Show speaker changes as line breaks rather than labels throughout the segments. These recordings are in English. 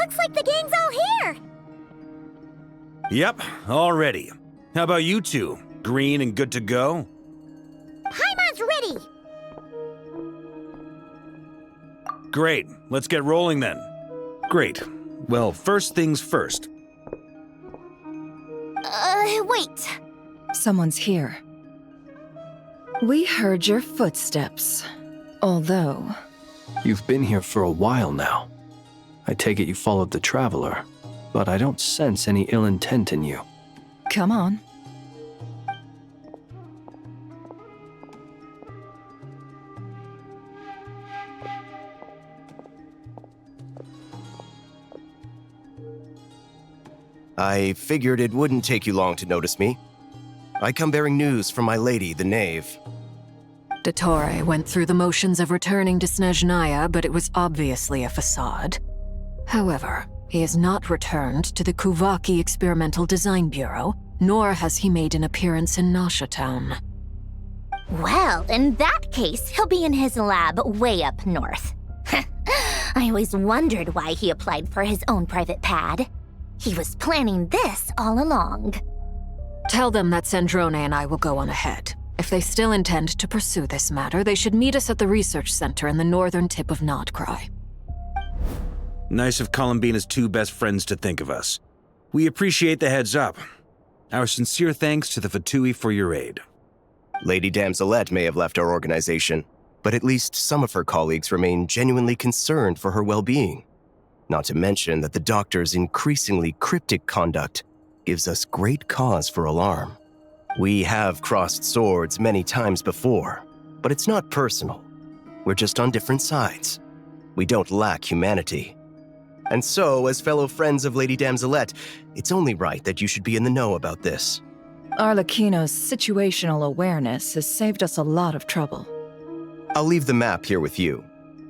Looks like the gang's all here!
Yep, all ready. How about you two? Green and good to go?
Paimon's ready!
Great, let's get rolling then. Great. Well, first things first.
Wait.
Someone's here. We heard your footsteps. Although...
You've been here for a while now. I take it you followed the Traveler, but I don't sense any ill intent in you.
Come on.
I figured it wouldn't take you long to notice me. I come bearing news from my lady, the Knave.
Dottore went through the motions of returning to Snezhnaya, but it was obviously a facade. However, he has not returned to the Kuvaki Experimental Design Bureau, nor has he made an appearance in Nasha Town.
Well, in that case, he'll be in his lab way up north. I always wondered why he applied for his own private pad. He was planning this all along.
Tell them that Sandrone and I will go on ahead. If they still intend to pursue this matter, they should meet us at the research center in the northern tip of Nod-Krai.
Nice of Columbina's two best friends to think of us. We appreciate the heads up. Our sincere thanks to the Fatui for your aid.
Lady Damselette may have left our organization, but at least some of her colleagues remain genuinely concerned for her well-being. Not to mention that the doctor's increasingly cryptic conduct gives us great cause for alarm. We have crossed swords many times before, but it's not personal. We're just on different sides. We don't lack humanity. And so, as fellow friends of Lady Damselette, it's only right that you should be in the know about this.
Arlecchino's situational awareness has saved us a lot of trouble.
I'll leave the map here with you.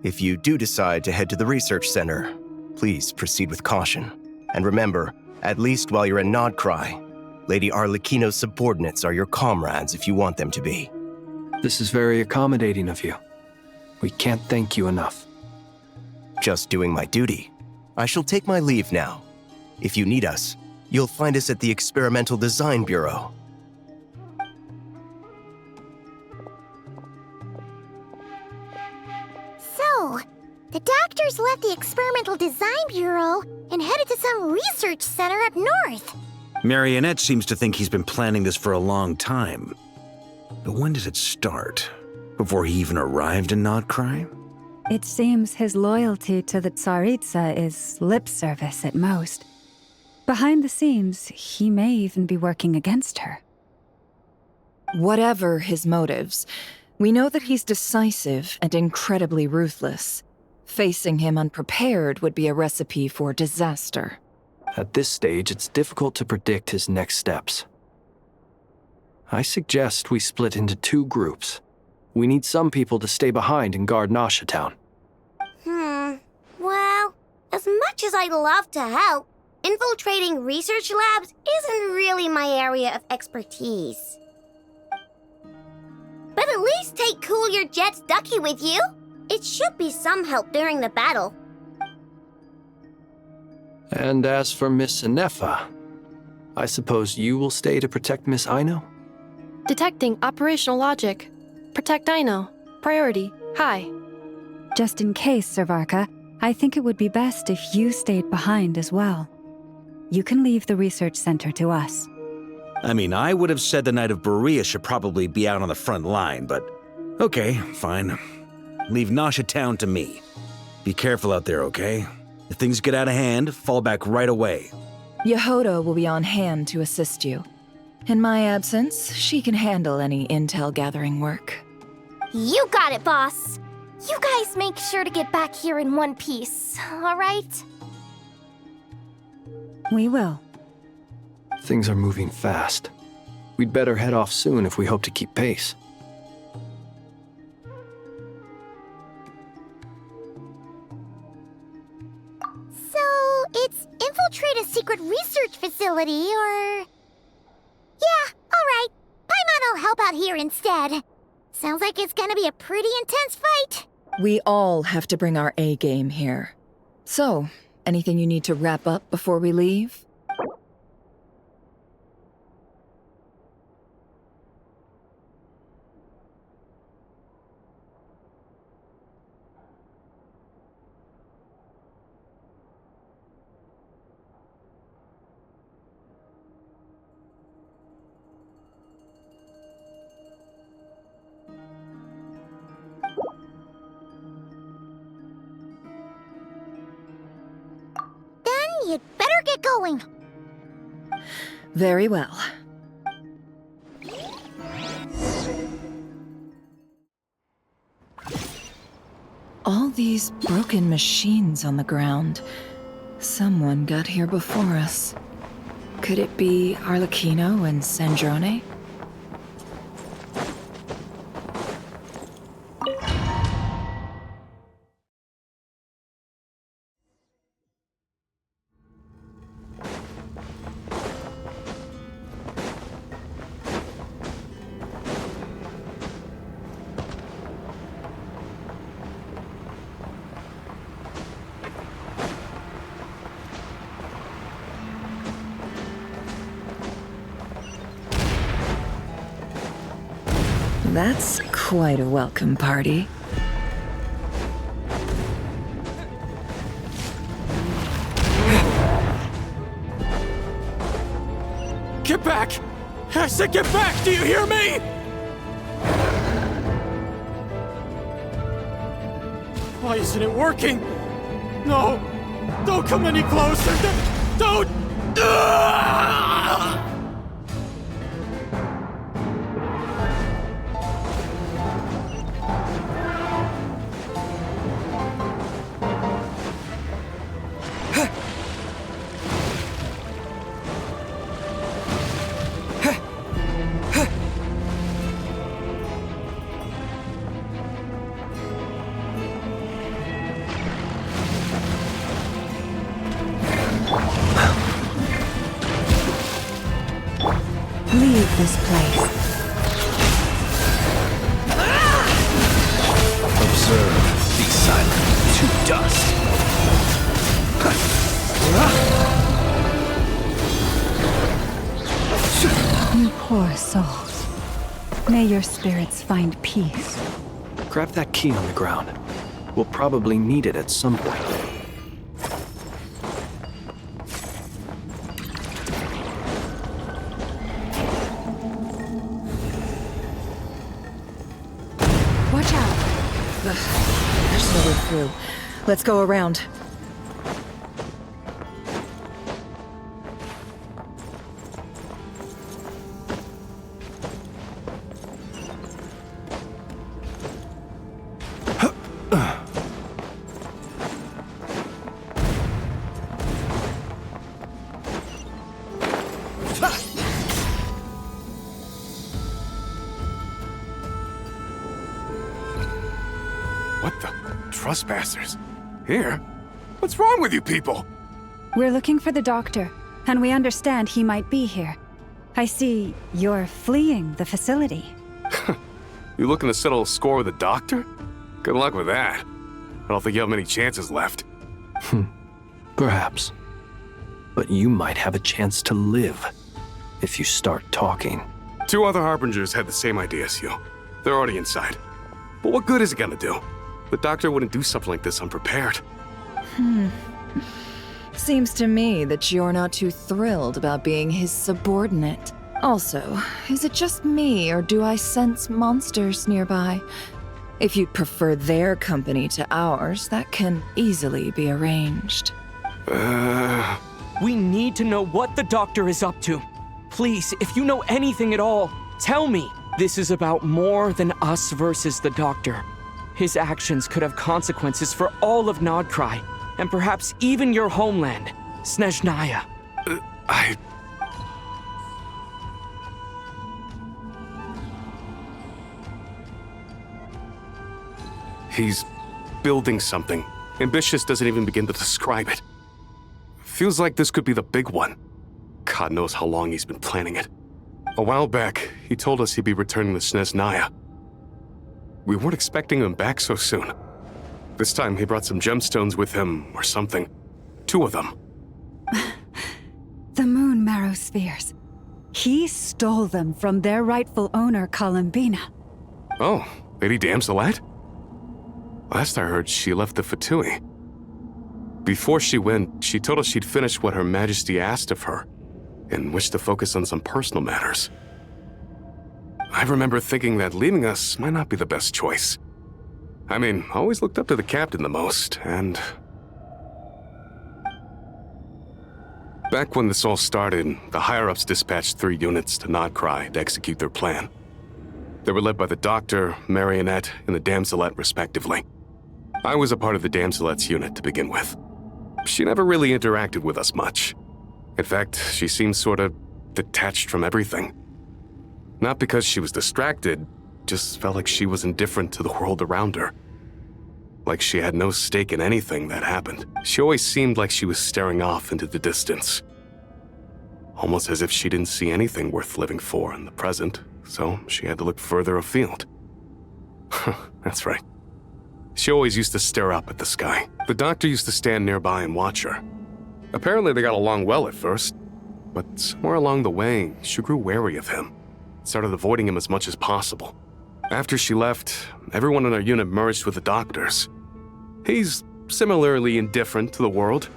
If you do decide to head to the research center, please proceed with caution. And remember, at least while you're in Nod-Krai, Lady Arlecchino's subordinates are your comrades if you want them to be.
This is very accommodating of you. We can't thank you enough.
Just doing my duty. I shall take my leave now. If you need us, you'll find us at the Experimental Design Bureau.
So, the doctors left the Experimental Design Bureau and headed to some research center up north.
Marionette seems to think he's been planning this for a long time. But when did it start? Before he even arrived in Nod-Krai?
It seems his loyalty to the Tsaritsa is lip service at most. Behind the scenes, he may even be working against her.
Whatever his motives, we know that he's decisive and incredibly ruthless. Facing him unprepared would be a recipe for disaster.
At this stage, it's difficult to predict his next steps. I suggest we split into two groups. We need some people to stay behind and guard Nasha Town.
Well, as much as I'd love to help, infiltrating research labs isn't really my area of expertise. But at least take Cool Your Jet's Ducky with you. It should be some help during the battle.
And as for Miss Inefa, I suppose you will stay to protect Miss Aino?
Detecting operational logic. Protect Aino. Priority. High.
Just in case, Servarka, I think it would be best if you stayed behind as well. You can leave the research center to us.
I mean, I would have said the Knight of Berea should probably be out on the front line, but okay, fine. Leave Nasha Town to me. Be careful out there, okay? If things get out of hand, fall back right away.
Yehodo will be on hand to assist you. In my absence, she can handle any intel gathering work.
You got it, boss. You guys make sure to get back here in one piece, all right?
We will.
Things are moving fast. We'd better head off soon if we hope to keep pace.
So, it's infiltrate a secret research facility, or... Yeah, alright. Paimon will help out here instead. Sounds like it's gonna be a pretty intense fight.
We all have to bring our A game here. So, Anything you need to wrap up before we leave?
You'd better get going.
Very well. All these broken machines on the ground. Someone got here before us. Could it be Arlecchino and Sandrone? That's quite a welcome party.
Get back! I said get back! Do you hear me? Why isn't it working? No! Don't come any closer! Don't! Ah!
Leave this place.
Observe, be silent, to dust.
You poor souls. May your spirits find peace.
Grab that key on the ground. We'll probably need it at some point.
Watch out.
There's no way through. Let's go around.
What the? Trespassers? Here? What's wrong with you people?
We're looking for the doctor, and we understand he might be here. I see you're fleeing the facility.
You looking to settle a score with the doctor? Good luck with that. I don't think you have many chances left.
Perhaps. But you might have a chance to live if you start talking.
2 other Harbingers had the same idea as you. They're already inside. But what good is it gonna do? The doctor wouldn't do something like this unprepared.
Seems to me that you're not too thrilled about being his subordinate. Also, is it just me, or do I sense monsters nearby? If you'd prefer their company to ours, that can easily be arranged.
We need to know what the doctor is up to. Please, if you know anything at all, tell me. This is about more than us versus the doctor. His actions could have consequences for all of Nod-Krai, and perhaps even your homeland, Snezhnaya.
He's building something. Ambitious doesn't even begin to describe it. Feels like this could be the big one. God knows how long he's been planning it. A while back, he told us he'd be returning to Snezhnaya. We weren't expecting him back so soon. This time he brought some gemstones with him, or something. 2 of them.
The moon marrow spheres. He stole them from their rightful owner, Columbina.
Oh, Lady Damselette? Last I heard, she left the Fatui. Before she went, she told us she'd finished what Her Majesty asked of her, and wished to focus on some personal matters. I remember thinking that leaving us might not be the best choice. I mean, I always looked up to the captain the most, and... Back when this all started, the higher-ups dispatched 3 units to Nod-Krai to execute their plan. They were led by the Doctor, Marionette, and the Damselette, respectively. I was a part of the Damselette's unit to begin with. She never really interacted with us much. In fact, she seemed sort of detached from everything. Not because she was distracted, just felt like she was indifferent to the world around her. Like she had no stake in anything that happened. She always seemed like she was staring off into the distance. Almost as if she didn't see anything worth living for in the present, so she had to look further afield. That's right. She always used to stare up at the sky. The Doctor used to stand nearby and watch her. Apparently they got along well at first, but somewhere along the way, she grew wary of him. Started avoiding him as much as possible. After she left, everyone in our unit merged with the Doctor's. He's similarly indifferent to the world,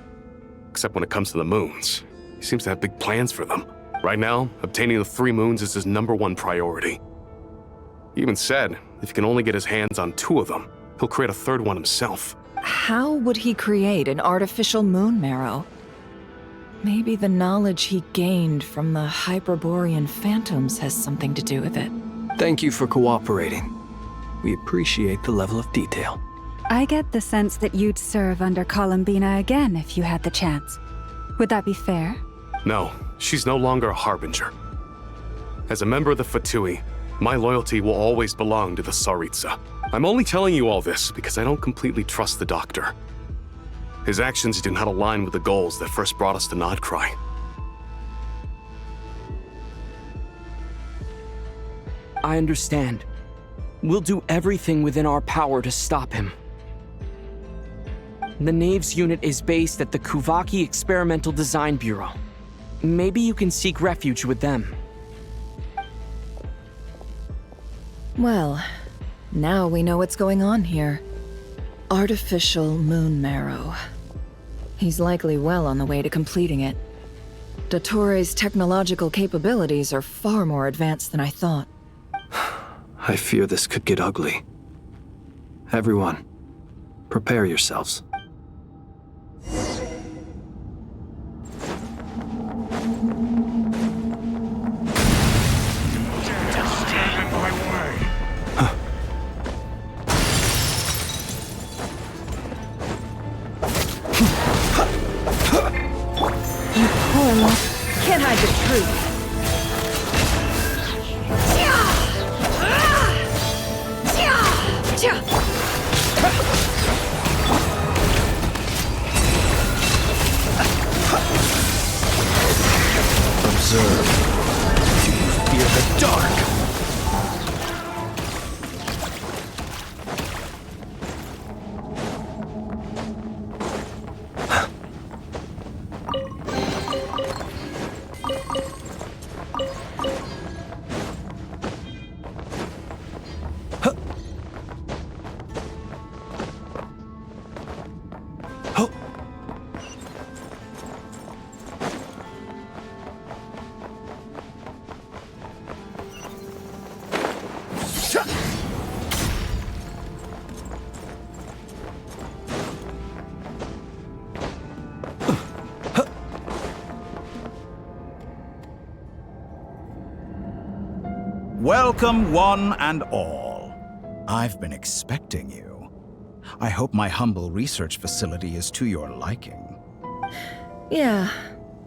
except when it comes to the moons. He seems to have big plans for them. Right now, obtaining the 3 moons is his #1 priority. He even said if he can only get his hands on 2 of them, he'll create a 3rd one himself.
How would he create an artificial moon marrow? Maybe the knowledge he gained from the Hyperborean phantoms has something to do with it.
Thank you for cooperating. We appreciate the level of detail.
I get the sense that you'd serve under Columbina again if you had the chance. Would that be fair?
No, she's no longer a harbinger. As a member of the Fatui, my loyalty will always belong to the Tsaritsa. I'm only telling you all this because I don't completely trust the Doctor. His actions do not align with the goals that first brought us to Nod-Krai.
I understand. We'll do everything within our power to stop him. The Knaves unit is based at the Kuvaki Experimental Design Bureau. Maybe you can seek refuge with them.
Well, now we know what's going on here. Artificial moon marrow. He's likely well on the way to completing it. Dottore's technological capabilities are far more advanced than I thought.
I fear this could get ugly. Everyone, prepare yourselves.
Can't hide the truth.
Observe. Do you fear the dark? Welcome, one and all. I've been expecting you. I hope my humble research facility is to your liking.
Yeah,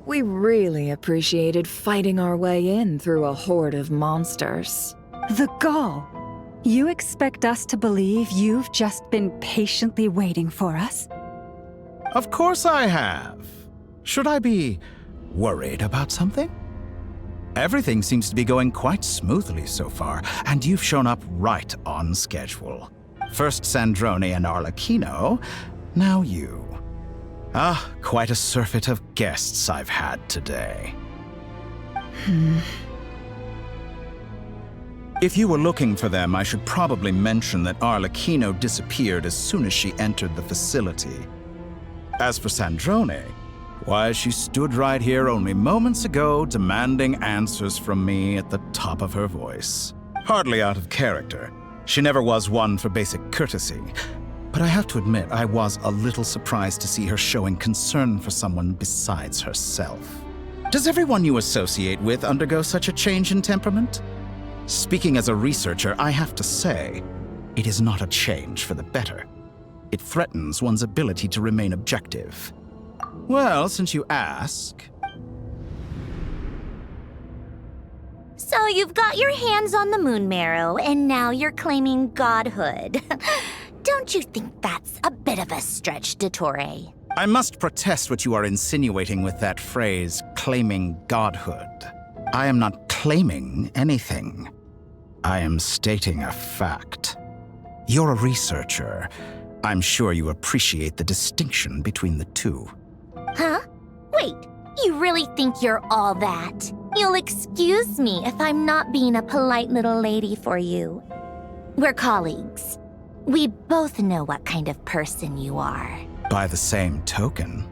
we really appreciated fighting our way in through a horde of monsters.
The gall! You expect us to believe you've just been patiently waiting for us?
Of course I have. Should I be worried about something? Everything seems to be going quite smoothly so far, and you've shown up right on schedule. First Sandrone and Arlecchino, now you. Ah, quite a surfeit of guests I've had today. If you were looking for them, I should probably mention that Arlecchino disappeared as soon as she entered the facility. As for Sandrone, why, she stood right here only moments ago demanding answers from me at the top of her voice. Hardly out of character. She never was one for basic courtesy. But I have to admit, I was a little surprised to see her showing concern for someone besides herself. Does everyone you associate with undergo such a change in temperament? Speaking as a researcher, I have to say, it is not a change for the better. It threatens one's ability to remain objective. Well, since you ask...
So you've got your hands on the moon marrow, and now you're claiming godhood. Don't you think that's a bit of a stretch, Dottore?
I must protest what you are insinuating with that phrase, claiming godhood. I am not claiming anything. I am stating a fact. You're a researcher. I'm sure you appreciate the distinction between the two.
Huh? Wait, you really think you're all that? You'll excuse me if I'm not being a polite little lady for you. We're colleagues. We both know what kind of person you are.
By the same token,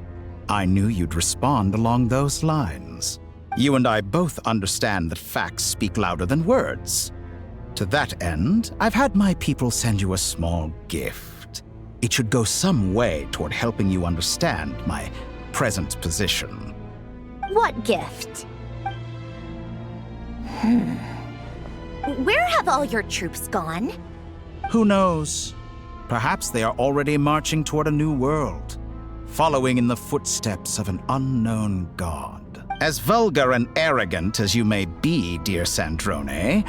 I knew you'd respond along those lines. You and I both understand that facts speak louder than words. To that end, I've had my people send you a small gift. It should go some way toward helping you understand my present position.
What gift? Where have all your troops gone?
Who knows? Perhaps they are already marching toward a new world, following in the footsteps of an unknown god. As vulgar and arrogant as you may be, dear Sandrone,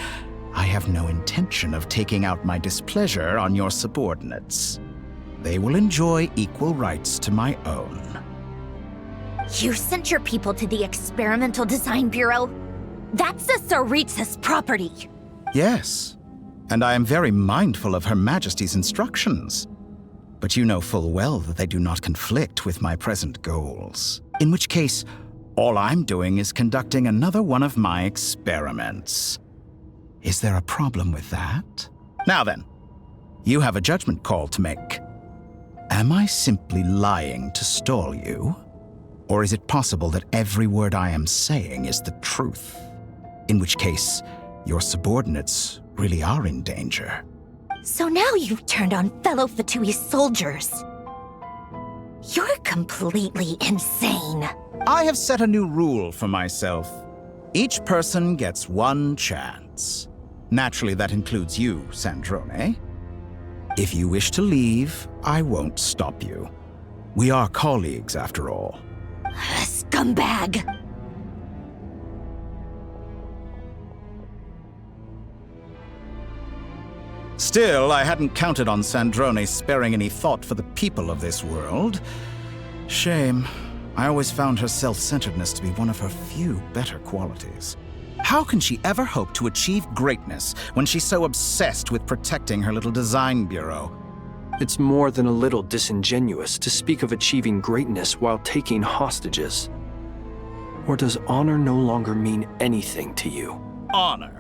I have no intention of taking out my displeasure on your subordinates. They will enjoy equal rights to my own.
You sent your people to the Experimental Design Bureau? That's the Tsaritsa's property.
Yes, and I am very mindful of Her Majesty's instructions. But you know full well that they do not conflict with my present goals. In which case, all I'm doing is conducting another one of my experiments. Is there a problem with that? Now then, you have a judgment call to make. Am I simply lying to stall you? Or is it possible that every word I am saying is the truth? In which case, your subordinates really are in danger.
So now you've turned on fellow Fatui soldiers. You're completely insane.
I have set a new rule for myself. Each person gets one chance. Naturally, that includes you, Sandrone. If you wish to leave, I won't stop you. We are colleagues, after all.
Scumbag!
Still, I hadn't counted on Sandrone sparing any thought for the people of this world. Shame. I always found her self-centeredness to be one of her few better qualities. How can she ever hope to achieve greatness when she's so obsessed with protecting her little design bureau?
It's more than a little disingenuous to speak of achieving greatness while taking hostages. Or does honor no longer mean anything to you?
Honor?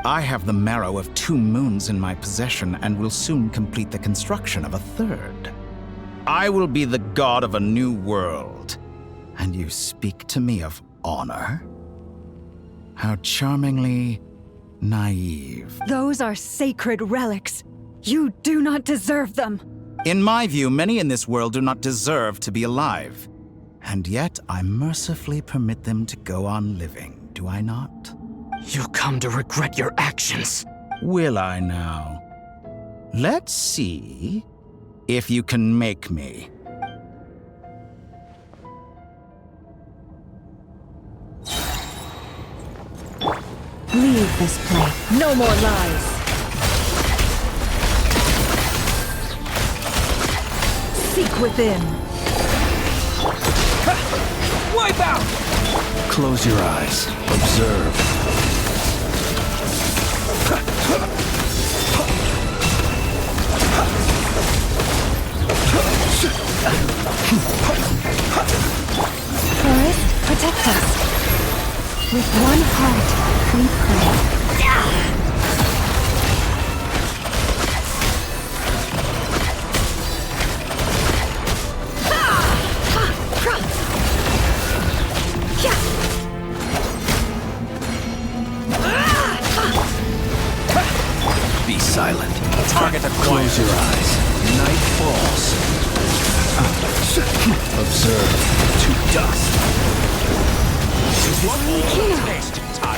I have the marrow of 2 moons in my possession and will soon complete the construction of a 3rd. I will be the god of a new world. And you speak to me of honor? How charmingly naive.
Those are sacred relics. You do not deserve them.
In my view, many in this world do not deserve to be alive. And yet, I mercifully permit them to go on living, do I not?
You'll come to regret your actions.
Will I now? Let's see if you can make me.
Leave this place. No more lies. Seek within.
Wipe out!
Close your eyes. Observe.
With one heart, we pray.
Be silent. Target acquired. Close your eyes. Night falls. Observe. To dust.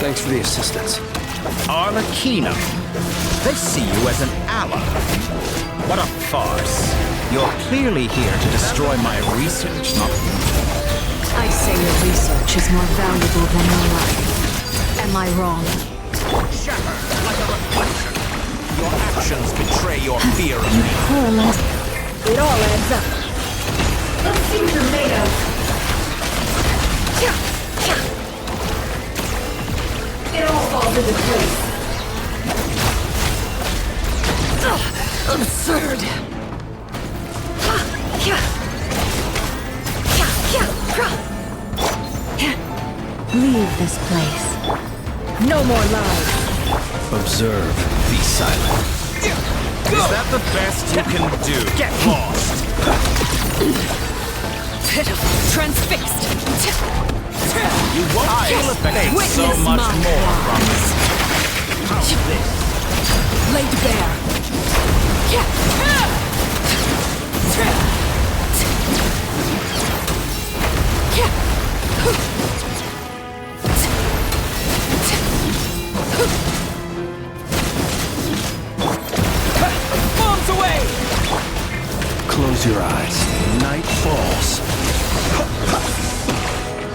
Thanks for the assistance.
Arlecchino. They see you as an ally. What a farce. You're clearly here to destroy my research, not
I say your research is more valuable than your life. Am I wrong?
shatter like a reflection. Your actions betray your fear of me.
It all adds up. Let's see what you're made of. It all falls into place. Absurd.
Leave this place.
No more lies.
Observe. Be silent.
Is that the best you can do? Get lost!
Transfixed.
You won't expect so much more from us. How's this?
Laid bare.
Bombs away!
Close your eyes. Night falls.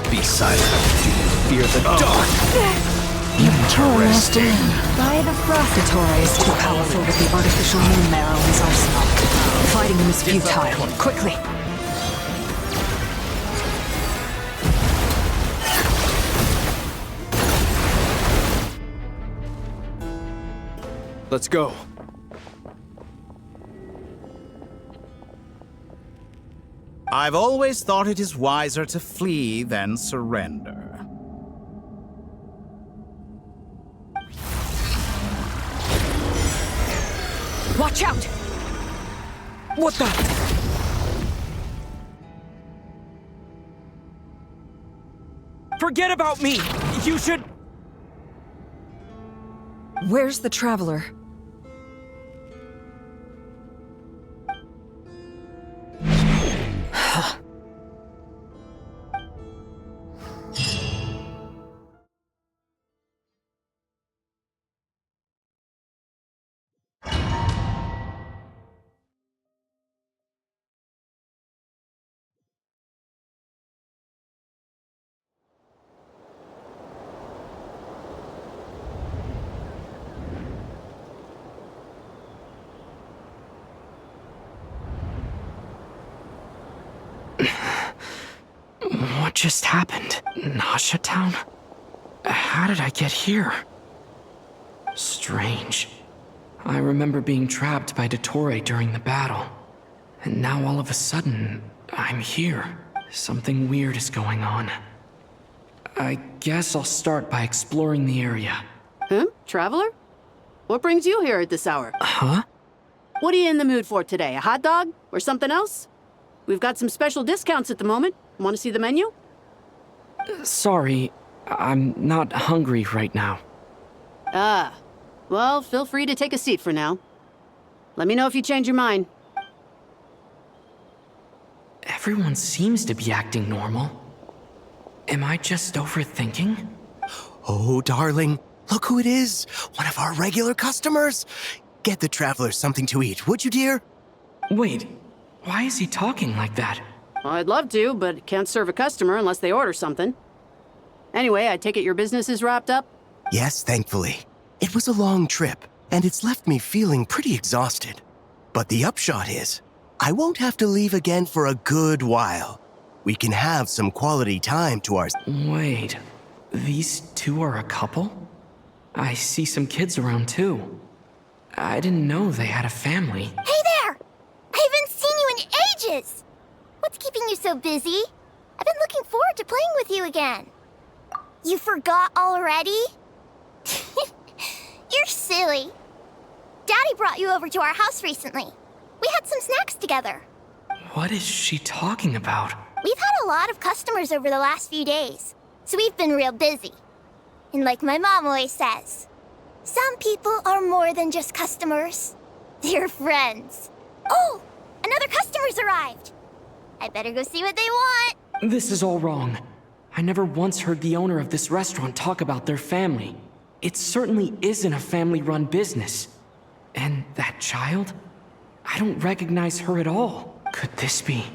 Be silent. Do you fear the dark?
Interesting.
By the Frothatory is too powerful with the artificial moon marrow in his arsenal. Fighting him is futile. Quickly.
Let's go.
I've always thought it is wiser to flee than surrender.
Watch out! What the? Forget about me! You should...
Where's the Traveler?
What just happened? Nausea Town? How did I get here? Strange. I remember being trapped by Dottore during the battle. And now all of a sudden, I'm here. Something weird is going on. I guess I'll start by exploring the area.
Huh? Traveler? What brings you here at this hour?
Huh?
What are you in the mood for today? A hot dog? Or something else? We've got some special discounts at the moment. Want to see the menu?
Sorry, I'm not hungry right now.
Ah. Well, feel free to take a seat for now. Let me know if you change your mind.
Everyone seems to be acting normal. Am I just overthinking?
Oh, darling, look who it is. One of our regular customers. Get the Traveler something to eat, would you, dear?
Wait, why is he talking like that?
Well, I'd love to, but can't serve a customer unless they order something. Anyway, I take it your business is wrapped up?
Yes, thankfully. It was a long trip, and it's left me feeling pretty exhausted. But the upshot is, I won't have to leave again for a good while. We can have some quality time to ourselves.
Wait, these two are a couple? I see some kids around too. I didn't know they had a family.
Hey there! I haven't seen you in ages! What's keeping you so busy? I've been looking forward to playing with you again. You forgot already? You're silly. Daddy brought you over to our house recently. We had some snacks together.
What is she talking about?
We've had a lot of customers over the last few days, so we've been real busy. And like my mom always says, some people are more than just customers. They're friends. Oh, another customer's arrived. I better go see what they want.
This is all wrong. I never once heard the owner of this restaurant talk about their family. It certainly isn't a family-run business. And that child? I don't recognize her at all. Could this be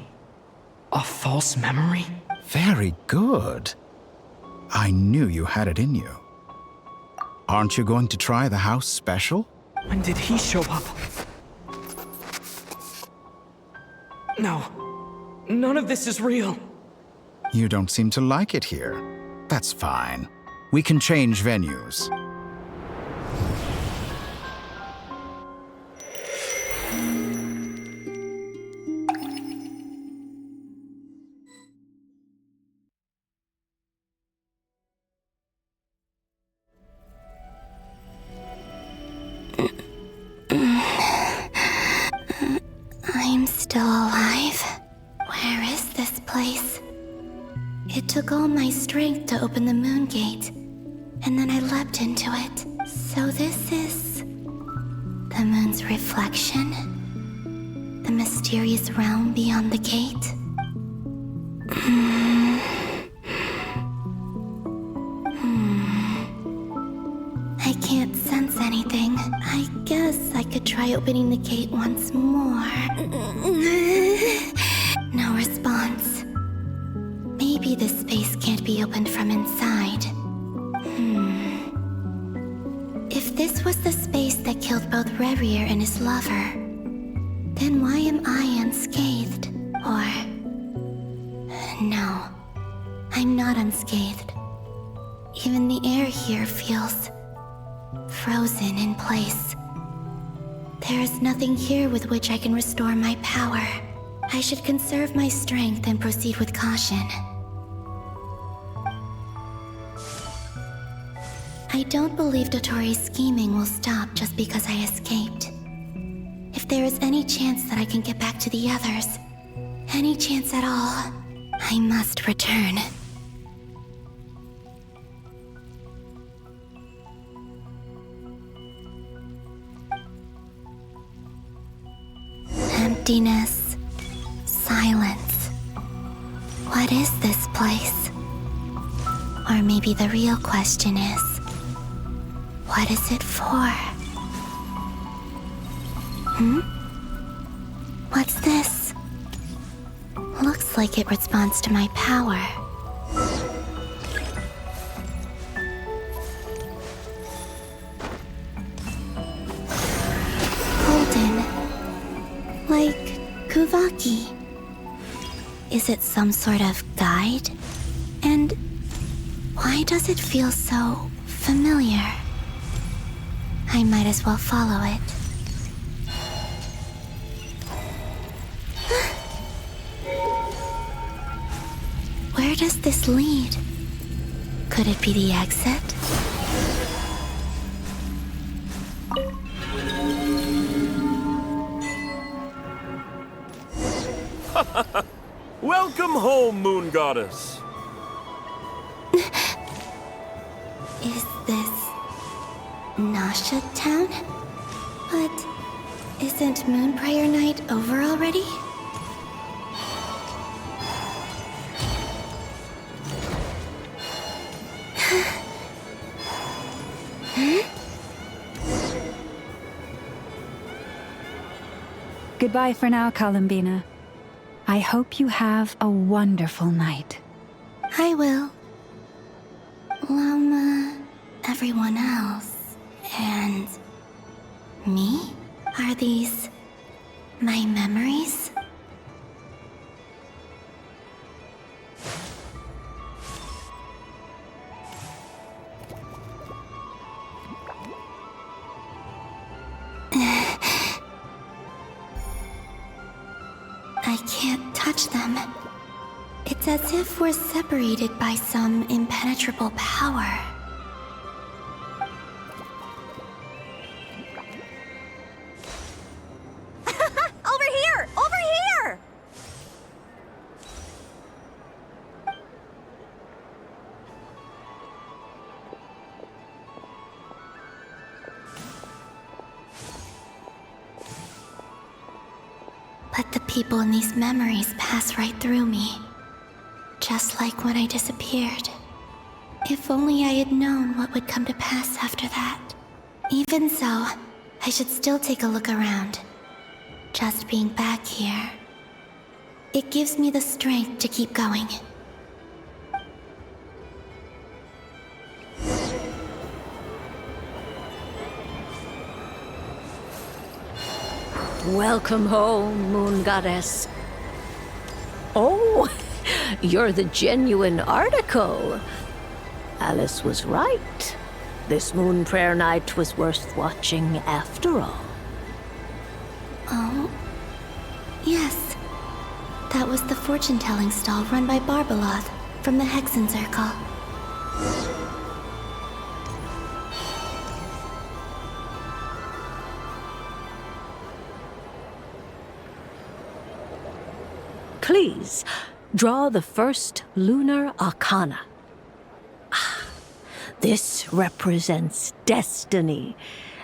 a false memory?
Very good. I knew you had it in you. Aren't you going to try the house special?
When did he show up? No. None of this is real.
You don't seem to like it here. That's fine. We can change venues.
I'm still alive. Where is this place? It took all my strength to open the moon gate, and then I leapt into it. So this is the moon's reflection? The mysterious realm beyond the gate? I can't sense anything. I guess I could try opening the gate once more. No response. Maybe this space can't be opened from inside. If this was the space that killed both Revier and his lover, then why am I unscathed? Or... no, I'm not unscathed. Even the air here feels frozen in place. There is nothing here with which I can restore my power. I should conserve my strength and proceed with caution. I don't believe Dotori's scheming will stop just because I escaped. If there is any chance that I can get back to the others, any chance at all, I must return. Emptiness. Silence. What is this place? Or maybe the real question is, what is it for? What's this? Looks like it responds to my power. Golden. Like Kuvaki. Is it some sort of guide? And why does it feel so familiar? I might as well follow it. Where does this lead? Could it be the exit?
Welcome home, Moon Goddess.
Is this Nasha Town? But isn't Moon Prayer Night over already?
Goodbye for now, Columbina. I hope you have a wonderful night.
I will. Llama, everyone else, and me? Are these my memories? I can't touch them.
It's as if we're separated by some impenetrable power.
Over here! Over here!
But the people in these memories pass right through me. Just like when I disappeared. If only I had known what would come to pass after that. Even so, I should still take a look around. Just being back here, it gives me the strength to keep going.
Welcome home, Moon Goddess. Oh, you're the genuine article. Alice was right. This Moon Prayer Night was worth watching after all.
Oh, yes. That was the fortune-telling stall run by Barbaloth from the Hexen Circle.
Please, draw the first lunar arcana. This represents destiny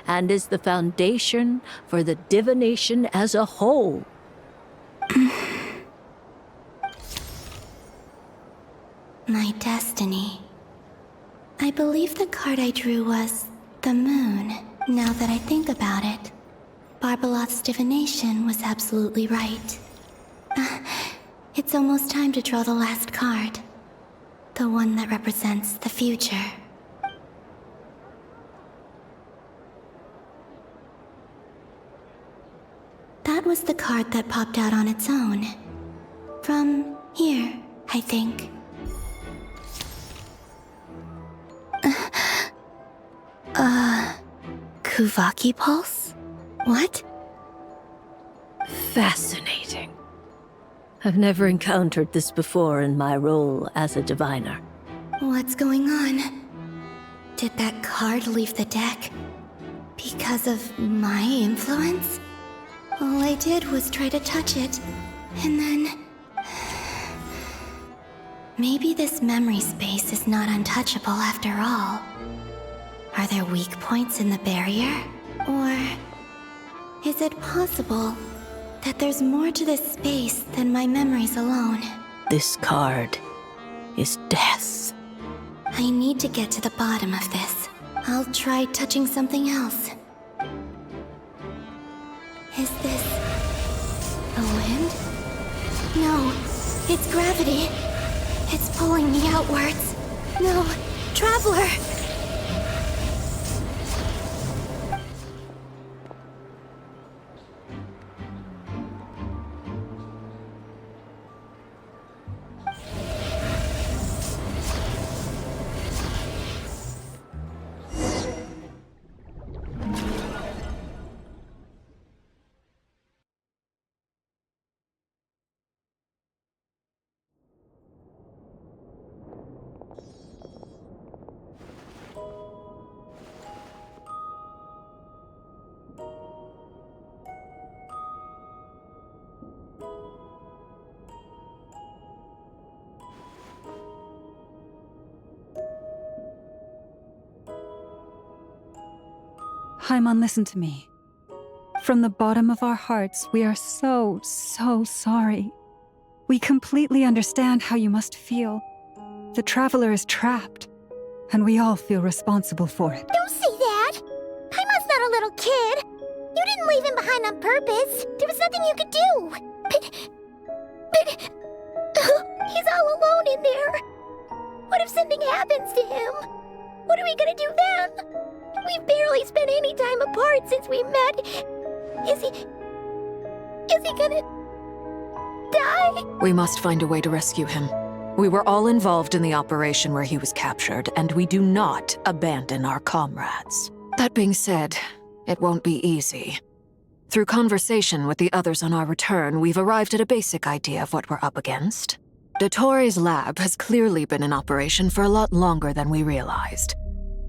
and is the foundation for the divination as a whole.
My destiny. I believe the card I drew was the moon. Now that I think about it, Barbaloth's divination was absolutely right. It's almost time to draw the last card. The one that represents the future. That was the card that popped out on its own. From here, I think. Kuvaki Pulse? What?
Fascinating. I've never encountered this before in my role as a diviner.
What's going on? Did that card leave the deck? Because of my influence? All I did was try to touch it, and then... Maybe this memory space is not untouchable after all. Are there weak points in the barrier? Or... is it possible that there's more to this space than my memories alone?
This card is death.
I need to get to the bottom of this. I'll try touching something else. Is this... the wind? No, it's gravity. It's pulling me outwards. No, Traveler!
Haimon, listen to me. From the bottom of our hearts, we are so sorry. We completely understand how you must feel. The Traveler is trapped, and we all feel responsible for it.
Don't say that! Haimon's not a little kid! You didn't leave him behind on purpose! There was nothing you could do! But... he's all alone in there! What if something happens to him? What are we gonna do then? We've barely spent any time apart since we met. Is he gonna... die?
We must find a way to rescue him. We were all involved in the operation where he was captured, and we do not abandon our comrades. That being said, it won't be easy. Through conversation with the others on our return, we've arrived at a basic idea of what we're up against. Dottore lab has clearly been in operation for a lot longer than we realized.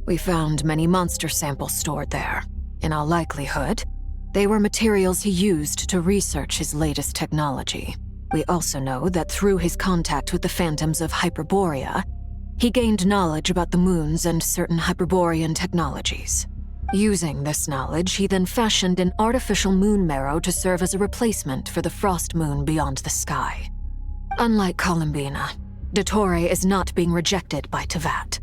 We found many monster samples stored there. In all likelihood, they were materials he used to research his latest technology. We also know that through his contact with the phantoms of Hyperborea, he gained knowledge about the moons and certain Hyperborean technologies. Using this knowledge, he then fashioned an artificial moon marrow to serve as a replacement for the frost moon beyond the sky. Unlike Columbina, Dottore is not being rejected by Teyvat.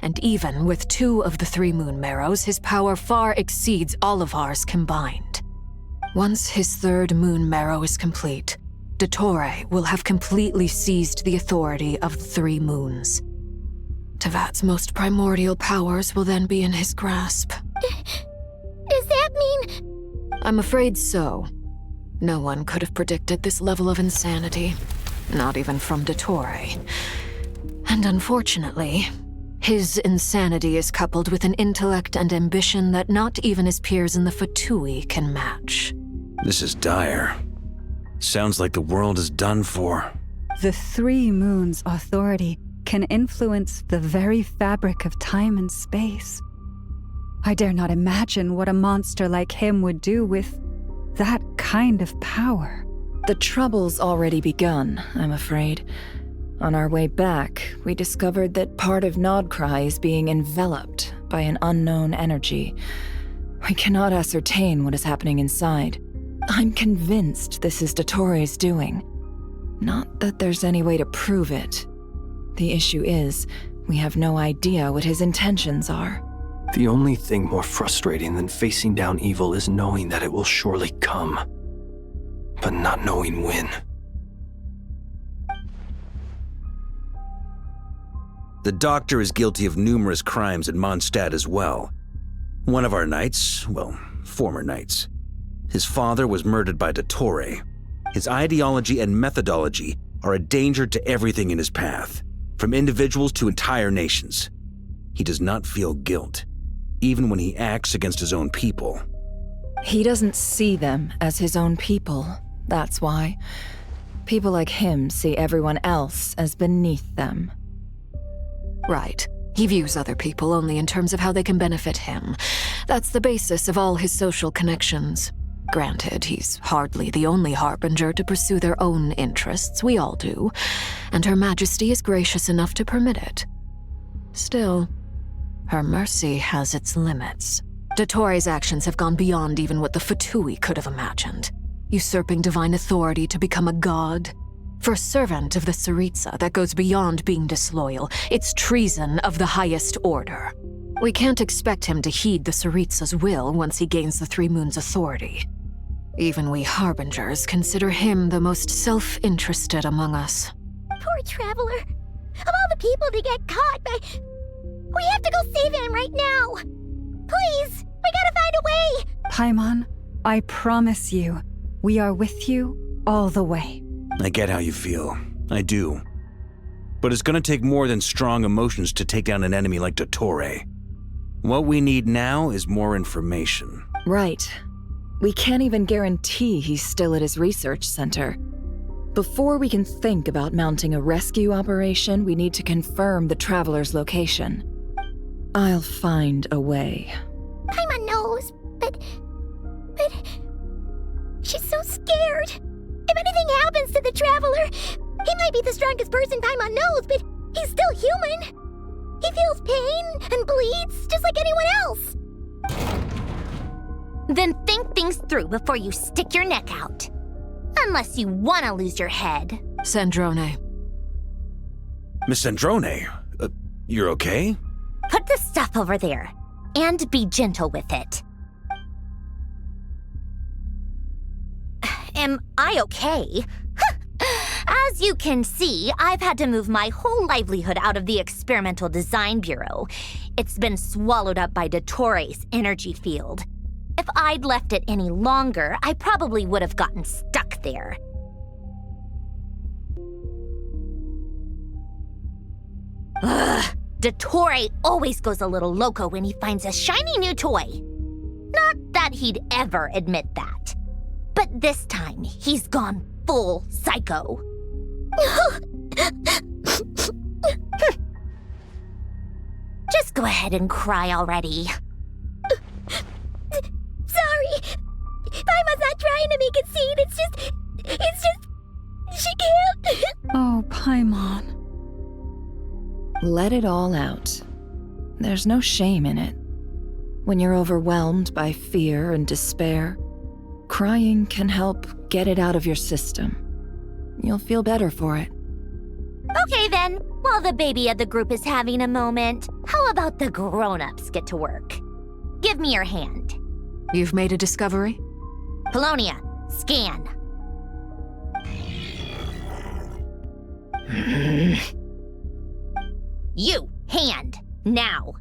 And even with 2 of the 3 moon marrows, his power far exceeds all of ours combined. Once his 3rd moon marrow is complete, Dottore will have completely seized the authority of the 3 moons. Teyvat's most primordial powers will then be in his grasp.
Does that mean...
I'm afraid so. No one could have predicted this level of insanity. Not even from Dottore. And unfortunately, his insanity is coupled with an intellect and ambition that not even his peers in the Fatui can match.
This is dire. Sounds like the world is done for.
The 3 moons' authority can influence the very fabric of time and space. I dare not imagine what a monster like him would do with that kind of power.
The trouble's already begun, I'm afraid. On our way back, we discovered that part of Nod-Krai is being enveloped by an unknown energy. We cannot ascertain what is happening inside. I'm convinced this is Dottore's doing. Not that there's any way to prove it. The issue is, we have no idea what his intentions are.
The only thing more frustrating than facing down evil is knowing that it will surely come, but not knowing when.
The Doctor is guilty of numerous crimes in Mondstadt as well. One of our knights, well, former knights. His father was murdered by Dottore. His ideology and methodology are a danger to everything in his path, from individuals to entire nations. He does not feel guilt, even when he acts against his own people.
He doesn't see them as his own people, that's why. People like him see everyone else as beneath them.
Right. He views other people only in terms of how they can benefit him. That's the basis of all his social connections. Granted, he's hardly the only harbinger to pursue their own interests. We all do. And Her Majesty is gracious enough to permit it. Still, her mercy has its limits. Dottore's actions have gone beyond even what the Fatui could have imagined. Usurping divine authority to become a god. For a servant of the Tsaritsa, that goes beyond being disloyal. It's treason of the highest order. We can't expect him to heed the Tsaritsa's will once he gains the 3 moons' authority. Even we harbingers consider him the most self-interested among us.
Poor Traveler. Of all the people to get caught by... We have to go save him right now. Please, we gotta find a way.
Paimon, I promise you, we are with you all the way.
I get how you feel. I do. But it's gonna take more than strong emotions to take down an enemy like Dottore. What we need now is more information.
Right. We can't even guarantee he's still at his research center. Before we can think about mounting a rescue operation, we need to confirm the Traveler's location. I'll find a way.
Paimon knows, but... She's so scared. If anything happens to the Traveler, he might be the strongest person Paimon knows, but he's still human. He feels pain and bleeds just like anyone else. Then think things through before you stick your neck out. Unless you want to lose your head.
Sandrone.
Miss Sandrone, you're okay?
Put the stuff over there, and be gentle with it. Am I okay? As you can see, I've had to move my whole livelihood out of the Experimental Design Bureau. It's been swallowed up by Dottore's energy field. If I'd left it any longer, I probably would have gotten stuck there. Ugh, Dottore always goes a little loco when he finds a shiny new toy. Not that he'd ever admit that. But this time, he's gone full psycho. Just go ahead and cry already.
Sorry. Paimon's not trying to make a scene. It's just, she can't.
Oh, Paimon.
Let it all out. There's no shame in it. When you're overwhelmed by fear and despair, crying can help get it out of your system. You'll feel better for it.
Okay then, while the baby of the group is having a moment, how about the grown-ups get to work? Give me your hand.
You've made a discovery?
Polonia, scan. You, hand, now.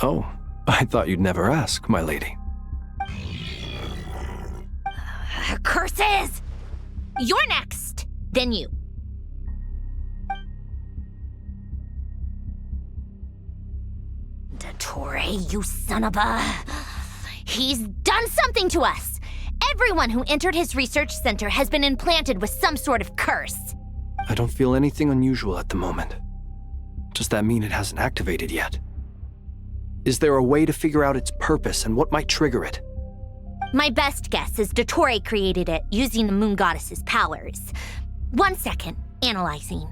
Oh, I thought you'd never ask, my lady.
Curses! You're next, then you. Dottore, you son of a... He's done something to us! Everyone who entered his research center has been implanted with some sort of curse.
I don't feel anything unusual at the moment. Does that mean it hasn't activated yet? Is there a way to figure out its purpose and what might trigger it?
My best guess is Dottore created it using the Moon Goddess's powers. 1 second, analyzing.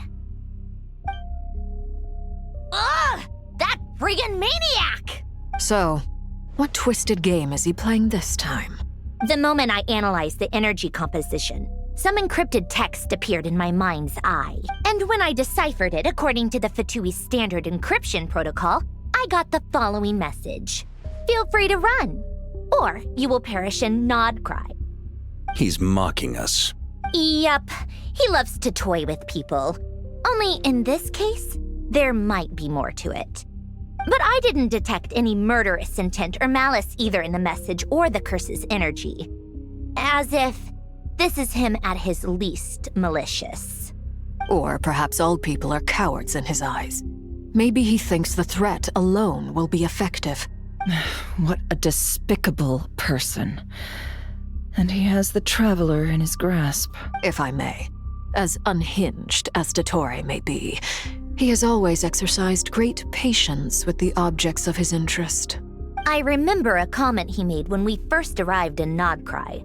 Ugh! That friggin' maniac!
So, what twisted game is he playing this time?
The moment I analyzed the energy composition, some encrypted text appeared in my mind's eye. And when I deciphered it according to the Fatui standard encryption protocol, I got the following message. Feel free to run, or you will perish in Nod-Krai.
He's mocking us.
Yep, he loves to toy with people. Only in this case, there might be more to it. But I didn't detect any murderous intent or malice either in the message or the curse's energy. As if this is him at his least malicious.
Or perhaps all people are cowards in his eyes. Maybe he thinks the threat alone will be effective.
What a despicable person. And he has the Traveler in his grasp.
If I may. As unhinged as Dottore may be, he has always exercised great patience with the objects of his interest.
I remember a comment he made when we first arrived in Nod-Krai.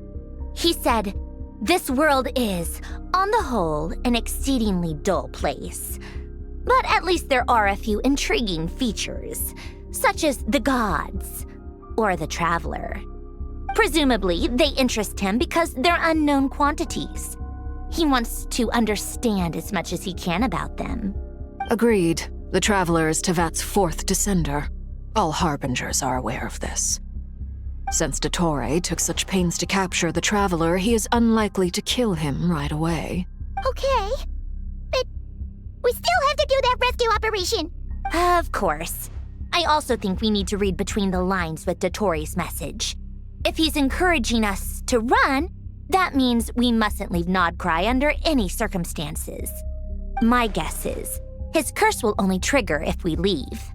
He said, "This world is, on the whole, an exceedingly dull place. But at least there are a few intriguing features, such as the gods or the Traveler. Presumably, they interest him because they're unknown quantities. He wants to understand as much as he can about them."
Agreed. The Traveler is Tevat's fourth descender. All Harbingers are aware of this. Since Dottore took such pains to capture the Traveler, he is unlikely to kill him right away.
Okay, but we still have to do that rescue operation.
Of course. I also think we need to read between the lines with Dottore's message. If he's encouraging us to run, that means we mustn't leave Nod-Krai under any circumstances. My guess is, his curse will only trigger if we leave.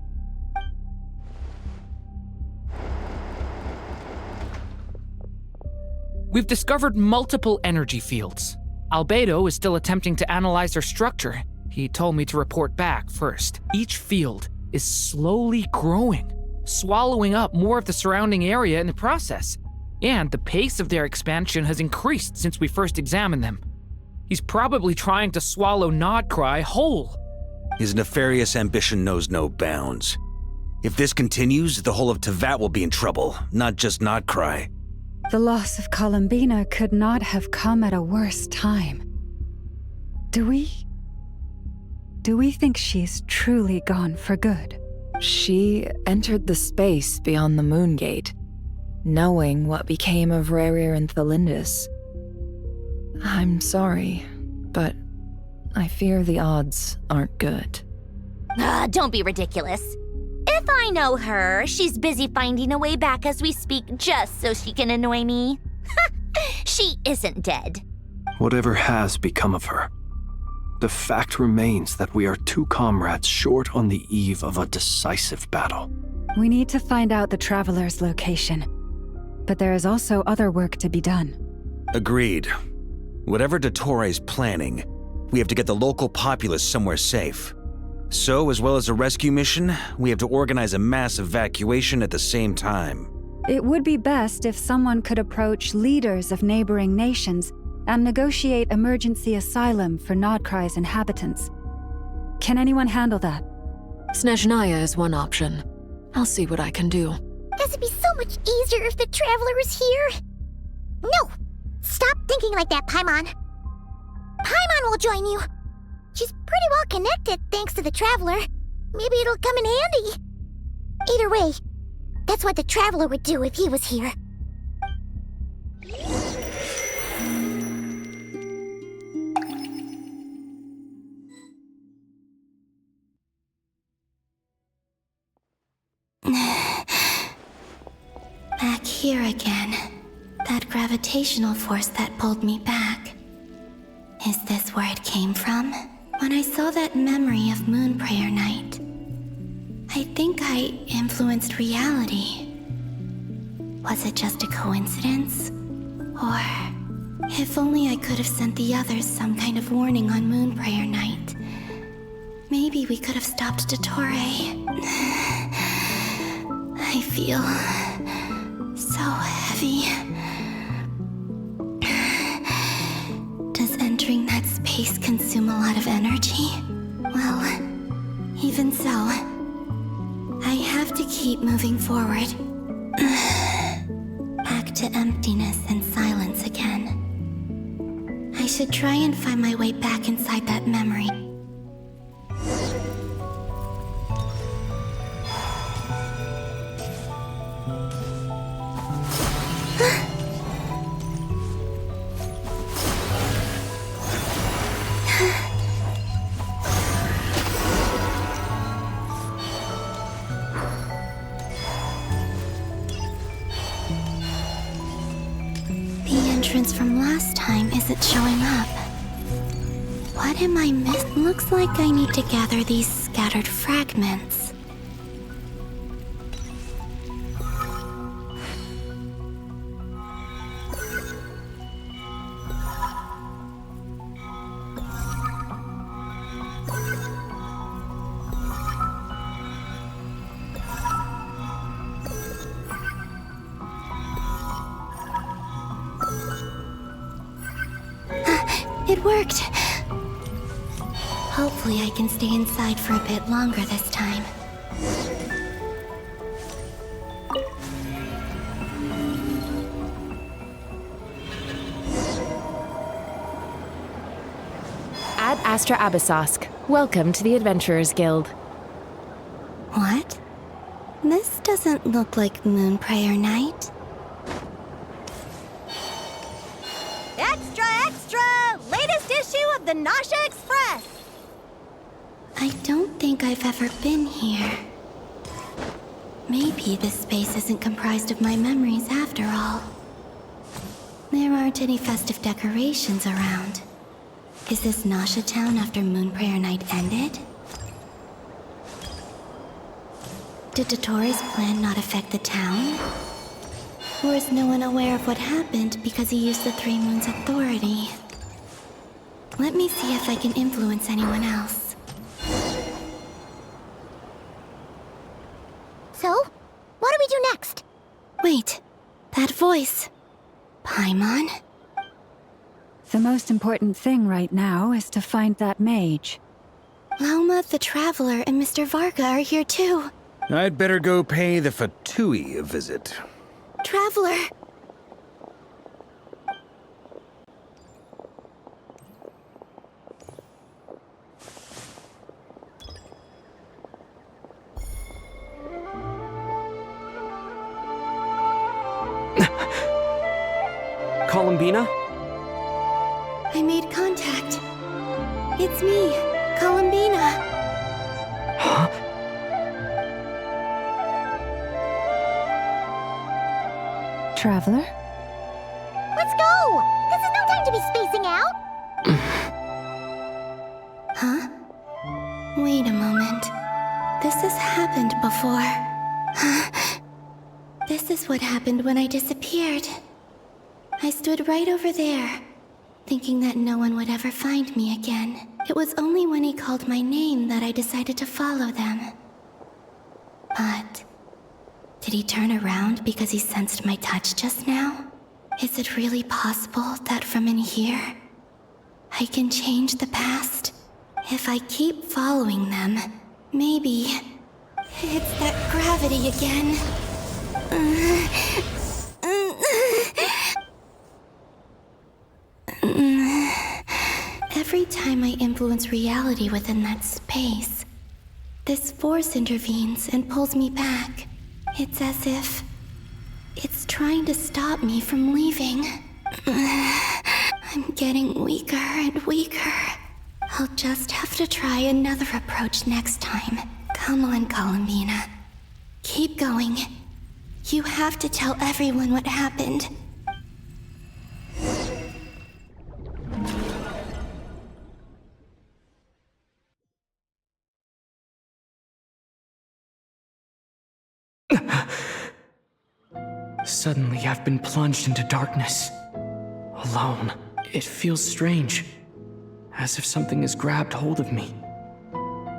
We've discovered multiple energy fields. Albedo is still attempting to analyze their structure. He told me to report back first. Each field is slowly growing, swallowing up more of the surrounding area in the process. And the pace of their expansion has increased since we first examined them. He's probably trying to swallow Nod-Krai whole.
His nefarious ambition knows no bounds. If this continues, the whole of Tevat will be in trouble, not just Nod-Krai.
The loss of Columbina could not have come at a worse time. Do we think she's truly gone for good?
She entered the space beyond the Moon Gate, knowing what became of Rerir and Thelindis. I'm sorry, but I fear the odds aren't good.
Don't be ridiculous. If I know her, she's busy finding a way back as we speak just so she can annoy me. She isn't dead.
Whatever has become of her, the fact remains that we are two comrades short on the eve of a decisive battle.
We need to find out the Traveler's location. But there is also other work to be done.
Agreed. Whatever Dottore's planning, We have to get the local populace somewhere safe. So, as well as a rescue mission, we have to organize a mass evacuation at the same time.
It would be best if someone could approach leaders of neighboring nations and negotiate emergency asylum for Nod-Krai's inhabitants. Can anyone handle that?
Snezhnaya is one option. I'll see what I can do.
This would be so much easier if the Traveler was here. No! Stop thinking like that, Paimon. Paimon will join you. She's pretty well connected thanks to the Traveler. Maybe it'll come in handy. Either way, that's what the Traveler would do if he was here.
Back here again. That gravitational force that pulled me back. Is this where it came from? When I saw that memory of Moon Prayer Night, I think I influenced reality. Was it just a coincidence? Or, if only I could have sent the others some kind of warning on Moon Prayer Night, maybe we could have stopped Dottore. I feel so heavy. Does entering that space consume a lot of energy? Well, even so, I have to keep moving forward. Back to emptiness and silence again. I should try and find my way back inside that memory. From last time isn't showing up. What am I missing? Looks like I need to gather these scattered fragments. It worked! Hopefully I can stay inside for a bit longer this time.
Ad Astra Abyssosque. Welcome to the Adventurers Guild.
What? This doesn't look like Moon Prayer Night.
Extra, extra! Latest issue of the Nausea Express!
I don't think I've ever been here. Maybe this space isn't comprised of my memories after all. There aren't any festive decorations around. Is this Nausea Town after Moon Prayer Night ended? Did Dottore's plan not affect the town? Or is no one aware of what happened because he used the Three Moons' authority? Let me see if I can influence anyone else.
So, what do we do next?
Wait, that voice. Paimon?
The most important thing right now is to find that mage.
Lauma the Traveler and Mr. Varga are here too.
I'd better go pay the Fatui a visit.
Traveler!
Columbina?
I made contact. It's me, Columbina.
Huh?
Traveler?
Let's go! This is no time to be spacing out!
Huh? Wait a moment. This has happened before. This is what happened when I disappeared. I stood right over there, thinking that no one would ever find me again. It was only when he called my name that I decided to follow them. But did he turn around because he sensed my touch just now? Is it really possible that from in here, I can change the past? If I keep following them, maybe it's that gravity again. Every time I influence reality within that space, this force intervenes and pulls me back. It's as if it's trying to stop me from leaving. I'm getting weaker and weaker. I'll just have to try another approach next time. Come on, Columbina. Keep going. You have to tell everyone what happened.
Suddenly, I've been plunged into darkness. Alone. It feels strange. As if something has grabbed hold of me.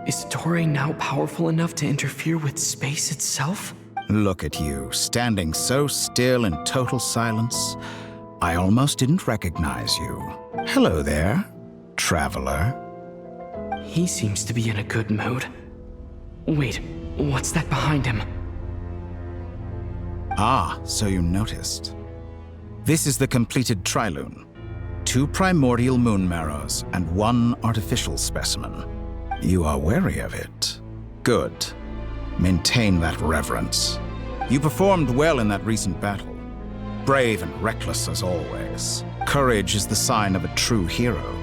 Is Toray now powerful enough to interfere with space itself?
Look at you, standing so still in total silence. I almost didn't recognize you. Hello there, traveler.
He seems to be in a good mood. Wait, what's that behind him?
Ah, so you noticed. This is the completed Trilune. 2 primordial moon marrows and 1 artificial specimen. You are wary of it. Good. Maintain that reverence. You performed well in that recent battle. Brave and reckless as always. Courage is the sign of a true hero.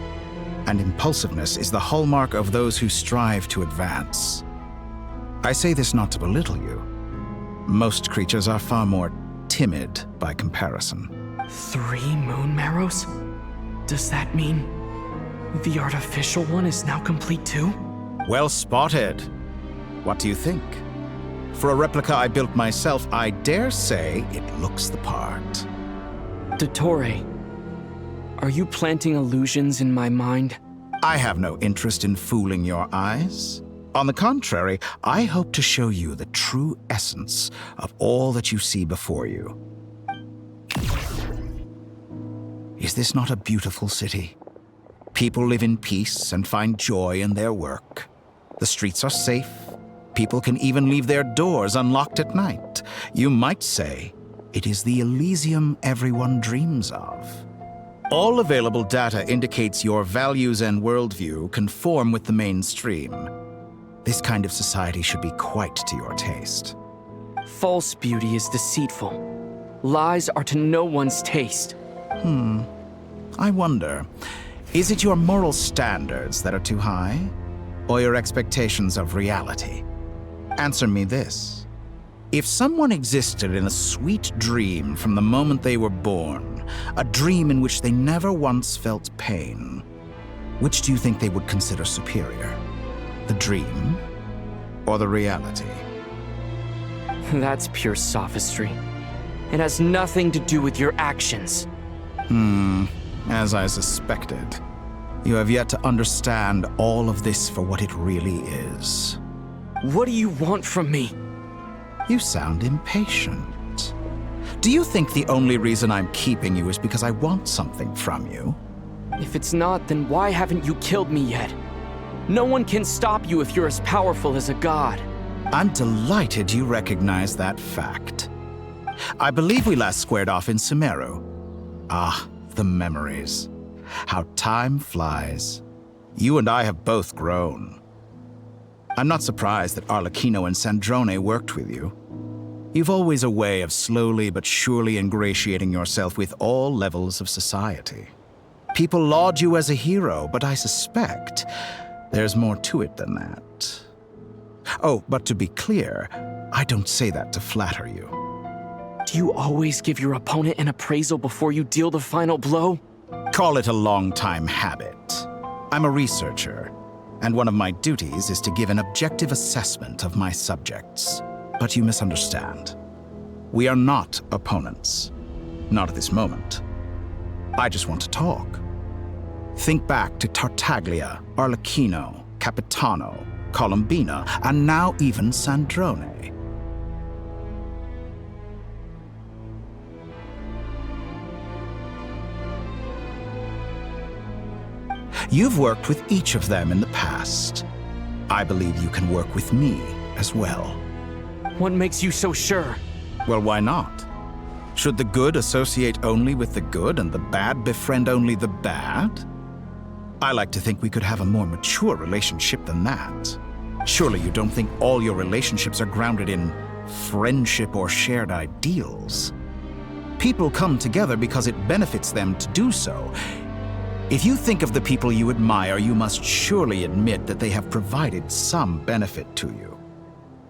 And impulsiveness is the hallmark of those who strive to advance. I say this not to belittle you. Most creatures are far more timid by comparison.
3 moon marrows? Does that mean the artificial one is now complete too?
Well spotted. What do you think? For a replica I built myself, I dare say it looks the part.
Dottore, are you planting illusions in my mind?
I have no interest in fooling your eyes. On the contrary, I hope to show you the true essence of all that you see before you. Is this not a beautiful city? People live in peace and find joy in their work. The streets are safe. People can even leave their doors unlocked at night. You might say it is the Elysium everyone dreams of. All available data indicates your values and worldview conform with the mainstream. This kind of society should be quite to your taste.
False beauty is deceitful. Lies are to no one's taste.
I wonder, is it your moral standards that are too high? Or your expectations of reality? Answer me this. If someone existed in a sweet dream from the moment they were born, a dream in which they never once felt pain, which do you think they would consider superior? The dream or the reality?
That's pure sophistry. It has nothing to do with your actions.
As I suspected. You have yet to understand all of this for what it really is.
What do you want from me?
You sound impatient. Do you think the only reason I'm keeping you is because I want something from you?
If it's not, then why haven't you killed me yet? No one can stop you if you're as powerful as a god.
I'm delighted you recognize that fact. I believe we last squared off in Sumeru. Ah, the memories. How time flies. You and I have both grown. I'm not surprised that Arlecchino and Sandrone worked with you. You've always a way of slowly but surely ingratiating yourself with all levels of society. People laud you as a hero, but I suspect there's more to it than that. Oh, but to be clear, I don't say that to flatter you.
Do you always give your opponent an appraisal before you deal the final blow?
Call it a long-time habit. I'm a researcher, and one of my duties is to give an objective assessment of my subjects. But you misunderstand. We are not opponents. Not at this moment. I just want to talk. Think back to Tartaglia, Arlecchino, Capitano, Columbina, and now even Sandrone. You've worked with each of them in the past. I believe you can work with me as well.
What makes you so sure?
Well, why not? Should the good associate only with the good and the bad befriend only the bad? I like to think we could have a more mature relationship than that. Surely you don't think all your relationships are grounded in friendship or shared ideals? People come together because it benefits them to do so. If you think of the people you admire, you must surely admit that they have provided some benefit to you.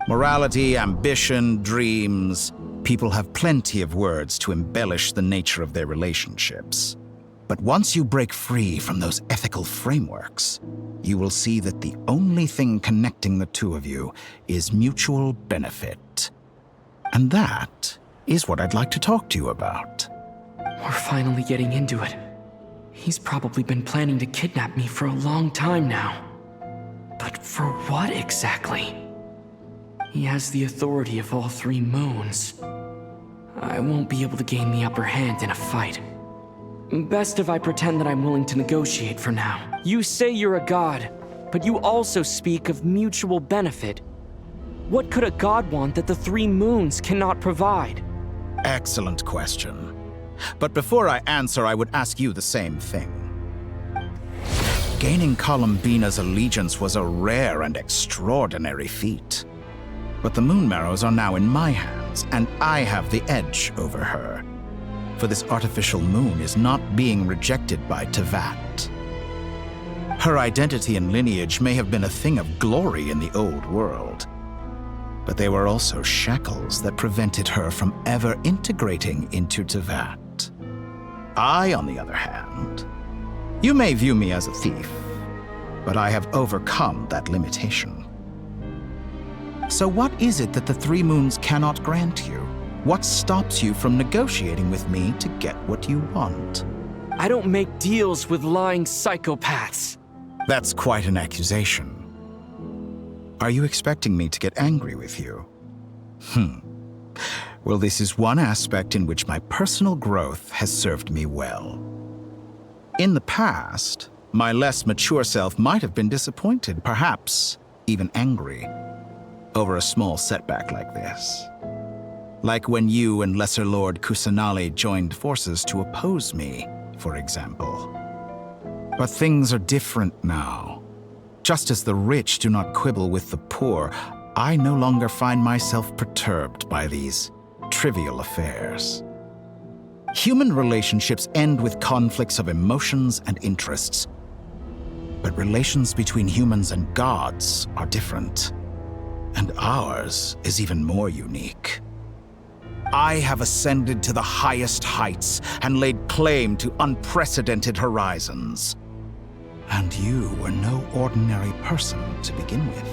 Morality, ambition, dreams. People have plenty of words to embellish the nature of their relationships. But once you break free from those ethical frameworks, you will see that the only thing connecting the two of you is mutual benefit. And that is what I'd like to talk to you about.
We're finally getting into it. He's probably been planning to kidnap me for a long time now. But for what exactly? He has the authority of all three moons. I won't be able to gain the upper hand in a fight. Best if I pretend that I'm willing to negotiate for now. You say you're a god, but you also speak of mutual benefit. What could a god want that the three moons cannot provide?
Excellent question. But before I answer, I would ask you the same thing. Gaining Columbina's allegiance was a rare and extraordinary feat. But the Moon Marrows are now in my hands, and I have the edge over her. For this artificial moon is not being rejected by Teyvat. Her identity and lineage may have been a thing of glory in the old world, but they were also shackles that prevented her from ever integrating into Teyvat. I, on the other hand, you may view me as a thief, but I have overcome that limitation. So what is it that the three moons cannot grant you? What stops you from negotiating with me to get what you want?
I don't make deals with lying psychopaths.
That's quite an accusation. Are you expecting me to get angry with you? Well, this is one aspect in which my personal growth has served me well. In the past, my less mature self might have been disappointed, perhaps even angry, over a small setback like this. Like when you and Lesser Lord Kusanali joined forces to oppose me, for example. But things are different now. Just as the rich do not quibble with the poor, I no longer find myself perturbed by these trivial affairs. Human relationships end with conflicts of emotions and interests. But relations between humans and gods are different. And ours is even more unique. I have ascended to the highest heights and laid claim to unprecedented horizons. And you were no ordinary person to begin with.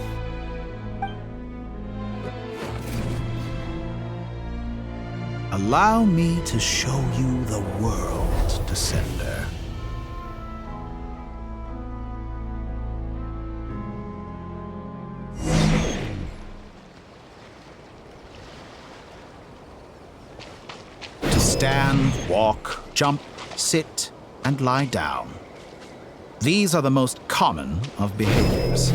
Allow me to show you the world, Descender. To stand, walk, jump, sit, and lie down. These are the most common of behaviors.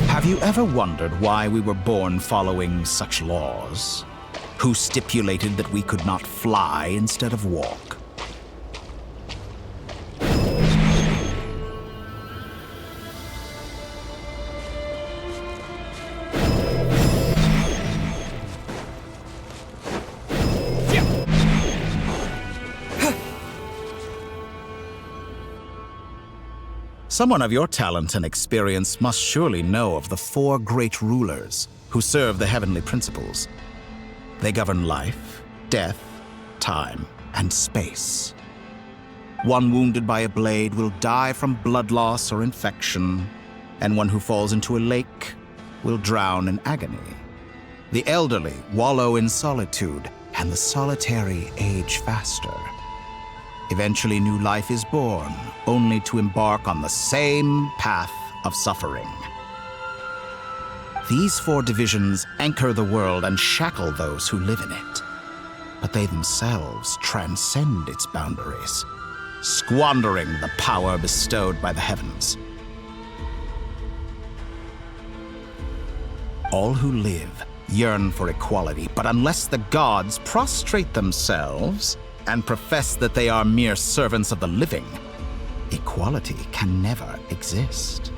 Have you ever wondered why we were born following such laws? Who stipulated that we could not fly instead of walk? Someone of your talent and experience must surely know of the four great rulers who serve the heavenly principles. They govern life, death, time, and space. One wounded by a blade will die from blood loss or infection, and one who falls into a lake will drown in agony. The elderly wallow in solitude, and the solitary age faster. Eventually, new life is born, only to embark on the same path of suffering. These 4 divisions anchor the world and shackle those who live in it. But they themselves transcend its boundaries, squandering the power bestowed by the heavens. All who live yearn for equality, but unless the gods prostrate themselves and profess that they are mere servants of the living, equality can never exist.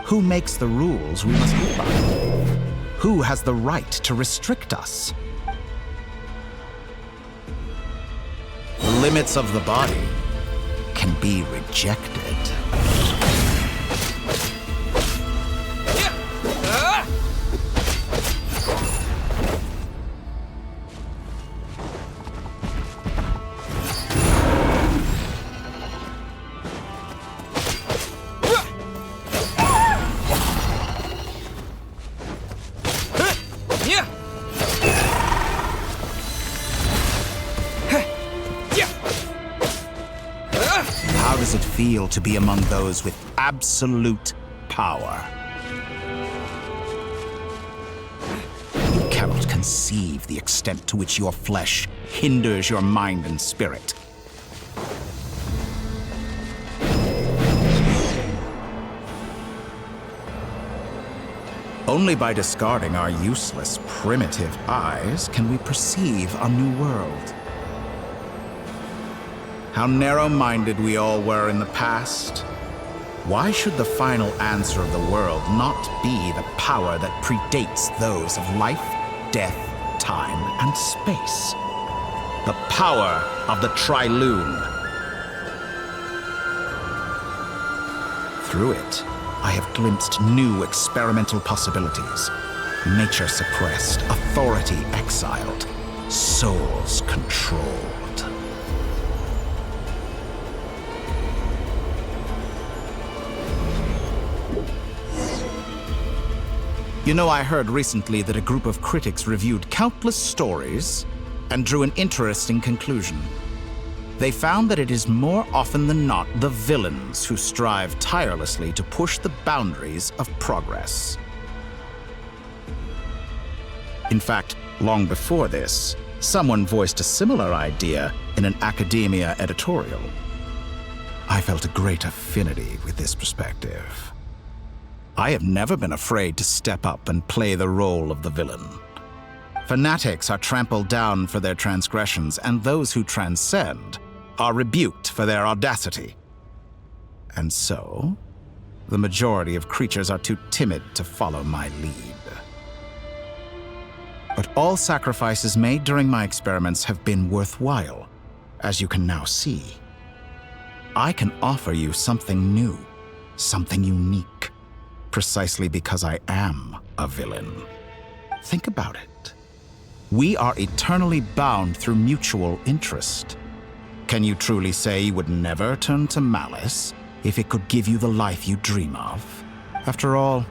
Who makes the rules we must live by? Who has the right to restrict us? The limits of the body can be rejected. How does it feel to be among those with absolute power? You cannot conceive the extent to which your flesh hinders your mind and spirit. Only by discarding our useless, primitive eyes can we perceive a new world. How narrow-minded we all were in the past. Why should the final answer of the world not be the power that predates those of life, death, time, and space? The power of the Triloon. Through it, I have glimpsed new experimental possibilities. Nature suppressed, authority exiled, souls controlled. You know, I heard recently that a group of critics reviewed countless stories and drew an interesting conclusion. They found that it is more often than not the villains who strive tirelessly to push the boundaries of progress. In fact, long before this, someone voiced a similar idea in an academia editorial. I felt a great affinity with this perspective. I have never been afraid to step up and play the role of the villain. Fanatics are trampled down for their transgressions, and those who transcend are rebuked for their audacity. And so, the majority of creatures are too timid to follow my lead. But all sacrifices made during my experiments have been worthwhile, as you can now see. I can offer you something new, something unique, precisely because I am a villain. Think about it. We are eternally bound through mutual interest. Can you truly say you would never turn to malice if it could give you the life you dream of? After all,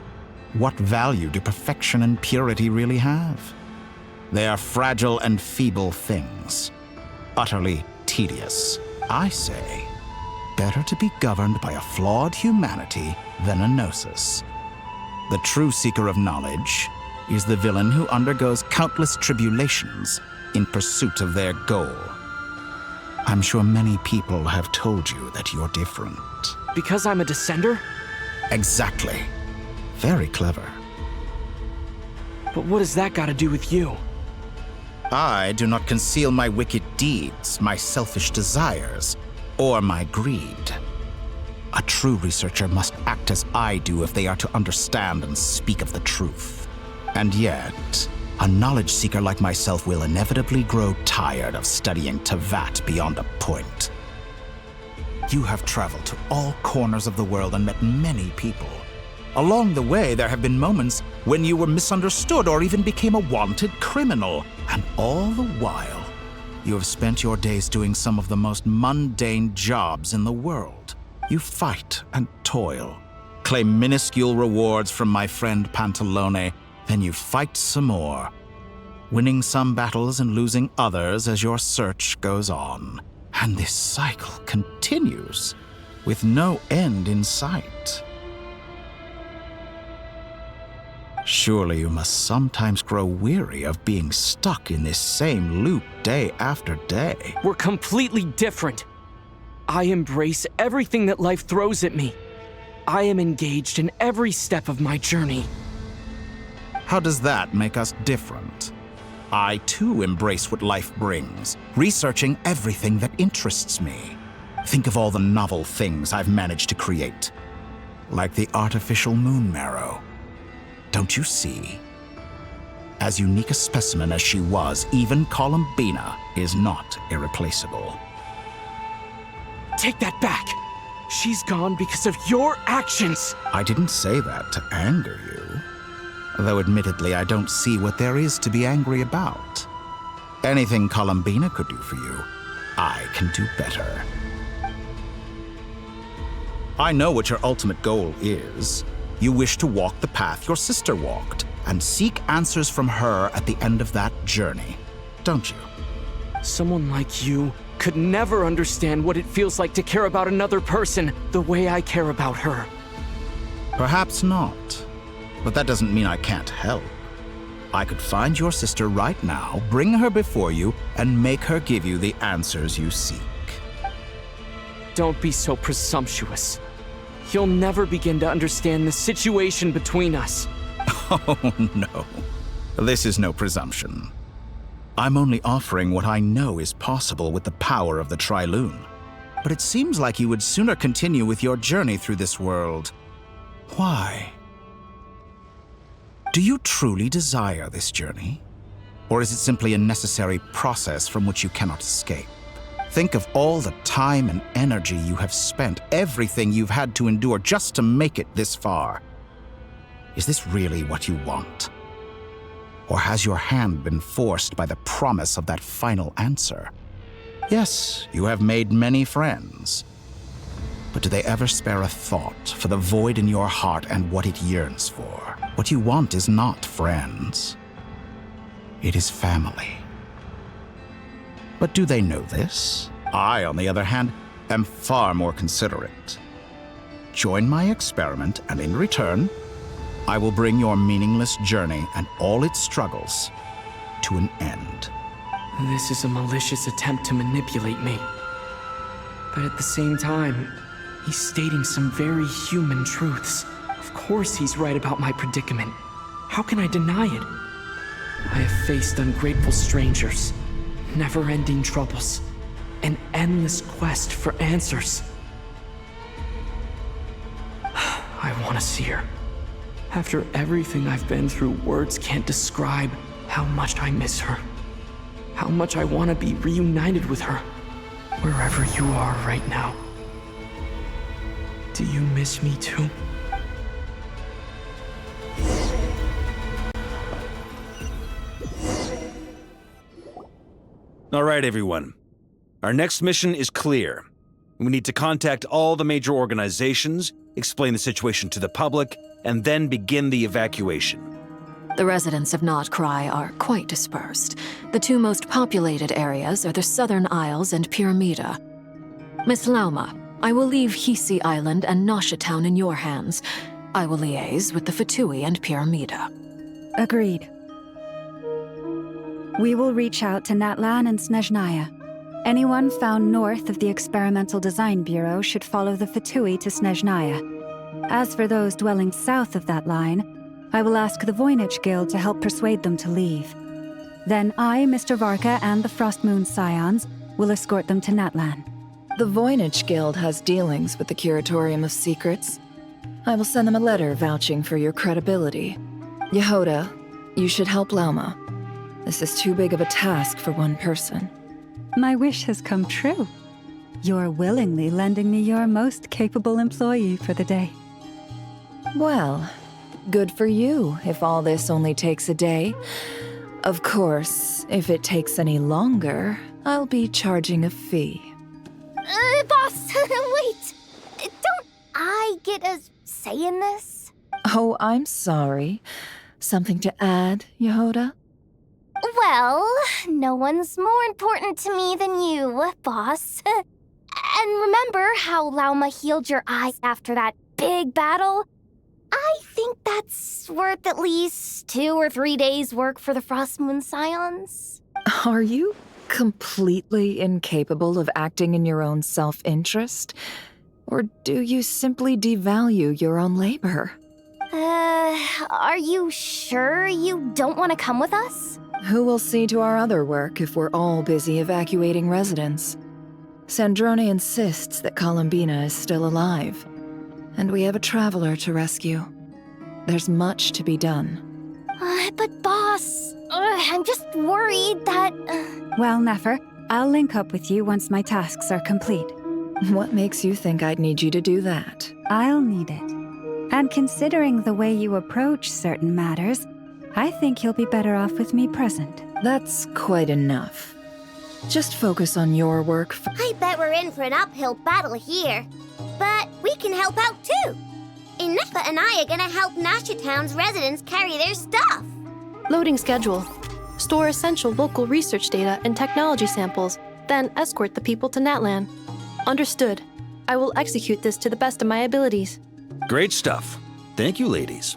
what value do perfection and purity really have? They are fragile and feeble things, utterly tedious. I say, better to be governed by a flawed humanity than a gnosis. The true seeker of knowledge is the villain who undergoes countless tribulations in pursuit of their goal. I'm sure many people have told you that you're different.
Because I'm a descender?
Exactly. Very clever.
But what does that got to do with you?
I do not conceal my wicked deeds, my selfish desires, or my greed. A true researcher must act as I do if they are to understand and speak of the truth. And yet, a knowledge seeker like myself will inevitably grow tired of studying Teyvat beyond a point. You have traveled to all corners of the world and met many people. Along the way, there have been moments when you were misunderstood or even became a wanted criminal. And all the while, you have spent your days doing some of the most mundane jobs in the world. You fight and toil, claim minuscule rewards from my friend Pantalone, then you fight some more, winning some battles and losing others as your search goes on. And this cycle continues, with no end in sight. Surely you must sometimes grow weary of being stuck in this same loop day after day.
We're completely different. I embrace everything that life throws at me. I am engaged in every step of my journey.
How does that make us different? I too embrace what life brings, researching everything that interests me. Think of all the novel things I've managed to create, like the artificial moon marrow. Don't you see? As unique a specimen as she was, even Columbina is not irreplaceable.
Take that back! She's gone because of your actions!
I didn't say that to anger you. Though admittedly, I don't see what there is to be angry about. Anything Columbina could do for you, I can do better. I know what your ultimate goal is. You wish to walk the path your sister walked, and seek answers from her at the end of that journey, don't you?
Someone like you could never understand what it feels like to care about another person the way I care about her.
Perhaps not, but that doesn't mean I can't help. I could find your sister right now, bring her before you, and make her give you the answers you seek.
Don't be so presumptuous. You'll never begin to understand the situation between us.
Oh, no. This is no presumption. I'm only offering what I know is possible with the power of the Trilune. But it seems like you would sooner continue with your journey through this world. Why? Do you truly desire this journey? Or is it simply a necessary process from which you cannot escape? Think of all the time and energy you have spent, everything you've had to endure just to make it this far. Is this really what you want? Or has your hand been forced by the promise of that final answer? Yes, you have made many friends. But do they ever spare a thought for the void in your heart and what it yearns for? What you want is not friends. It is family. But do they know this? I, on the other hand, am far more considerate. Join my experiment, and in return, I will bring your meaningless journey and all its struggles to an end.
This is a malicious attempt to manipulate me. But at the same time, he's stating some very human truths. Of course he's right about my predicament. How can I deny it? I have faced ungrateful strangers, never-ending troubles, an endless quest for answers. I want to see her. After everything I've been through, words can't describe how much I miss her. How much I want to be reunited with her, wherever you are right now. Do you miss me too?
All right, everyone. Our next mission is clear. We need to contact all the major organizations, explain the situation to the public, and then begin the evacuation.
The residents of Nod-Krai are quite dispersed. The two most populated areas are the Southern Isles and Pyramida. Miss Lauma, I will leave Hisi Island and Nasha Town in your hands. I will liaise with the Fatui and Pyramida.
Agreed. We will reach out to Natlan and Snezhnaya. Anyone found north of the Experimental Design Bureau should follow the Fatui to Snezhnaya. As for those dwelling south of that line, I will ask the Voynich Guild to help persuade them to leave. Then I, Mr. Varka, and the Frostmoon Scions will escort them to Natlan.
The Voynich Guild has dealings with the Curatorium of Secrets. I will send them a letter vouching for your credibility. Yehoda, you should help Lauma. This is too big of a task for one person.
My wish has come true. You're willingly lending me your most capable employee for the day.
Well, good for you if all this only takes a day. Of course, if it takes any longer, I'll be charging a fee.
Boss, wait! Don't I get a
say in this?
Oh, I'm sorry. Something to add, Yehoda?
Well, no one's more important to me than you, boss. And remember how Lauma healed your eyes after that big battle? I think that's worth at least 2 or 3 days' work for the Frost Moon Scions.
Are you completely incapable of acting in your own self-interest? Or do you simply devalue your own labor?
Are you sure you don't want to come with us?
Who will see to our other work if we're all busy evacuating residents? Sandrone insists that Columbina is still alive, and we have a traveler to rescue. There's much to be done.
But boss, I'm just worried that...
Well, Nefer, I'll link up with you once my tasks are complete.
What makes you think I'd need you to do that?
I'll need it. And considering the way you approach certain matters, I think you'll be better off with me present.
That's quite enough. Just focus on your work.
I bet we're in for an uphill battle here. But we can help out too. Inepa and I are gonna help Nasha Town's residents carry their stuff.
Loading schedule. Store essential local research data and technology samples, then escort the people to Natlan. Understood. I will execute this to the best of my abilities.
Great stuff. Thank you, ladies.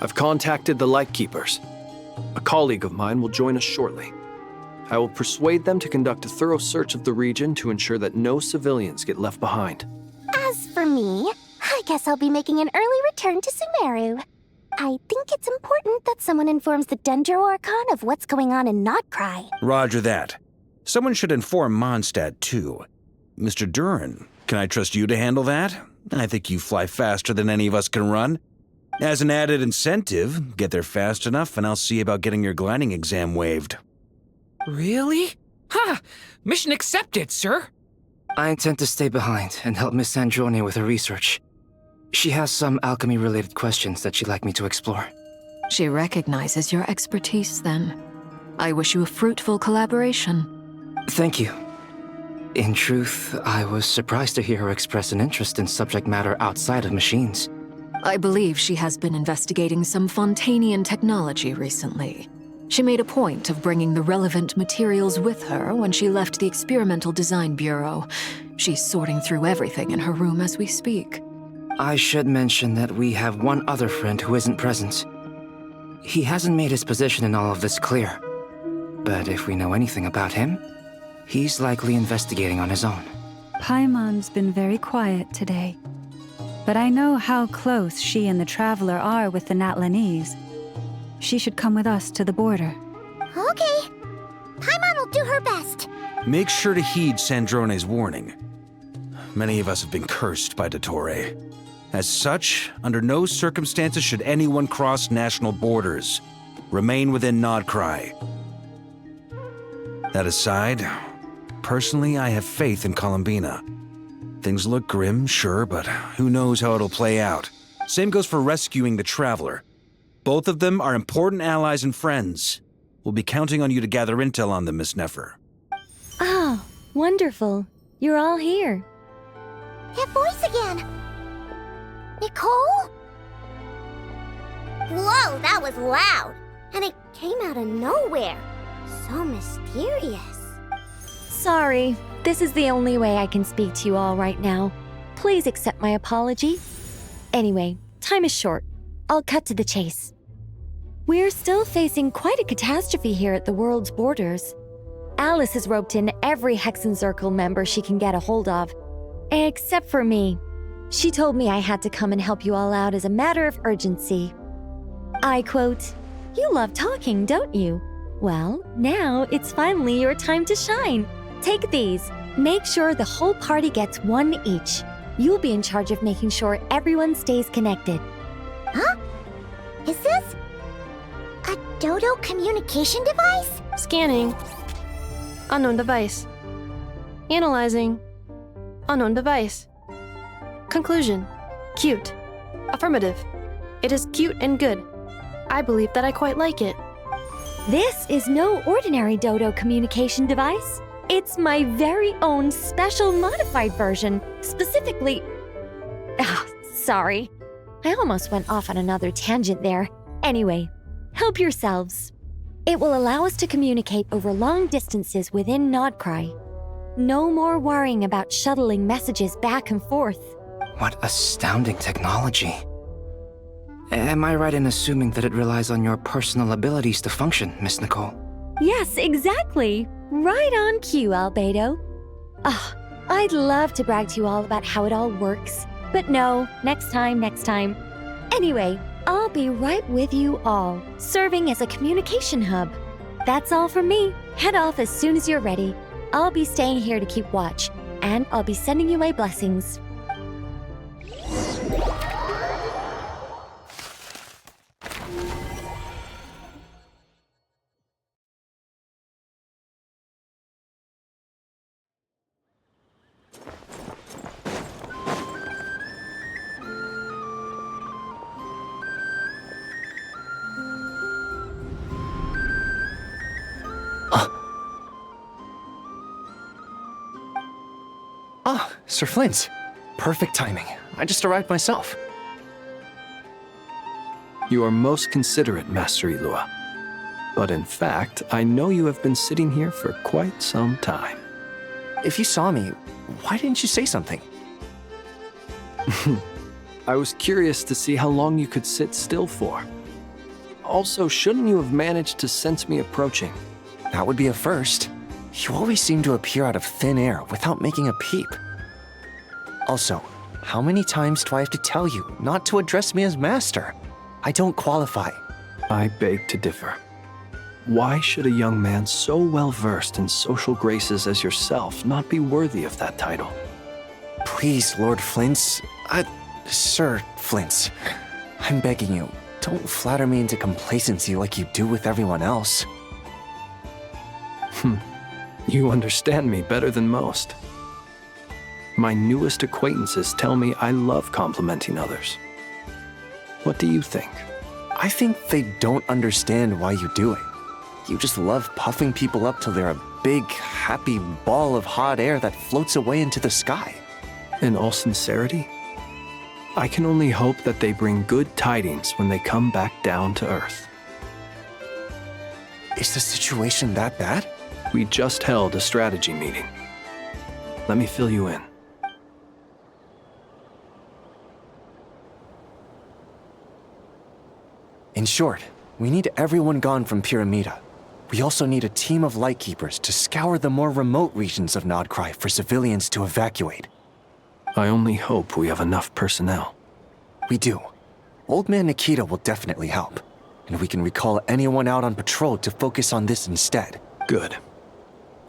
I've contacted the Lightkeepers. A colleague of mine will join us shortly. I will persuade them to conduct a thorough search of the region to ensure that no civilians get left behind.
As for me, I guess I'll be making an early return to Sumeru. I think it's important that someone informs the Dendro Archon of what's going on in Nod-Krai.
Roger that. Someone should inform Mondstadt, too. Mr. Duran, can I trust you to handle that? I think you fly faster than any of us can run. As an added incentive, get there fast enough and I'll see about getting your gliding exam waived.
Really? Ha! Mission accepted, sir.
I intend to stay behind and help Miss Sandrone with her research. She has some alchemy-related questions that she'd like me to explore.
She recognizes your expertise, then. I wish you a fruitful collaboration.
Thank you. In truth, I was surprised to hear her express an interest in subject matter outside of machines.
I believe she has been investigating some Fontanian technology recently. She made a point of bringing the relevant materials with her when she left the Experimental Design Bureau. She's sorting through everything in her room as we speak.
I should mention that we have one other friend who isn't present. He hasn't made his position in all of this clear. But if we know anything about him, he's likely investigating on his own.
Paimon's been very quiet today. But I know how close she and the Traveler are with the Natlanese. She should come with us to the border.
Okay. Paimon will do her best.
Make sure to heed Sandrone's warning. Many of us have been cursed by Dottore. As such, under no circumstances should anyone cross national borders. Remain within Nod-Krai. That aside, personally, I have faith in Columbina. Things look grim, sure, but who knows how it'll play out. Same goes for rescuing the Traveler. Both of them are important allies and friends. We'll be counting on you to gather intel on them, Miss Nefer.
Oh, wonderful. You're all here.
That voice again! Nicole? Whoa, that was loud! And it came out of nowhere. So mysterious.
Sorry, this is the only way I can speak to you all right now. Please accept my apology. Anyway, time is short. I'll cut to the chase. We're still facing quite a catastrophe here at the world's borders. Alice has roped in every Hexen Circle member she can get a hold of. Except for me. She told me I had to come and help you all out as a matter of urgency. I quote, "You love talking, don't you? Well, now it's finally your time to shine. Take these. Make sure the whole party gets one each. You'll be in charge of making sure everyone stays connected."
Huh? Is this a Dodo communication device?
Scanning. Unknown device. Analyzing. Unknown device. Conclusion. Cute. Affirmative. It is cute and good. I believe that I quite like it.
This is no ordinary Dodo communication device. It's my very own special modified version, specifically... sorry. I almost went off on another tangent there. Anyway, help yourselves. It will allow us to communicate over long distances within Nod-Krai. No more worrying about shuttling messages back and forth.
What astounding technology. Am I right in assuming that it relies on your personal abilities to function, Miss Nicole?
Yes, exactly. Right on cue, Albedo. Ah, I'd love to brag to you all about how it all works. But no, next time. Anyway, I'll be right with you all, serving as a communication hub. That's all from me. Head off as soon as you're ready. I'll be staying here to keep watch, and I'll be sending you my blessings.
Ah, Sir Flint. Perfect timing. I just arrived myself.
You are most considerate, Master Ilua. But in fact, I know you have been sitting here for quite some time.
If you saw me, why didn't you say something?
I was curious to see how long you could sit still for. Also, shouldn't you have managed to sense me approaching?
That would be a first. You always seem to appear out of thin air without making a peep. Also, how many times do I have to tell you not to address me as master? I don't qualify.
I beg to differ. Why should a young man so well-versed in social graces as yourself not be worthy of that title?
Please, Lord Flint's... Sir Flint's. I'm begging you, don't flatter me into complacency like you do with everyone else.
You understand me better than most. My newest acquaintances tell me I love complimenting others. What do you think?
I think they don't understand why you do it. You just love puffing people up till they're a big, happy ball of hot air that floats away into the sky.
In all sincerity, I can only hope that they bring good tidings when they come back down to Earth.
Is the situation that bad?
We just held a strategy meeting. Let me fill you in.
In short, we need everyone gone from Pyramida. We also need a team of Lightkeepers to scour the more remote regions of Nod-Krai for civilians to evacuate.
I only hope we have enough personnel.
We do. Old Man Nikita will definitely help, and we can recall anyone out on patrol to focus on this instead.
Good.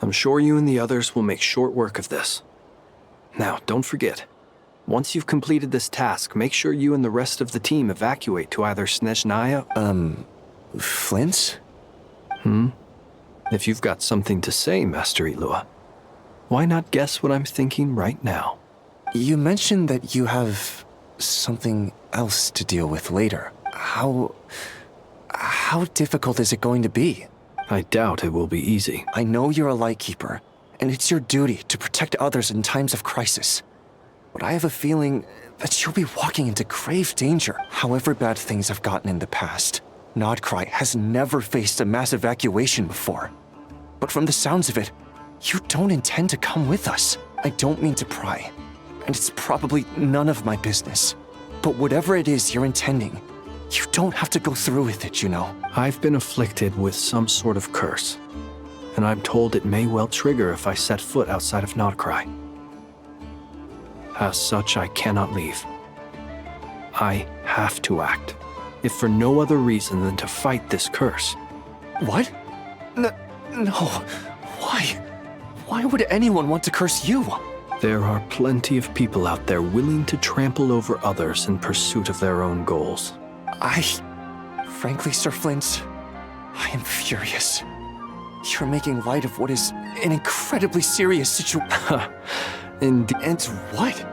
I'm sure you and the others will make short work of this. Now, don't forget, once you've completed this task, make sure you and the rest of the team evacuate to either Snezhnaya...
Flint's?
If you've got something to say, Master Ilua, why not guess what I'm thinking right now?
You mentioned that you have something else to deal with later. How difficult is it going to be?
I doubt it will be easy.
I know you're a Lightkeeper, and it's your duty to protect others in times of crisis. But I have a feeling that you'll be walking into grave danger. However bad things have gotten in the past, Nod-Krai has never faced a mass evacuation before. But from the sounds of it, you don't intend to come with us. I don't mean to pry, and it's probably none of my business. But whatever it is you're intending, you don't have to go through with it, you know.
I've been afflicted with some sort of curse, and I'm told it may well trigger if I set foot outside of Nod-Krai. As such, I cannot leave. I have to act, if for no other reason than to fight this curse.
What? No. Why? Why would anyone want to curse you?
There are plenty of people out there willing to trample over others in pursuit of their own goals.
Frankly, Sir Flint, I am furious. You're making light of what is an incredibly serious situation. And what?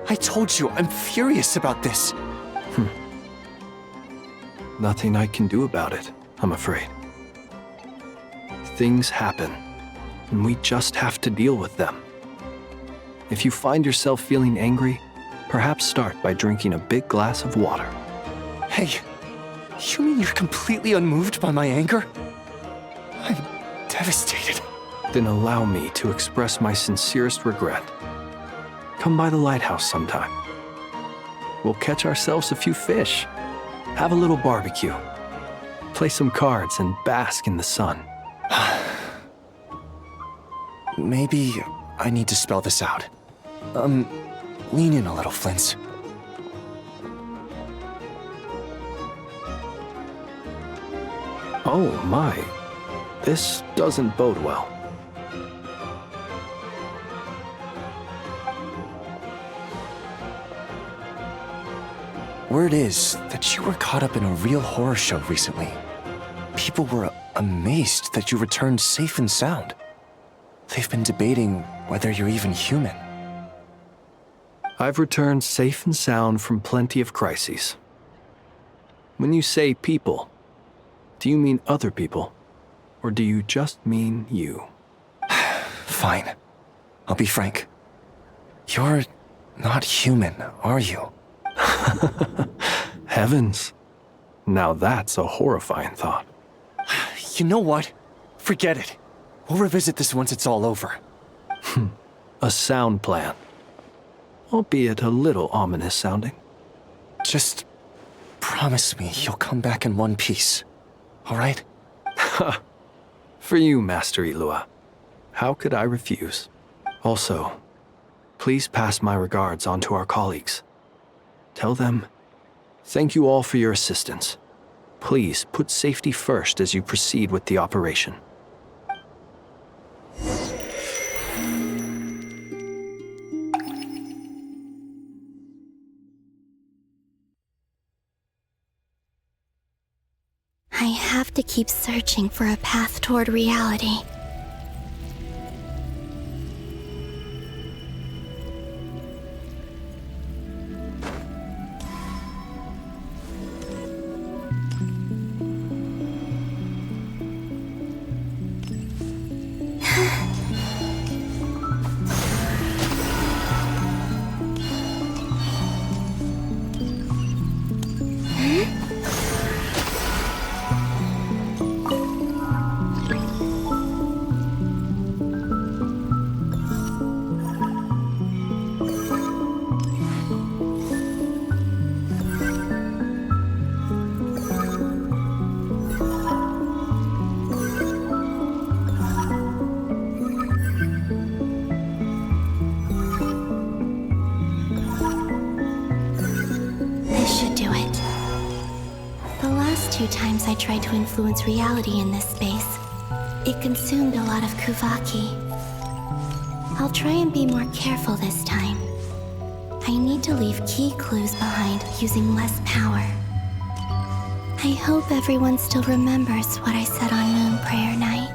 I told you, I'm furious about this.
Nothing I can do about it, I'm afraid. Things happen, and we just have to deal with them. If you find yourself feeling angry, Perhaps start by drinking a big glass of water.
Hey, you mean you're completely unmoved by my anger? I'm devastated.
Then allow me to express my sincerest regret. Come by the lighthouse sometime. We'll catch ourselves a few fish, have a little barbecue, play some cards, and bask in the sun.
Maybe I need to spell this out. Lean in a little, Flint.
Oh my, this doesn't bode well.
Word is that you were caught up in a real horror show recently. People were amazed that you returned safe and sound. They've been debating whether you're even human.
I've returned safe and sound from plenty of crises. When you say people, do you mean other people? Or do you just mean you?
Fine. I'll be frank. You're not human, are you?
Heavens. Now that's a horrifying thought.
You know what? Forget it. We'll revisit this once it's all over.
A sound plan. Albeit a little ominous sounding.
Just promise me you'll come back in one piece. All right?
For you, Master Ilua. How could I refuse? Also, please pass my regards on to our colleagues. Tell them, thank you all for your assistance. Please put safety first as you proceed with the operation.
I have to keep searching for a path toward reality. Times I tried to influence reality in this space, it consumed a lot of Kuvaki. I'll try and be more careful this time. I need to leave key clues behind using less power. I hope everyone still remembers what I said on Moon Prayer Night.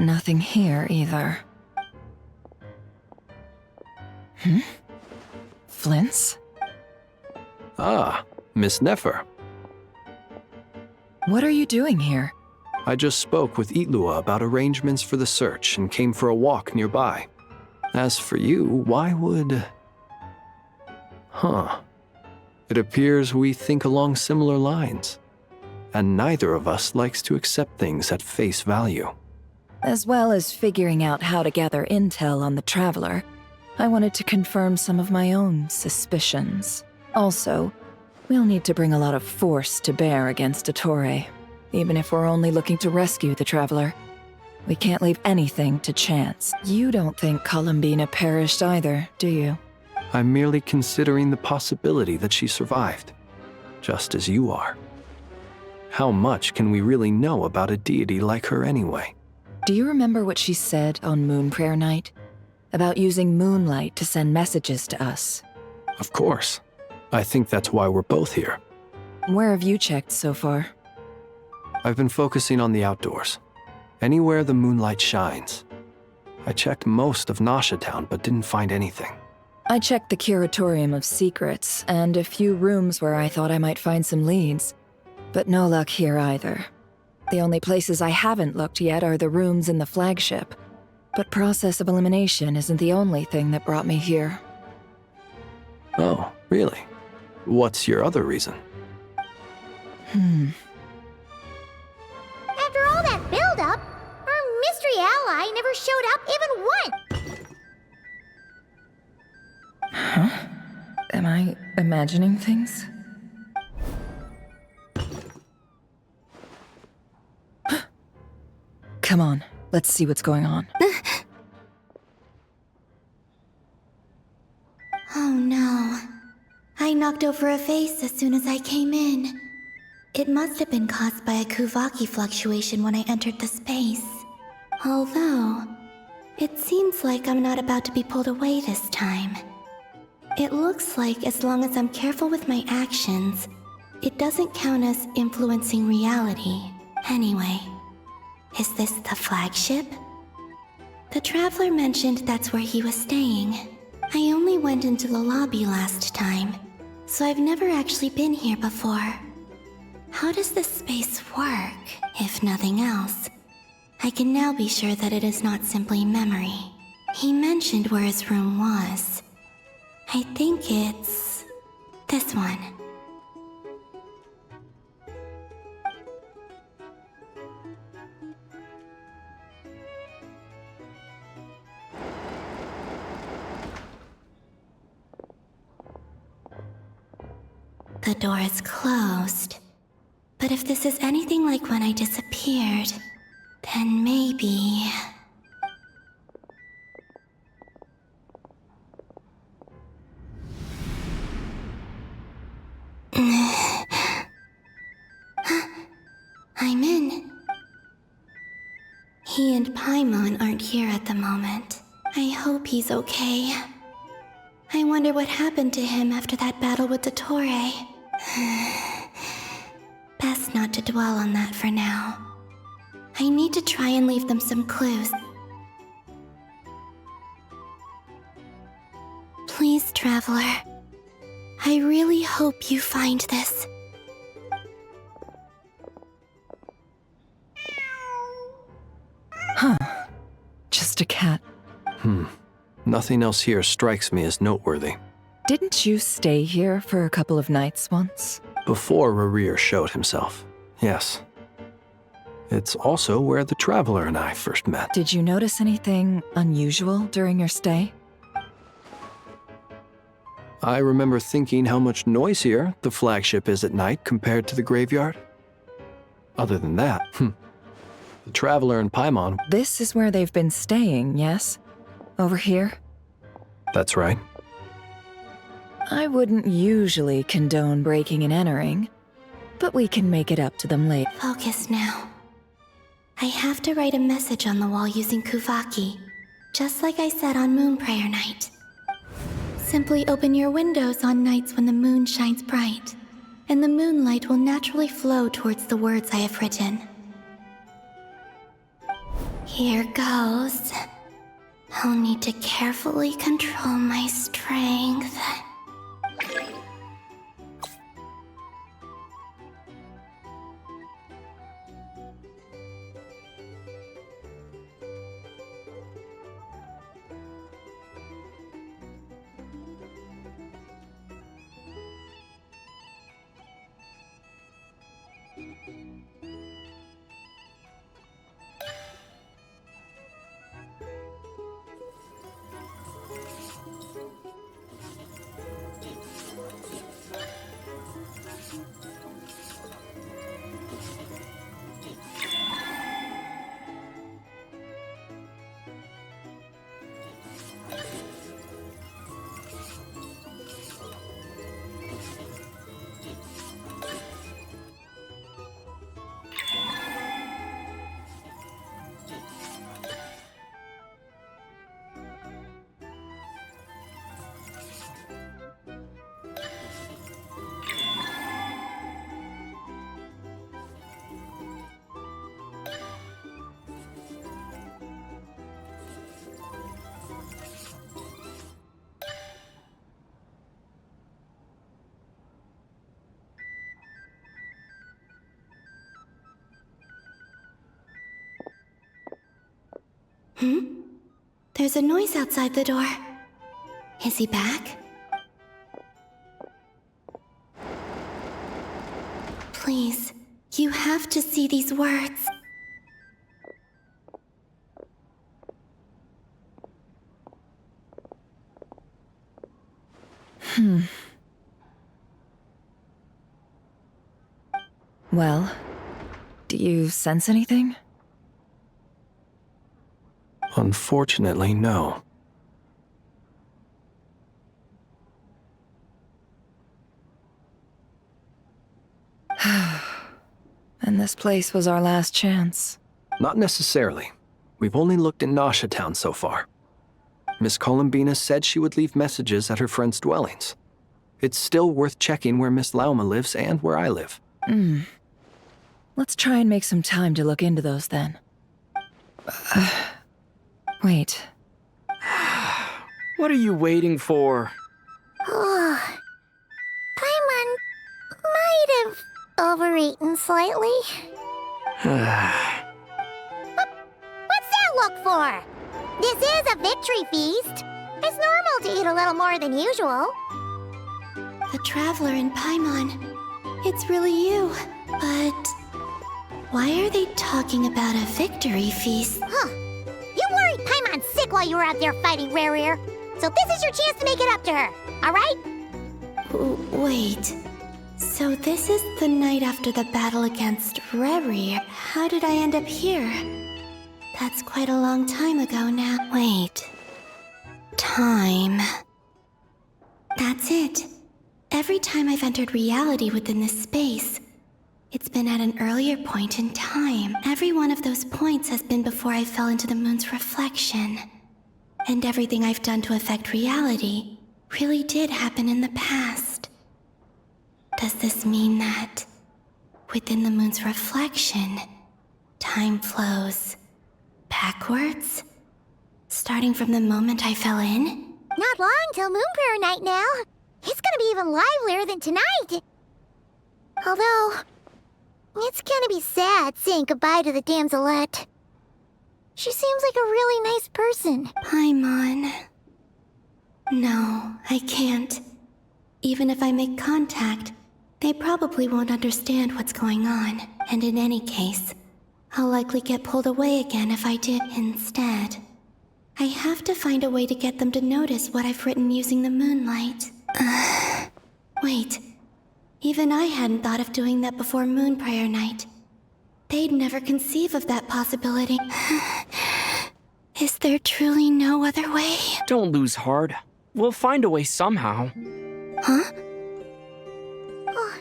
Nothing here either. Flint's?
Ah, Miss Nefer.
What are you doing here?
I just spoke with Ilua about arrangements for the search and came for a walk nearby. As for you, why would... It appears we think along similar lines. And neither of us likes to accept things at face value.
As well as figuring out how to gather intel on the Traveler, I wanted to confirm some of my own suspicions. Also, we'll need to bring a lot of force to bear against Dottore, even if we're only looking to rescue the Traveler. We can't leave anything to chance. You don't think Columbina perished either, do you?
I'm merely considering the possibility that she survived, just as you are. How much can we really know about a deity like her anyway?
Do you remember what she said on Moon Prayer Night? About using moonlight to send messages to us?
Of course. I think that's why we're both here.
Where have you checked so far?
I've been focusing on the outdoors. Anywhere the moonlight shines. I checked most of Nasha Town but didn't find anything.
I checked the Curatorium of Secrets and a few rooms where I thought I might find some leads. But no luck here either. The only places I haven't looked yet are the rooms in the flagship. But process of elimination isn't the only thing that brought me here.
Oh, really? What's your other reason?
After all that build-up, our mystery ally never showed up even once!
Huh? Am I imagining things? Come on, let's see what's going on.
Oh no. I knocked over a vase as soon as I came in. It must have been caused by a Kuvaki fluctuation when I entered the space. Although, it seems like I'm not about to be pulled away this time. It looks like as long as I'm careful with my actions, it doesn't count as influencing reality. Anyway, is this the flagship? The Traveler mentioned that's where he was staying. I only went into the lobby last time, so I've never actually been here before. How does this space work, if nothing else? I can now be sure that it is not simply memory. He mentioned where his room was. I think it's this one. The door is closed. But if this is anything like when I disappeared, then maybe... I'm in. He and Paimon aren't here at the moment. I hope he's okay. I wonder what happened to him after that battle with Dottore. Best not to dwell on that for now. I need to try and leave them some clues. Please, Traveler. I really hope you find this.
Huh. Just a cat.
Nothing else here strikes me as noteworthy.
Didn't you stay here for a couple of nights once?
Before Rarir showed himself, yes. It's also where the Traveler and I first met.
Did you notice anything unusual during your stay?
I remember thinking how much noisier the flagship is at night compared to the graveyard. Other than that, the Traveler and Paimon...
This is where they've been staying, yes? Over here?
That's right.
I wouldn't usually condone breaking and entering, but we can make it up to them later.
Focus now. I have to write a message on the wall using Kuvaki, just like I said on Moon Prayer Night. Simply open your windows on nights when the moon shines bright, and the moonlight will naturally flow towards the words I have written. Here goes. I'll need to carefully control my strength. There's a noise outside the door. Is he back? Please, you have to see these words.
Well, do you sense anything?
Unfortunately, no.
And this place was our last chance.
Not necessarily. We've only looked in Nasha Town so far. Miss Columbina said she would leave messages at her friends' dwellings. It's still worth checking where Miss Lauma lives and where I live.
Let's try and make some time to look into those then. Wait.
What are you waiting for?
Paimon might have overeaten slightly. What's that look for? This is a victory feast. It's normal to eat a little more than usual.
The Traveler in Paimon. It's really you. But why are they talking about a victory feast?
Huh. You worried Paimon sick while you were out there fighting Rerir. So this is your chance to make it up to her, alright?
Wait. So this is the night after the battle against Rerir. How did I end up here? That's quite a long time ago now. Wait. Time. That's it. Every time I've entered reality within this space, it's been at an earlier point in time. Every one of those points has been before I fell into the moon's reflection. And everything I've done to affect reality really did happen in the past. Does this mean that, within the moon's reflection, time flows backwards? Starting from the moment I fell in?
Not long till Moon Prayer Night now. It's gonna be even livelier than tonight. Although, it's gonna be sad saying goodbye to the damselette. She seems like a really nice person.
Paimon. No, I can't. Even if I make contact, they probably won't understand what's going on. And in any case, I'll likely get pulled away again if I did instead. I have to find a way to get them to notice what I've written using the moonlight. Wait. Even I hadn't thought of doing that before Moon Prayer Night. They'd never conceive of that possibility. Is there truly no other way?
Don't lose heart. We'll find a way somehow.
Huh?
Oh,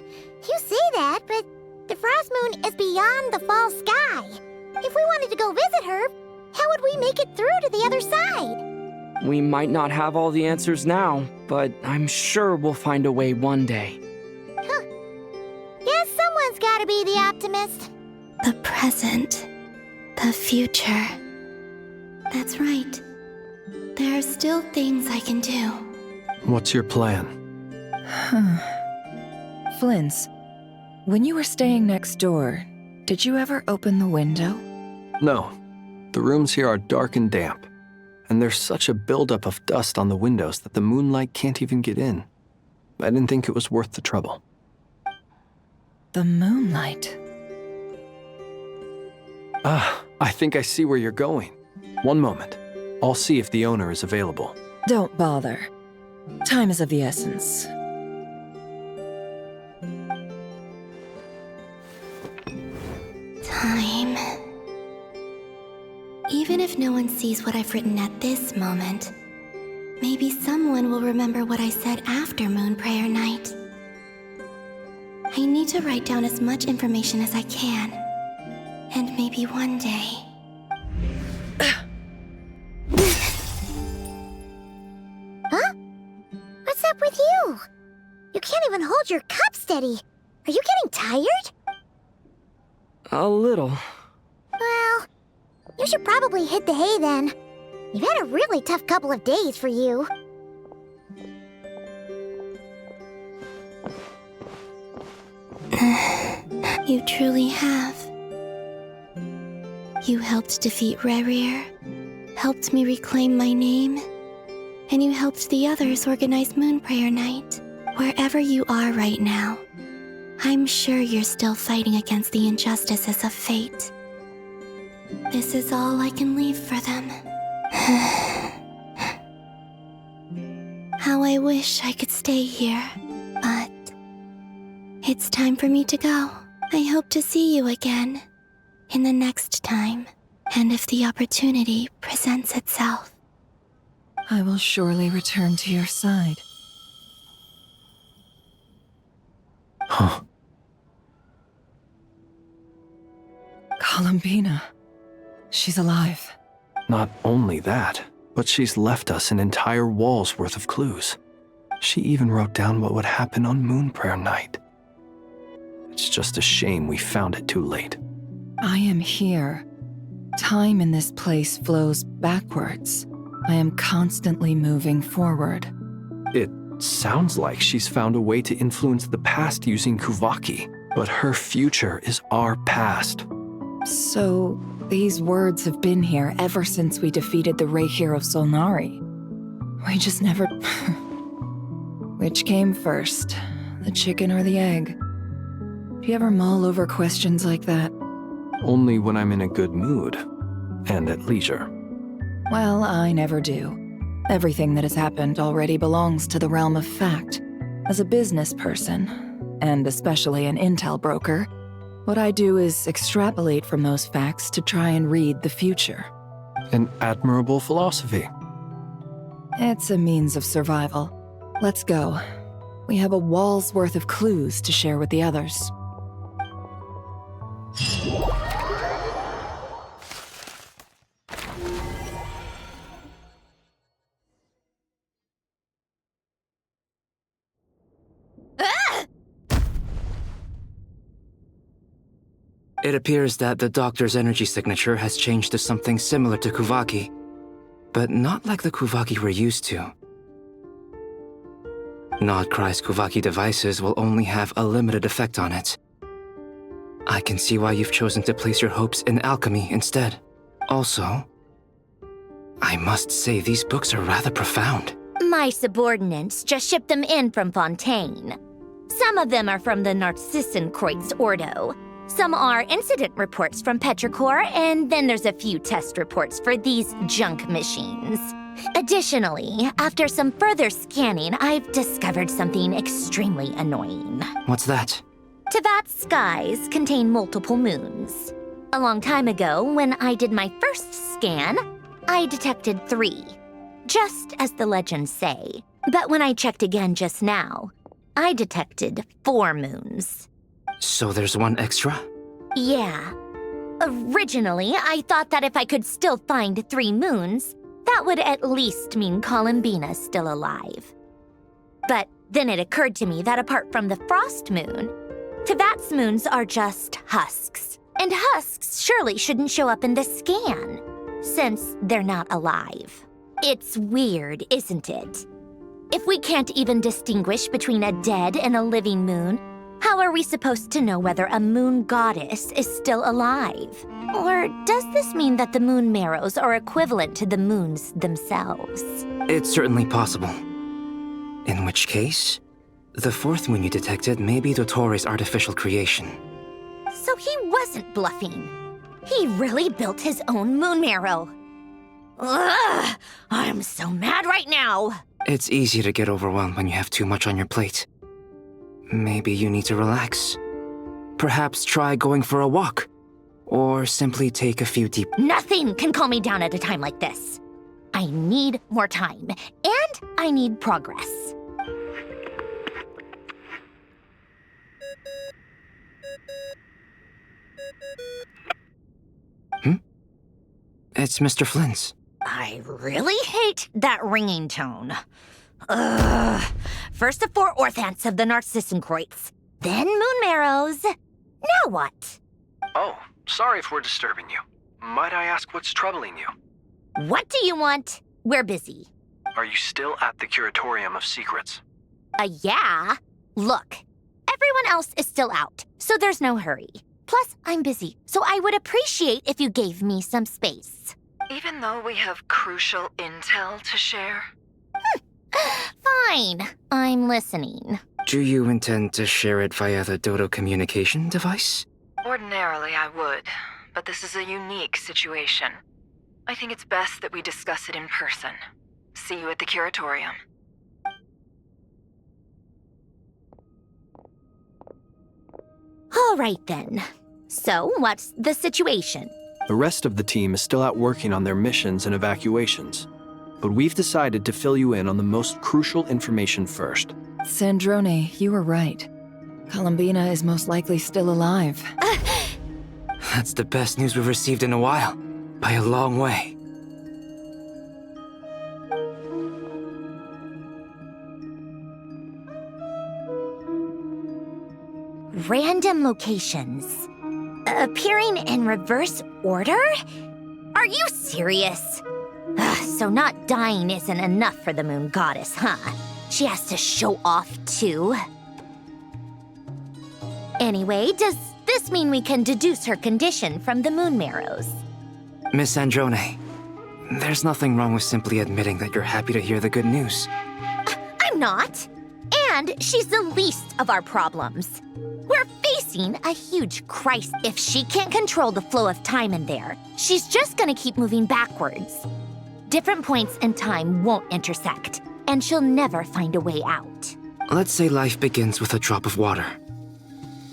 you say that, but the Frost Moon is beyond the fall sky. If we wanted to go visit her, how would we make it through to the other side?
We might not have all the answers now, but I'm sure we'll find a way one day.
Huh. Guess someone's gotta be the optimist.
The present. The future. That's right. There are still things I can do.
What's your plan?
Flint's, when you were staying next door, did you ever open the window?
No. The rooms here are dark and damp. And there's such a buildup of dust on the windows that the moonlight can't even get in. I didn't think it was worth the trouble.
The moonlight.
I think I see where you're going. One moment. I'll see if the owner is available.
Don't bother. Time is of the essence.
Time. Even if no one sees what I've written at this moment, maybe someone will remember what I said after Moon Prayer Night. I need to write down as much information as I can. And maybe one day...
Huh? What's up with you? You can't even hold your cup steady. Are you getting tired?
A little.
Well, you should probably hit the hay then. You've had a really tough couple of days for you.
You truly have. You helped defeat Rerir, helped me reclaim my name, and you helped the others organize Moon Prayer Night. Wherever you are right now, I'm sure you're still fighting against the injustices of fate. This is all I can leave for them. How I wish I could stay here, but it's time for me to go. I hope to see you again in the next time, and if the opportunity presents itself.
I will surely return to your side.
Huh.
Columbina. She's alive.
Not only that, but she's left us an entire wall's worth of clues. She even wrote down what would happen on Moon Prayer Night. It's just a shame we found it too late.
I am here. Time in this place flows backwards. I am constantly moving forward.
It sounds like she's found a way to influence the past using Kuvaki, but her future is our past.
So, these words have been here ever since we defeated the Ray Hero Solnari. We just never... Which came first, the chicken or the egg? Do you ever mull over questions like that?
Only when I'm in a good mood, and at leisure.
Well, I never do. Everything that has happened already belongs to the realm of fact. As a business person, and especially an intel broker, what I do is extrapolate from those facts to try and read the future.
An admirable philosophy.
It's a means of survival. Let's go. We have a wall's worth of clues to share with the others.
It appears that the doctor's energy signature has changed to something similar to Kuvaki, but not like the Kuvaki we're used to. Nod-Krai's Kuvaki devices will only have a limited effect on it. I can see why you've chosen to place your hopes in alchemy instead. Also, I must say these books are rather profound.
My subordinates just shipped them in from Fontaine. Some of them are from the Narcissenkreuz Ordo. Some are incident reports from Petrichor, and then there's a few test reports for these junk machines. Additionally, after some further scanning, I've discovered something extremely annoying.
What's that?
Tevat's skies contain multiple moons. A long time ago, when I did my first scan, I detected 3, just as the legends say. But when I checked again just now, I detected 4 moons.
So there's one extra?
Yeah. Originally, I thought that if I could still find 3 moons, that would at least mean Columbina's still alive. But then it occurred to me that apart from the Frost Moon, Tevat's moons are just husks. And husks surely shouldn't show up in the scan, since they're not alive. It's weird, isn't it? If we can't even distinguish between a dead and a living moon, how are we supposed to know whether a moon goddess is still alive? Or does this mean that the moon marrows are equivalent to the moons themselves?
It's certainly possible. In which case, the 4th moon you detected may be Dottore artificial creation.
So he wasn't bluffing. He really built his own moon marrow. Ugh! I'm so mad right now!
It's easy to get overwhelmed when you have too much on your plate. Maybe you need to relax. Perhaps try going for a walk. Or simply take a few deep...
Nothing can calm me down at a time like this. I need more time, and I need progress.
It's Mr. Flynn's.
I really hate that ringing tone. Ugh. First the 4 orthants of the Narcissenkreuz, then moon marrows. Now what?
Oh, sorry if we're disturbing you. Might I ask what's troubling you?
What do you want? We're busy.
Are you still at the Curatorium of Secrets?
Yeah. Look, everyone else is still out, so there's no hurry. Plus, I'm busy, so I would appreciate if you gave me some space.
Even though we have crucial intel to share?
Fine, I'm listening.
Do you intend to share it via the Dodo communication device?
Ordinarily, I would, but this is a unique situation. I think it's best that we discuss it in person. See you at the curatorium.
All right then. So, what's the situation?
The rest of the team is still out working on their missions and evacuations, but we've decided to fill you in on the most crucial information first.
Sandrone, you were right. Columbina is most likely still alive.
That's the best news we've received in a while, by a long way.
Random locations. Appearing in reverse order? Are you serious? So not dying isn't enough for the Moon Goddess, huh? She has to show off too. Anyway, does this mean we can deduce her condition from the moon marrows?
Miss Androne, there's nothing wrong with simply admitting that you're happy to hear the good news.
I'm not. And she's the least of our problems. We're facing a huge crisis. If she can't control the flow of time in there, she's just gonna keep moving backwards. Different points in time won't intersect, and she'll never find a way out.
Let's say life begins with a drop of water.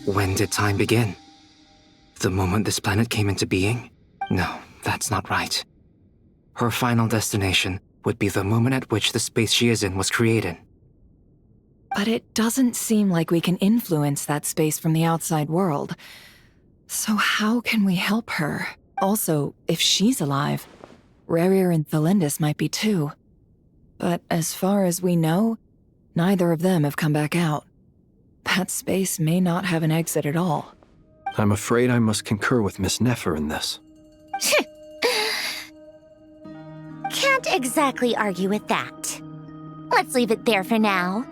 When did time begin? The moment this planet came into being? No, that's not right. Her final destination would be the moment at which the space she is in was created.
But it doesn't seem like we can influence that space from the outside world. So how can we help her? Also, if she's alive, Rerir and Thalindus might be too. But as far as we know, neither of them have come back out. That space may not have an exit at all.
I'm afraid I must concur with Miss Nefer in this.
Can't exactly argue with that. Let's leave it there for now.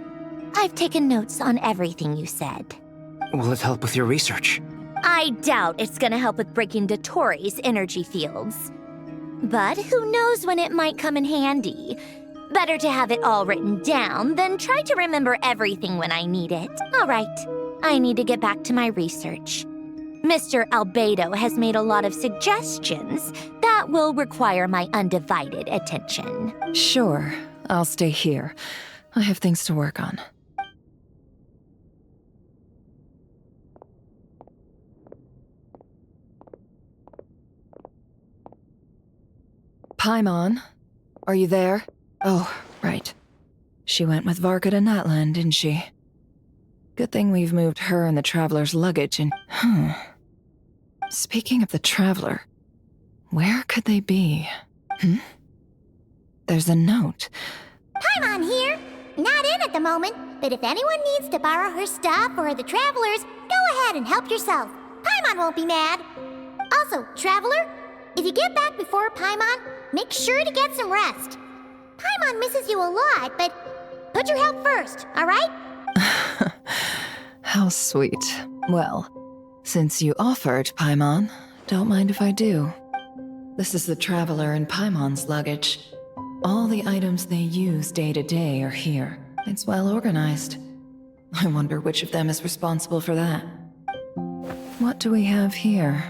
I've taken notes on everything you said.
Will it help with your research?
I doubt it's gonna help with breaking Dottoro's energy fields. But who knows when it might come in handy. Better to have it all written down than try to remember everything when I need it. All right, I need to get back to my research. Mr. Albedo has made a lot of suggestions that will require my undivided attention.
Sure, I'll stay here. I have things to work on. Paimon, are you there? Oh, right. She went with Varka to Natlan, didn't she? Good thing we've moved her and the Traveler's luggage and... Speaking of the Traveler, where could they be? There's a note.
Paimon here. Not in at the moment, but if anyone needs to borrow her stuff or the Traveler's, go ahead and help yourself. Paimon won't be mad. Also, Traveler, if you get back before Paimon, make sure to get some rest. Paimon misses you a lot, but put your health first, all right?
How sweet. Well, since you offered, Paimon, don't mind if I do. This is the Traveler and Paimon's luggage. All the items they use day to day are here. It's well organized. I wonder which of them is responsible for that. What do we have here?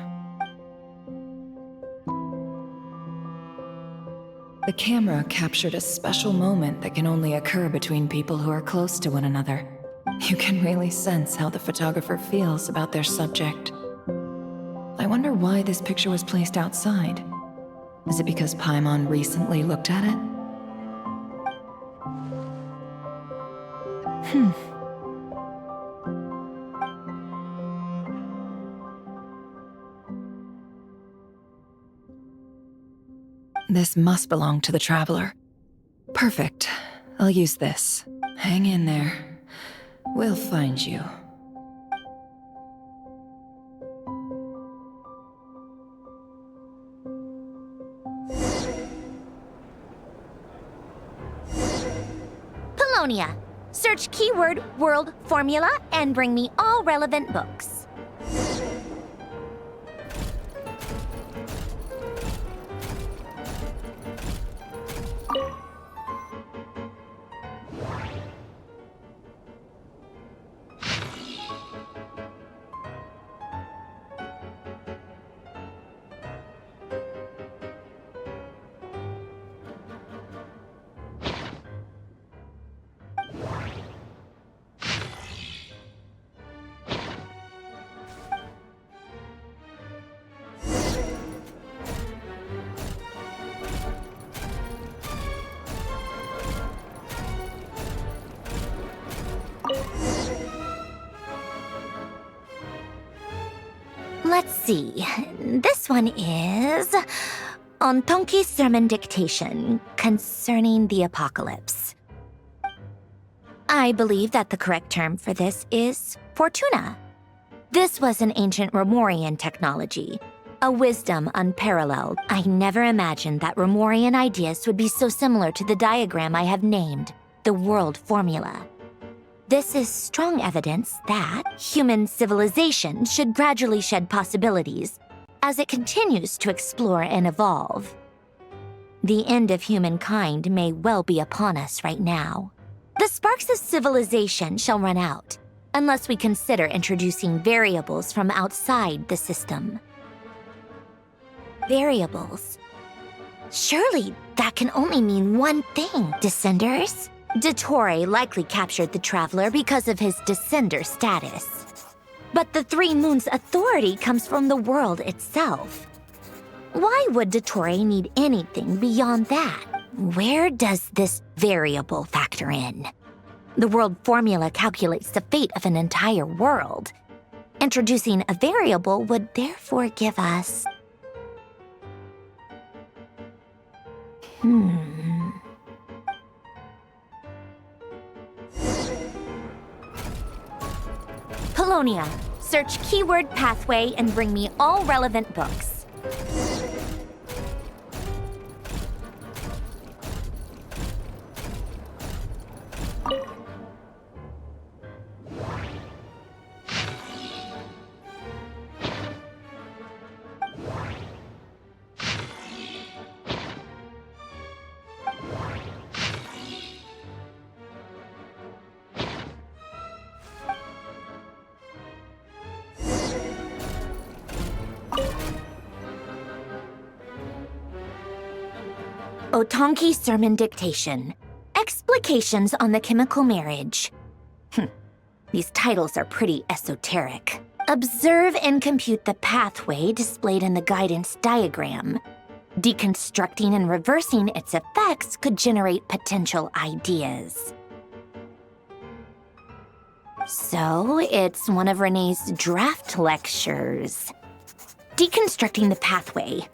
The camera captured a special moment that can only occur between people who are close to one another. You can really sense how the photographer feels about their subject. I wonder why this picture was placed outside. Is it because Paimon recently looked at it? This must belong to the Traveler. Perfect. I'll use this. Hang in there. We'll find you.
Polonia. Search keyword world formula and bring me all relevant books. Let's see. This one is on Tonki's sermon dictation concerning the apocalypse. I believe that the correct term for this is Fortuna. This was an ancient Remorian technology, a wisdom unparalleled. I never imagined that Remorian ideas would be so similar to the diagram I have named, the world formula. This is strong evidence that human civilization should gradually shed possibilities as it continues to explore and evolve. The end of humankind may well be upon us right now. The sparks of civilization shall run out, unless we consider introducing variables from outside the system. Variables? Surely that can only mean one thing, Descenders. Dottore likely captured the Traveler because of his Descender status. But the Three Moons' authority comes from the world itself. Why would Dottore need anything beyond that? Where does this variable factor in? The world formula calculates the fate of an entire world. Introducing a variable would therefore give us... Polonia, search keyword pathway and bring me all relevant books. Otonki Sermon Dictation. Explications on the Chemical Marriage. These titles are pretty esoteric. Observe and compute the pathway displayed in the guidance diagram. Deconstructing and reversing its effects could generate potential ideas. So, it's one of Renee's draft lectures. Deconstructing the pathway.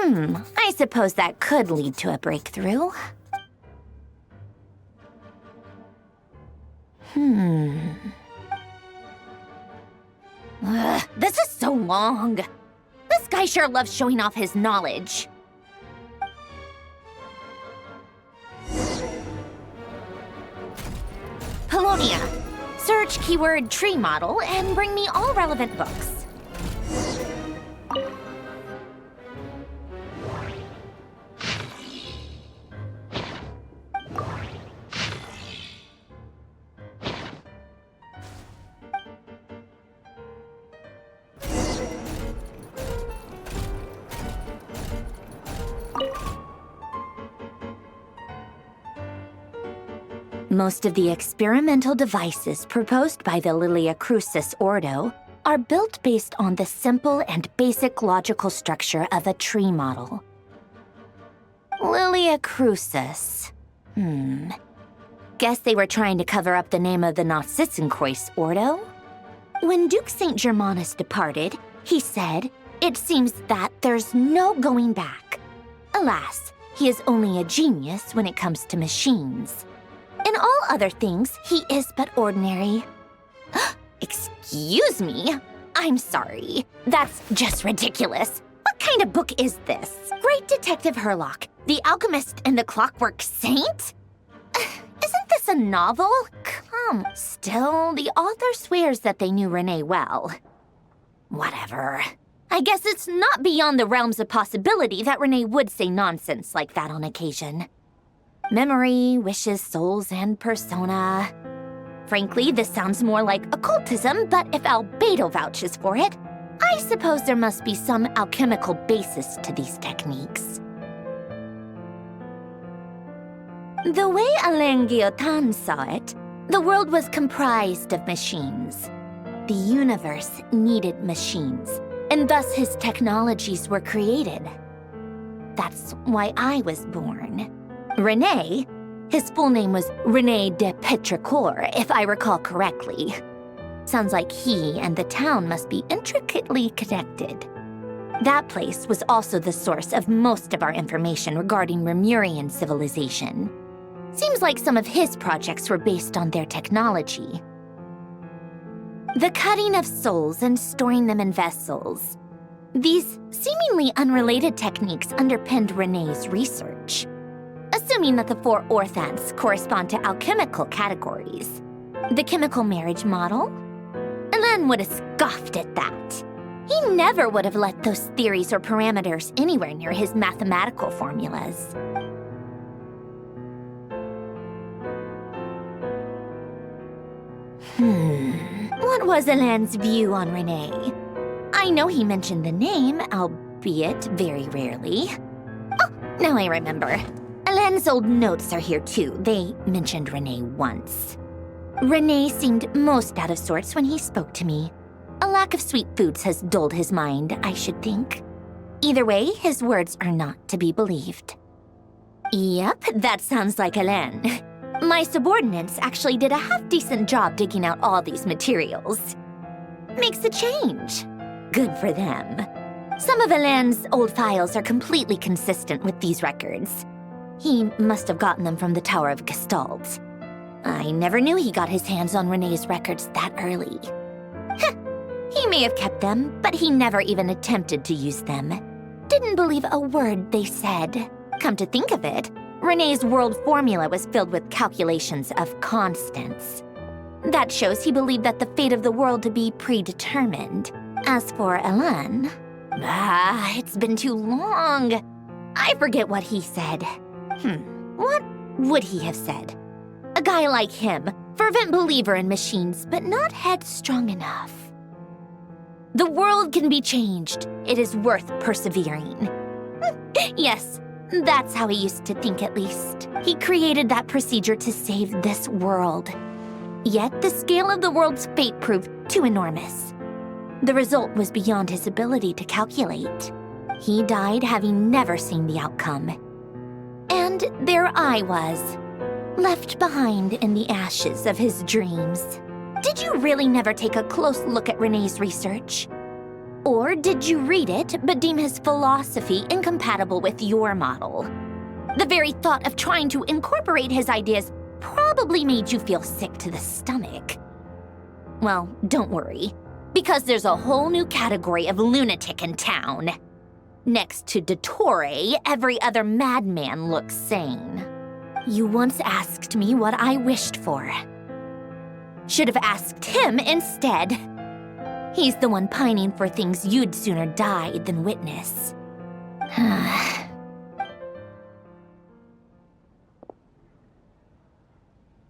I suppose that could lead to a breakthrough. This is so long. This guy sure loves showing off his knowledge. Polonia, search keyword tree model and bring me all relevant books. Most of the experimental devices proposed by the Lilia Crucis Ordo are built based on the simple and basic logical structure of a tree model. Lilia Crucis. Guess they were trying to cover up the name of the Nautitzenkois Ordo? When Duke St. Germanus departed, he said, "It seems that there's no going back." Alas, he is only a genius when it comes to machines. In all other things, he is but ordinary. Excuse me? I'm sorry. That's just ridiculous. What kind of book is this? Great Detective Herlock, The Alchemist and the Clockwork Saint? Isn't this a novel? Come. Still, the author swears that they knew Renee well. Whatever. I guess it's not beyond the realms of possibility that Renee would say nonsense like that on occasion. Memory, wishes, souls, and persona. Frankly, this sounds more like occultism, but if Albedo vouches for it, I suppose there must be some alchemical basis to these techniques. The way Alain Guillotin saw it, the world was comprised of machines. The universe needed machines, and thus his technologies were created. That's why I was born. René, his full name was René de Petrichor, if I recall correctly. Sounds like he and the town must be intricately connected. That place was also the source of most of our information regarding Remurian civilization. Seems like some of his projects were based on their technology. The cutting of souls and storing them in vessels. These seemingly unrelated techniques underpinned Renee's research. Assuming that the 4 orthants correspond to alchemical categories. The chemical marriage model? Elen would have scoffed at that. He never would have let those theories or parameters anywhere near his mathematical formulas. What was Elen's view on Renee? I know he mentioned the name, albeit very rarely. Oh, now I remember. Elen's old notes are here too. They mentioned Renee once. Renee seemed most out of sorts when he spoke to me. A lack of sweet foods has dulled his mind, I should think. Either way, his words are not to be believed. Yep, that sounds like Elen. My subordinates actually did a half-decent job digging out all these materials. Makes a change. Good for them. Some of Elen's old files are completely consistent with these records. He must have gotten them from the Tower of Gestalt. I never knew he got his hands on Renee's records that early. Heh, he may have kept them, but he never even attempted to use them. Didn't believe a word they said. Come to think of it, Renee's world formula was filled with calculations of constants. That shows he believed that the fate of the world to be predetermined. As for Elen, it's been too long. I forget what he said. What would he have said? A guy like him, fervent believer in machines, but not headstrong enough. The world can be changed. It is worth persevering. Yes, that's how he used to think at least. He created that procedure to save this world. Yet the scale of the world's fate proved too enormous. The result was beyond his ability to calculate. He died having never seen the outcome. And there I was, left behind in the ashes of his dreams. Did you really never take a close look at Renee's research? Or did you read it but deem his philosophy incompatible with your model? The very thought of trying to incorporate his ideas probably made you feel sick to the stomach. Well, don't worry, because there's a whole new category of lunatic in town. Next to Dottore, every other madman looks sane. You once asked me what I wished for. Should have asked him instead. He's the one pining for things you'd sooner die than witness.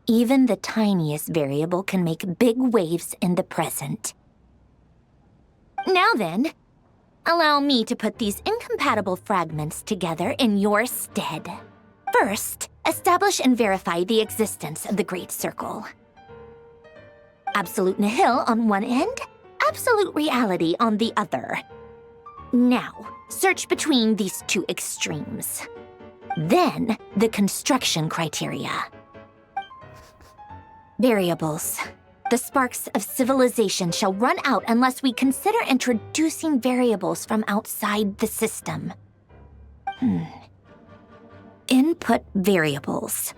Even the tiniest variable can make big waves in the present. Now then, allow me to put these incompatible fragments together in your stead. First, establish and verify the existence of the Great Circle. Absolute nihil on one end, absolute reality on the other. Now, search between these two extremes. Then, the construction criteria. Variables. The sparks of civilization shall run out unless we consider introducing variables from outside the system. Input variables.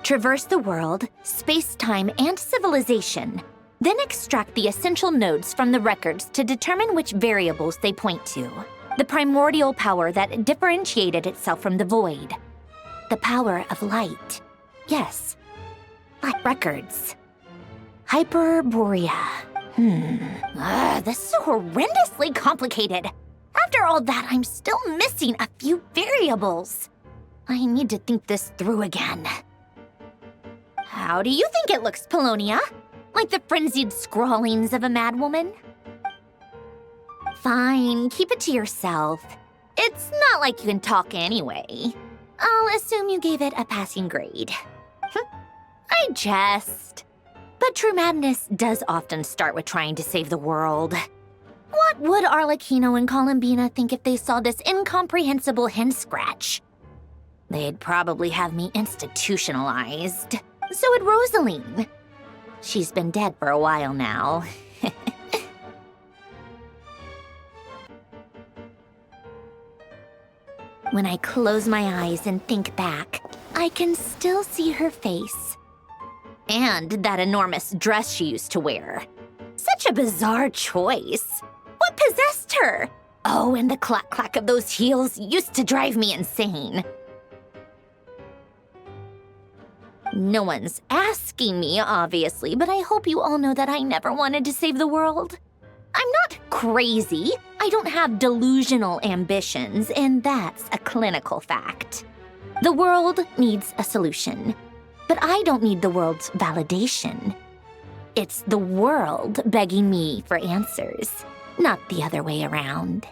Traverse the world, space-time, and civilization. Then extract the essential nodes from the records to determine which variables they point to. The primordial power that differentiated itself from the void. The power of light. Yes, like records. Hyperborea. This is horrendously complicated. After all that, I'm still missing a few variables. I need to think this through again. How do you think it looks, Polonia? Like the frenzied scrawlings of a madwoman? Fine, keep it to yourself. It's not like you can talk anyway. I'll assume you gave it a passing grade. I jest. But true madness does often start with trying to save the world. What would Arlecchino and Columbina think if they saw this incomprehensible hen scratch? They'd probably have me institutionalized. So would Rosaline. She's been dead for a while now. When I close my eyes and think back, I can still see her face. And that enormous dress she used to wear. Such a bizarre choice. What possessed her? Oh, and the clack-clack of those heels used to drive me insane. No one's asking me, obviously, but I hope you all know that I never wanted to save the world. I'm not crazy. I don't have delusional ambitions, and that's a clinical fact. The world needs a solution, but I don't need the world's validation. It's the world begging me for answers, not the other way around.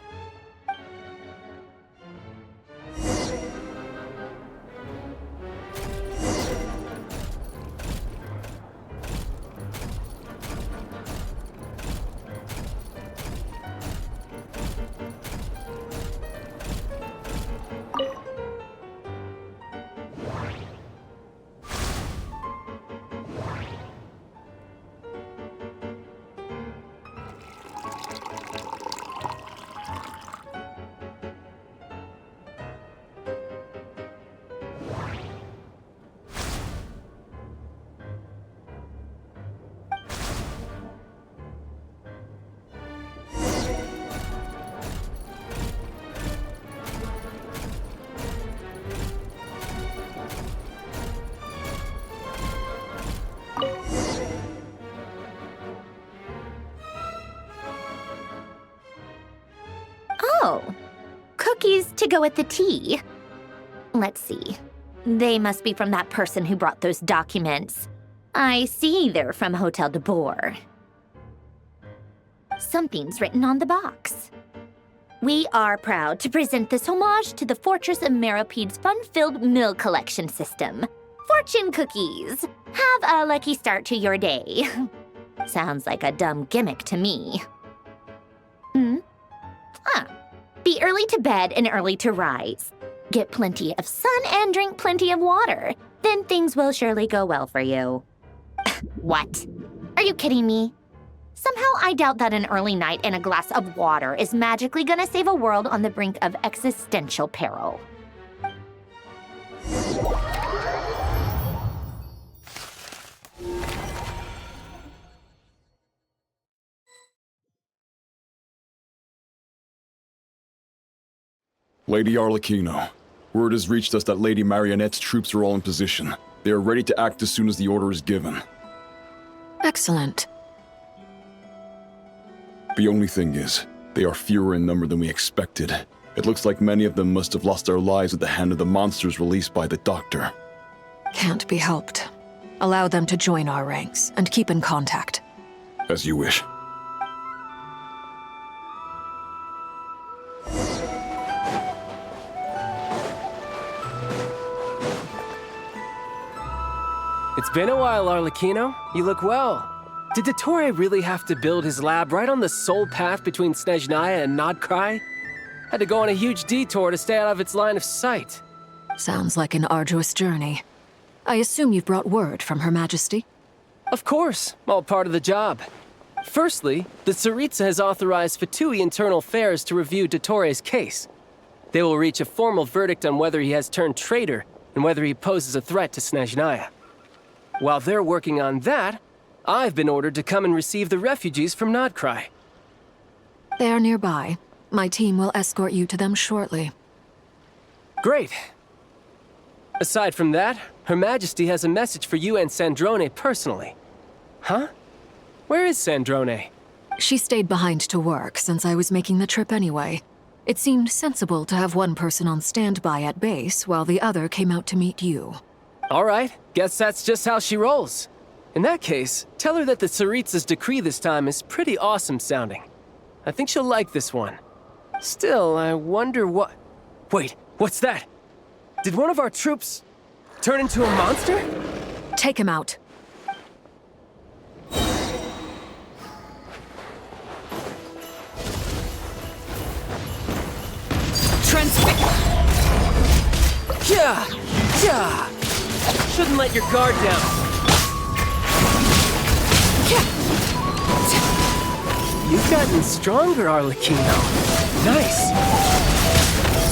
Oh, cookies to go with the tea. Let's see. They must be from that person who brought those documents. I see they're from Hotel de Boer. Something's written on the box. We are proud to present this homage to the Fortress of Meropede's fun-filled mill collection system. Fortune cookies. Have a lucky start to your day. Sounds like a dumb gimmick to me. Be early to bed and early to rise. Get plenty of sun and drink plenty of water. Then things will surely go well for you. What? Are you kidding me? Somehow I doubt that an early night and a glass of water is magically gonna save a world on the brink of existential peril.
Lady Arlecchino, word has reached us that Lady Marionette's troops are all in position. They are ready to act as soon as the order is given.
Excellent.
The only thing is, they are fewer in number than we expected. It looks like many of them must have lost their lives at the hand of the monsters released by the Doctor.
Can't be helped. Allow them to join our ranks, and keep in contact.
As you wish.
It's been a while, Arlecchino. You look well. Did Dottore really have to build his lab right on the sole path between Snezhnaya and Nod-Krai? Had to go on a huge detour to stay out of its line of sight.
Sounds like an arduous journey. I assume you've brought word from Her Majesty?
Of course, all part of the job. Firstly, the Tsaritsa has authorized Fatui Internal Affairs to review Dottore's case. They will reach a formal verdict on whether he has turned traitor and whether he poses a threat to Snezhnaya. While they're working on that, I've been ordered to come and receive the refugees from Nod-Krai.
They are nearby. My team will escort you to them shortly.
Great. Aside from that, Her Majesty has a message for you and Sandrone personally. Huh? Where is Sandrone?
She stayed behind to work since I was making the trip anyway. It seemed sensible to have one person on standby at base while the other came out to meet you.
All right, guess that's just how she rolls. In that case, tell her that the Tsaritsa's decree this time is pretty awesome sounding. I think she'll like this one. Still, I wonder what... Wait, what's that? Did one of our troops turn into a monster?
Take him out.
Yeah! Shouldn't let your guard down. You've gotten stronger, Arlecchino. Nice.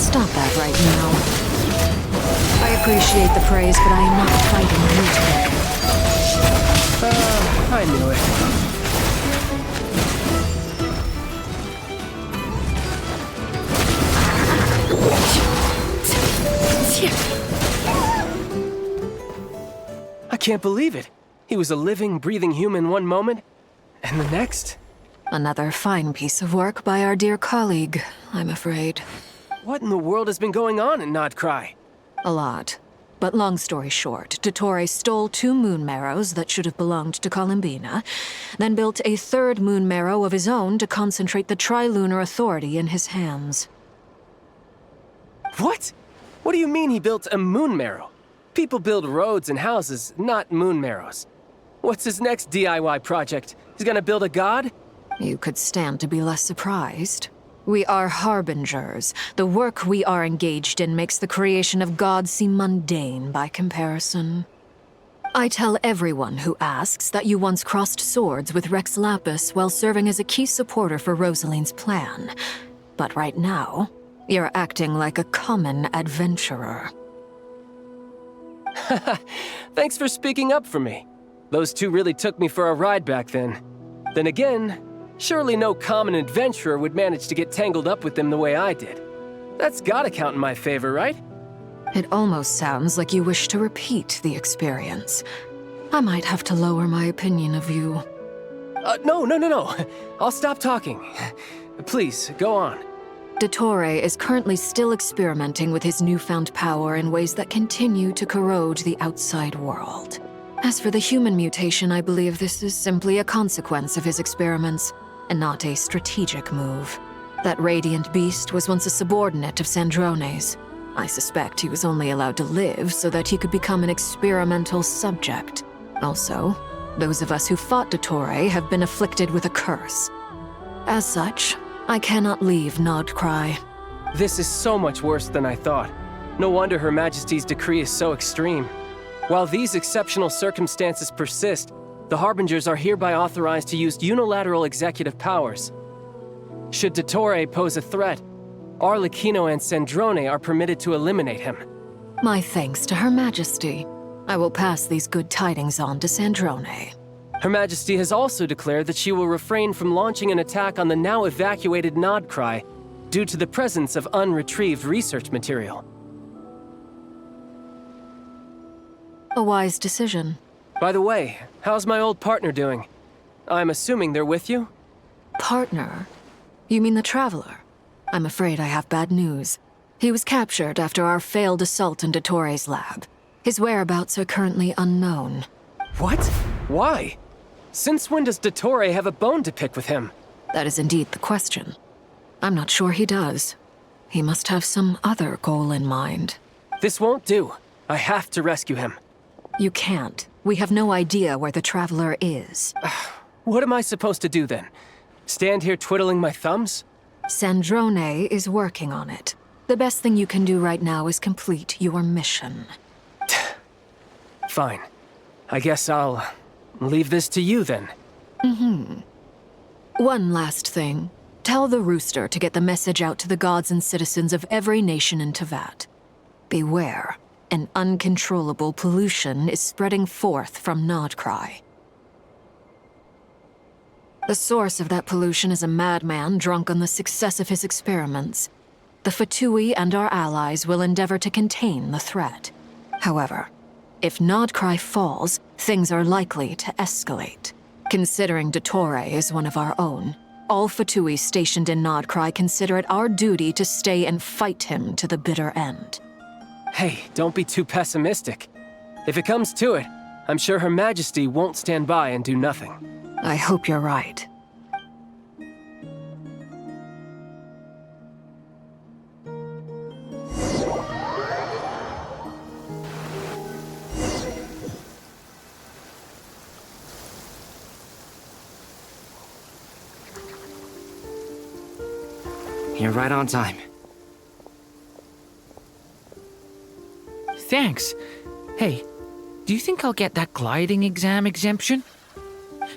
Stop that right now. I appreciate the praise, but I am not fighting you today.
I knew it. I can't believe it. He was a living, breathing human one moment, and the next?
Another fine piece of work by our dear colleague, I'm afraid.
What in the world has been going on in Nod-Krai?
A lot. But long story short, Dottore stole 2 moon marrows that should have belonged to Columbina, then built a 3rd moon marrow of his own to concentrate the Trilunar Authority in his hands.
What? What do you mean he built a moon marrow? People build roads and houses, not moon marrows. What's his next DIY project? He's gonna build a god?
You could stand to be less surprised. We are harbingers. The work we are engaged in makes the creation of gods seem mundane by comparison. I tell everyone who asks that you once crossed swords with Rex Lapis while serving as a key supporter for Rosaline's plan. But right now, you're acting like a common adventurer.
Thanks for speaking up for me. Those 2 really took me for a ride back then. Then again, surely no common adventurer would manage to get tangled up with them the way I did. That's gotta count in my favor, right?
It almost sounds like you wish to repeat the experience. I might have to lower my opinion of you.
No. I'll stop talking. Please, go on.
Dottore is currently still experimenting with his newfound power in ways that continue to corrode the outside world. As for the human mutation, I believe this is simply a consequence of his experiments, and not a strategic move. That radiant beast was once a subordinate of Sandrone's. I suspect he was only allowed to live so that he could become an experimental subject. Also, those of us who fought Dottore have been afflicted with a curse. As such, I cannot leave Nod-Krai.
This is so much worse than I thought. No wonder Her Majesty's decree is so extreme. While these exceptional circumstances persist, the Harbingers are hereby authorized to use unilateral executive powers. Should Dottore pose a threat, Arlecchino and Sandrone are permitted to eliminate him.
My thanks to Her Majesty. I will pass these good tidings on to Sandrone.
Her Majesty has also declared that she will refrain from launching an attack on the now evacuated Nod-Krai due to the presence of unretrieved research material.
A wise decision.
By the way, how's my old partner doing? I'm assuming they're with you?
Partner? You mean the Traveler? I'm afraid I have bad news. He was captured after our failed assault in Dottore's lab. His whereabouts are currently unknown.
What? Why? Since when does Dottore have a bone to pick with him?
That is indeed the question. I'm not sure he does. He must have some other goal in mind.
This won't do. I have to rescue him.
You can't. We have no idea where the Traveler is.
What am I supposed to do then? Stand here twiddling my thumbs?
Sandrone is working on it. The best thing you can do right now is complete your mission.
Fine. I guess I'll leave this to you then.
One last thing. Tell the Rooster to get the message out to the gods and citizens of every nation in Teyvat. Beware. An uncontrollable pollution is spreading forth from Nod-Krai. The source of that pollution is a madman drunk on the success of his experiments. The Fatui and our allies will endeavor to contain the threat. However, if Nod-Krai falls, things are likely to escalate. Considering Dottore is one of our own, all Fatui stationed in Nod-Krai consider it our duty to stay and fight him to the bitter end.
Hey, don't be too pessimistic. If it comes to it, I'm sure Her Majesty won't stand by and do nothing.
I hope you're right.
You're right on time.
Thanks. Hey, do you think I'll get that gliding exam exemption?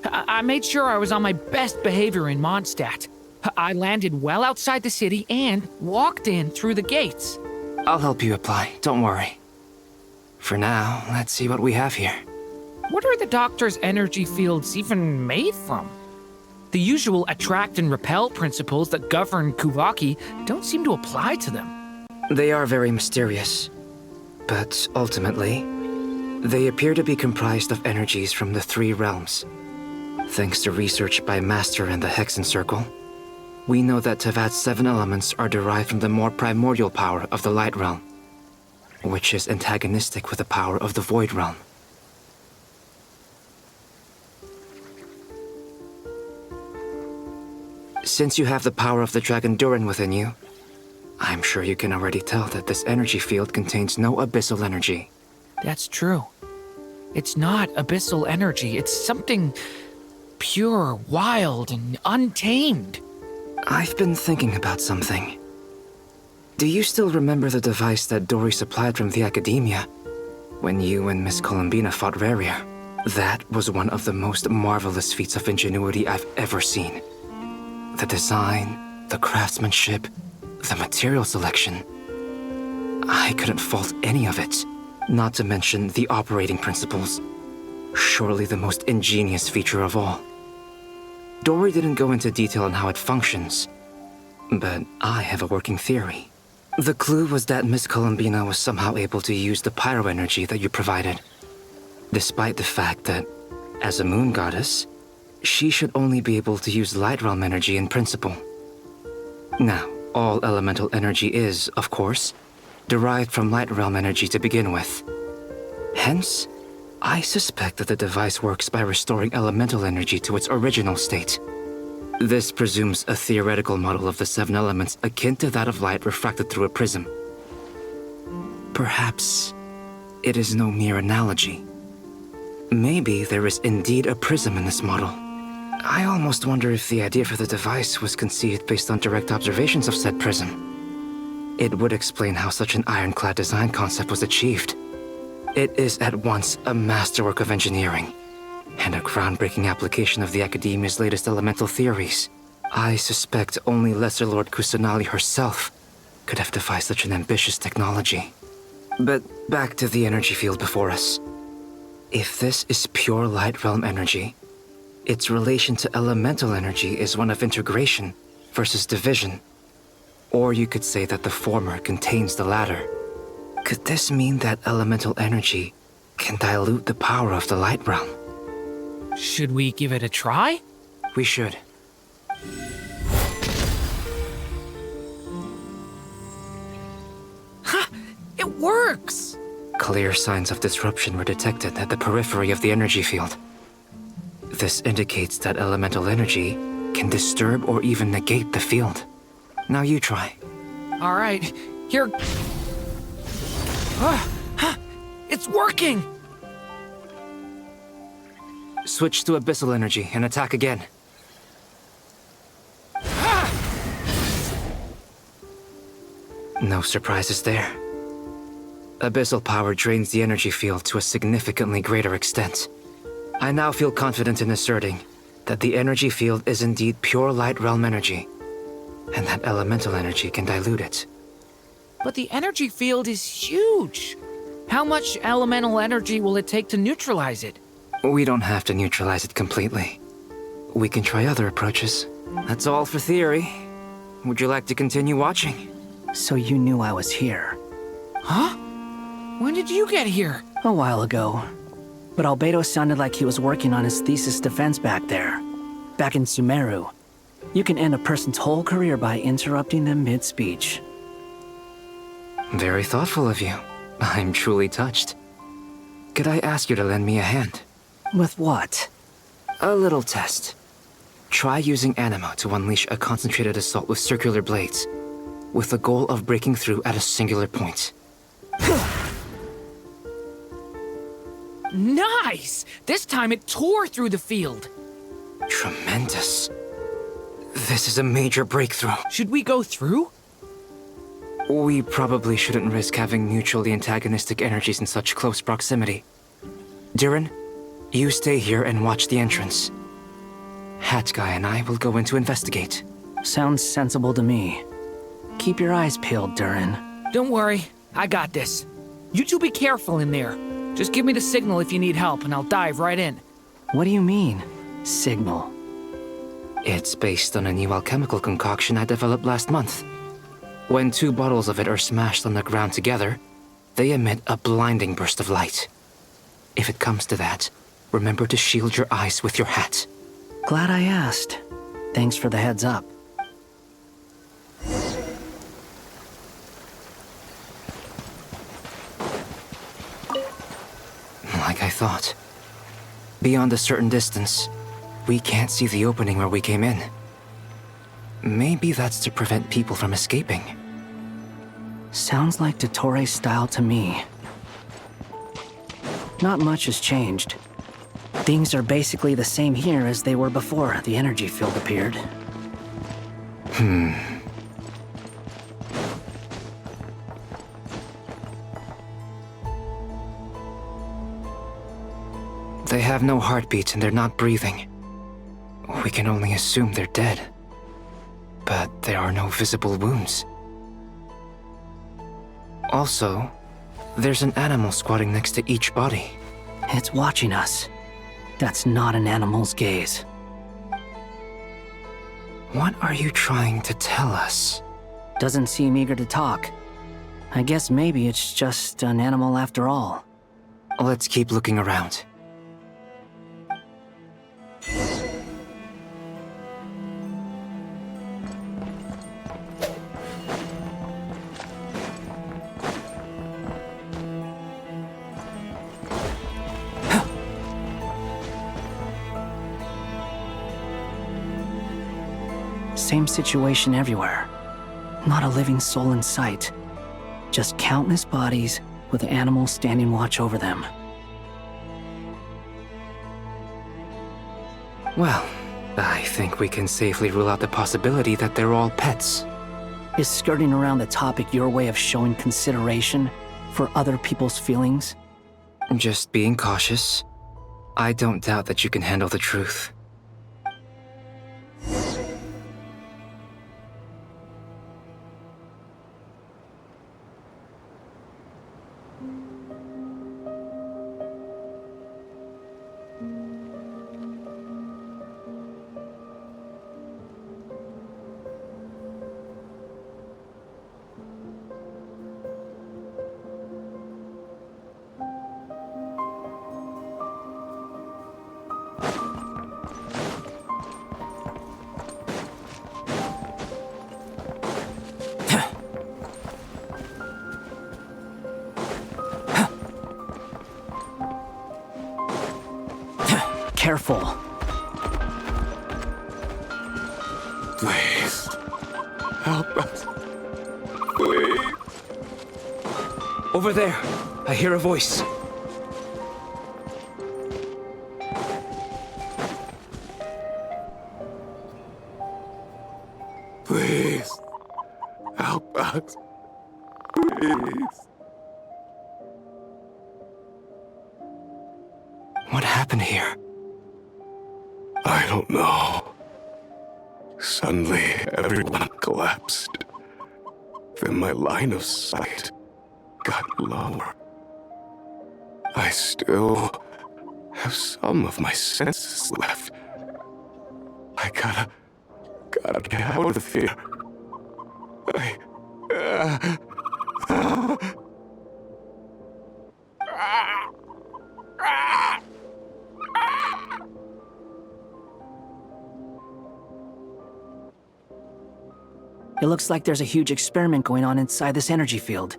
I made sure I was on my best behavior in Mondstadt. I landed well outside the city and walked in through the gates.
I'll help you apply, don't worry. For now, let's see what we have here.
What are the Doctor's energy fields even made from? The usual attract and repel principles that govern Kuvaki don't seem to apply to them.
They are very mysterious, but ultimately, they appear to be comprised of energies from the three realms. Thanks to research by Master in the Hexen Circle, we know that Tevat's 7 elements are derived from the more primordial power of the Light Realm, which is antagonistic with the power of the Void Realm. Since you have the power of the Dragon Durin within you, I'm sure you can already tell that this energy field contains no abyssal energy.
That's true. It's not abyssal energy. It's something pure, wild, and untamed.
I've been thinking about something. Do you still remember the device that Dory supplied from the Academia when you and Miss Columbina fought Raria? That was one of the most marvelous feats of ingenuity I've ever seen. The design, the craftsmanship, the material selection. I couldn't fault any of it, not to mention the operating principles. Surely the most ingenious feature of all. Dory didn't go into detail on how it functions, but I have a working theory. The clue was that Miss Columbina was somehow able to use the pyro energy that you provided, despite the fact that, as a moon goddess, she should only be able to use Light Realm energy in principle. Now, all elemental energy is, of course, derived from Light Realm energy to begin with. Hence, I suspect that the device works by restoring elemental energy to its original state. This presumes a theoretical model of the 7 elements akin to that of light refracted through a prism. Perhaps it is no mere analogy. Maybe there is indeed a prism in this model. I almost wonder if the idea for the device was conceived based on direct observations of said prism. It would explain how such an ironclad design concept was achieved. It is at once a masterwork of engineering and a groundbreaking application of the Academia's latest elemental theories. I suspect only Lesser Lord Kusanali herself could have devised such an ambitious technology. But back to the energy field before us. If this is pure Light Realm energy, its relation to elemental energy is one of integration versus division. Or you could say that the former contains the latter. Could this mean that elemental energy can dilute the power of the Light Realm?
Should we give it a try?
We should.
Ha! It works!
Clear signs of disruption were detected at the periphery of the energy field. This indicates that elemental energy can disturb or even negate the field. Now you try.
All right, here. It's working!
Switch to abyssal energy and attack again. No surprises there. Abyssal power drains the energy field to a significantly greater extent. I now feel confident in asserting that the energy field is indeed pure Light Realm energy, and that elemental energy can dilute it.
But the energy field is huge. How much elemental energy will it take to neutralize it?
We don't have to neutralize it completely. We can try other approaches. That's all for theory. Would you like to continue watching?
So you knew I was here.
Huh? When did you get here?
A while ago. But Albedo sounded like he was working on his thesis defense back there. Back in Sumeru. You can end a person's whole career by interrupting them mid-speech.
Very thoughtful of you. I'm truly touched. Could I ask you to lend me a hand?
With what?
A little test. Try using Animo to unleash a concentrated assault with circular blades, with the goal of breaking through at a singular point.
Nice! This time it tore through the field.
Tremendous. This is a major breakthrough.
Should we go through?
We probably shouldn't risk having mutually antagonistic energies in such close proximity. Durin, you stay here and watch the entrance. Hat Guy and I will go in to investigate.
Sounds sensible to me. Keep your eyes peeled, Durin.
Don't worry, I got this. You two be careful in there. Just give me the signal if you need help, and I'll dive right in.
What do you mean, signal?
It's based on a new alchemical concoction I developed last month. When 2 bottles of it are smashed on the ground together, they emit a blinding burst of light. If it comes to that, remember to shield your eyes with your hat.
Glad I asked. Thanks for the heads up.
Like I thought. Beyond a certain distance, we can't see the opening where we came in. Maybe that's to prevent people from escaping.
Sounds like Dottore style to me. Not much has changed. Things are basically the same here as they were before the energy field appeared.
They have no heartbeat and they're not breathing. We can only assume they're dead. But there are no visible wounds. Also, there's an animal squatting next to each body.
It's watching us. That's not an animal's gaze.
What are you trying to tell us?
Doesn't seem eager to talk. I guess maybe it's just an animal after all.
Let's keep looking around.
Same situation everywhere. Not a living soul in sight. Just countless bodies with animals standing watch over them.
Well, I think we can safely rule out the possibility that they're all pets.
Is skirting around the topic your way of showing consideration for other people's feelings?
Just being cautious. I don't doubt that you can handle the truth.
Careful.
Please. Help us. Please.
Over there. I hear a voice.
Please. Help us. Please.
What happened here?
I don't know. Suddenly, everyone collapsed. Then my line of sight got lower. I still have some of my senses left. I gotta get out of here.
It looks like there's a huge experiment going on inside this energy field.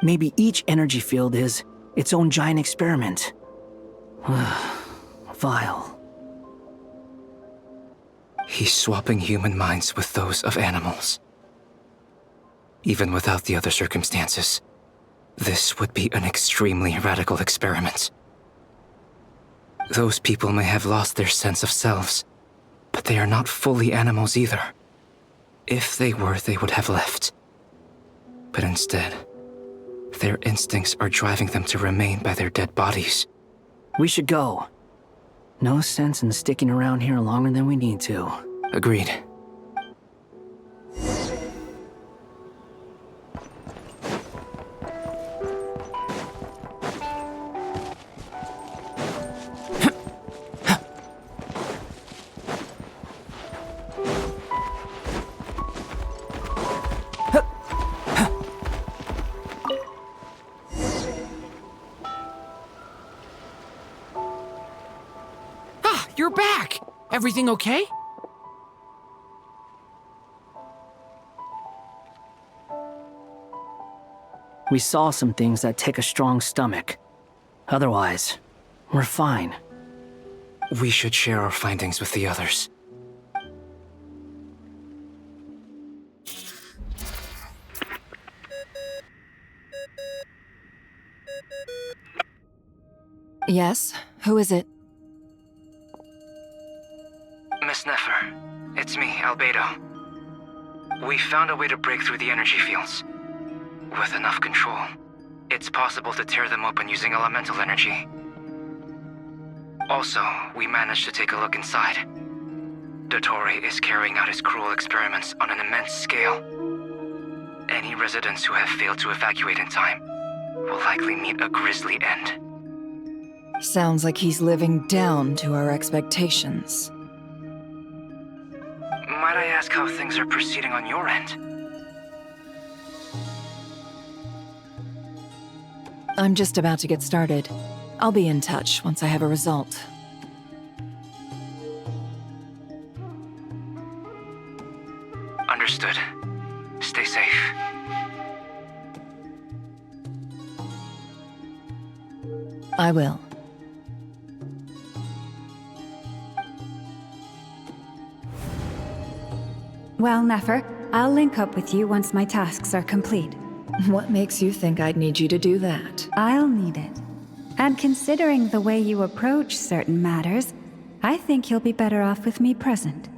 Maybe each energy field is its own giant experiment. Vile.
He's swapping human minds with those of animals. Even without the other circumstances, this would be an extremely radical experiment. Those people may have lost their sense of selves, but they are not fully animals either. If they were, they would have left. But instead, their instincts are driving them to remain by their dead bodies.
We should go. No sense in sticking around here longer than we need to.
Agreed.
You're back! Everything okay?
We saw some things that take a strong stomach. Otherwise, we're fine.
We should share our findings with the others.
Yes? Who is it?
Miss Nefer, it's me, Albedo. We found a way to break through the energy fields. With enough control, it's possible to tear them open using elemental energy. Also, we managed to take a look inside. Dottore is carrying out his cruel experiments on an immense scale. Any residents who have failed to evacuate in time will likely meet a grisly end.
Sounds like he's living down to our expectations.
Might I ask how things are proceeding on your end?
I'm just about to get started. I'll be in touch once I have a result.
Understood. Stay safe.
I will.
Well, Nefer, I'll link up with you once my tasks are complete.
What makes you think I'd need you to do that?
I'll need it. And considering the way you approach certain matters, I think you'll be better off with me present.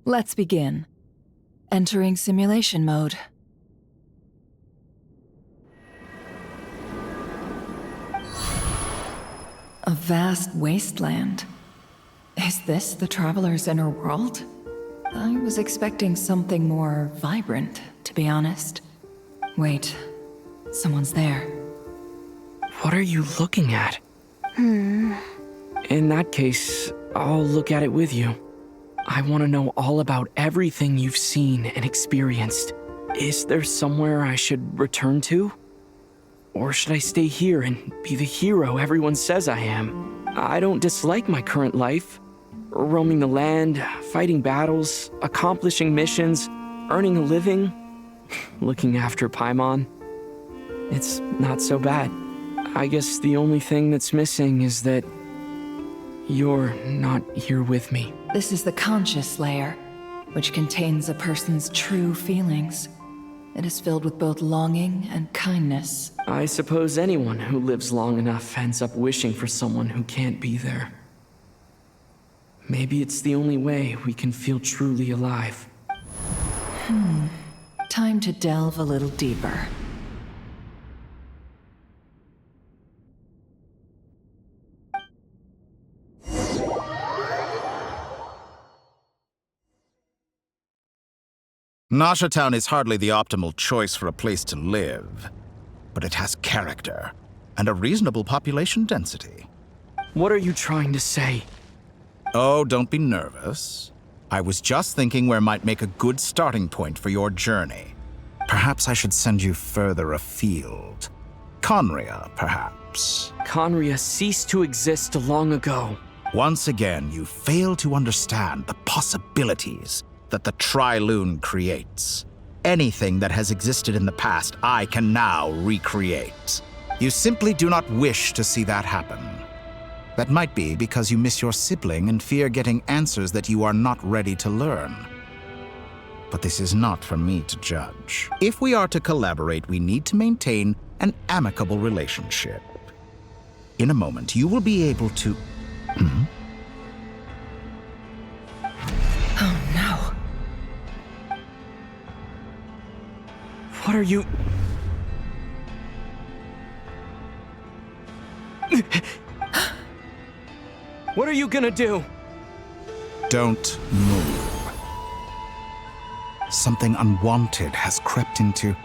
Let's begin. Entering simulation mode. A vast wasteland. Is this the Traveler's inner world? I was expecting something more vibrant, to be honest. Wait, someone's there.
What are you looking at? In that case, I'll look at it with you. I want to know all about everything you've seen and experienced. Is there somewhere I should return to? Or should I stay here and be the hero everyone says I am? I don't dislike my current life. Roaming the land, fighting battles, accomplishing missions, earning a living, looking after Paimon. It's not so bad. I guess the only thing that's missing is that you're not here with me.
This is the conscious layer, which contains a person's true feelings. It is filled with both longing and kindness.
I suppose anyone who lives long enough ends up wishing for someone who can't be there. Maybe it's the only way we can feel truly alive.
Time to delve a little deeper.
Nasha Town is hardly the optimal choice for a place to live, but it has character and a reasonable population density.
What are you trying to say?
Oh, don't be nervous. I was just thinking where might make a good starting point for your journey. Perhaps I should send you further afield. Conria, perhaps.
Conria ceased to exist long ago.
Once again, you fail to understand the possibilities that the Tri-Lune creates. Anything that has existed in the past, I can now recreate. You simply do not wish to see that happen. That might be because you miss your sibling and fear getting answers that you are not ready to learn. But this is not for me to judge. If we are to collaborate, we need to maintain an amicable relationship. In a moment, you will be able to...
Oh no.
What are you... What are you gonna do?
Don't move. Something unwanted has crept into...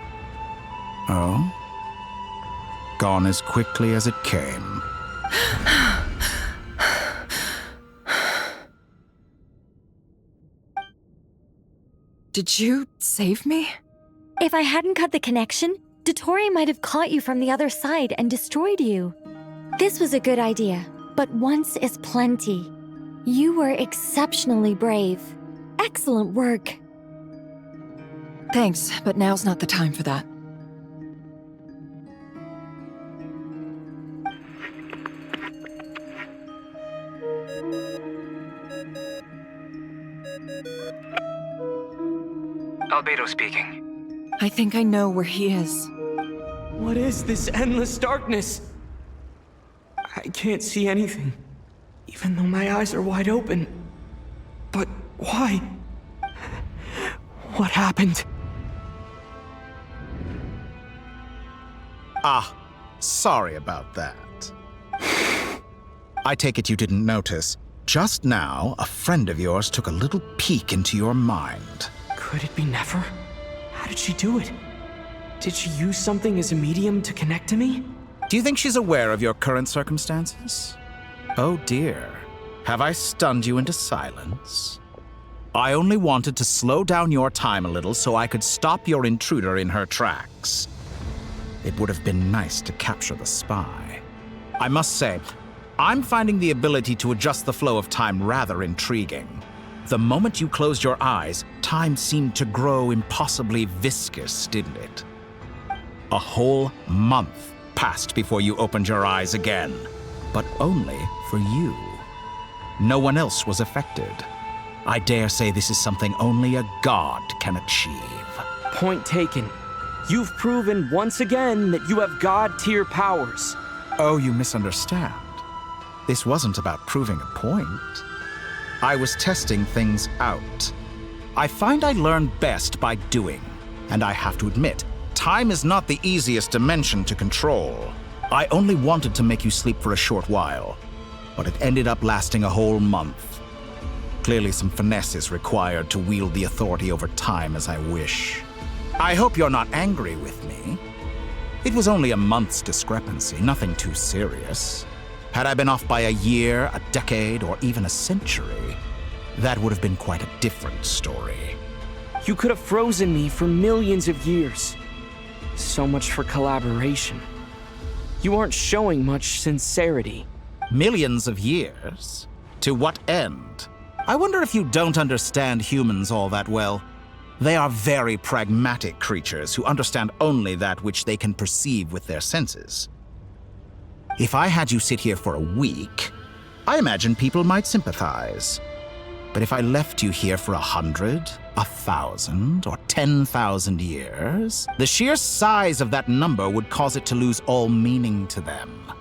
Oh? Gone as quickly as it came.
Did you save me?
If I hadn't cut the connection, Dottore might have caught you from the other side and destroyed you. This was a good idea, but once is plenty. You were exceptionally brave. Excellent work.
Thanks, but now's not the time for that.
Albedo speaking.
I think I know where he is.
What is this endless darkness? I can't see anything, even though my eyes are wide open. But why? What happened?
Ah, sorry about that. I take it you didn't notice. Just now, a friend of yours took a little peek into your mind.
Could it be Nefer? How did she do it? Did she use something as a medium to connect to me?
Do you think she's aware of your current circumstances? Oh dear. Have I stunned you into silence? I only wanted to slow down your time a little so I could stop your intruder in her tracks. It would have been nice to capture the spy. I must say, I'm finding the ability to adjust the flow of time rather intriguing. The moment you closed your eyes, time seemed to grow impossibly viscous, didn't it? A whole month passed before you opened your eyes again, but only for you. No one else was affected. I dare say this is something only a god can achieve.
Point taken. You've proven once again that you have god-tier powers.
Oh, you misunderstand. This wasn't about proving a point. I was testing things out. I find I learn best by doing, and I have to admit, time is not the easiest dimension to control. I only wanted to make you sleep for a short while, but it ended up lasting a whole month. Clearly some finesse is required to wield the authority over time as I wish. I hope you're not angry with me. It was only a month's discrepancy, nothing too serious. Had I been off by a year, a decade, or even a century, that would have been quite a different story.
You could have frozen me for millions of years. So much for collaboration. You aren't showing much sincerity.
Millions of years? To what end? I wonder if you don't understand humans all that well. They are very pragmatic creatures who understand only that which they can perceive with their senses. If I had you sit here for a week, I imagine people might sympathize. But if I left you here for 100, 1,000, or 10,000 years, the sheer size of that number would cause it to lose all meaning to them.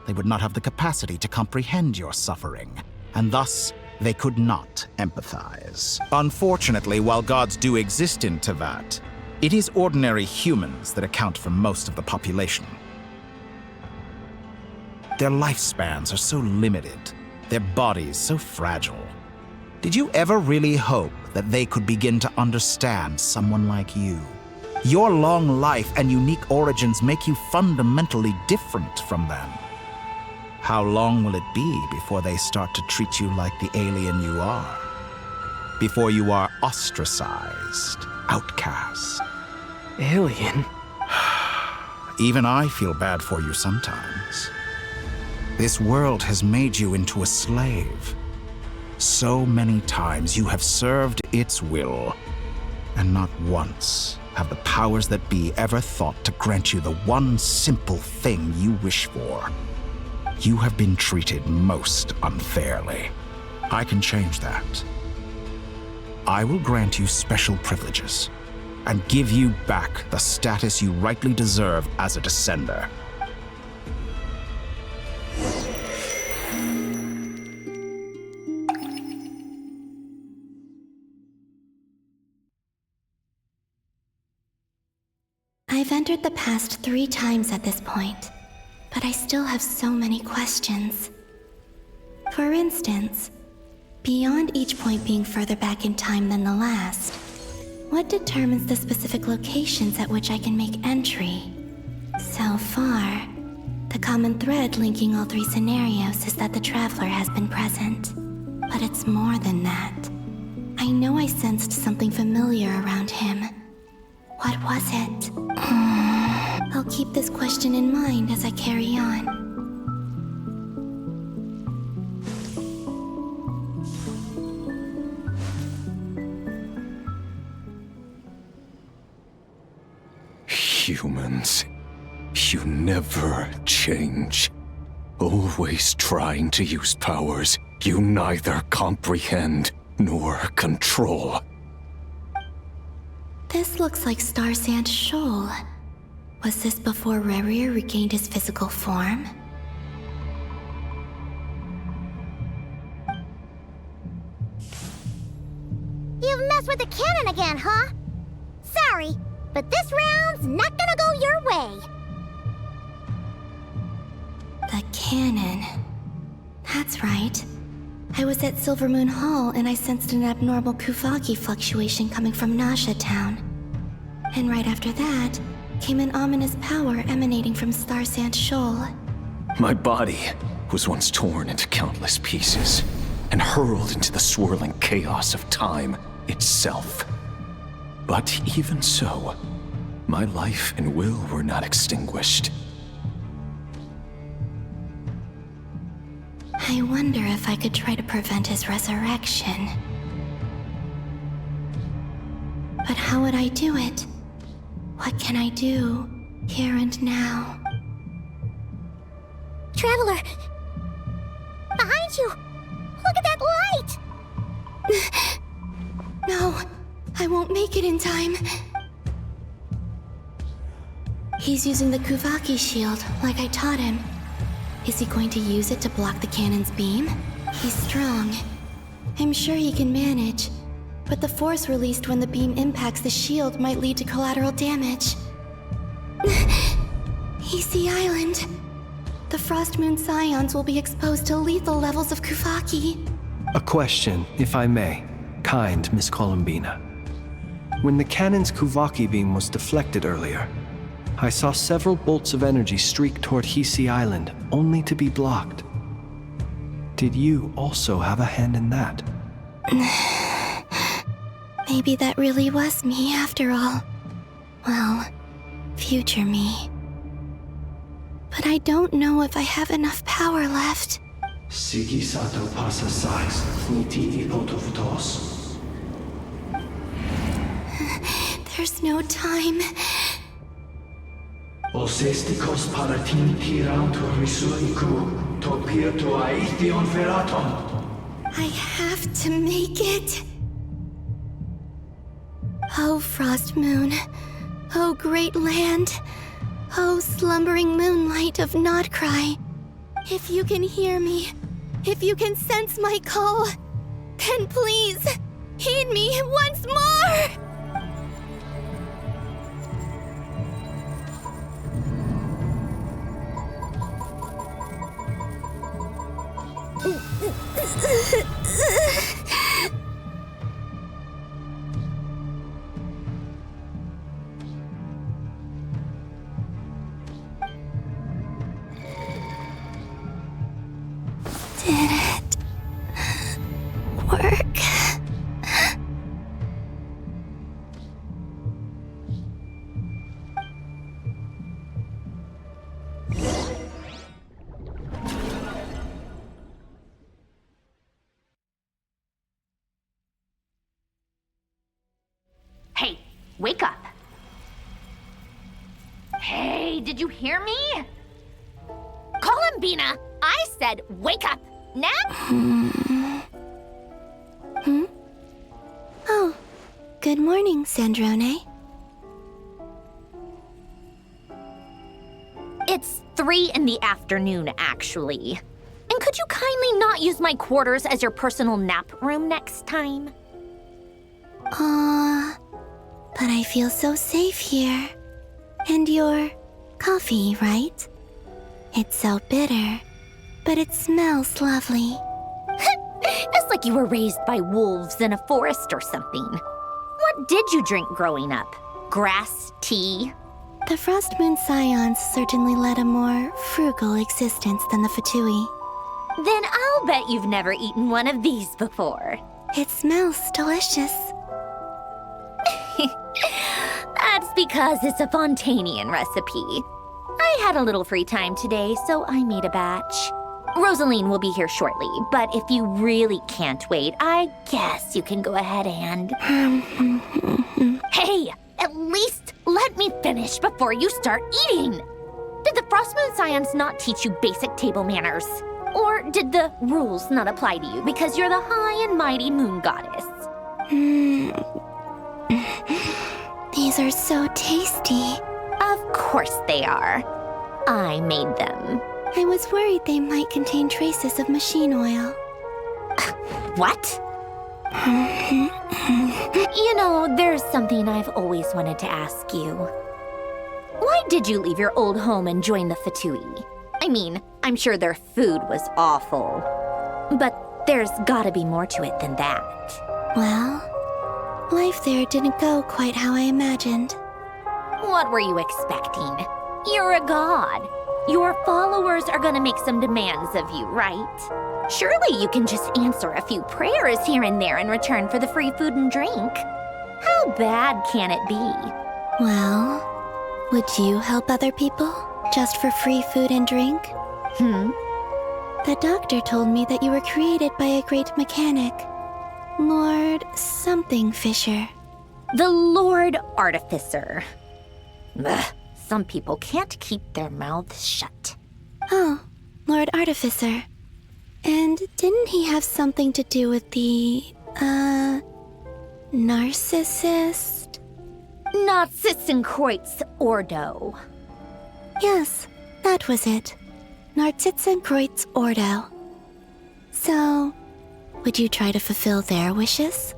They would not have the capacity to comprehend your suffering, and thus they could not empathize. Unfortunately, while gods do exist in Teyvat, it is ordinary humans that account for most of the population. Their lifespans are so limited, their bodies so fragile. Did you ever really hope that they could begin to understand someone like you? Your long life and unique origins make you fundamentally different from them. How long will it be before they start to treat you like the alien you are? Before you are ostracized, outcast?
Alien?
Even I feel bad for you sometimes. This world has made you into a slave. So many times you have served its will, and not once have the powers that be ever thought to grant you the one simple thing you wish for. You have been treated most unfairly. I can change that. I will grant you special privileges and give you back the status you rightly deserve as a descender.
I've entered the past 3 times at this point, but but I still have so many questions. For instance, beyond each point being further back in time than the last, what determines the specific locations at which I can make entry? So far, the common thread linking all three scenarios is that the Traveler has been present. But it's more than that. I know I sensed something familiar around him. What was it? I'll keep this question in mind as I carry on.
Humans, you never change. Always trying to use powers you neither comprehend nor control.
This looks like Star Sand Shoal. Was this before Rerir regained his physical form?
You've messed with the cannon again, huh? Sorry, but this round's not gonna go your way.
The cannon. That's right. I was at Silver Moon Hall and I sensed an abnormal Kuvaki fluctuation coming from Nasha Town. And right after that, came an ominous power emanating from Star Sand Shoal.
My body was once torn into countless pieces and hurled into the swirling chaos of time itself. But even so, my life and will were not extinguished.
I wonder if I could try to prevent his resurrection. But how would I do it? What can I do, here and now?
Traveler! Behind you! Look at that light!
No, I won't make it in time. He's using the Kuvaki shield, like I taught him. Is he going to use it to block the cannon's beam? He's strong. I'm sure he can manage. But the force released when the beam impacts the shield might lead to collateral damage. EC Island. The Frost Moon Scions will be exposed to lethal levels of Kuvaki.
A question, if I may, kind Miss Columbina. When the cannon's Kuvaki beam was deflected earlier, I saw several bolts of energy streak toward Hisi Island, only to be blocked. Did you also have a hand in that?
Maybe that really was me after all. Well, future me. But I don't know if I have enough power left. There's no time. I have to make it. Oh, Frost Moon. Oh, great land. Oh, slumbering moonlight of Nod-Krai. If you can hear me, if you can sense my call, then please, heed me once more! Did it work?
Hey, wake up. Hey, did you hear me? Columbina, I said wake up. Now?
Oh, good morning, Sandrone.
It's 3 in the afternoon, actually. And could you kindly not use my quarters as your personal nap room next time?
Aw, but I feel so safe here. And your coffee, right? It's so bitter, but it smells lovely.
It's like you were raised by wolves in a forest or something. What did you drink growing up? Grass, tea?
The Frost Moon Scions certainly led a more frugal existence than the Fatui.
Then I'll bet you've never eaten one of these before.
It smells delicious.
That's because it's a Fontanian recipe. I had a little free time today, so I made a batch. Rosaline will be here shortly, but if you really can't wait, I guess you can go ahead and... Hey, at least let me finish before you start eating! Did the Frost Moon Scions not teach you basic table manners? Or did the rules not apply to you because you're the high and mighty moon goddess?
These are so tasty.
Of course they are. I made them.
I was worried they might contain traces of machine oil.
What? You know, there's something I've always wanted to ask you. Why did you leave your old home and join the Fatui? I mean, I'm sure their food was awful. But there's gotta be more to it than that.
Well, life there didn't go quite how I imagined.
What were you expecting? You're a god. Your followers are gonna make some demands of you, right? Surely you can just answer a few prayers here and there in return for the free food and drink. How bad can it be?
Well, would you help other people just for free food and drink? The doctor told me that you were created by a great mechanic, Lord something Fisher.
The Lord Artificer. Ugh, some people can't keep their mouths shut.
Oh, Lord Artificer. And didn't he have something to do with the, narcissist?
Narcissenkreuz Ordo.
Yes, that was it. Narcissenkreuz Ordo. So, would you try to fulfill their wishes?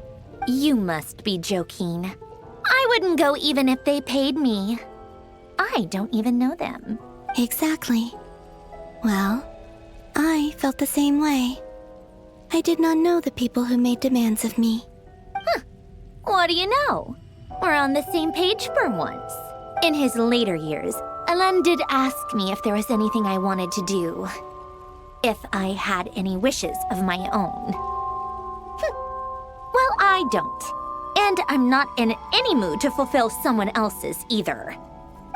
You must be joking. I wouldn't go even if they paid me. I don't even know them.
Exactly. Well, I felt the same way. I did not know the people who made demands of me.
What do you know? We're on the same page for once. In his later years, Alan did ask me if there was anything I wanted to do. If I had any wishes of my own. Well, I don't. And I'm not in any mood to fulfill someone else's either.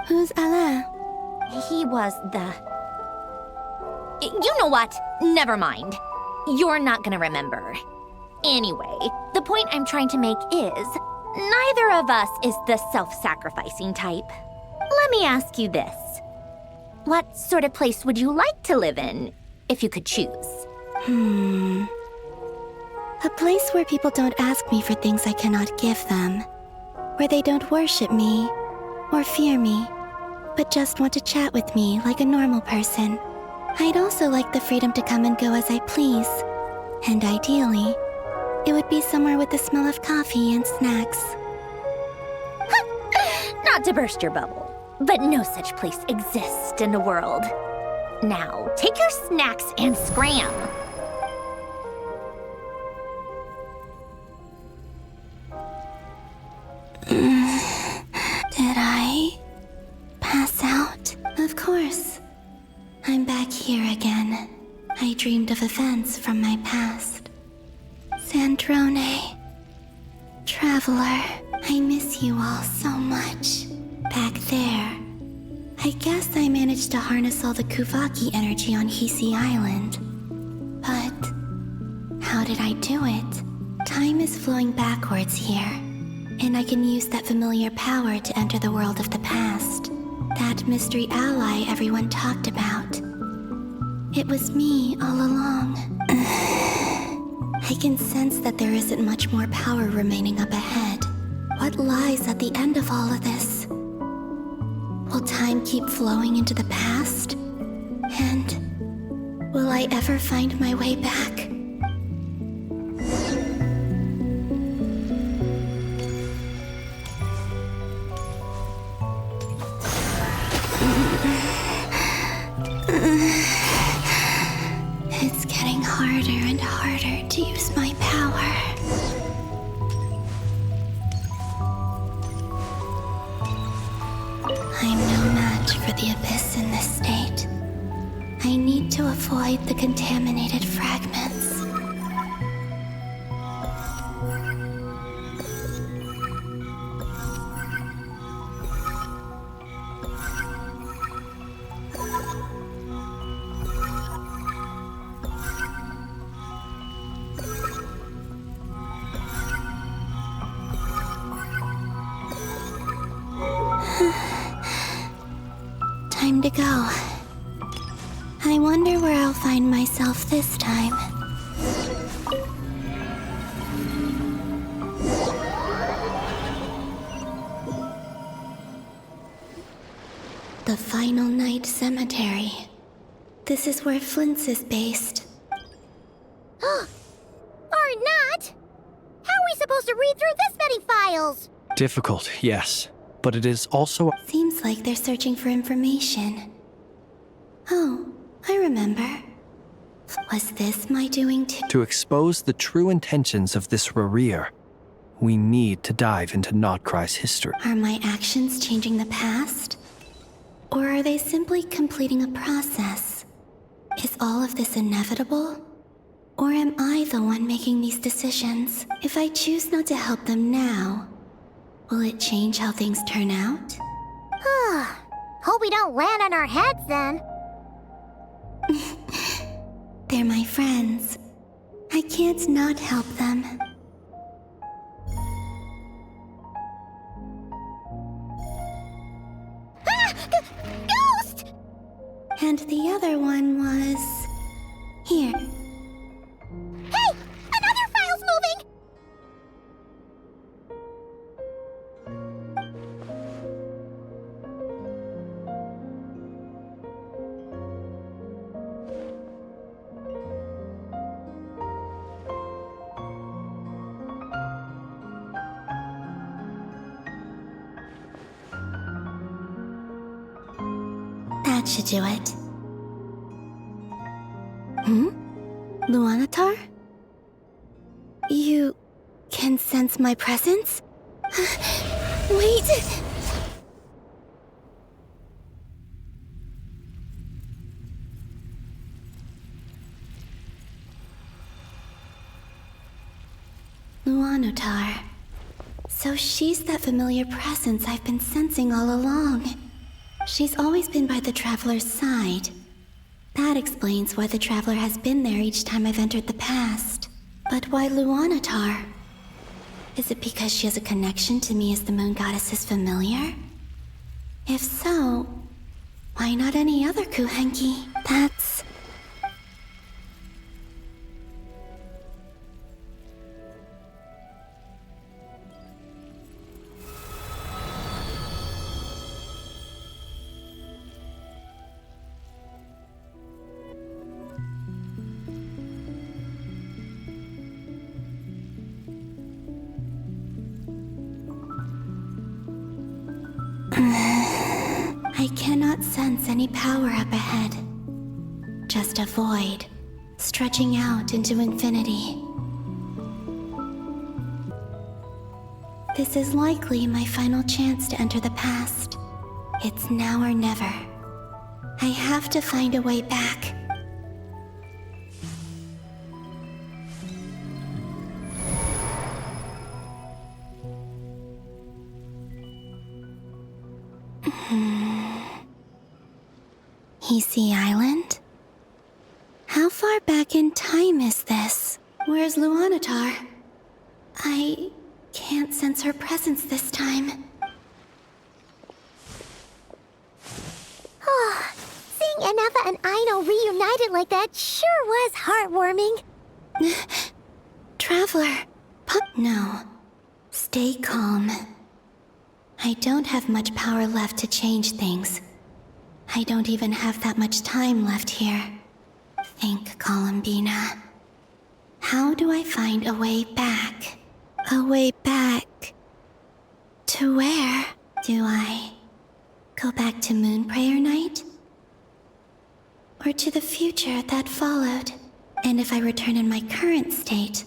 Who's Alain?
He was the... You know what? Never mind. You're not gonna remember. Anyway, the point I'm trying to make is, neither of us is the self-sacrificing type. Let me ask you this. What sort of place would you like to live in, if you could choose?
A place where people don't ask me for things I cannot give them. Where they don't worship me, or fear me, but just want to chat with me like a normal person. I'd also like the freedom to come and go as I please. And ideally, it would be somewhere with the smell of coffee and snacks.
Not to burst your bubble, but no such place exists in the world. Now, take your snacks and scram.
Did I pass out? Of course. I'm back here again. I dreamed of events from my past. Sandrone. Traveler. I miss you all so much. Back there. I guess I managed to harness all the Kuvaki energy on Hisi Island. But how did I do it? Time is flowing backwards here, and I can use that familiar power to enter the world of the past. That mystery ally everyone talked about. It was me all along. I can sense that there isn't much more power remaining up ahead. What lies at the end of all of this? Will time keep flowing into the past? And will I ever find my way back? harder and harder to use my power. I'm no match for the Abyss in this state. I need to avoid the contaminated fragments. Time to go. I wonder where I'll find myself this time. The Final Night Cemetery. This is where Flint's is based.
Or not! How are we supposed to read through this many files?
Difficult, yes. But it is also...
Seems like they're searching for information. Oh, I remember. Was this my doing too?
To expose the true intentions of this Rarir, we need to dive into Nod-Krai's history.
Are my actions changing the past? Or are they simply completing a process? Is all of this inevitable? Or am I the one making these decisions? If I choose not to help them now, will it change how things turn out?
Hope we don't land on our heads then.
They're my friends. I can't not help them.
Ghost!
And the other one was... here.
Hey! Another file's moving!
That should do it. Luanatar? You can sense my presence? Wait! Luanatar. So she's that familiar presence I've been sensing all along. She's always been by the Traveler's side. That explains why the Traveler has been there each time I've entered the past. But why Luanatar? Is it because she has a connection to me as the Moon Goddess's familiar? If so, why not any other Kuhenki? That's... I cannot sense any power up ahead. Just a void, stretching out into infinity. This is likely my final chance to enter the past. It's now or never. I have to find a way back. Easy Island? How far back in time is this? Where's Luanatar? I can't sense her presence this time.
Seeing Ineva and Aino reunited like that sure was heartwarming.
Traveler, no. Stay calm. I don't have much power left to change things. I don't even have that much time left here. Think, Columbina. How do I find a way back? A way back... to where? Do I go back to Moon Prayer Night? Or to the future that followed? And if I return in my current state,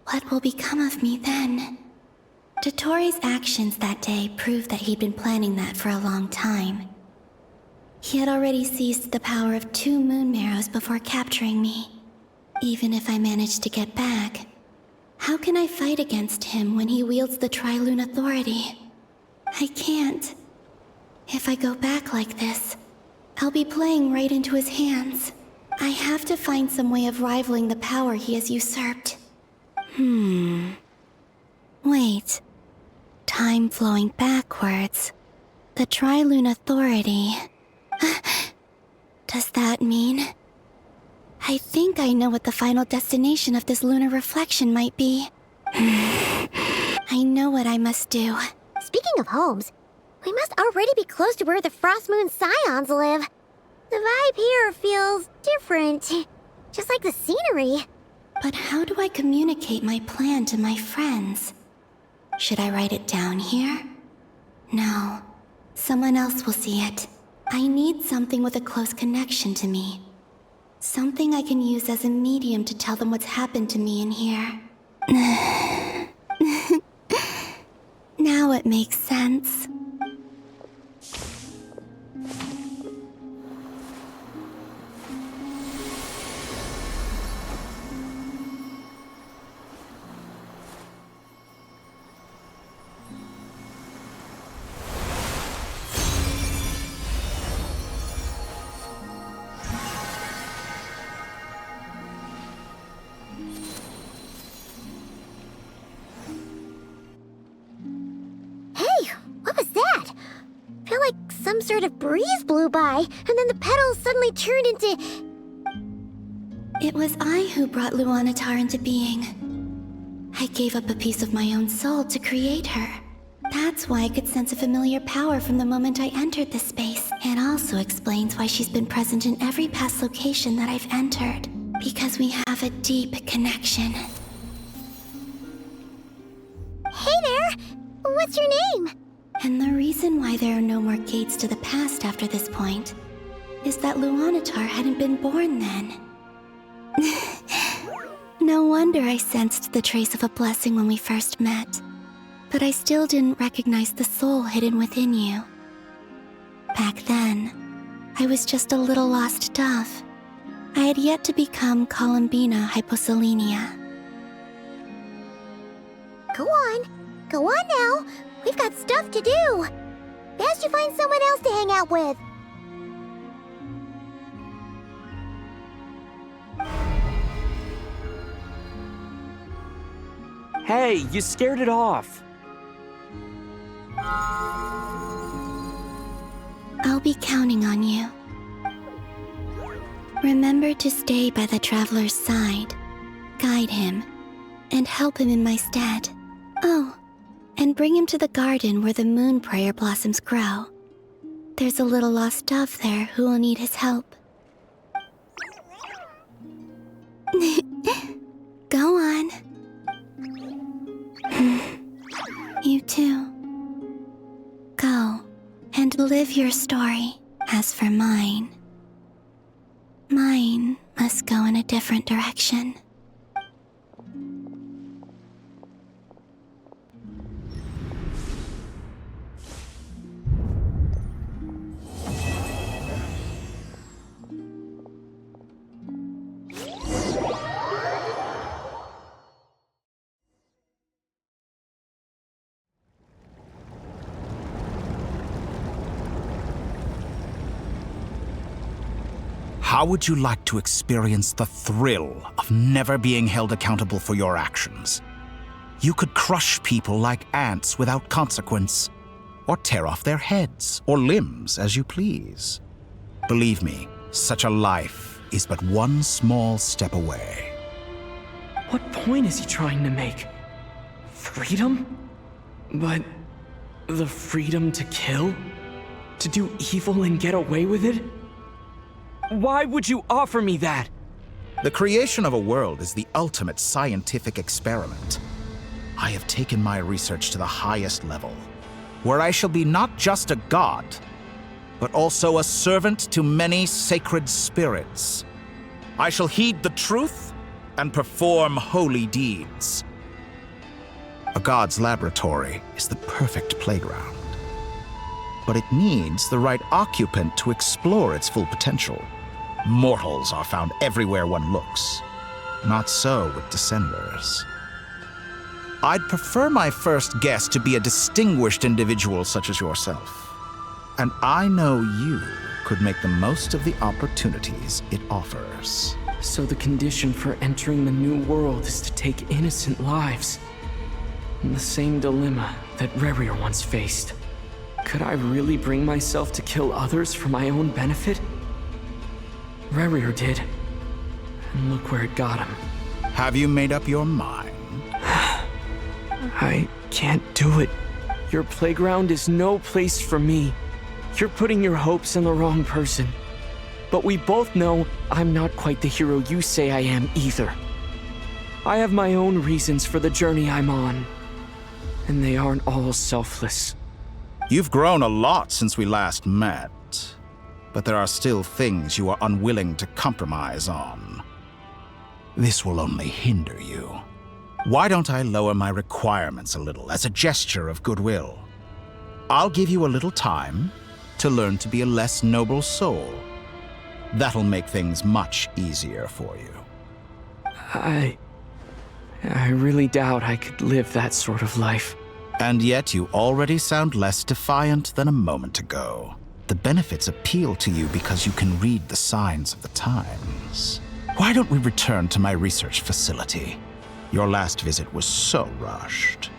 what will become of me then? Dottoro's actions that day proved that he'd been planning that for a long time. He had already seized the power of 2 moon marrows before capturing me. Even if I managed to get back, how can I fight against him when he wields the Tri-Lune authority? I can't. If I go back like this, I'll be playing right into his hands. I have to find some way of rivaling the power he has usurped. Wait. Time flowing backwards. The Tri-Lune authority. Does that mean... I think I know what the final destination of this lunar reflection might be. I know what I must do.
Speaking of homes, we must already be close to where the Frost Moon Scions live. The vibe here feels different, just like the scenery.
But how do I communicate my plan to my friends? Should I write it down here? No. Someone else will see it. I need something with a close connection to me. Something I can use as a medium to tell them what's happened to me in here. Now it makes sense.
Some sort of breeze blew by, and then the petals suddenly turned into...
It was I who brought Luanatar into being. I gave up a piece of my own soul to create her. That's why I could sense a familiar power from the moment I entered this space. It also explains why she's been present in every past location that I've entered. Because we have a deep connection.
Hey there! What's your name?
And the reason why there are no more gates to the past after this point is that Luanatar hadn't been born then. No wonder I sensed the trace of a blessing when we first met. But I still didn't recognize the soul hidden within you. Back then, I was just a little lost dove. I had yet to become Columbina Hyposelenia.
Go on now. We've got stuff to do. Best you find someone else to hang out with.
Hey, you scared it off.
I'll be counting on you. Remember to stay by the traveler's side, guide him, and help him in my stead. Oh, and bring him to the garden where the moon prayer blossoms grow. There's a little lost dove there who will need his help. Go on. You too. Go and live your story. As for mine must go in a different direction.
How would you like to experience the thrill of never being held accountable for your actions? You could crush people like ants without consequence, or tear off their heads or limbs as you please. Believe me, such a life is but one small step away.
What point is he trying to make? Freedom? But the freedom to kill? To do evil and get away with it? Why would you offer me that?
The creation of a world is the ultimate scientific experiment. I have taken my research to the highest level, where I shall be not just a god, but also a servant to many sacred spirits. I shall heed the truth and perform holy deeds. A god's laboratory is the perfect playground. But it needs the right occupant to explore its full potential. Mortals are found everywhere one looks. Not so with Descenders. I'd prefer my first guest to be a distinguished individual such as yourself. And I know you could make the most of the opportunities it offers.
So the condition for entering the new world is to take innocent lives. In the same dilemma that Rerir once faced. Could I really bring myself to kill others for my own benefit? Rerir did. And look where it got him.
Have you made up your mind?
I can't do it. Your playground is no place for me. You're putting your hopes in the wrong person. But we both know I'm not quite the hero you say I am either. I have my own reasons for the journey I'm on. And they aren't all selfless.
You've grown a lot since we last met. But there are still things you are unwilling to compromise on. This will only hinder you. Why don't I lower my requirements a little as a gesture of goodwill? I'll give you a little time to learn to be a less noble soul. That'll make things much easier for you.
I really doubt I could live that sort of life.
And yet you already sound less defiant than a moment ago. The benefits appeal to you because you can read the signs of the times. Why don't we return to my research facility? Your last visit was so rushed.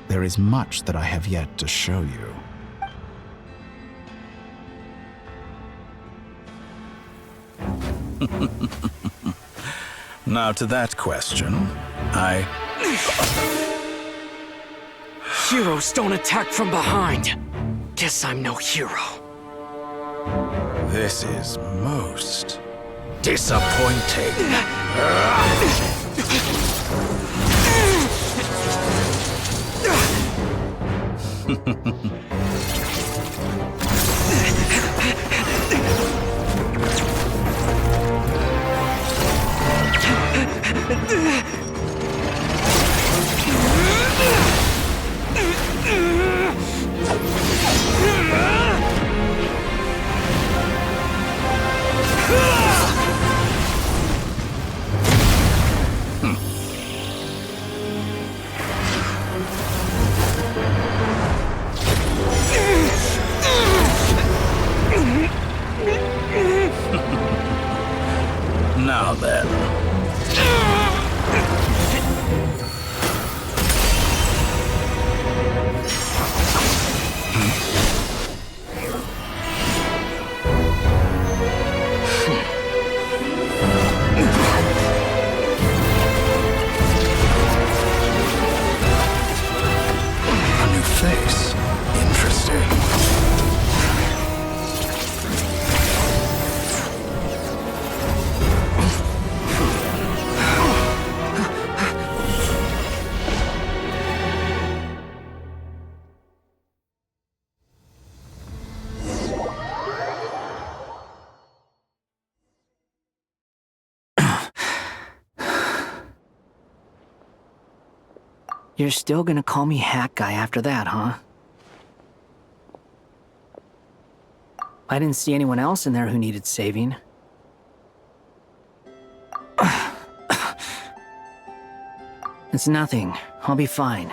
There is much that I have yet to show you. Now to that question,
Heroes don't attack from behind. Guess I'm no hero.
This is most disappointing. Now then. A new face. Interesting.
You're still gonna call me Hack Guy after that, huh? I didn't see anyone else in there who needed saving. It's nothing. I'll be fine.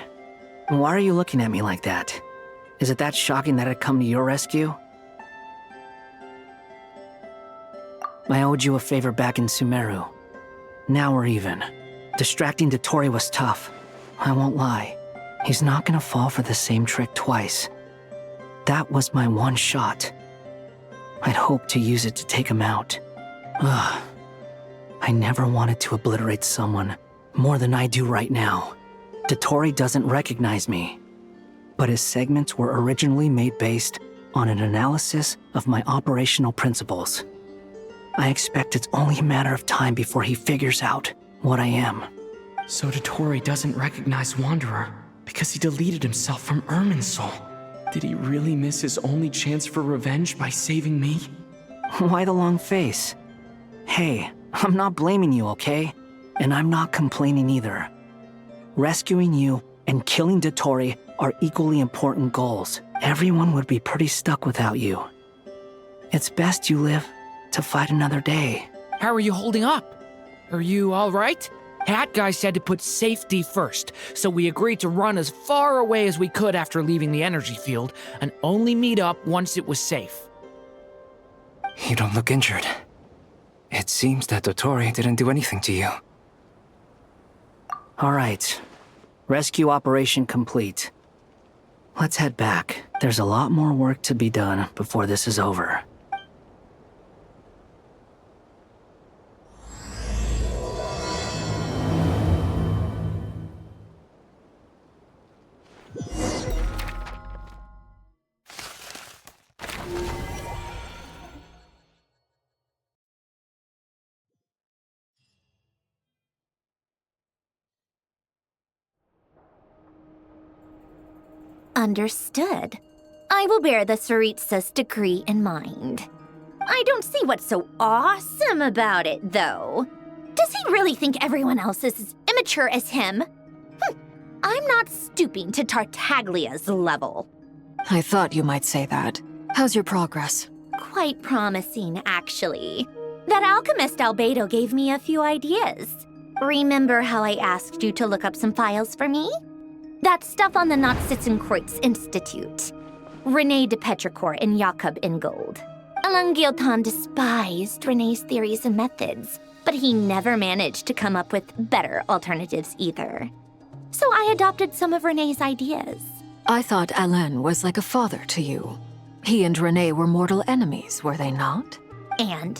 Why are you looking at me like that? Is it that shocking that I'd come to your rescue? I owed you a favor back in Sumeru. Now we're even. Distracting Dotori was tough. I won't lie. He's not gonna fall for the same trick twice. That was my one shot. I'd hoped to use it to take him out. Ugh. I never wanted to obliterate someone more than I do right now. Dotori doesn't recognize me, but his segments were originally made based on an analysis of my operational principles. I expect it's only a matter of time before he figures out what I am.
So Dotori doesn't recognize Wanderer because he deleted himself from Irminsul. Did he really miss his only chance for revenge by saving me?
Why the long face? Hey, I'm not blaming you, okay? And I'm not complaining either. Rescuing you and killing Dottore are equally important goals. Everyone would be pretty stuck without you. It's best you live to fight another day.
How are you holding up? Are you all right? Hat Guy said to put safety first, so we agreed to run as far away as we could after leaving the energy field and only meet up once it was safe.
You don't look injured. It seems that Dottore didn't do anything to you.
All right. Rescue operation complete. Let's head back. There's a lot more work to be done before this is over.
Understood. I will bear the Tsaritsa's decree in mind. I don't see what's so awesome about it, though. Does he really think everyone else is as immature as him? I'm not stooping to Tartaglia's level.
I thought you might say that. How's your progress?
Quite promising, actually. That alchemist Albedo gave me a few ideas. Remember how I asked you to look up some files for me? That stuff on the Nazi-Kreuz Institute. René de Petrichor and Jakob Ingold. Alain Guillotin despised René's theories and methods, but he never managed to come up with better alternatives either. So I adopted some of René's ideas.
I thought Alain was like a father to you. He and René were mortal enemies, were they not?
And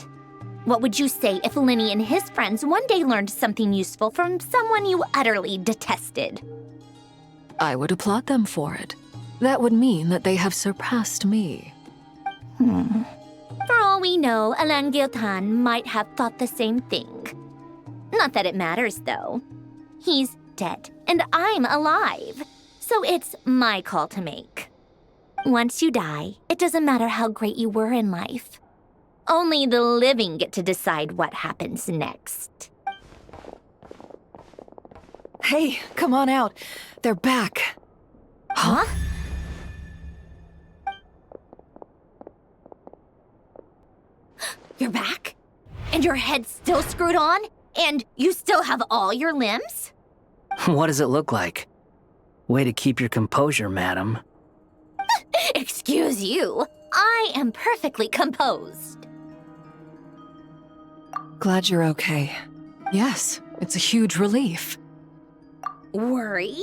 what would you say if Lenny and his friends one day learned something useful from someone you utterly detested?
I would applaud them for it. That would mean that they have surpassed me.
For all we know, Alain Guillotin might have thought the same thing. Not that it matters, though. He's dead, and I'm alive. So it's my call to make. Once you die, it doesn't matter how great you were in life. Only the living get to decide what happens next.
Hey, come on out. They're back.
Huh? You're back? And your head's still screwed on? And you still have all your limbs?
What does it look like? Way to keep your composure, madam.
Excuse you. I am perfectly composed.
Glad you're okay.
Yes, it's a huge relief.
Worry?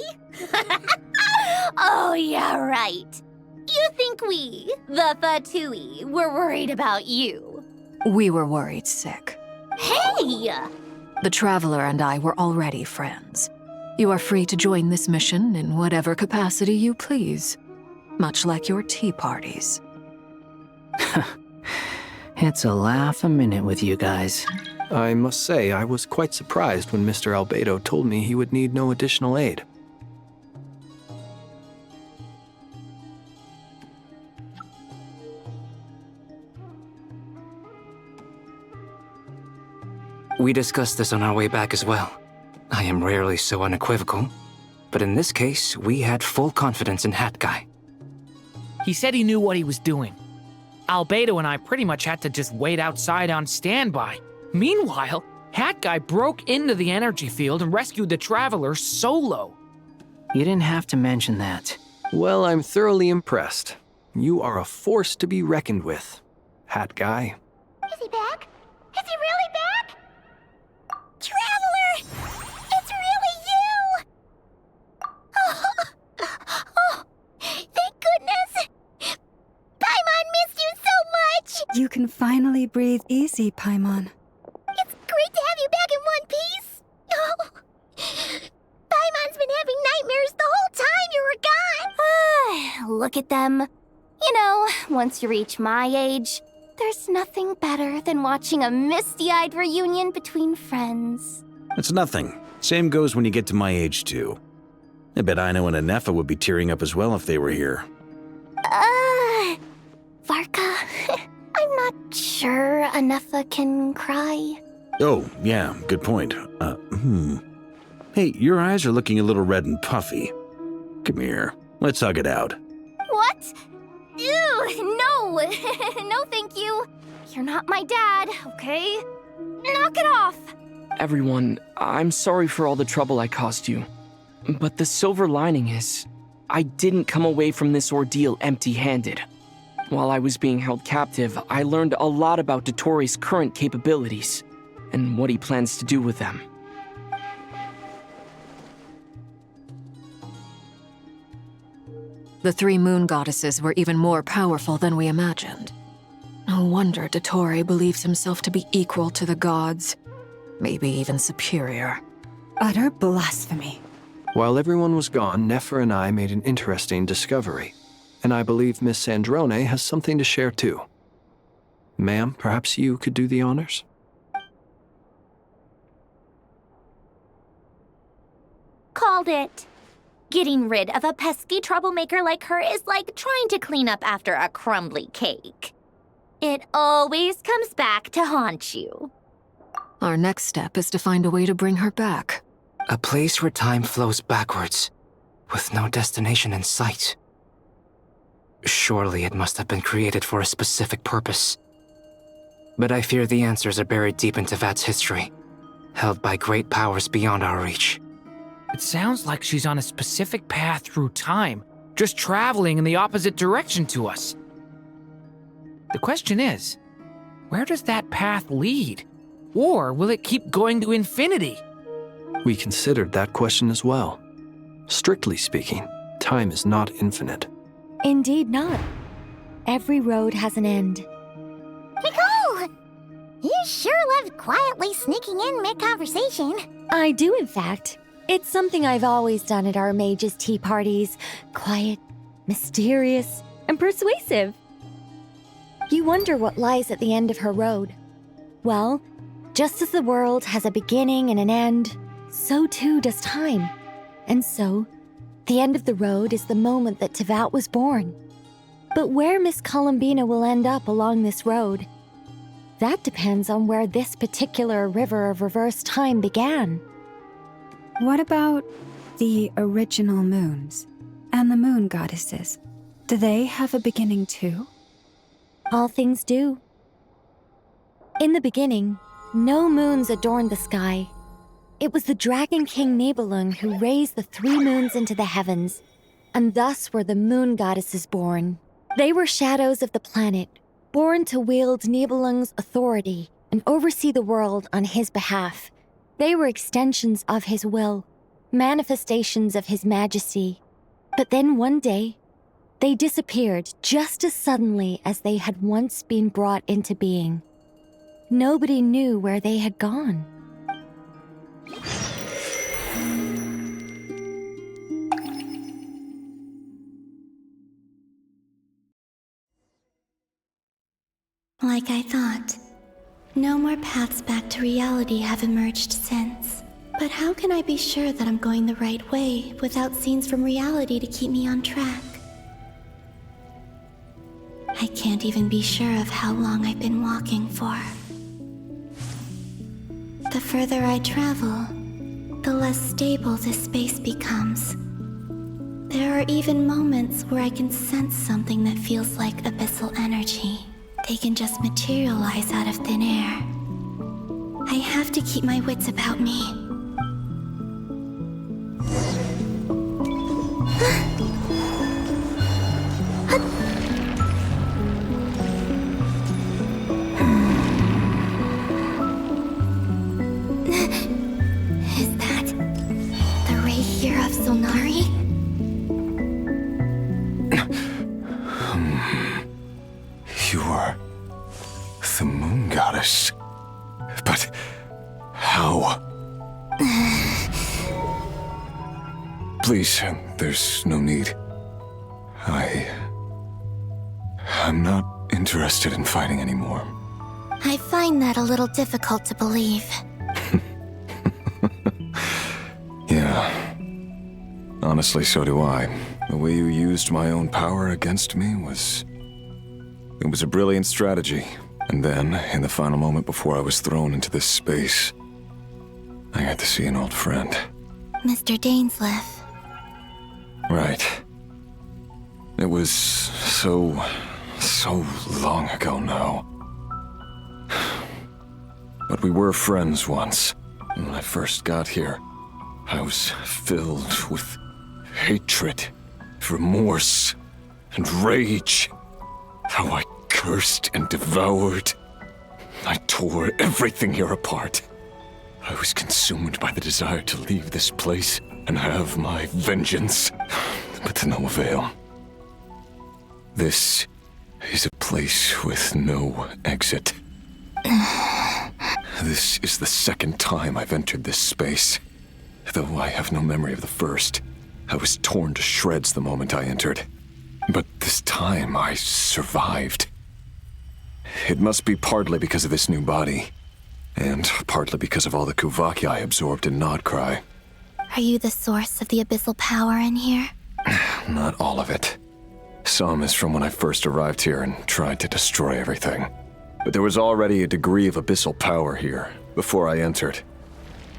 Oh, yeah, right. You think we, the Fatui, were worried about you?
We were worried sick.
Hey!
The Traveler and I were already friends. You are free to join this mission in whatever capacity you please. Much like your tea parties.
It's a laugh a minute with you guys.
I must say, I was quite surprised when Mr. Albedo told me he would need no additional aid.
We discussed this on our way back as well. I am rarely so unequivocal, but in this case, we had full confidence in Hat Guy.
He said he knew what he was doing. Albedo and I pretty much had to just wait outside on standby. Meanwhile, Hat Guy broke into the energy field and rescued the Traveler solo.
You didn't have to mention that.
Well, I'm thoroughly impressed. You are a force to be reckoned with, Hat Guy.
Is he back? Is he really back? Traveler! It's really you! Oh, thank goodness! Paimon missed you so much!
You can finally breathe easy, Paimon.
It's great to have you back in one piece! Oh, Paimon's been having nightmares the whole time you were gone!
Look at them. You know, once you reach my age, there's nothing better than watching a misty-eyed reunion between friends.
It's nothing. Same goes when you get to my age, too. I bet Ino and Anefa would be tearing up as well if they were here.
Varka, I'm not sure Anefa can cry.
Oh, yeah, good point. Hey, your eyes are looking a little red and puffy. Come here, let's hug it out.
What? Ew, no! No, thank you. You're not my dad, okay? Knock it off!
Everyone, I'm sorry for all the trouble I caused you. But the silver lining is, I didn't come away from this ordeal empty-handed. While I was being held captive, I learned a lot about Dottoro's current capabilities, and what he plans to do with them.
The three moon goddesses were even more powerful than we imagined. No wonder Dottore believes himself to be equal to the gods, maybe even superior.
Utter blasphemy.
While everyone was gone, Nefer and I made an interesting discovery, and I believe Miss Sandrone has something to share too. Ma'am, perhaps you could do the honors?
Called it. Getting rid of a pesky troublemaker like her is like trying to clean up after a crumbly cake. It always comes back to haunt you.
Our next step is to find a way to bring her back.
A place where time flows backwards, with no destination in sight. Surely it must have been created for a specific purpose. But I fear the answers are buried deep into VII's history, held by great powers beyond our reach.
It sounds like she's on a specific path through time, just traveling in the opposite direction to us. The question is, where does that path lead? Or will it keep going to infinity?
We considered that question as well. Strictly speaking, time is not infinite.
Indeed not. Every road has an end.
Nicole! You sure love quietly sneaking in mid-conversation.
I do, in fact. It's something I've always done at our mages' tea parties. Quiet, mysterious, and persuasive. You wonder what lies at the end of her road. Well, just as the world has a beginning and an end, so too does time. And so, the end of the road is the moment that Teyvat was born. But where Miss Columbina will end up along this road, that depends on where this particular river of reverse time began.
What about the original moons and the moon goddesses? Do they have a beginning too?
All things do. In the beginning, no moons adorned the sky. It was the Dragon King Nibelung who raised the three moons into the heavens, and thus were the moon goddesses born. They were shadows of the planet, born to wield Nibelung's authority and oversee the world on his behalf. They were extensions of his will, manifestations of his majesty. But then one day, they disappeared just as suddenly as they had once been brought into being. Nobody knew where they had gone.
Like I thought. No more paths back to reality have emerged since. But how can I be sure that I'm going the right way without scenes from reality to keep me on track? I can't even be sure of how long I've been walking for. The further I travel, the less stable this space becomes. There are even moments where I can sense something that feels like abyssal energy. They can just materialize out of thin air. I have to keep my wits about me. Is that the ray here of Solnari?
You are the moon goddess. But how? Please, there's no need. I'm not interested in fighting anymore.
I find that a little difficult to believe.
Yeah. Honestly, so do I. The way you used my own power against me was... It was a brilliant strategy, And then, in the final moment before I was thrown into this space, I got to see an old friend.
Mr. Dainsleif.
Right. It was so long ago now. But we were friends once. When I first got here, I was filled with hatred, remorse, and rage. How I cursed and devoured. I tore everything here apart. I was consumed by the desire to leave this place and have my vengeance, but to no avail. This is a place with no exit. This is the second time I've entered this space. Though I have no memory of the first, I was torn to shreds the moment I entered. But this time I survived. It must be partly because of this new body, and partly because of all the Kuvaki I absorbed in Nod-Krai.
Are you the source of the abyssal power in here?
Not all of it. Some is from when I first arrived here and tried to destroy everything. But there was already a degree of abyssal power here before I entered.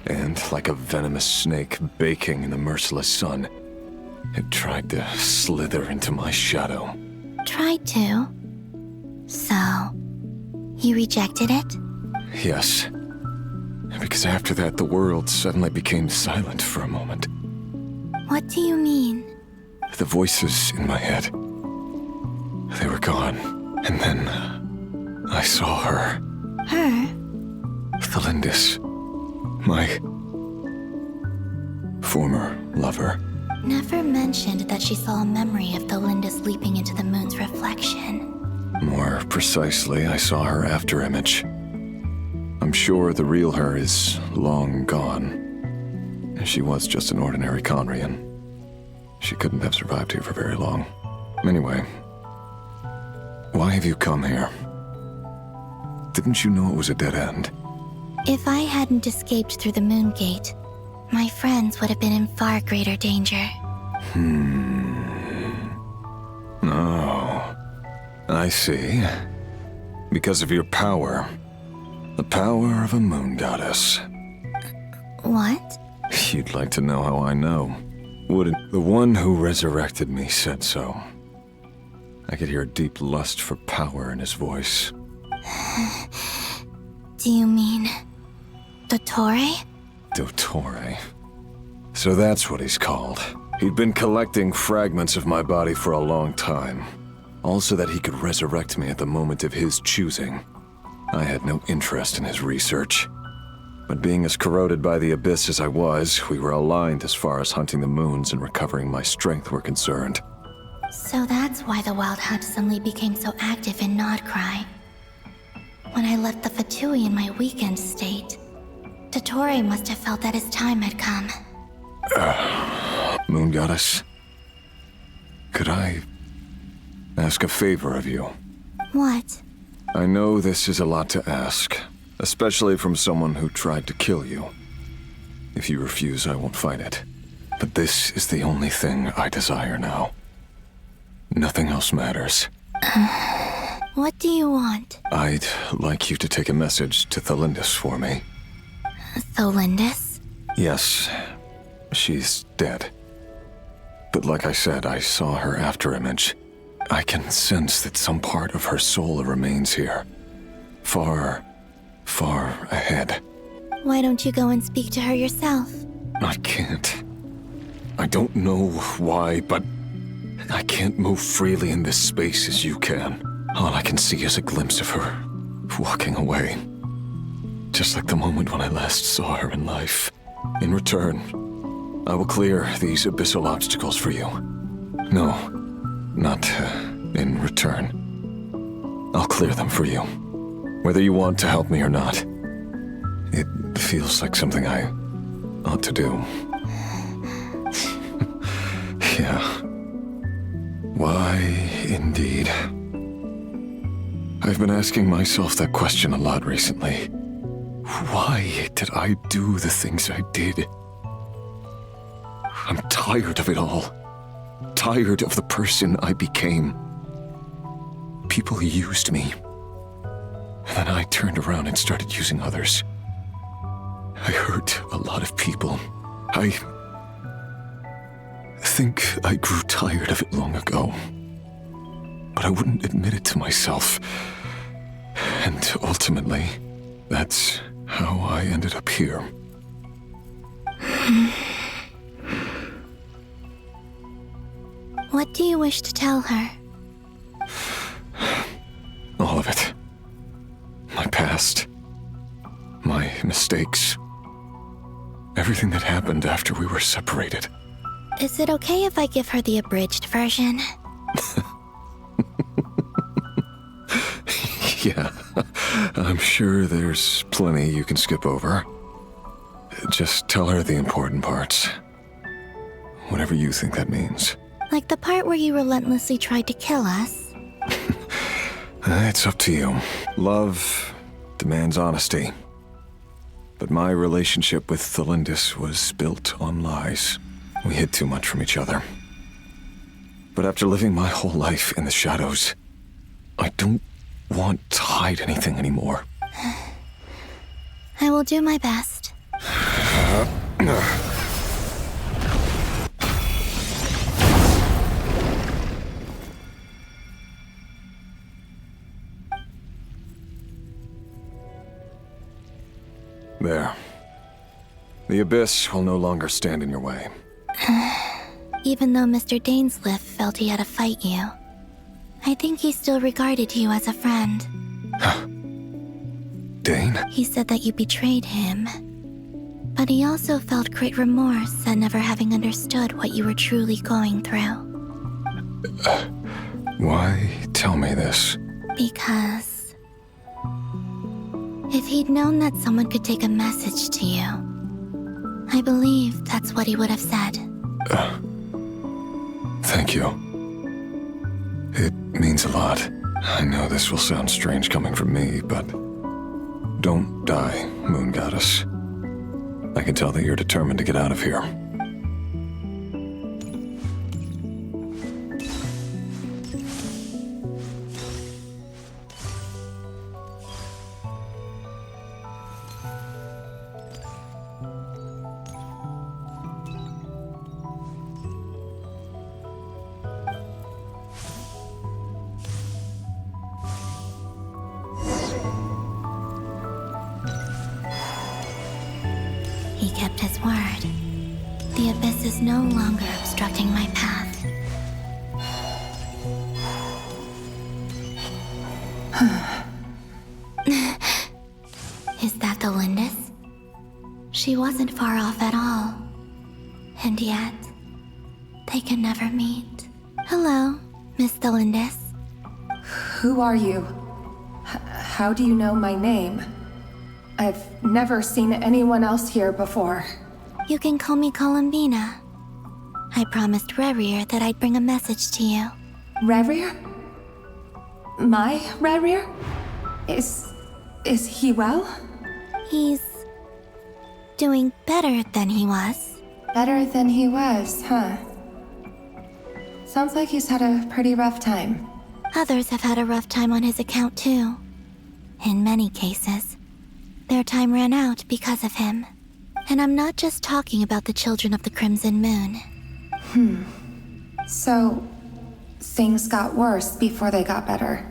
And like a venomous snake baking in the merciless sun, it tried to slither into my shadow.
Tried to? So, you rejected it?
Yes. Because after that, the world suddenly became silent for a moment.
What do you mean?
The voices in my head, they were gone. And then I saw her.
Her?
Thalindis. My former lover.
Never mentioned that she saw a memory of Thalindis leaping into the moon's reflection.
More precisely, I saw her afterimage. I'm sure the real her is long gone. She was just an ordinary Conrian. She couldn't have survived here for very long. Anyway, why have you come here? Didn't you know it was a dead end?
If I hadn't escaped through the moon gate, my friends would have been in far greater danger.
Oh, I see. Because of your power. The power of a moon goddess.
What?
You'd like to know how I know, wouldn't? The one who resurrected me said so. I could hear a deep lust for power in his voice.
Do you mean... Dottore?
Dottore. So that's what he's called. He'd been collecting fragments of my body for a long time. All so that he could resurrect me at the moment of his choosing. I had no interest in his research. But being as corroded by the abyss as I was, we were aligned as far as hunting the moons and recovering my strength were concerned.
So that's why the Wild Hunt suddenly became so active in Nod-Krai. When I left the Fatui in my weakened state, Dottore must have felt that his time had come.
Moon Goddess, could I ask a favor of you?
What?
I know this is a lot to ask, especially from someone who tried to kill you. If you refuse, I won't fight it. But this is the only thing I desire now. Nothing else matters.
What do you want?
I'd like you to take a message to Thalindis for me.
Thalindis?
Yes, she's dead. But like I said, I saw her afterimage. I can sense that some part of her soul remains here. Far, far ahead.
Why don't you go and speak to her yourself?
I can't. I don't know why, but I can't move freely in this space as you can. All I can see is a glimpse of her, walking away. Just like the moment when I last saw her in life. In return, I will clear these abyssal obstacles for you. No, not in return. I'll clear them for you. Whether you want to help me or not. It feels like something I ought to do. Yeah. Why, indeed. I've been asking myself that question a lot recently. Why did I do the things I did? I'm tired of it all. Tired of the person I became. People used me. And then I turned around and started using others. I hurt a lot of people. I think I grew tired of it long ago. But I wouldn't admit it to myself. And ultimately, that's how I ended up here.
What do you wish to tell her?
All of it. My past. My mistakes. Everything that happened after we were separated.
Is it okay if I give her the abridged version?
Yeah, I'm sure there's plenty you can skip over. Just tell her the important parts. Whatever you think that means.
Like the part where you relentlessly tried to kill us?
It's up to you. Love demands honesty. But my relationship with Thelindis was built on lies. We hid too much from each other. But after living my whole life in the shadows, I don't want to hide anything anymore.
I will do my best.
There. The Abyss will no longer stand in your way.
Even though Mr. Dainsliff felt he had to fight you, I think he still regarded you as a friend.
Dane?
He said that you betrayed him, but he also felt great remorse at never having understood what you were truly going through.
Why tell me this?
Because if he'd known that someone could take a message to you, I believe that's what he would have said.
Thank you. It means a lot. I know this will sound strange coming from me, but don't die, Moon Goddess. I can tell that you're determined to get out of here.
He kept his word. The Abyss is no longer obstructing my path. Is that the Lindis? She wasn't far off at all. And yet, they can never meet. Hello, Miss Thelindis.
Who are you? How do you know my name? I've never seen anyone else here before.
You can call me Columbina. I promised Rerir that I'd bring a message to you.
Rerir? My Rerir? Is he well?
He's doing better than he was.
Better than he was, huh? Sounds like he's had a pretty rough time.
Others have had a rough time on his account too. In many cases, their time ran out because of him. And I'm not just talking about the children of the Crimson Moon.
So, things got worse before they got better.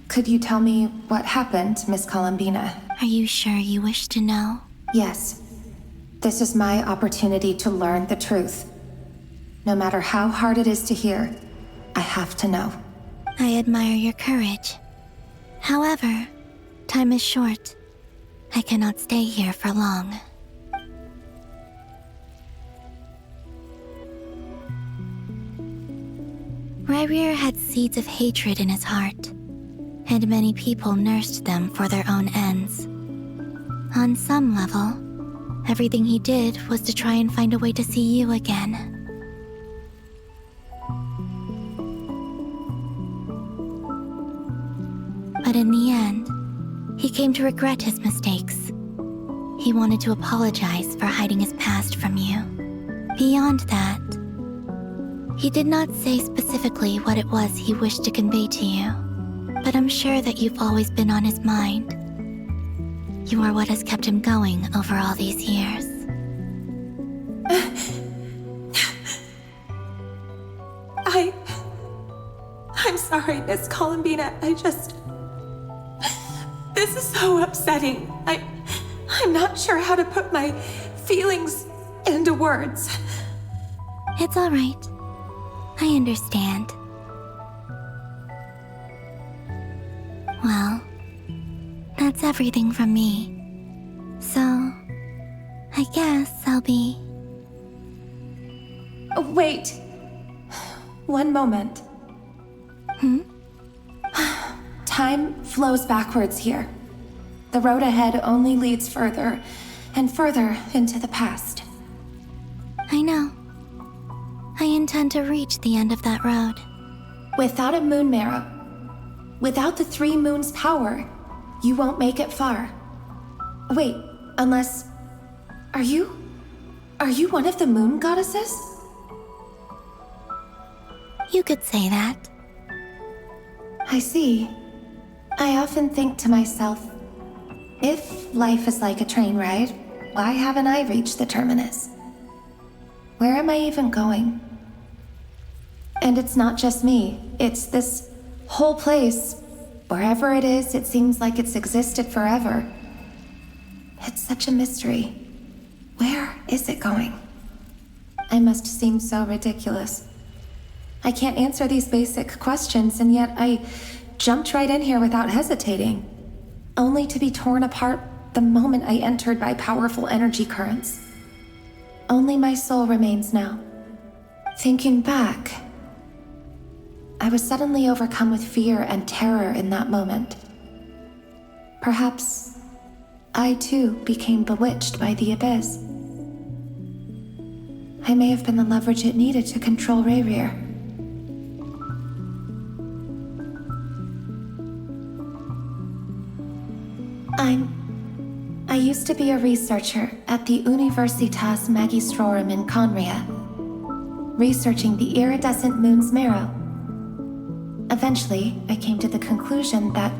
Could you tell me what happened, Miss Columbina?
Are you sure you wish to know?
Yes. This is my opportunity to learn the truth. No matter how hard it is to hear, I have to know.
I admire your courage. However, time is short. I cannot stay here for long. Rerir had seeds of hatred in his heart, and many people nursed them for their own ends. On some level, everything he did was to try and find a way to see you again. But in the end, he came to regret his mistakes. He wanted to apologize for hiding his past from you. Beyond that, he did not say specifically what it was he wished to convey to you. but I'm sure that you've always been on his mind. You are what has kept him going over all these years.
I'm sorry, Miss Columbina. This is so upsetting. I'm not sure how to put my feelings into words.
It's all right. I understand. Well, that's everything from me. So, I guess I'll be...
Wait. One moment. Time flows backwards here. The road ahead only leads further and further into the past.
I know. I intend to reach the end of that road.
Without a moon marrow, without the 3 moons' power, you won't make it far. Wait, unless... Are you one of the moon goddesses?
You could say that.
I see. I often think to myself, if life is like a train ride, why haven't I reached the terminus? Where am I even going? And it's not just me, it's this whole place. Wherever it is, it seems like it's existed forever. It's such a mystery. Where is it going? I must seem so ridiculous. I can't answer these basic questions, and yet I jumped right in here without hesitating, only to be torn apart the moment I entered by powerful energy currents. Only my soul remains now. Thinking back, I was suddenly overcome with fear and terror in that moment. Perhaps I too became bewitched by the abyss. I may have been the leverage it needed to control Rayrir. I used to be a researcher at the Universitas Magistrorum in Conria, researching the iridescent moon's marrow. Eventually, I came to the conclusion that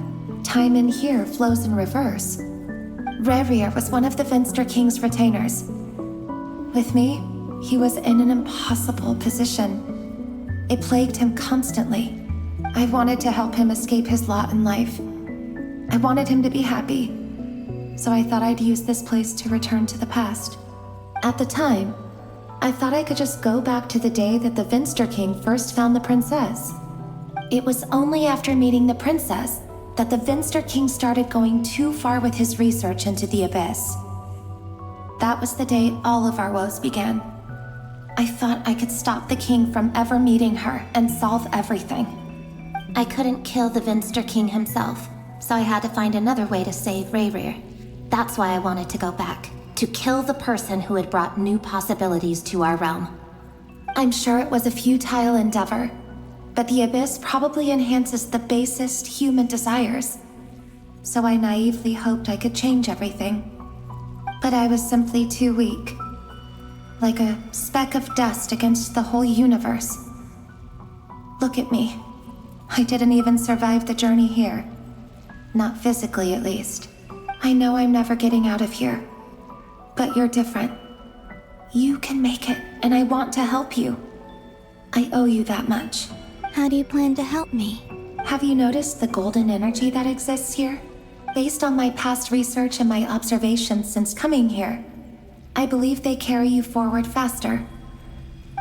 time in here flows in reverse. Rayrir was one of the Finster King's retainers. With me, he was in an impossible position. It plagued him constantly. I wanted to help him escape his lot in life. I wanted him to be happy, so I thought I'd use this place to return to the past. At the time, I thought I could just go back to the day that the Finster King first found the princess. It was only after meeting the princess that the Finster King started going too far with his research into the abyss. That was the day all of our woes began. I thought I could stop the king from ever meeting her and solve everything. I couldn't kill the Finster King himself, so I had to find another way to save Rayrir. That's why I wanted to go back, to kill the person who had brought new possibilities to our realm. I'm sure it was a futile endeavor, but the abyss probably enhances the basest human desires. So I naively hoped I could change everything. But I was simply too weak. Like a speck of dust against the whole universe. Look at me. I didn't even survive the journey here. Not physically, at least. I know I'm never getting out of here. But you're different. You can make it, and I want to help you. I owe you that much.
How do you plan to help me?
Have you noticed the golden energy that exists here? Based on my past research and my observations since coming here, I believe they carry you forward faster.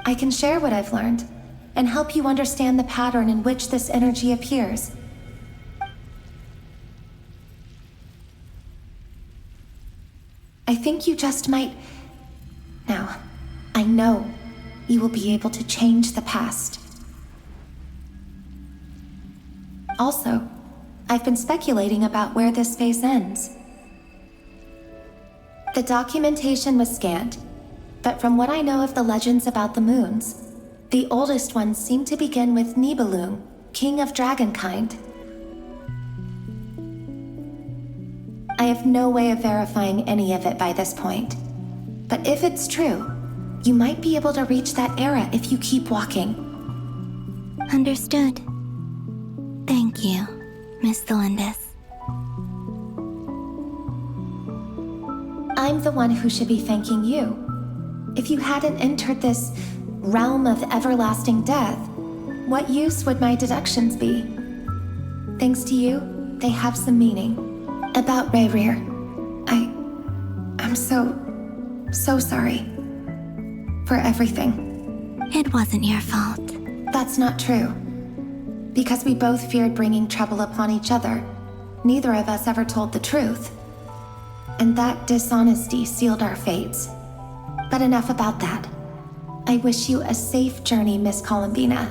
I can share what I've learned, and help you understand the pattern in which this energy appears. I think you just might... Now, I know you will be able to change the past. Also, I've been speculating about where this phase ends. The documentation was scanned, but from what I know of the legends about the moons, the oldest ones seem to begin with Nibelung, king of dragonkind. I have no way of verifying any of it by this point, but if it's true, you might be able to reach that era if you keep walking.
Understood. Thank you, Miss Thelindis.
I'm the one who should be thanking you. If you hadn't entered this realm of everlasting death, what use would my deductions be? Thanks to you, they have some meaning. About Rerir, I'm so sorry. For everything.
It wasn't your fault.
That's not true. Because we both feared bringing trouble upon each other, neither of us ever told the truth. And that dishonesty sealed our fates. But enough about that. I wish you a safe journey, Miss Columbina.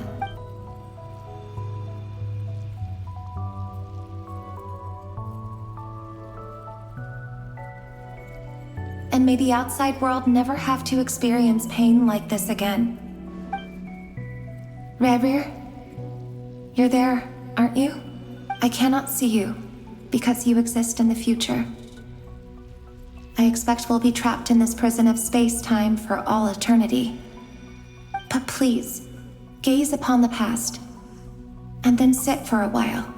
And may the outside world never have to experience pain like this again. Rerir, you're there, aren't you? I cannot see you, because you exist in the future. I expect we'll be trapped in this prison of space-time for all eternity. But please, gaze upon the past, and then sit for a while.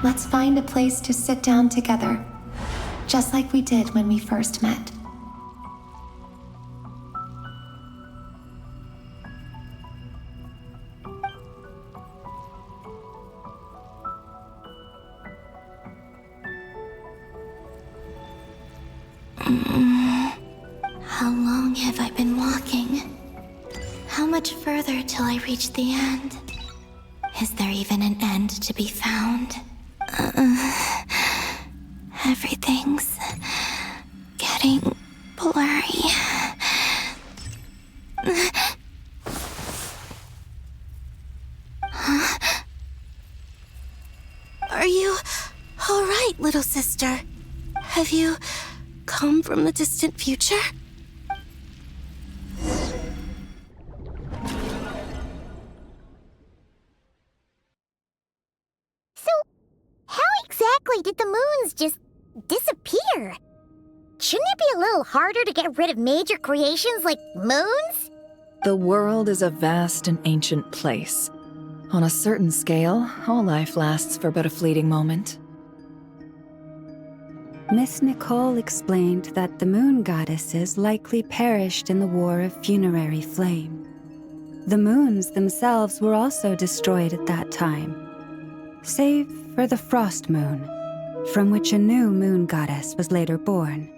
Let's find a place to sit down together, just like we did when we first met.
How long have I been walking? How much further till I reach the end? Is there even an end to be found? Everything's getting blurry. Huh? Are you all right, little sister? Have you come from the distant future?
So, how exactly did the moons just disappear? Shouldn't it be a little harder to get rid of major creations like moons?
The world is a vast and ancient place. On a certain scale, all life lasts for but a fleeting moment.
Miss Nicole explained that the moon goddesses likely perished in the War of Funerary Flame. The moons themselves were also destroyed at that time, save for the Frost Moon, from which a new moon goddess was later born.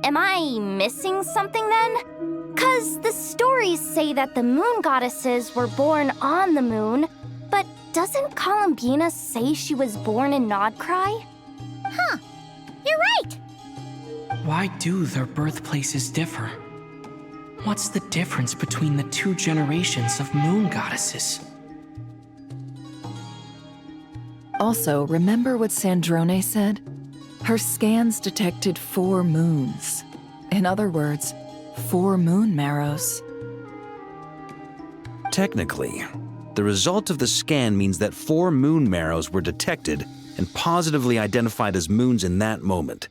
Am I missing something then? 'Cause the stories say that the moon goddesses were born on the moon, but doesn't Columbina say she was born in Nod-Krai?
Huh, you're right!
Why do their birthplaces differ? What's the difference between the two generations of moon goddesses?
Also, remember what Sandrone said? Her scans detected 4 moons. In other words, 4 moon marrows.
Technically, the result of the scan means that 4 moon marrows were detected and positively identified as moons in that moment.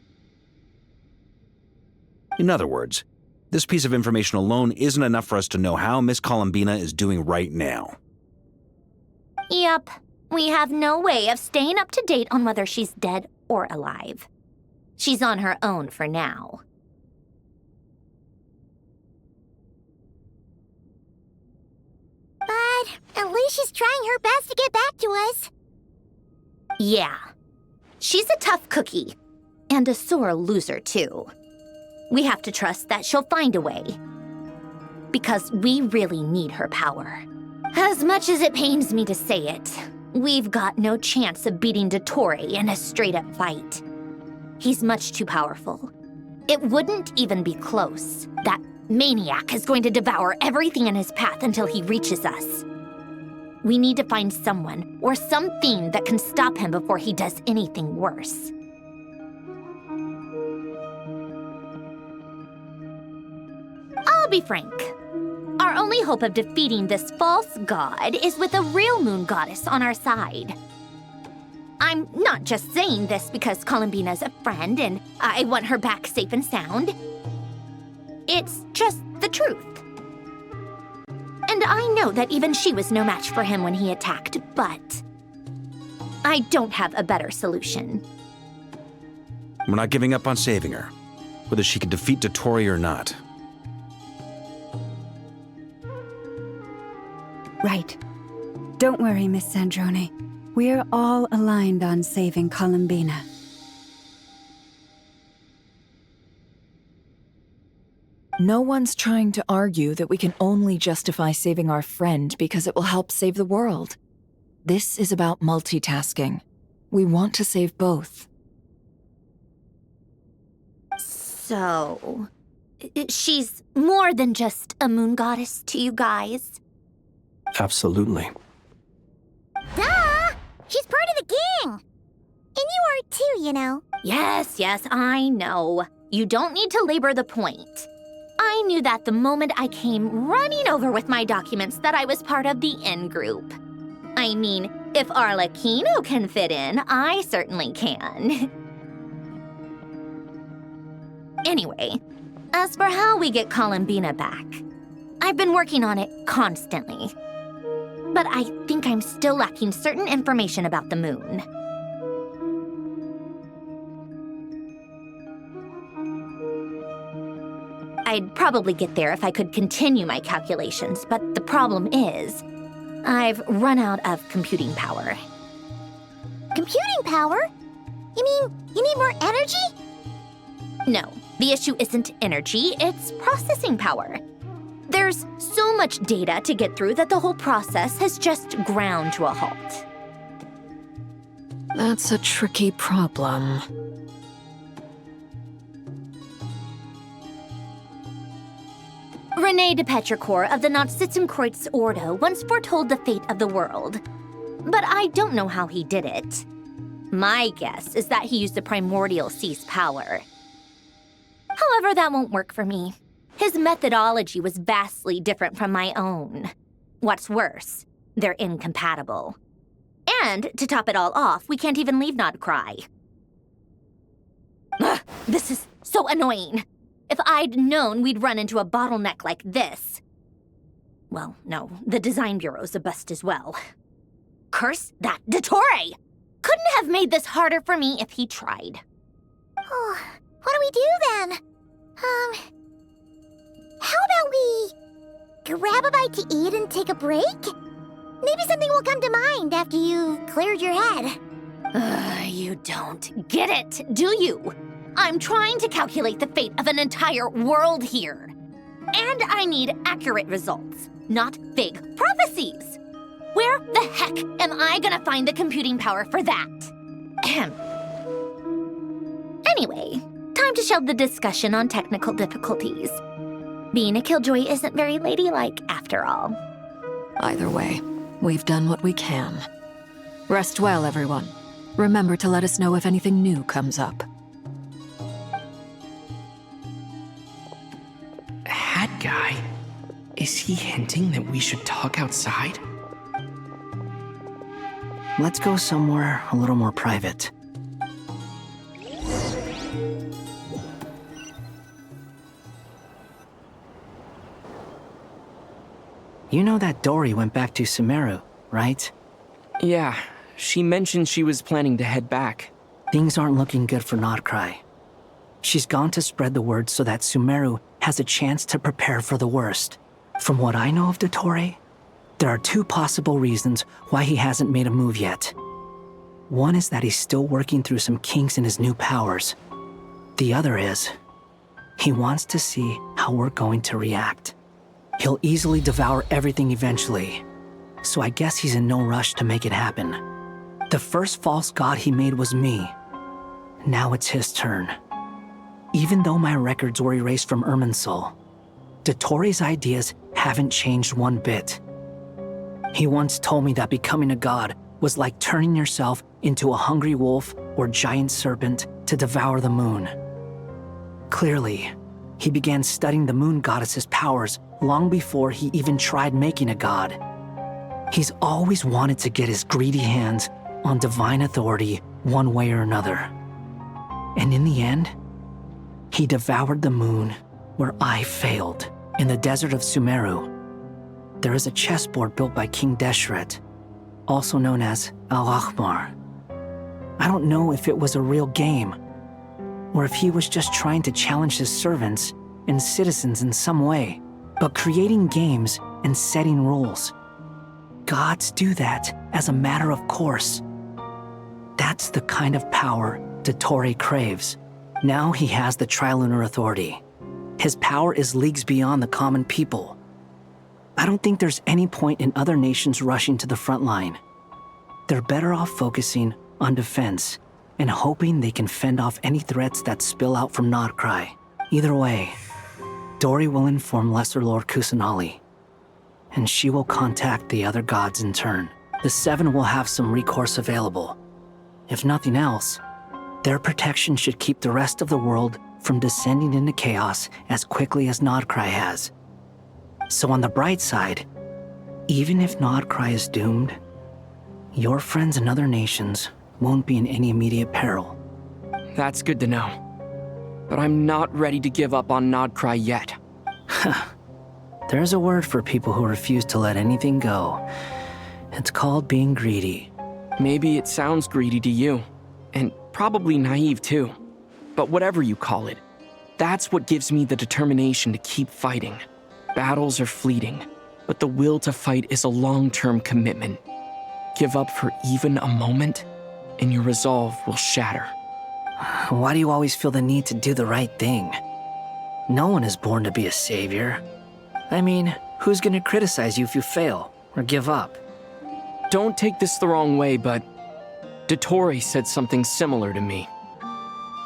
In other words, this piece of information alone isn't enough for us to know how Miss Columbina is doing right now.
Yep. We have no way of staying up to date on whether she's dead or alive. She's on her own for now.
But at least she's trying her best to get back to us.
Yeah. She's a tough cookie. And a sore loser, too. We have to trust that she'll find a way. Because we really need her power. As much as it pains me to say it, we've got no chance of beating Dottore in a straight-up fight. He's much too powerful. It wouldn't even be close. That maniac is going to devour everything in his path until he reaches us. We need to find someone or something that can stop him before he does anything worse. I'll be frank. Our only hope of defeating this false god is with a real moon goddess on our side. I'm not just saying this because Columbina's a friend and I want her back safe and sound. It's just the truth. And I know that even she was no match for him when he attacked, but I don't have a better solution.
We're not giving up on saving her, whether she can defeat Dottore or not.
Right. Don't worry, Miss Sandrone. We're all aligned on saving Columbina.
No one's trying to argue that we can only justify saving our friend because it will help save the world. This is about multitasking. We want to save both.
So, she's more than just a moon goddess to you guys?
Absolutely.
Duh! She's part of the gang! And you are too, you know.
Yes, I know. You don't need to labor the point. I knew that the moment I came running over with my documents that I was part of the in-group. I mean, if Arlecchino can fit in, I certainly can. Anyway, as for how we get Columbina back, I've been working on it constantly. But I think I'm still lacking certain information about the moon. I'd probably get there if I could continue my calculations, but the problem is, I've run out of computing power.
Computing power? You mean you need more energy?
No, the issue isn't energy, it's processing power. There's so much data to get through that the whole process has just ground to a halt.
That's a tricky problem.
René de Petrichor of the Nord-Sitzenkreuz Ordo once foretold the fate of the world. But I don't know how he did it. My guess is that he used the primordial sea's power. However, that won't work for me. His methodology was vastly different from my own. What's worse, they're incompatible. And, to top it all off, we can't even leave Nod-Krai. Ugh, this is so annoying. If I'd known we'd run into a bottleneck like this. Well, no, the design bureau's a bust as well. Curse that Dottore! Couldn't have made this harder for me if he tried.
Oh, what do we do then? How about we grab a bite to eat and take a break? Maybe something will come to mind after you've cleared your head.
You don't get it, do you? I'm trying to calculate the fate of an entire world here. And I need accurate results, not vague prophecies. Where the heck am I gonna find the computing power for that? Anyway, time to shelve the discussion on technical difficulties. Being a killjoy isn't very ladylike, after all.
Either way, we've done what we can. Rest well, everyone. Remember to let us know if anything new comes up.
Hat guy? Is he hinting that we should talk outside?
Let's go somewhere a little more private. You know that Dory went back to Sumeru, right?
Yeah, she mentioned she was planning to head back.
Things aren't looking good for Nod-Krai. She's gone to spread the word so that Sumeru has a chance to prepare for the worst. From what I know of Dottore, there are two possible reasons why he hasn't made a move yet. One is that he's still working through some kinks in his new powers. The other is, he wants to see how we're going to react. He'll easily devour everything eventually, so I guess he's in no rush to make it happen. The first false god he made was me. Now it's his turn. Even though my records were erased from Irminsul, Dottore's ideas haven't changed one bit. He once told me that becoming a god was like turning yourself into a hungry wolf or giant serpent to devour the moon. Clearly, he began studying the moon goddess's powers long before he even tried making a god. He's always wanted to get his greedy hands on divine authority one way or another. And in the end, he devoured the moon where I failed, in the desert of Sumeru. there is a chessboard built by King Deshret, also known as Al-Ahmar. I don't know if it was a real game, or if he was just trying to challenge his servants and citizens in some way, but creating games and setting rules. Gods do that as a matter of course. That's the kind of power Dottore craves. Now he has the Trilunar Authority. His power is leagues beyond the common people. I don't think there's any point in other nations rushing to the front line. They're better off focusing on defense and hoping they can fend off any threats that spill out from Nod-Krai. Either way, Dori will inform Lesser Lord Kusanali, and she will contact the other gods in turn. The Seven will have some recourse available. If nothing else, their protection should keep the rest of the world from descending into chaos as quickly as Nod-Krai has. So on the bright side, even if Nod-Krai is doomed, your friends in other nations won't be in any immediate peril.
That's good to know. But I'm not ready to give up on Nod-Krai yet.
There's a word for people who refuse to let anything go. It's called being greedy.
Maybe it sounds greedy to you, and probably naive too. But whatever you call it, that's what gives me the determination to keep fighting. Battles are fleeting, but the will to fight is a long-term commitment. Give up for even a moment, and your resolve will shatter.
Why do you always feel the need to do the right thing? No one is born to be a savior. I mean, who's gonna criticize you if you fail or give up?
Don't take this the wrong way, but Dottore said something similar to me.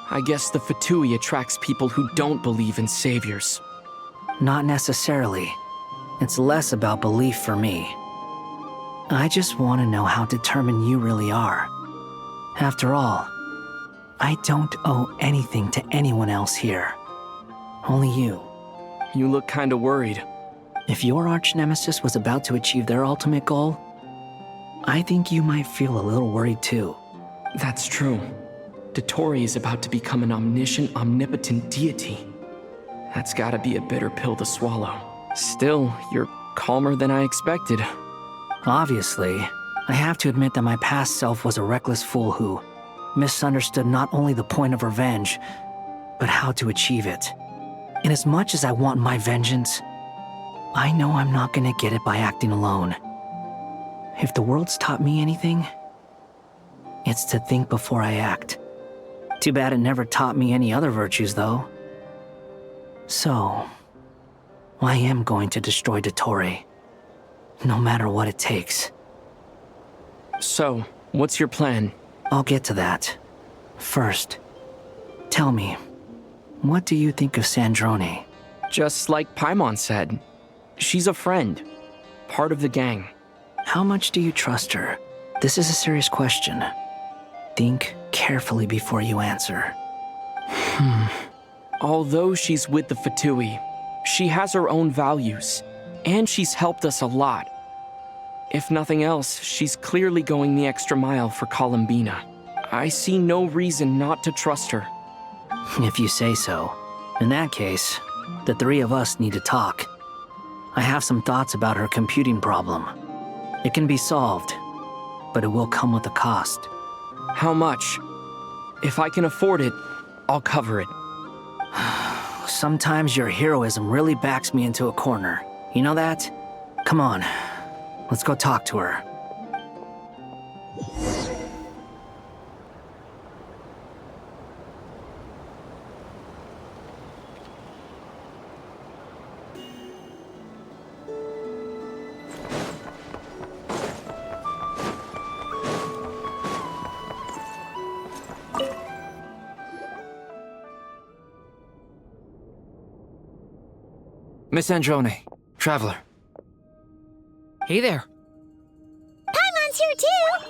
I guess the Fatui attracts people who don't believe in saviors.
Not necessarily. It's less about belief for me. I just want to know how determined you really are. After all, I don't owe anything to anyone else here. Only you.
You look kinda worried.
If your arch-nemesis was about to achieve their ultimate goal, I think you might feel a little worried too.
That's true. Dottore is about to become an omniscient, omnipotent deity. That's gotta be a bitter pill to swallow. Still, you're calmer than I expected.
Obviously, I have to admit that my past self was a reckless fool who misunderstood not only the point of revenge, but how to achieve it. And as much as I want my vengeance, I know I'm not gonna get it by acting alone. If the world's taught me anything, it's to think before I act. Too bad it never taught me any other virtues, though. So, I am going to destroy Dottore, no matter what it takes.
So, what's your plan?
I'll get to that. First, tell me, what do you think of Sandrone?
Just like Paimon said, she's a friend, part of the gang.
How much do you trust her? This is a serious question. Think carefully before you answer.
Although she's with the Fatui, she has her own values, and she's helped us a lot. If nothing else, she's clearly going the extra mile for Columbina. I see no reason not to trust her.
If you say so. In that case, the three of us need to talk. I have some thoughts about her computing problem. It can be solved, but it will come with a cost.
How much? If I can afford it, I'll cover it.
Sometimes your heroism really backs me into a corner. You know that? Come on, let's go talk to her.
Miss Androne, Traveler.
Hey there.
Paimon's here too!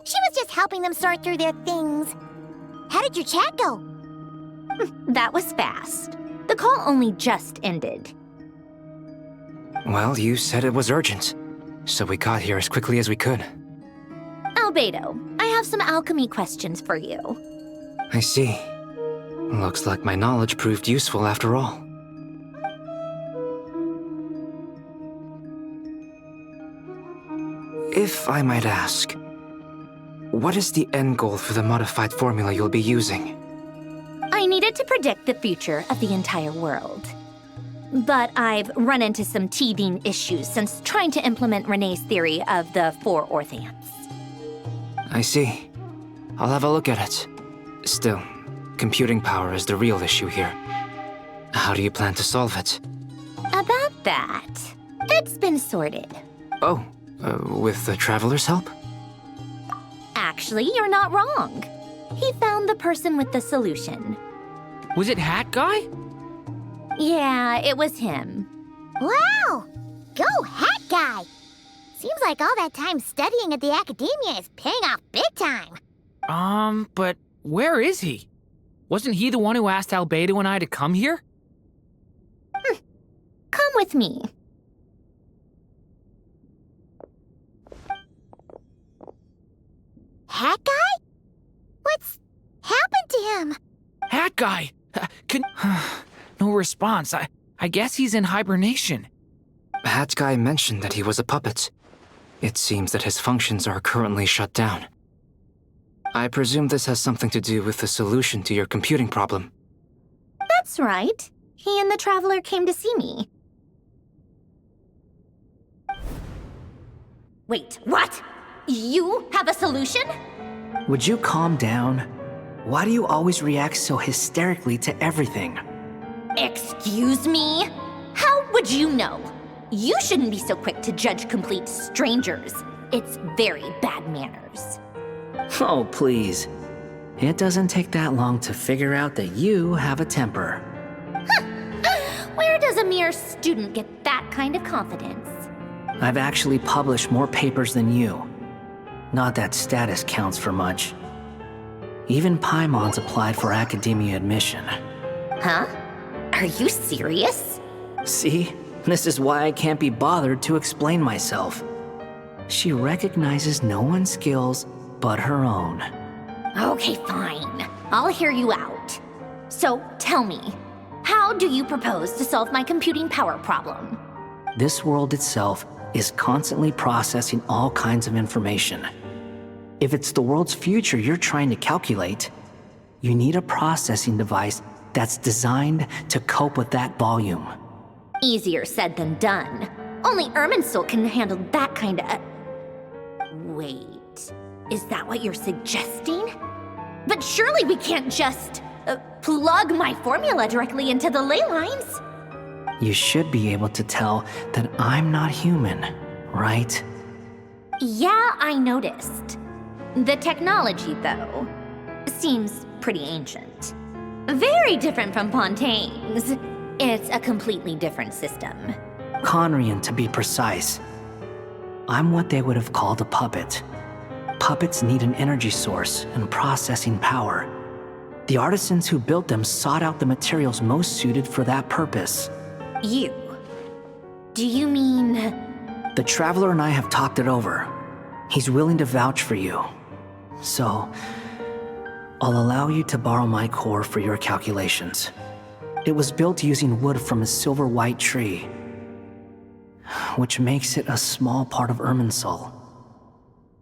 She was just helping them sort through their things. How did your chat go?
That was fast. The call only just ended.
Well, you said it was urgent, so we got here as quickly as we could.
Albedo, I have some alchemy questions for you.
I see. Looks like my knowledge proved useful after all. If I might ask, what is the end goal for the modified formula you'll be using?
I needed to predict the future of the entire world. But I've run into some teething issues since trying to implement Renee's theory of the 4 Orthants.
I see. I'll have a look at it. Still, computing power is the real issue here. How do you plan to solve it?
About that, it's been sorted.
Oh, with the Traveler's help?
Actually, you're not wrong. He found the person with the solution.
Was it Hat Guy?
Yeah, it was him.
Wow! Go Hat Guy! Seems like all that time studying at the academia is paying off big time.
But where is he? Wasn't he the one who asked Albedo and I to come here?
Come with me.
Hat Guy? What's happened to him?
Hat Guy! No response. I guess he's in hibernation.
Hat Guy mentioned that he was a puppet. It seems that his functions are currently shut down. I presume this has something to do with the solution to your computing problem.
That's right. He and the Traveler came to see me. Wait, what? You have a solution?
Would you calm down? Why do you always react so hysterically to everything?
Excuse me? How would you know? You shouldn't be so quick to judge complete strangers. It's very bad manners.
Oh, please. It doesn't take that long to figure out that you have a temper.
Where does a mere student get that kind of confidence?
I've actually published more papers than you. Not that status counts for much. Even Paimon's applied for academia admission.
Huh? Are you serious?
See? This is why I can't be bothered to explain myself. She recognizes no one's skills but her own.
Okay, fine. I'll hear you out. So, tell me, how do you propose to solve my computing power problem?
This world itself is constantly processing all kinds of information. If it's the world's future you're trying to calculate, you need a processing device that's designed to cope with that volume.
Easier said than done. Only Irminsul can handle that kind of... Wait, is that what you're suggesting? But surely we can't just plug my formula directly into the ley lines.
You should be able to tell that I'm not human, right?
Yeah, I noticed. The technology, though, seems pretty ancient. Very different from Fontaine's. It's a completely different system.
Conrian, to be precise. I'm what they would have called a puppet. Puppets need an energy source and processing power. The artisans who built them sought out the materials most suited for that purpose.
You? Do you mean...
The Traveler and I have talked it over. He's willing to vouch for you. So, I'll allow you to borrow my core for your calculations. It was built using wood from a silver white tree, which makes it a small part of Irminsul.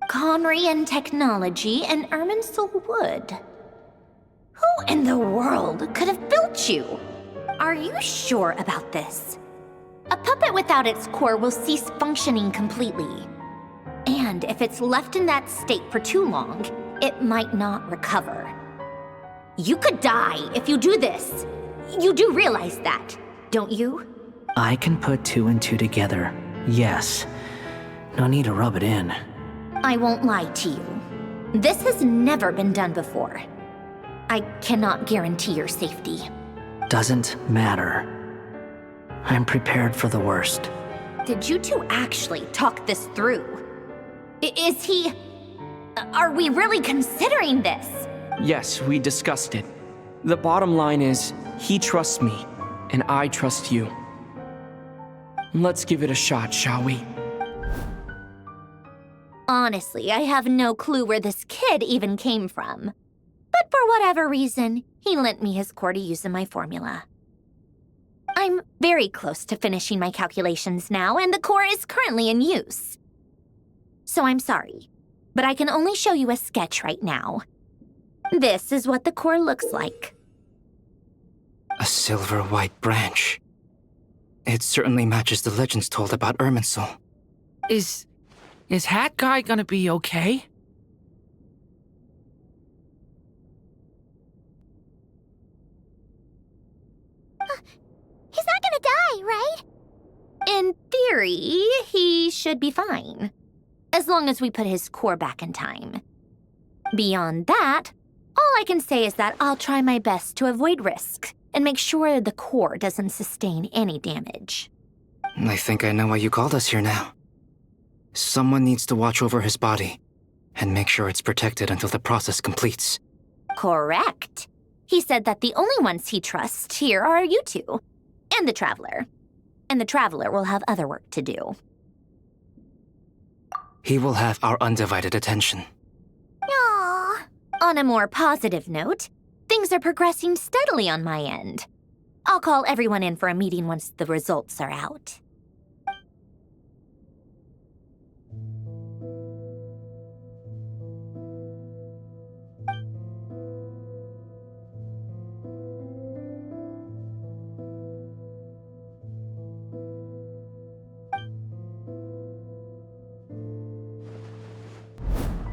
Conrian technology and Irminsul wood. Who in the world could have built you? Are you sure about this? A puppet without its core will cease functioning completely. And if it's left in that state for too long, it might not recover. You could die if you do this. You do realize that, don't you?
I can put 2 and 2 together, yes. No need to rub it in.
I won't lie to you. This has never been done before. I cannot guarantee your safety.
Doesn't matter. I'm prepared for the worst.
Did you two actually talk this through? Is he... Are we really considering this?
Yes, we discussed it. The bottom line is, he trusts me, and I trust you. Let's give it a shot, shall we?
Honestly, I have no clue where this kid even came from. But for whatever reason, he lent me his core to use in my formula. I'm very close to finishing my calculations now, and the core is currently in use. so I'm sorry. But I can only show you a sketch right now. This is what the core looks like.
A silver-white branch. It certainly matches the legends told about Irminsul.
Is Hat Guy gonna be okay?
He's not gonna die, right?
In theory, he should be fine. As long as we put his core back in time. Beyond that, all I can say is that I'll try my best to avoid risk and make sure the core doesn't sustain any damage.
I think I know why you called us here now. Someone needs to watch over his body and make sure it's protected until the process completes.
Correct. He said that the only ones he trusts here are you two, and the Traveler. And the Traveler will have other work to do.
He will have our undivided attention.
Aww. On a more positive note, things are progressing steadily on my end. I'll call everyone in for a meeting once the results are out.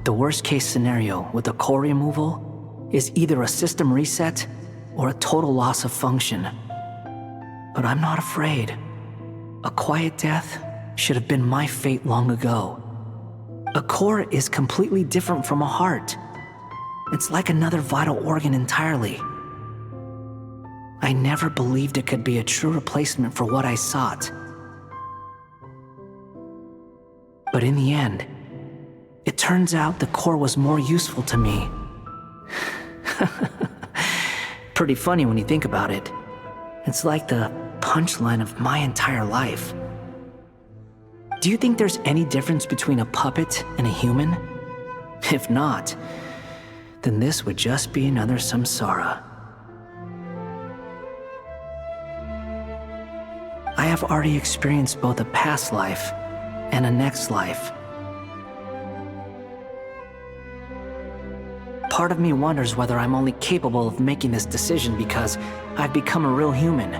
The worst-case scenario with the core removal is either a system reset or a total loss of function. But I'm not afraid. A quiet death should have been my fate long ago. A core is completely different from a heart. It's like another vital organ entirely. I never believed it could be a true replacement for what I sought. But in the end, it turns out the core was more useful to me. Pretty funny when you think about it. It's like the punchline of my entire life. Do you think there's any difference between a puppet and a human? If not, then this would just be another samsara. I have already experienced both a past life and a next life. Part of me wonders whether I'm only capable of making this decision because I've become a real human.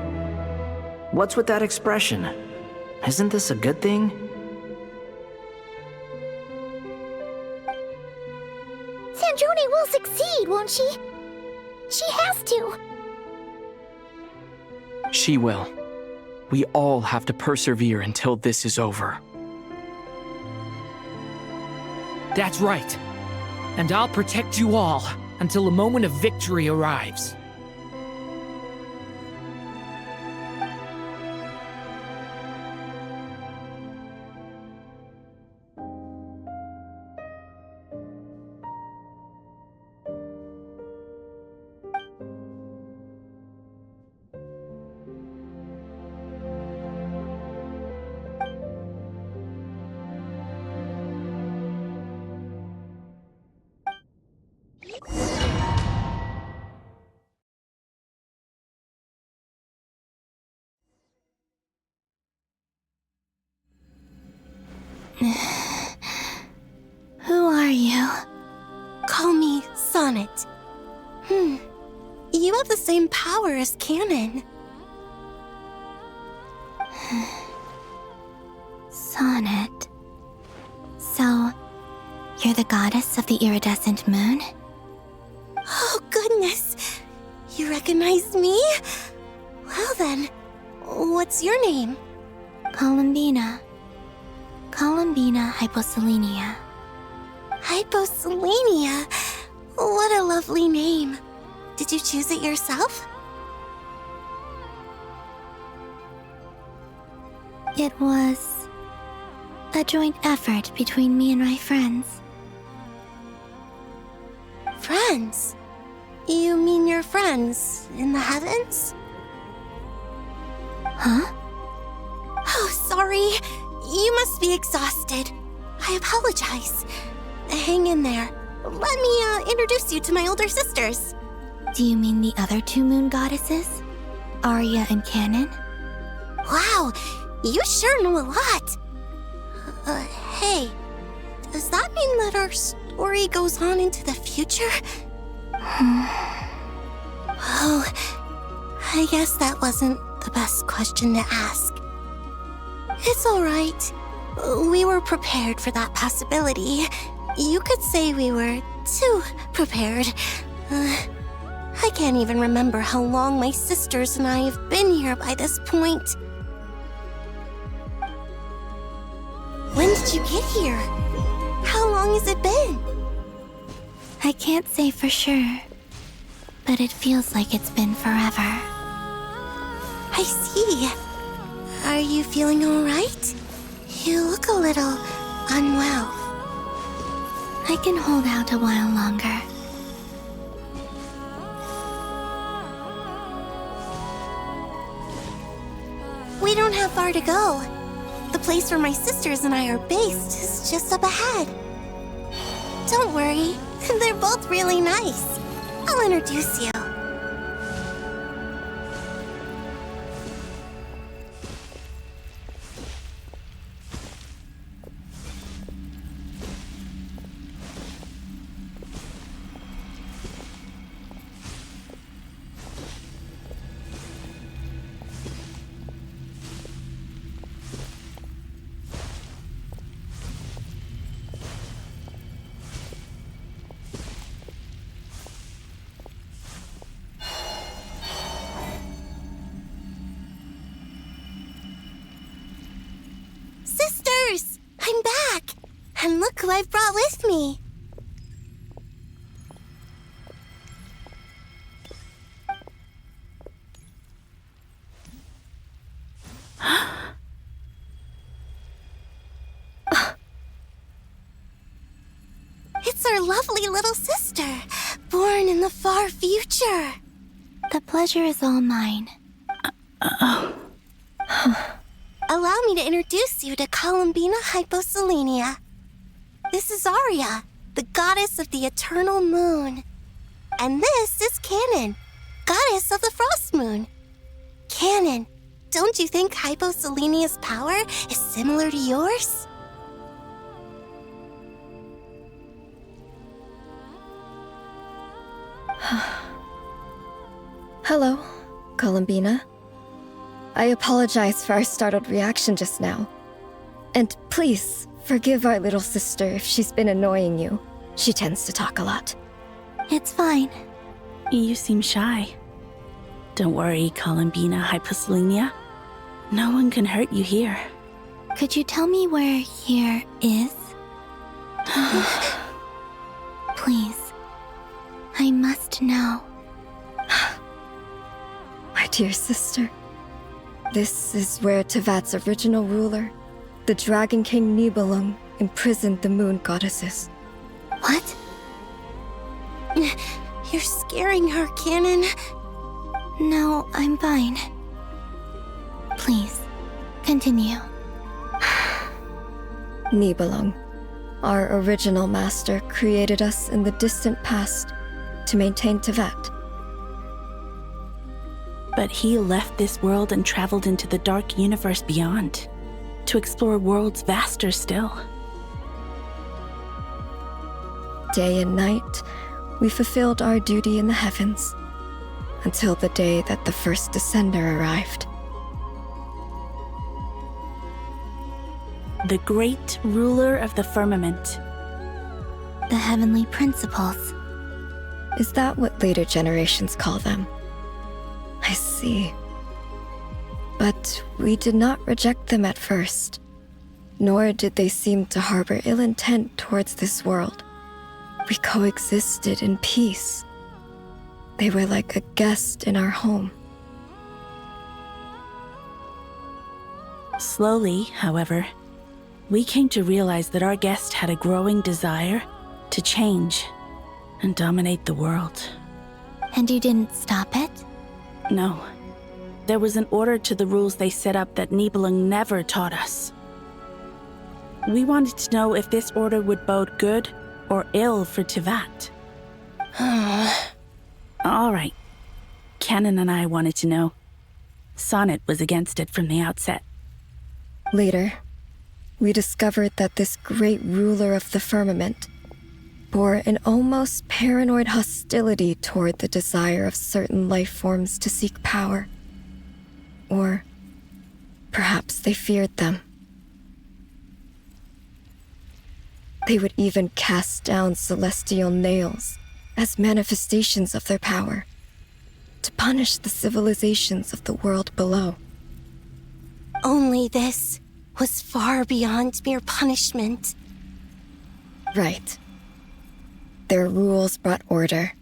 What's with that expression? Isn't this a good thing?
Sandrone will succeed, won't she? She has to.
She will. We all have to persevere until this is over.
That's right. And I'll protect you all until a moment of victory arrives.
Who are you? Call me Sonnet. You have the same power as Canon. Sonnet. So, you're the goddess of the iridescent moon? Oh, goodness! You recognize me? Well then, what's your name? Columbina. Columbina Hyposelenia. Hyposelenia? What a lovely name. Did you choose it yourself? It was a joint effort between me and my friends. Friends? You mean your friends in the heavens? Huh? Oh, sorry. You must be exhausted. I apologize. Hang in there. Let me introduce you to my older sisters. Do you mean the other two moon goddesses? Arya and Canon? Wow, you sure know a lot. Hey,
Does that mean that our story goes on into the future? Oh, I guess that wasn't the best question to ask. It's alright. We were prepared for that possibility. You could say we were too prepared. I can't even remember how long my sisters and I have been here by this point. When did you get here? How long has it been?
I can't say for sure, but it feels like it's been forever.
I see. Are you feeling alright? You look a little unwell.
I can hold out a while longer.
We don't have far to go. The place where my sisters and I are based is just up ahead. Don't worry, they're both really nice. I'll introduce you. Sisters! I'm back! And look who I've brought with me! It's our lovely little sister, born in the far future.
The pleasure is all mine.
Allow me to introduce you to Columbina Hyposelenia. This is Arya, the goddess of the eternal moon. And this is Canon, goddess of the frost moon. Canon, don't you think Hyposelenia's power is similar to yours?
Hello, Columbina. I apologize for our startled reaction just now. And please, forgive our little sister if she's been annoying you. She tends to talk a lot.
It's fine.
You seem shy. Don't worry, Columbina Hyposelenia. No one can hurt you here.
Could you tell me where here is? Please. I must know.
My dear sister, this is where Tevat's original ruler, the Dragon King Nibelung, imprisoned the moon goddesses.
What? You're scaring her, Canon.
No, I'm fine. Please, continue.
Nibelung, our original master, created us in the distant past to maintain Tevat.
But he left this world and traveled into the dark universe beyond, to explore worlds vaster still.
Day and night, we fulfilled our duty in the heavens, until the day that the first Descender arrived.
The great ruler of the firmament.
The heavenly principles.
Is that what later generations call them? I see. But we did not reject them at first, nor did they seem to harbor ill intent towards this world. We coexisted in peace. They were like a guest in our home.
Slowly, however, we came to realize that our guest had a growing desire to change and dominate the world.
And you didn't stop it?
No. There was an order to the rules they set up that Nibelung never taught us. We wanted to know if this order would bode good or ill for Tevat. All right. Canon and I wanted to know. Sonnet was against it from the outset.
Later,
we discovered that this great ruler of the firmament bore an almost paranoid hostility toward the desire of certain life forms to seek power. Or perhaps they feared them. They would even cast down celestial nails as manifestations of their power, to punish the civilizations of the world below.
Only this was far beyond mere punishment.
Right. Their rules brought order,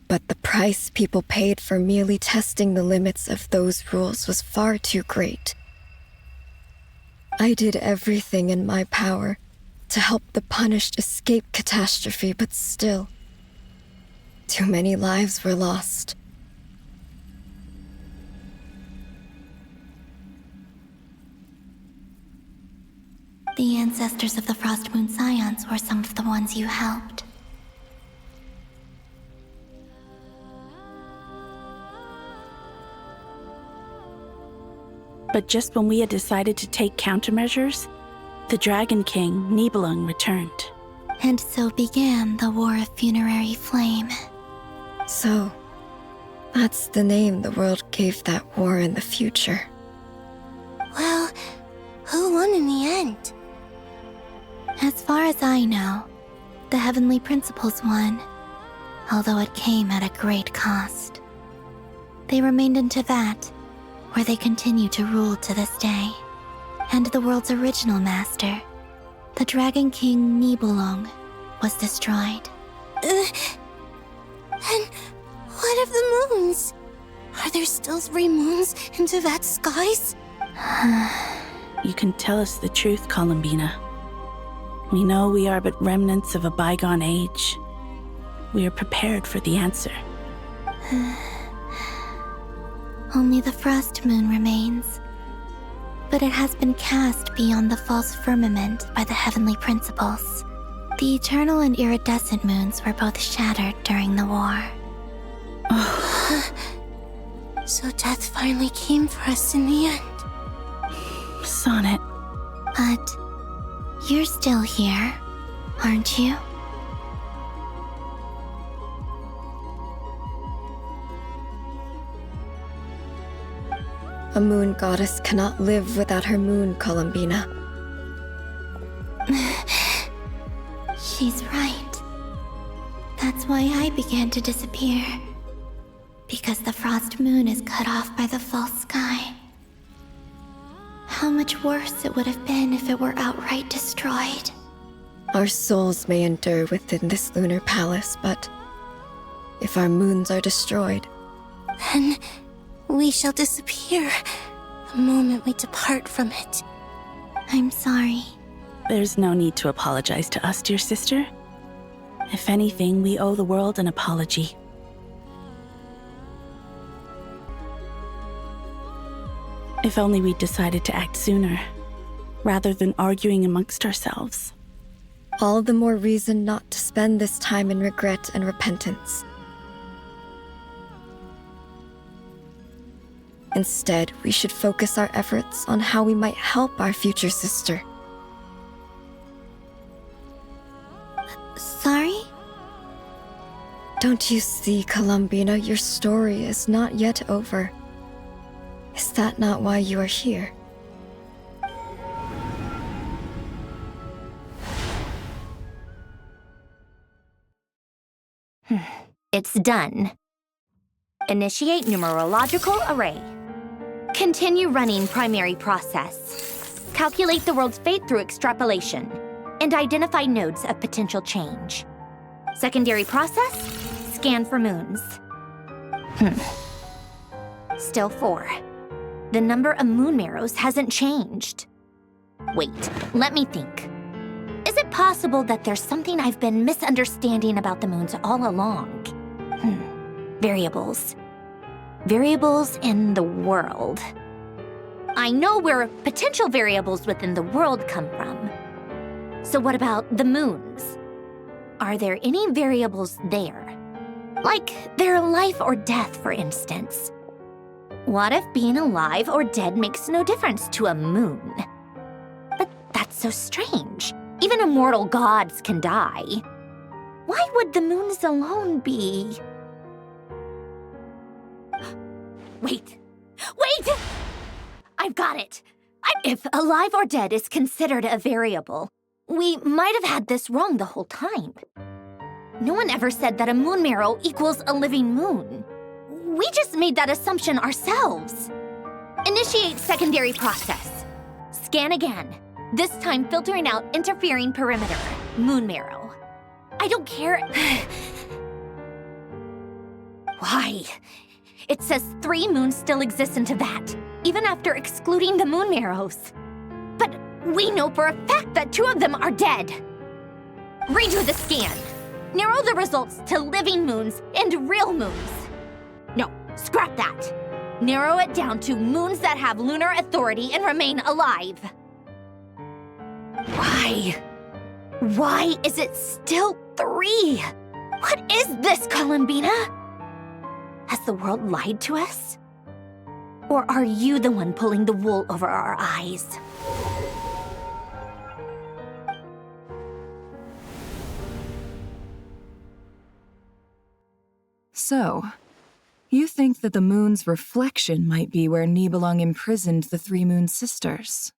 but the price people paid for merely testing the limits of those rules was far too great. I did everything in my power to help the punished escape catastrophe, but still, too many lives were lost.
The ancestors of the Frost Moon Scions were some of the ones you helped.
But just when we had decided to take countermeasures, the Dragon King, Nibelung, returned.
And so began the War of Funerary Flame.
So, that's the name the world gave that war in the future.
Well, who won in the end?
As far as I know, the Heavenly Principles won, although it came at a great cost. They remained in Teyvat, where they continue to rule to this day. And the world's original master, the Dragon King Nibelung, was destroyed.
And what of the moons? Are there still 3 moons in Teyvat's skies?
You can tell us the truth, Columbina. We know we are but remnants of a bygone age. We are prepared for the answer.
Only the Frost Moon remains. But it has been cast beyond the false firmament by the Heavenly Principles. The eternal and iridescent moons were both shattered during the war.
So death finally came for us in the end.
Sonnet.
But you're still here, aren't you?
A moon goddess cannot live without her moon, Columbina.
She's right. That's why I began to disappear. Because the Frost Moon is cut off by the false sky. How much worse it would have been if it were outright destroyed.
Our souls may endure within this lunar palace, but if our moons are destroyed,
then we shall disappear the moment we depart from it.
I'm sorry.
There's no need to apologize to us, dear sister. If anything, we owe the world an apology. If only we'd decided to act sooner, rather than arguing amongst ourselves.
all the more reason not to spend this time in regret and repentance. Instead, we should focus our efforts on how we might help our future sister.
Sorry?
Don't you see, Columbina, your story is not yet over. Is that not why you are here?
It's done. Initiate numerological array. Continue running primary process. Calculate the world's fate through extrapolation, and identify nodes of potential change. Secondary process, scan for moons. Still 4. The number of moon marrows hasn't changed. Wait, let me think. Is it possible that there's something I've been misunderstanding about the moons all along? Variables. Variables in the world. I know where potential variables within the world come from. So what about the moons? Are there any variables there? Like their life or death, for instance. What if being alive or dead makes no difference to a moon? But That's so strange. Even immortal gods can die. Why would the moons alone be? Wait! I've got it! If alive or dead is considered a variable, we might have had this wrong the whole time. No one ever said that a moon marrow equals a living moon. We just made that assumption ourselves. Initiate secondary process. Scan again. This time filtering out interfering perimeter. Moon marrow. I don't care. Why? It says 3 moons still exist in Teyvat, even after excluding the moon marrows. But we know for a fact that 2 of them are dead. Redo the scan. Narrow the results to living moons and real moons. No, scrap that. Narrow it down to moons that have lunar authority and remain alive. Why? Why is it still 3? What is this, Columbina? Has the world lied to us? Or are you the one pulling the wool over our eyes?
So, you think that the moon's reflection might be where Nibelung imprisoned the 3 moon sisters?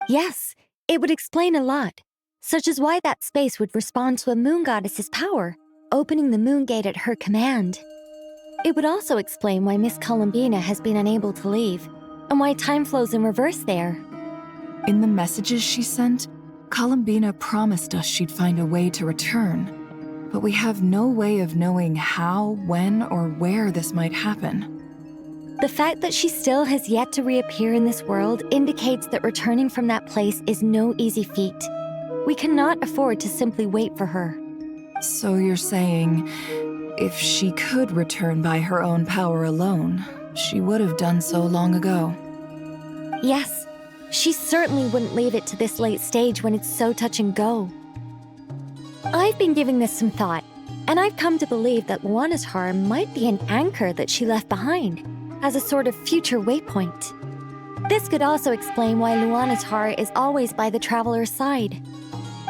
Yes, it would explain a lot, such as why that space would respond to a moon goddess's power, opening the moon gate at her command. It would also explain why Miss Columbina has been unable to leave, and why time flows in reverse there.
In the messages she sent, Columbina promised us she'd find a way to return, but we have no way of knowing how, when, or where this might happen.
The fact that she still has yet to reappear in this world indicates that returning from that place is no easy feat. We cannot afford to simply wait for her.
So you're saying, if she could return by her own power alone, she would have done so long ago?
Yes, she certainly wouldn't leave it to this late stage when it's so touch and go. I've been giving this some thought, and I've come to believe that Luana's Har might be an anchor that she left behind, as a sort of future waypoint. This could also explain why Luana's Har is always by the traveler's side.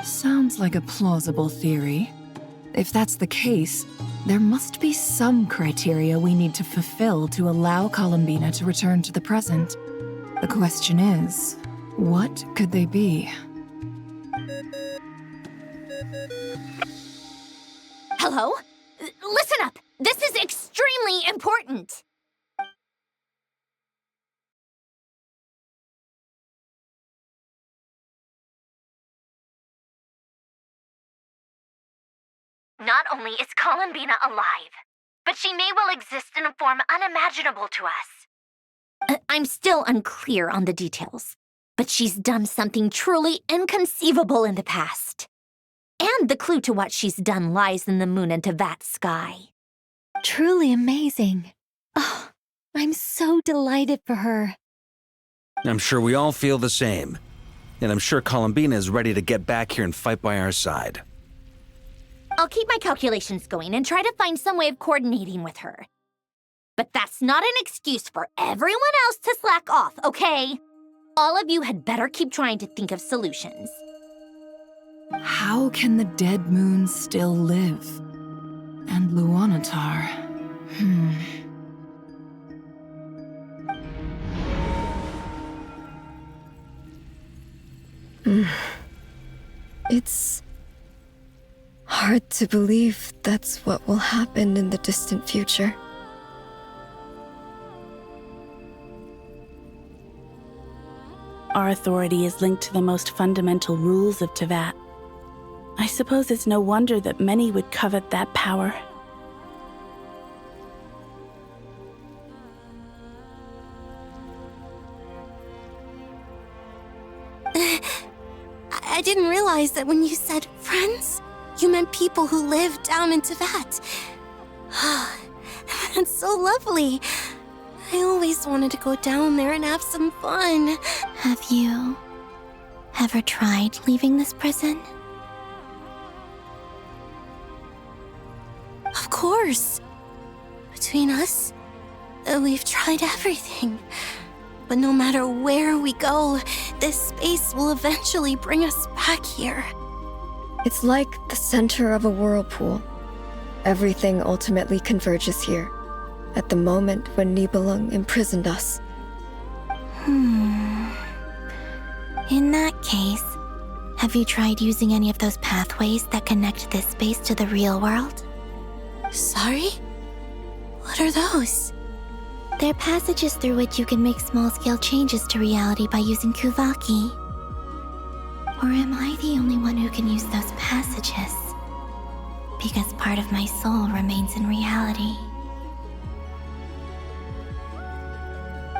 Sounds like a plausible theory. If that's the case, there must be some criteria we need to fulfill to allow Columbina to return to the present. The question is, what could they be?
Hello? Listen up! This is extremely important! Not only is Columbina alive, but she may well exist in a form unimaginable to us. I'm still unclear on the details, but she's done something truly inconceivable in the past. And the clue to what she's done lies in the moon and Teyvat sky.
Truly amazing. Oh, I'm so delighted for her.
I'm sure we all feel the same. And I'm sure Columbina is ready to get back here and fight by our side.
I'll keep my calculations going and try to find some way of coordinating with her. But that's not an excuse for everyone else to slack off, okay? All of you had better keep trying to think of solutions.
How can the dead moon still live? And Luanatar?
It's hard to believe that's what will happen in the distant future.
Our authority is linked to the most fundamental rules of Teyvat. I suppose it's no wonder that many would covet that power.
I didn't realize that when you said friends, you meant people who live down in Teyvat. That's so lovely. I always wanted to go down there and have some fun.
Have you ever tried leaving this prison?
Of course. Between us, we've tried everything. But no matter where we go, this space will eventually bring us back here.
It's like the center of a whirlpool. Everything ultimately converges here, at the moment when Nibelung imprisoned us.
In that case, have you tried using any of those pathways that connect this space to the real world?
Sorry? What are those?
They're passages through which you can make small-scale changes to reality by using Kuvaki. Or am I the only one who can use those passages? Because part of my soul remains in reality.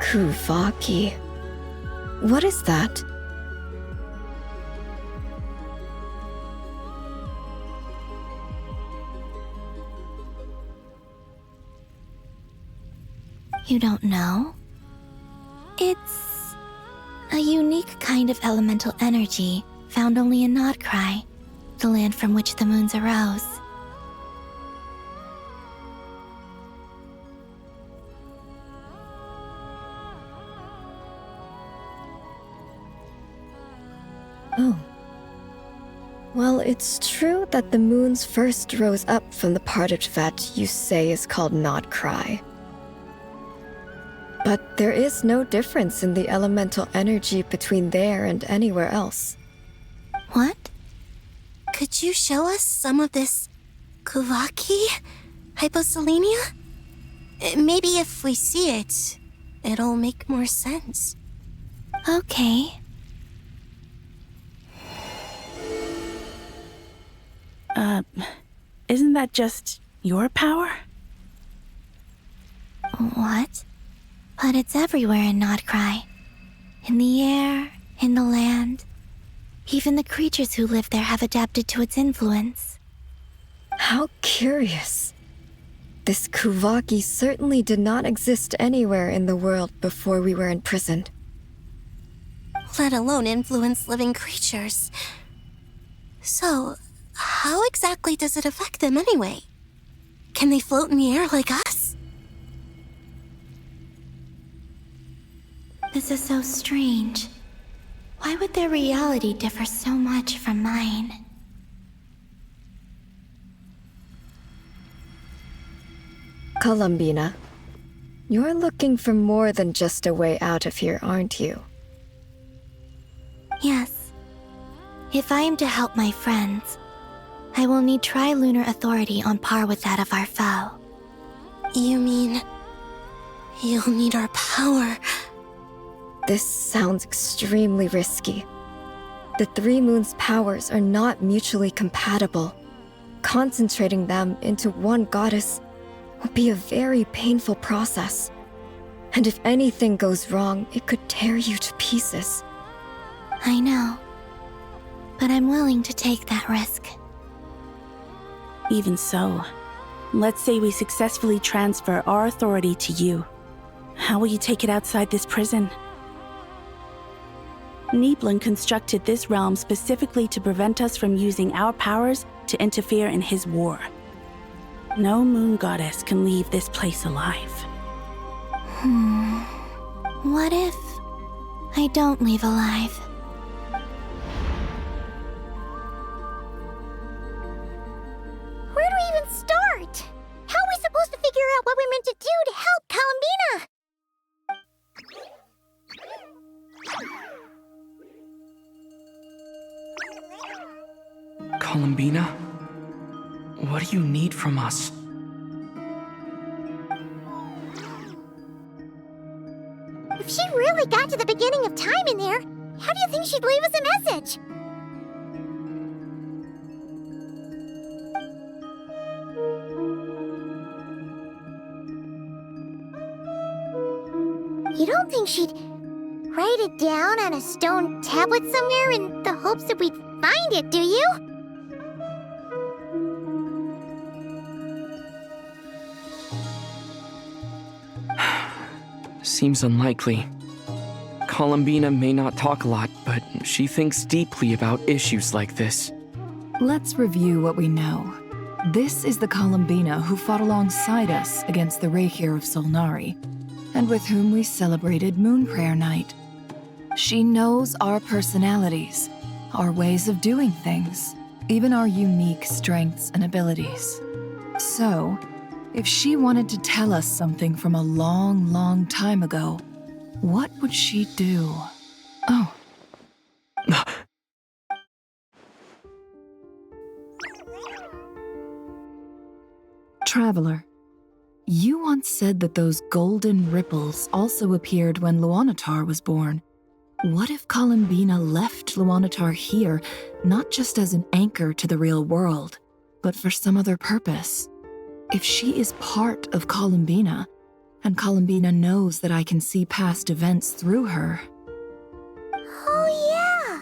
Kuvaki. What is that?
You don't know? It's a unique kind of elemental energy found only in Nod-Krai, the land from which the moons arose.
Oh. Well, it's true that the moons first rose up from the part of Tibet you say is called Nod-Krai. But there is no difference in the elemental energy between there and anywhere else.
What? Could you show us some of this Kuvaki hyposelenia? Maybe if we see it, it'll make more sense.
Okay.
Isn't that just your power?
What? But it's everywhere in Nod-Krai. In the air, in the land. Even the creatures who live there have adapted to its influence.
How curious. This Kuvaki certainly did not exist anywhere in the world before we were imprisoned.
Let alone influence living creatures. So, how exactly does it affect them anyway? Can they float in the air like us?
This is so strange. Why would their reality differ so much from mine?
Columbina, you're looking for more than just a way out of here, aren't you?
Yes. If I am to help my friends, I will need tri-lunar authority on par with that of our foe.
You mean you'll need our power?
This sounds extremely risky. The Three Moons' powers are not mutually compatible. Concentrating them into one goddess will be a very painful process. And if anything goes wrong, it could tear you to pieces.
I know. But I'm willing to take that risk.
Even so, let's say we successfully transfer our authority to you. How will you take it outside this prison? Nibelung constructed this realm specifically to prevent us from using our powers to interfere in his war. No moon goddess can leave this place alive.
What if I don't leave alive?
Where do we even start? How are we supposed to figure out what we're meant to do to help Columbina?
Columbina? What do you need from us?
If she really got to the beginning of time in there, how do you think she'd leave us a message? You don't think she'd write it down on a stone tablet somewhere in the hopes that we'd find it, do you?
Seems unlikely. Columbina may not talk a lot, but she thinks deeply about issues like this.
Let's review what we know. This is the Columbina who fought alongside us against the Reikir of Solnari. and with whom we celebrated Moon Prayer Night. She knows our personalities, our ways of doing things, even our unique strengths and abilities. So, if she wanted to tell us something from a long, long time ago, what would she do? Oh. Traveler, you once said that those golden ripples also appeared when Luanatar was born. What if Columbina left Luanatar here, not just as an anchor to the real world, but for some other purpose? If she is part of Columbina, and Columbina knows that I can see past events through her.
Oh yeah!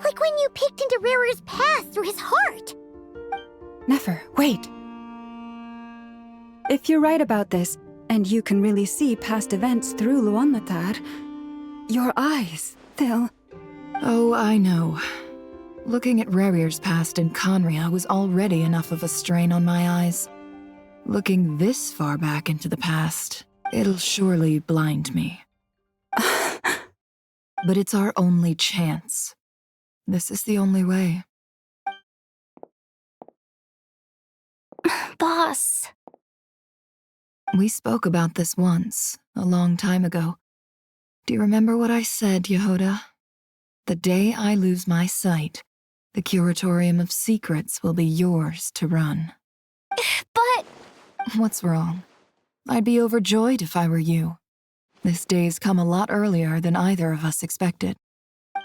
Like when you peeked into Rarer's past through his heart!
Nefer, wait! If you're right about this, and you can really see past events through Luanatar, your eyes, they'll...
Oh, I know. Looking at Rarier's past in Conria was already enough of a strain on my eyes. Looking this far back into the past, it'll surely blind me. But it's our only chance. This is the only way.
Boss.
We spoke about this once, a long time ago. Do you remember what I said, Yehoda? The day I lose my sight, the Curatorium of Secrets will be yours to run.
But...
What's wrong? I'd be overjoyed if I were you. This day's come a lot earlier than either of us expected.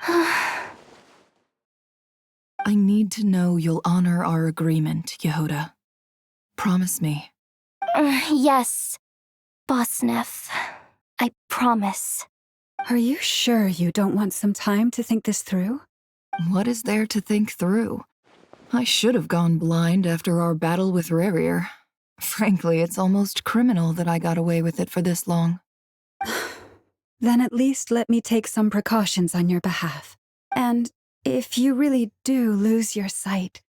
I need to know you'll honor our agreement, Yehoda. Promise me.
Yes, Boss Neff. I promise.
Are you sure you don't want some time to think this through?
What is there to think through? I should have gone blind after our battle with Rarier. Frankly, it's almost criminal that I got away with it for this long.
Then at least let me take some precautions on your behalf. And if you really do lose your sight,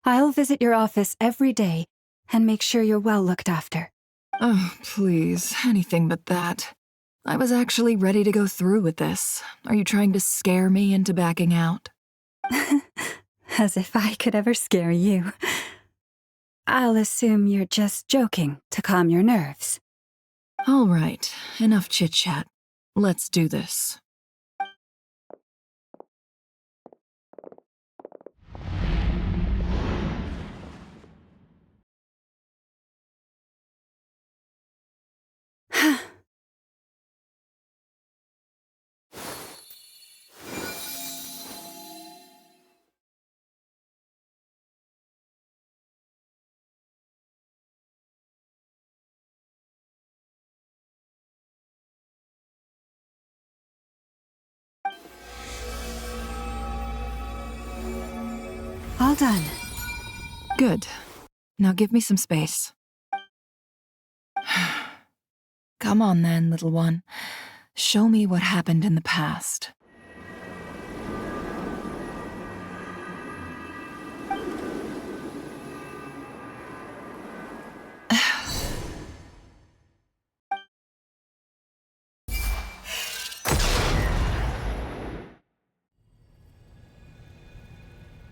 I'll visit your office every day and make sure you're well looked after.
Oh, please, anything but that. I was actually ready to go through with this. Are you trying to scare me into backing out?
As if I could ever scare you. I'll assume you're just joking to calm your nerves.
All right, enough chit-chat. Let's do this.
All done.
Good. Now give me some space. Come on then, little one. Show me what happened in the past.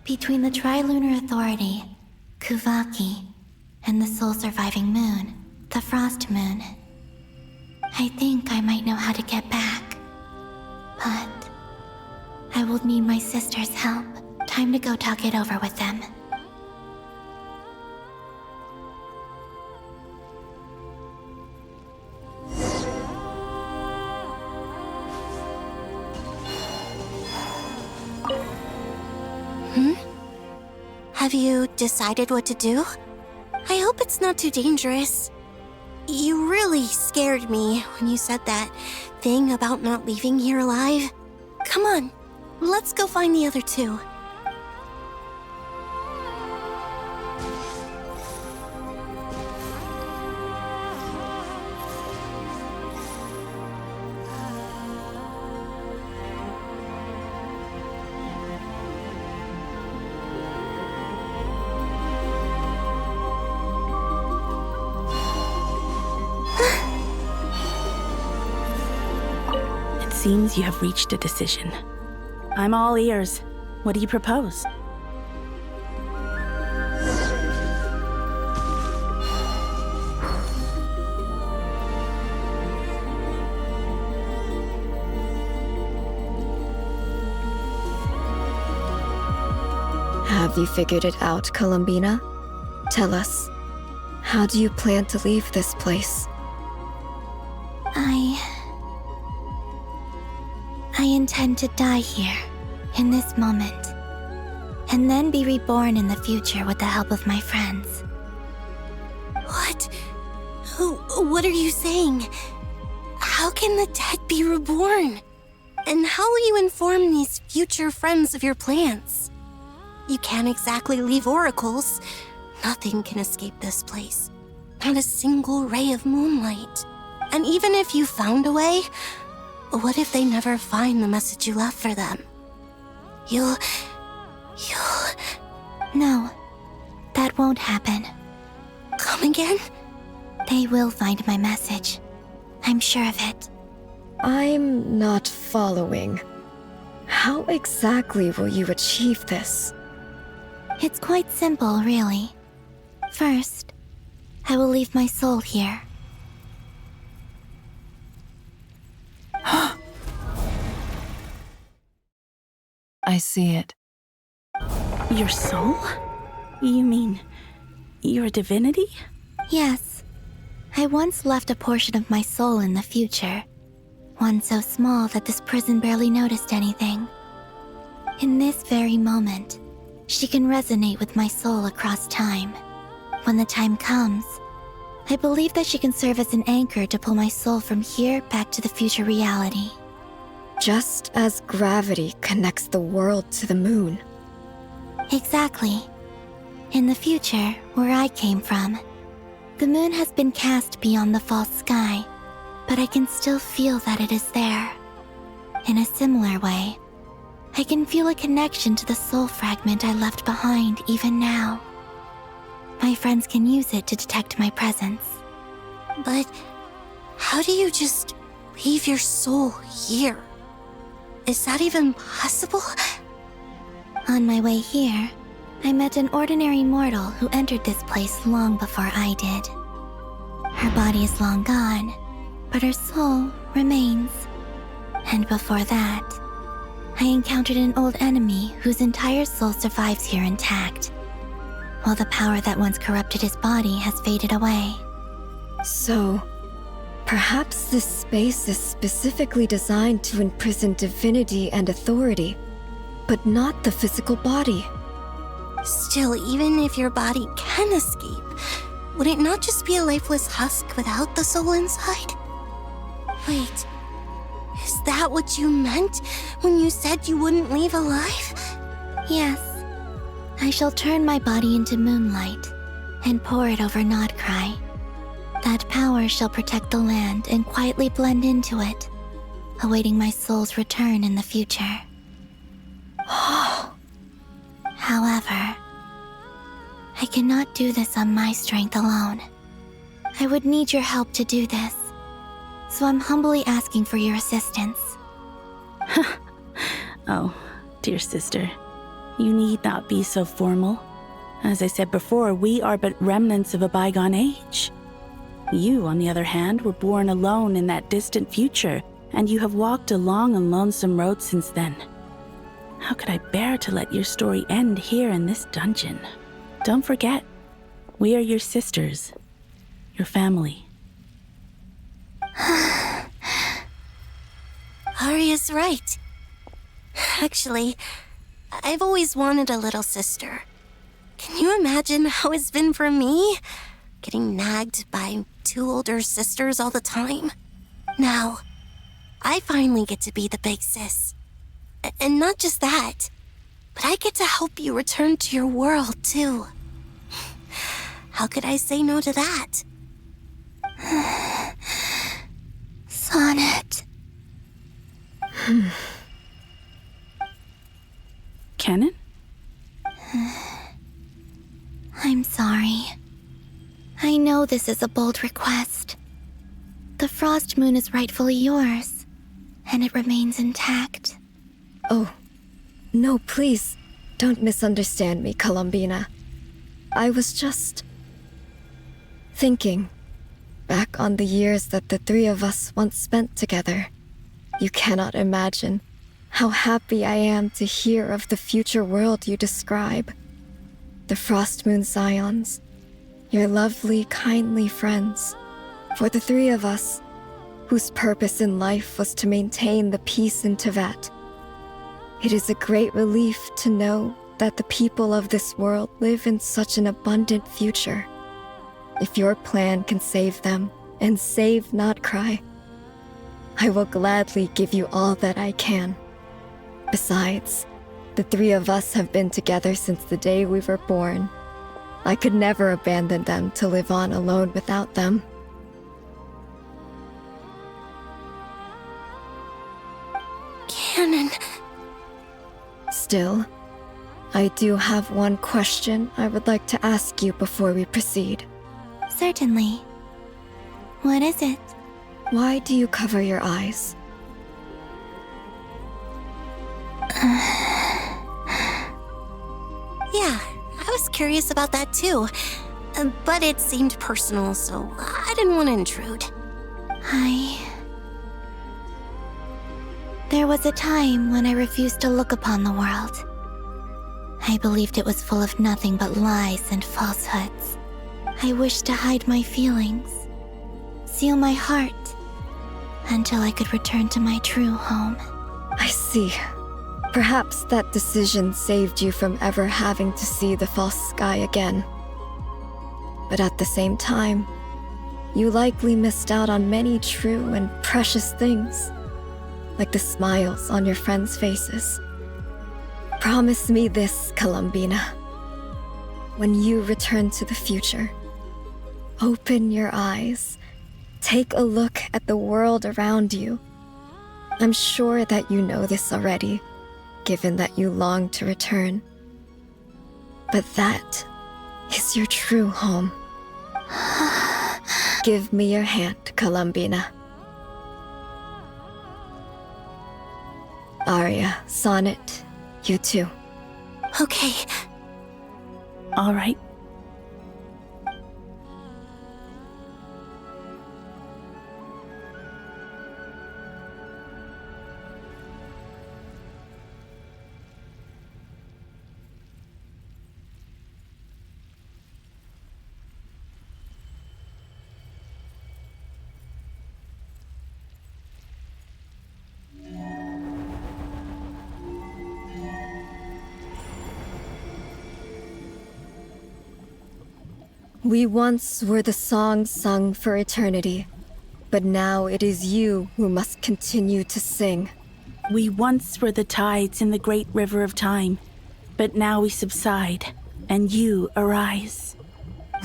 Between the Trilunar Authority, Kuvaki, and the soul-surviving moon, the Frost Moon, I think I might know how to get back. But I will need my sister's help. Time to go talk it over with them.
Have you decided what to do? I hope it's not too dangerous. You really scared me when you said that thing about not leaving here alive. Come on, let's go find the other two.
seems you have reached a decision. I'm all ears. What do you propose?
Have you figured it out, Columbina? Tell us, how do you plan to leave this place?
I intend to die here, in this moment, and then be reborn in the future with the help of my friends.
What? What are you saying? How can the dead be reborn? And how will you inform these future friends of your plans? You can't exactly leave oracles. Nothing can escape this place. Not a single ray of moonlight. And even if you found a way, what if they never find the message you left for them? You'll...
No, that won't happen.
Come again?
They will find my message. I'm sure of it.
I'm not following. How exactly will you achieve this?
It's quite simple, really. First, I will leave my soul here.
I see it.
Your soul? You mean your divinity?
Yes. I once left a portion of my soul in the future. One so small that this prison barely noticed anything. In this very moment, she can resonate with my soul across time. When the time comes, I believe that she can serve as an anchor to pull my soul from here back to the future reality.
Just as gravity connects the world to the moon.
Exactly. In the future, where I came from, the moon has been cast beyond the false sky, but I can still feel that it is there. In a similar way, I can feel a connection to the soul fragment I left behind even now. My friends can use it to detect my presence.
But how do you just leave your soul here? Is that even possible?
On my way here, I met an ordinary mortal who entered this place long before I did. Her body is long gone, but her soul remains. And before that, I encountered an old enemy whose entire soul survives here intact, while the power that once corrupted his body has faded away.
So, perhaps this space is specifically designed to imprison divinity and authority, but not the physical body.
Still, even if your body can escape, would it not just be a lifeless husk without the soul inside? Wait, is that what you meant when you said you wouldn't leave alive?
Yes. I shall turn my body into moonlight and pour it over Nod-Krai. That power shall protect the land and quietly blend into it, awaiting my soul's return in the future. However, I cannot do this on my strength alone. I would need your help to do this, so I'm humbly asking for your assistance.
Oh, dear sister, you need not be so formal. As I said before, we are but remnants of a bygone age. You, on the other hand, were born alone in that distant future, and you have walked a long and lonesome road since then. How could I bear to let your story end here in this dungeon? Don't forget, we are your sisters, your family.
Arya's right. Actually, I've always wanted a little sister. Can you imagine how it's been for me? Getting nagged by two older sisters all the time. Now, I finally get to be the big sis. And not just that, but I get to help you return to your world, too. How could I say no to that?
Sonnet.
Kennen?
I'm sorry. I know this is a bold request. The Frost Moon is rightfully yours. and it remains intact.
Oh, no, please, don't misunderstand me, Columbina. I was just thinking back on the years that the three of us once spent together. You cannot imagine how happy I am to hear of the future world you describe. The Frost Moon Scions, your lovely, kindly friends. For the three of us, whose purpose in life was to maintain the peace in Teyvat. It is a great relief to know that the people of this world live in such an abundant future. If your plan can save them and save Nod-Krai, I will gladly give you all that I can. Besides, the three of us have been together since the day we were born. I could never abandon them to live on alone without them.
Canon.
Still, I do have one question I would like to ask you before we proceed.
Certainly. What is it?
Why do you cover your eyes?
Yeah, I was curious about that too. But it seemed personal, so I didn't want to intrude.
There was a time when I refused to look upon the world. I believed it was full of nothing but lies and falsehoods. I wished to hide my feelings, seal my heart, until I could return to my true home.
I see. Perhaps that decision saved you from ever having to see the false sky again. But at the same time, you likely missed out on many true and precious things, like the smiles on your friends' faces. Promise me this, Columbina. When you return to the future, open your eyes, take a look at the world around you. I'm sure that you know this already, given that you long to return. But that is your true home. Give me your hand, Columbina. Arya, Sonnet, you too.
Okay.
All right.
We once were the songs sung for eternity, but now it is you who must continue to sing.
We once were the tides in the great river of time, but now we subside, and you arise.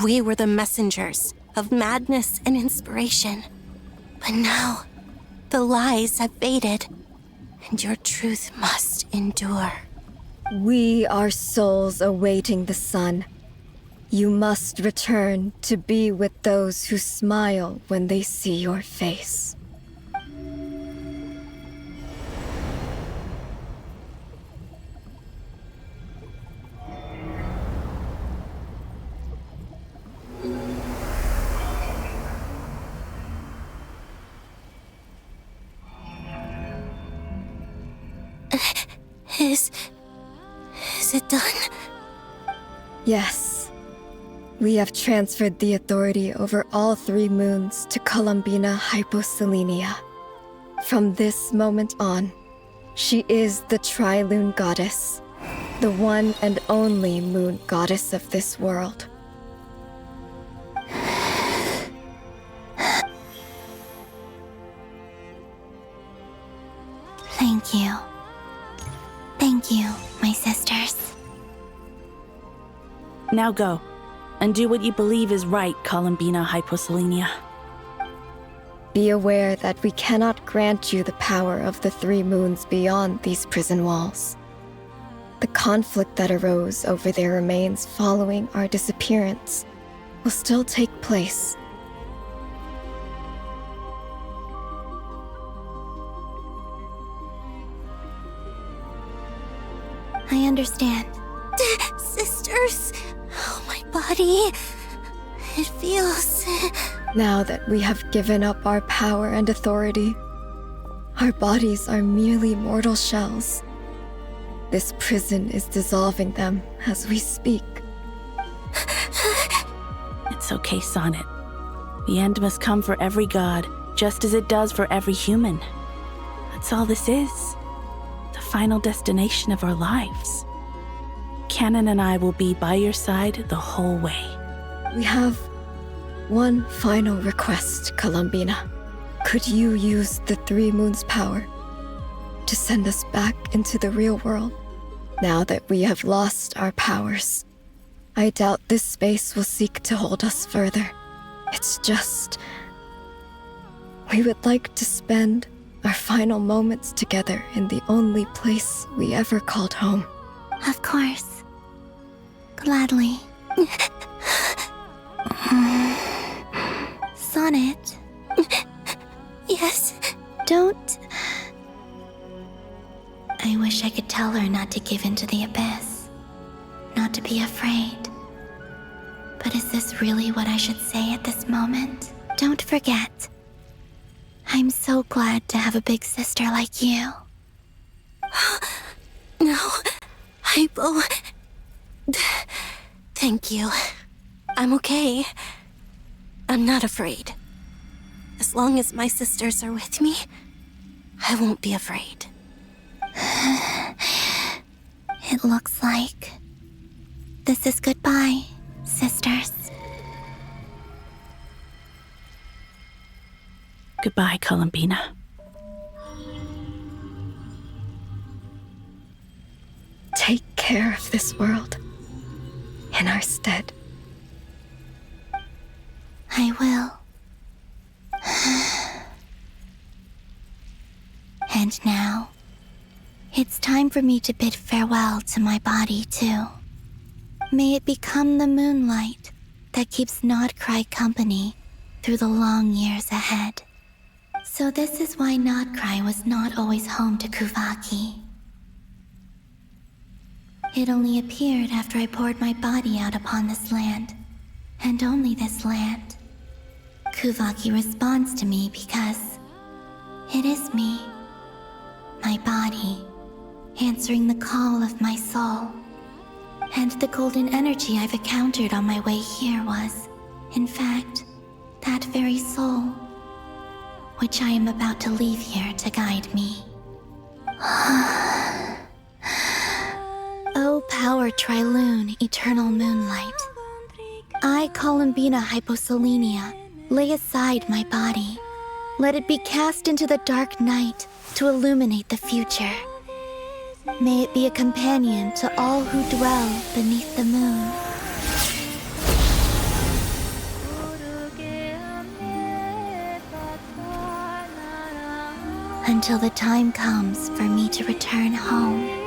We were the messengers of madness and inspiration. But now, the lies have faded, and your truth must endure.
We are souls awaiting the sun. You must return to be with those who smile when they see your face.
Is it done?
Yes. We have transferred the authority over all 3 moons to Columbina Hyposelenia. From this moment on, she is the Tri-Lune Goddess, the one and only moon goddess of this world.
Thank you. Thank you, my sisters.
Now go, and do what you believe is right, Columbina Hyposelenia.
Be aware that we cannot grant you the power of the 3 moons beyond these prison walls. The conflict that arose over their remains following our disappearance will still take place.
I understand. Sisters, oh, my body. It feels...
Now that we have given up our power and authority, our bodies are merely mortal shells. This prison is dissolving them as we speak.
It's okay, Sonnet. The end must come for every god, just as it does for every human. That's all this is. The final destination of our lives. Canon and I will be by your side the whole way.
We have one final request, Columbina. Could you use the Three Moons' power to send us back into the real world? Now that we have lost our powers, I doubt this space will seek to hold us further. It's just... we would like to spend our final moments together in the only place we ever called home.
Of course. Gladly. Sonnet. Yes. Don't... I wish I could tell her not to give in to the abyss. Not to be afraid. But is this really what I should say at this moment? Don't forget. I'm so glad to have a big sister like you.
No, Hypo. Thank you. I'm okay. I'm not afraid. As long as my sisters are with me, I won't be afraid.
It looks like this is goodbye, sisters.
Goodbye, Columbina.
Take care of this world in our stead.
I will. And now, it's time for me to bid farewell to my body, too. May it become the moonlight that keeps Nod-Krai company through the long years ahead. So this is why Nod-Krai was not always home to Kuvaki. It only appeared after I poured my body out upon this land, and only this land. Kuvaki responds to me because it is me, my body, answering the call of my soul. And the golden energy I've encountered on my way here was, in fact, that very soul, which I am about to leave here to guide me. O power Trilune, eternal moonlight. I, Columbina Hyposelenia, lay aside my body. Let it be cast into the dark night to illuminate the future. May it be a companion to all who dwell beneath the moon. Until the time comes for me to return home.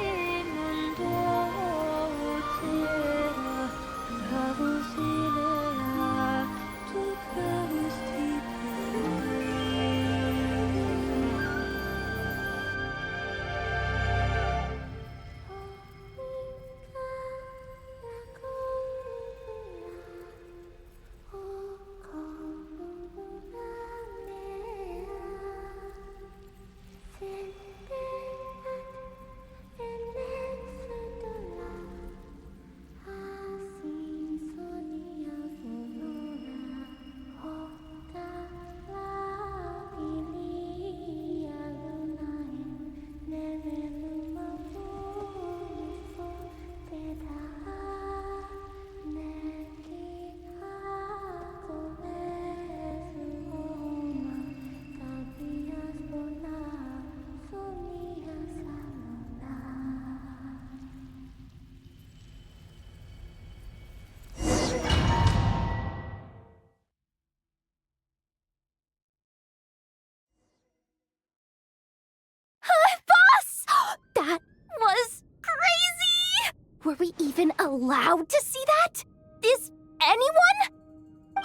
That was crazy! Were we even allowed to see that? Is anyone?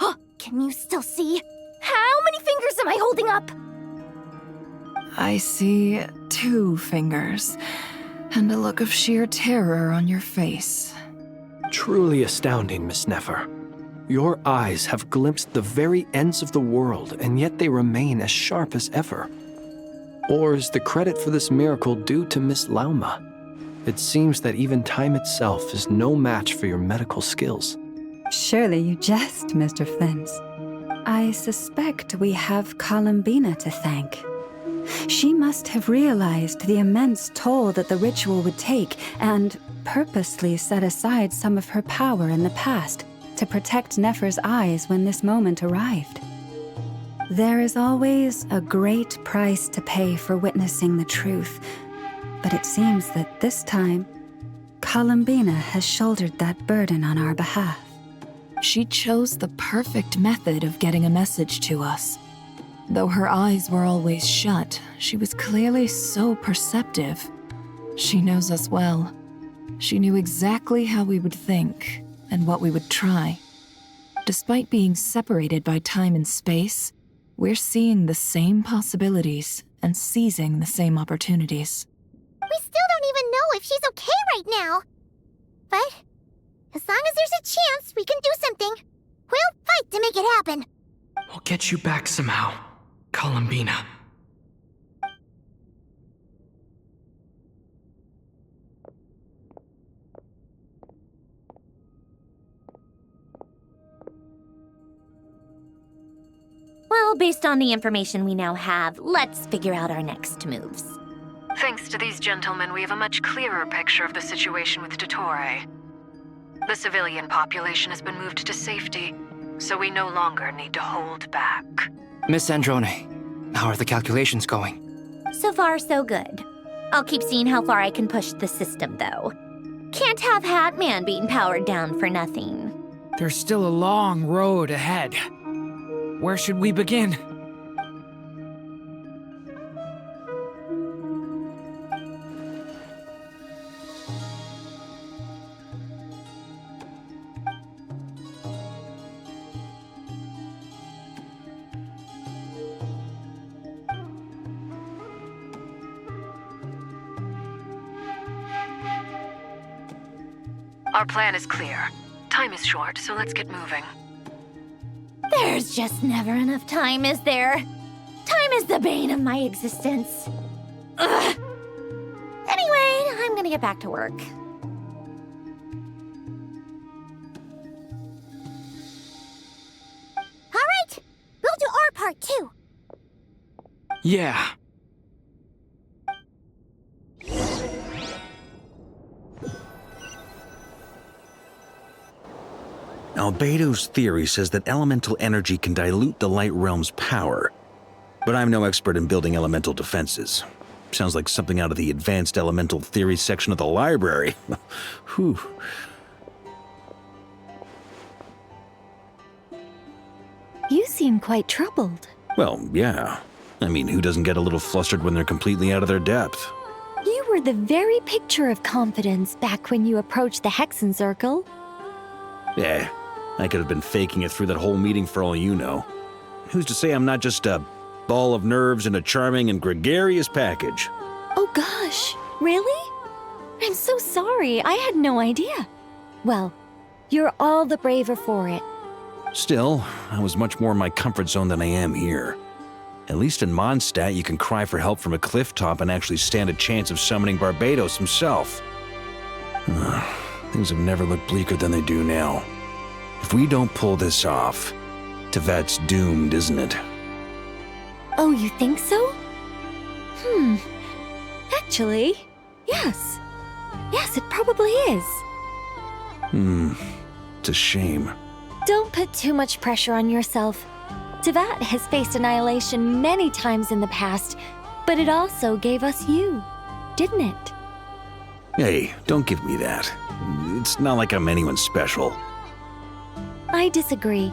Oh, can you still see? How many fingers am I holding up?
I see 2 fingers. And a look of sheer terror on your face.
Truly astounding, Miss Nefer. Your eyes have glimpsed the very ends of the world, and yet they remain as sharp as ever. Or is the credit for this miracle due to Miss Lauma? It seems that even time itself is no match for your medical skills.
Surely you jest, Mr. Flint. I suspect we have Columbina to thank. She must have realized the immense toll that the ritual would take and purposely set aside some of her power in the past to protect Nefer's eyes when this moment arrived. There is always a great price to pay for witnessing the truth, but it seems that this time, Columbina has shouldered that burden on our behalf.
She chose the perfect method of getting a message to us. Though her eyes were always shut, she was clearly so perceptive. She knows us well. She knew exactly how we would think and what we would try. Despite being separated by time and space, we're seeing the same possibilities and seizing the same opportunities.
We still don't even know if she's okay right now. But as long as there's a chance we can do something, we'll fight to make it happen.
We'll get you back somehow, Columbina.
Well, based on the information we now have, let's figure out our next moves.
Thanks to these gentlemen, we have a much clearer picture of the situation with Dottore. The civilian population has been moved to safety, so we no longer need to hold back.
Miss Androne, how are the calculations going?
So far, so good. I'll keep seeing how far I can push the system, though. Can't have Hatman being powered down for nothing.
There's still a long road ahead. Where should we begin?
Our plan is clear. Time is short, so let's get moving.
There's just never enough time, is there? Time is the bane of my existence. Ugh. Anyway, I'm gonna get back to work.
All right, we'll do our part too.
Yeah.
Albedo's theory says that elemental energy can dilute the light realm's power. But I'm no expert in building elemental defenses. Sounds like something out of the advanced elemental theory section of the library. Whew.
You seem quite troubled.
Well, yeah. I mean, who doesn't get a little flustered when they're completely out of their depth?
You were the very picture of confidence back when you approached the Hexen Circle.
Yeah, I could have been faking it through that whole meeting for all you know. Who's to say I'm not just a ball of nerves in a charming and gregarious package?
Oh gosh, really? I'm so sorry, I had no idea. Well, you're all the braver for it.
Still, I was much more in my comfort zone than I am here. At least in Mondstadt, you can cry for help from a cliff top and actually stand a chance of summoning Barbados himself. Things have never looked bleaker than they do now. If we don't pull this off, Tevat's doomed, isn't it?
Oh, you think so? Actually, yes. Yes, it probably is.
It's a shame.
Don't put too much pressure on yourself. Tevat has faced annihilation many times in the past, but it also gave us you, didn't it?
Hey, don't give me that. It's not like I'm anyone special.
I disagree.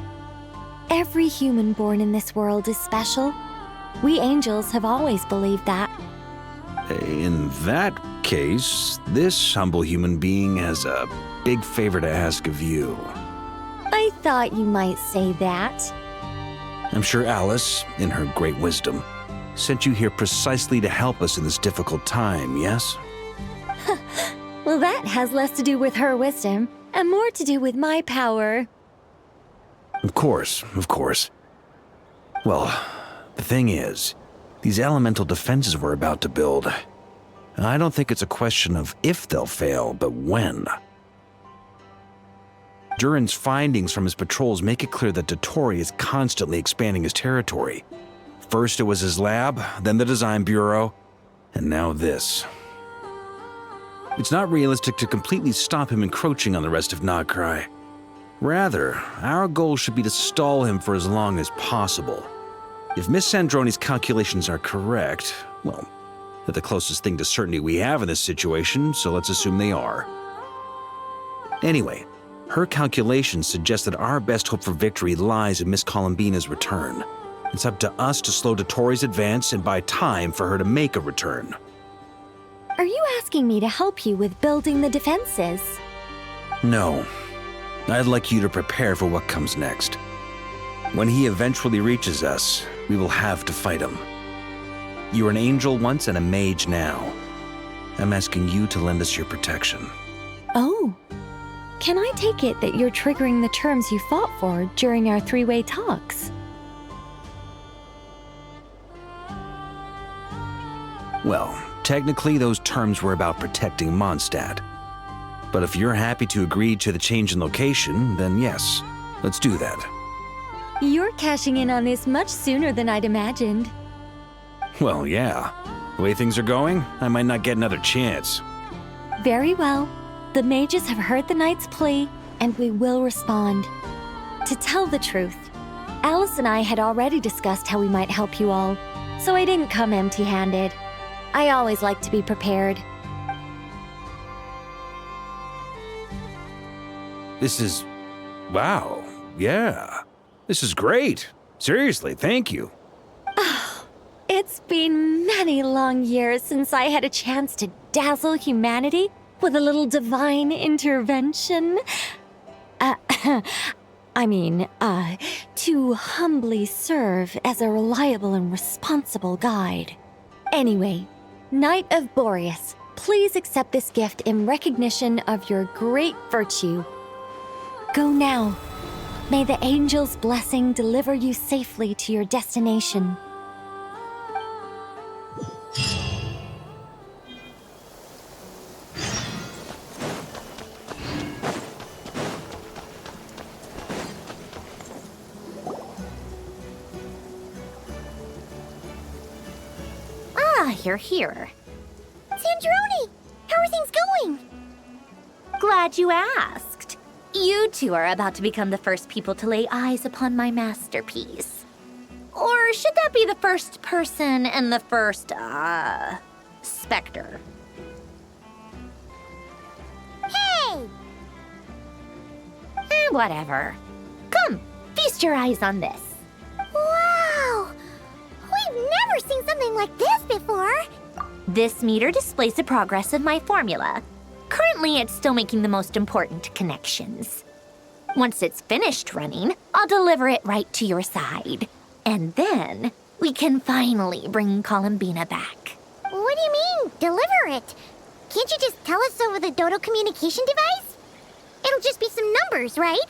Every human born in this world is special. We angels have always believed that.
In that case, this humble human being has a big favor to ask of you.
I thought you might say that.
I'm sure Alice, in her great wisdom, sent you here precisely to help us in this difficult time, yes?
Well, that has less to do with her wisdom and more to do with my power.
Of course, of course. Well, the thing is, these elemental defenses we're about to build, I don't think it's a question of if they'll fail, but when. Durin's findings from his patrols make it clear that Dottore is constantly expanding his territory. First it was his lab, then the design bureau, and now this. It's not realistic to completely stop him encroaching on the rest of Nod-Krai. Rather, our goal should be to stall him for as long as possible. If Miss Sandroni's calculations are correct, well, they're the closest thing to certainty we have in this situation, so let's assume they are. Anyway, her calculations suggest that our best hope for victory lies in Miss Columbina's return. It's up to us to slow Dottore's advance and buy time for her to make a return.
Are you asking me to help you with building the defenses?
No. I'd like you to prepare for what comes next. When he eventually reaches us, we will have to fight him. You were an angel once and a mage now. I'm asking you to lend us your protection.
Oh. Can I take it that you're triggering the terms you fought for during our three-way talks?
Well, technically those terms were about protecting Mondstadt. But if you're happy to agree to the change in location, then yes, let's do that.
You're cashing in on this much sooner than I'd imagined.
Well, yeah. The way things are going, I might not get another chance.
Very well. The mages have heard the knight's plea, and we will respond. To tell the truth, Alice and I had already discussed how we might help you all, so I didn't come empty-handed. I always like to be prepared.
This is... wow. Yeah. This is great. Seriously, thank you.
Oh, it's been many long years since I had a chance to dazzle humanity with a little divine intervention. To humbly serve as a reliable and responsible guide. Anyway, Knight of Boreas, please accept this gift in recognition of your great virtue. Go now. May the angel's blessing deliver you safely to your destination.
You're here.
Sandroni! How are things going?
Glad you asked. You two are about to become the first people to lay eyes upon my masterpiece. Or should that be the first person and the first, specter?
Hey!
Whatever. Come, feast your eyes on this.
Wow! We've never seen something like this before.
This meter displays the progress of my formula. Currently, it's still making the most important connections. Once it's finished running, I'll deliver it right to your side. And then, we can finally bring Columbina back.
What do you mean, deliver it? Can't you just tell us over the Dodo communication device? It'll just be some numbers, right?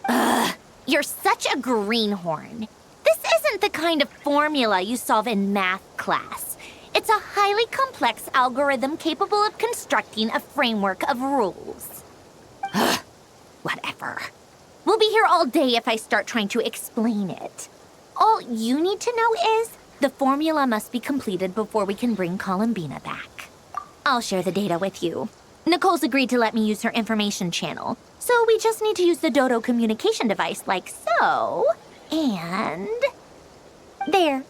Ugh, you're such a greenhorn. This isn't the kind of formula you solve in math class. It's a highly complex algorithm capable of constructing a framework of rules. Ugh, whatever. We'll be here all day if I start trying to explain it. All you need to know is the formula must be completed before we can bring Columbina back. I'll share the data with you. Nicole's agreed to let me use her information channel, so we just need to use the Dodo communication device like so. And... there.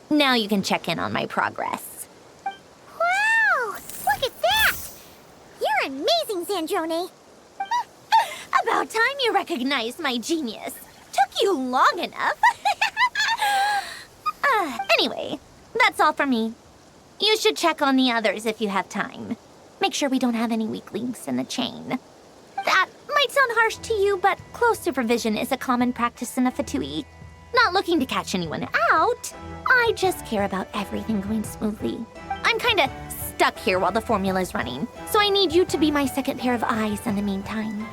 Now you can check in on my progress.
Wow! Look at that! You're amazing, Sandroni.
About time you recognized my genius. Took you long enough. Anyway, that's all for me. You should check on the others if you have time. Make sure we don't have any weak links in the chain. That might sound harsh to you, but close supervision is a common practice in the Fatui. Not looking to catch anyone out. I just care about everything going smoothly. I'm kinda stuck here while the formula's running, so I need you to be my second pair of eyes in the meantime.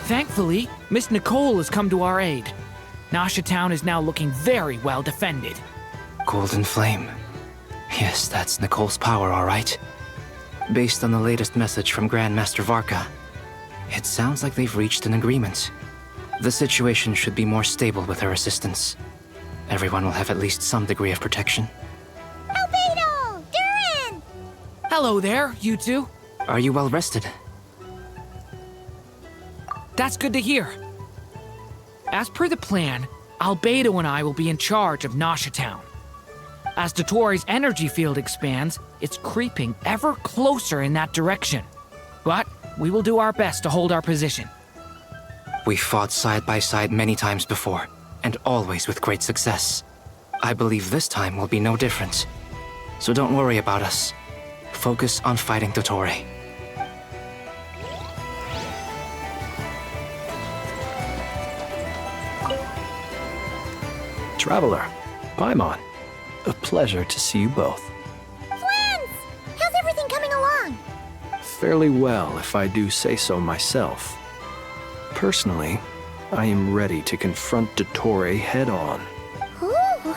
Thankfully, Miss Nicole has come to our aid. Nasha Town is now looking very well defended.
Golden Flame. Yes, that's Nicole's power, all right. Based on the latest message from Grandmaster Varka, it sounds like they've reached an agreement. The situation should be more stable with her assistance. Everyone will have at least some degree of protection.
Albedo! Durin!
Hello there, you two.
Are you well rested?
That's good to hear. As per the plan, Albedo and I will be in charge of Nasha Town. As Dotori's energy field expands, it's creeping ever closer in that direction. But we will do our best to hold our position.
We fought side by side many times before, and always with great success. I believe this time will be no different. So don't worry about us. Focus on fighting Dotori.
Traveler, Paimon, a pleasure to see you both.
Friends! How's everything coming along?
Fairly well, if I do say so myself. Personally, I am ready to confront Dotori head-on.
Ooh,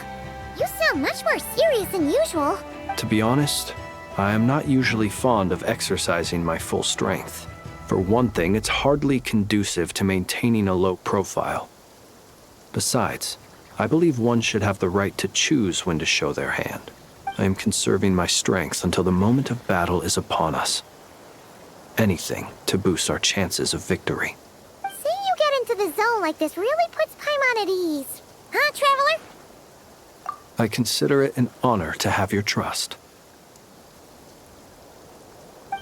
you sound much more serious than usual.
To be honest, I am not usually fond of exercising my full strength. For one thing, it's hardly conducive to maintaining a low profile. Besides, I believe one should have the right to choose when to show their hand. I am conserving my strength until the moment of battle is upon us. Anything to boost our chances of victory.
Seeing you get into the zone like this really puts Paimon at ease. Huh, Traveler?
I consider it an honor to have your trust.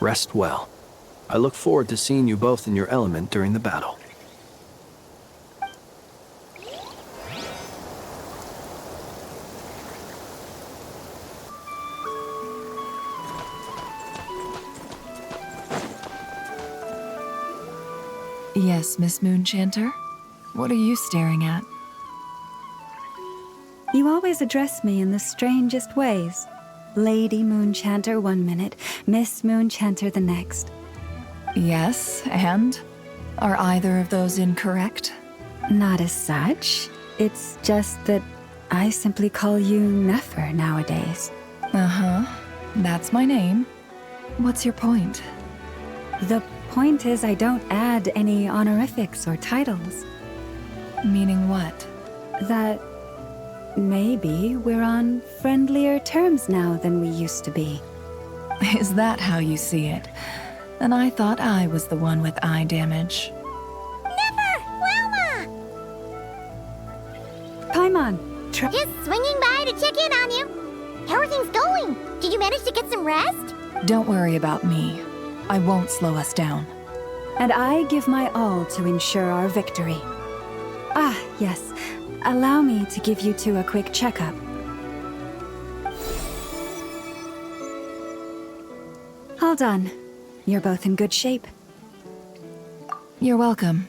Rest well. I look forward to seeing you both in your element during the battle.
Yes, Miss Moonchanter? What are you staring at?
You always address me in the strangest ways. Lady Moonchanter 1 minute, Miss Moonchanter the next.
Yes, and? Are either of those incorrect?
Not as such. It's just that I simply call you Nefer nowadays.
Uh-huh. That's my name. What's your point?
The point is I don't add any honorifics or titles.
Meaning what?
That maybe we're on friendlier terms now than we used to be.
Is that how you see it? And I thought I was the one with eye damage.
Never! Wilma!
Paimon,
Just swinging by to check in on you. How are things going? Did you manage to get some rest?
Don't worry about me. I won't slow us down.
And I give my all to ensure our victory. Ah, yes. Allow me to give you two a quick checkup. All done. You're both in good shape.
You're welcome.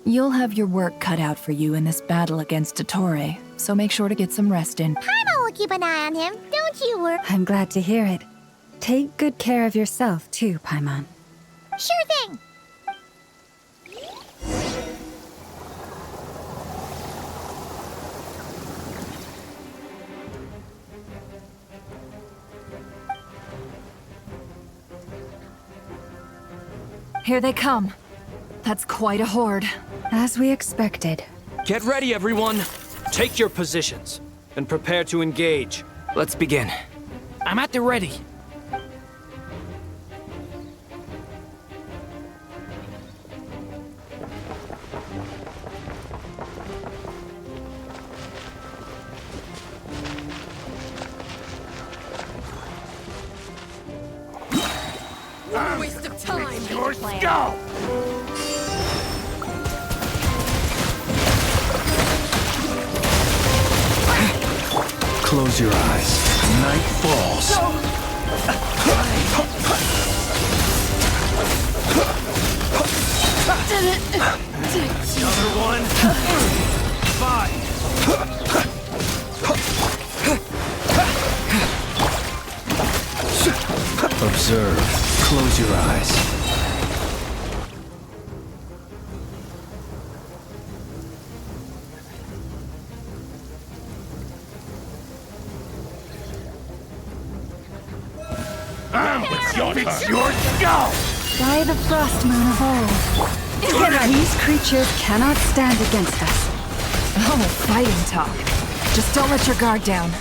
You'll have your work cut out for you in this battle against Dotori, so make sure to get some rest in.
Paimon will keep an eye on him. Don't you worry.
I'm glad to hear it. Take good care of yourself, too, Paimon.
Sure thing.
Here they come. That's quite a horde.
As we expected.
Get ready, everyone.
Take your positions and prepare to engage.
Let's begin.
I'm at the ready.
What a waste of time!
Yours go!
Close your eyes. Night falls.
Another one. 5.
Observe. Close your eyes.
It's your skull!
By the frost moon of old. These creatures cannot stand against us.
Oh, fighting talk. Just don't let your guard down.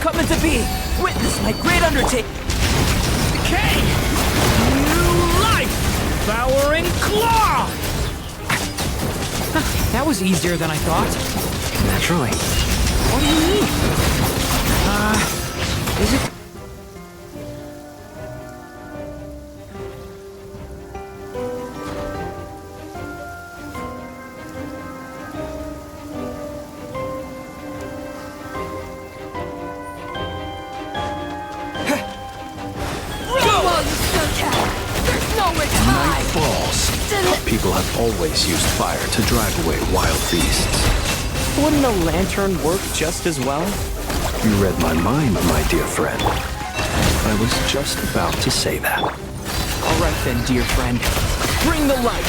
Coming to be! Witness my great undertaking!
Decay! New life! Devouring claw! That was easier than I thought.
Naturally.
What do you mean? Is it...
Night falls. People have always used fire to drive away wild beasts.
Wouldn't a lantern work just as well?
You read my mind, my dear friend. I was just about to say that.
All right then, dear friend. Bring the light!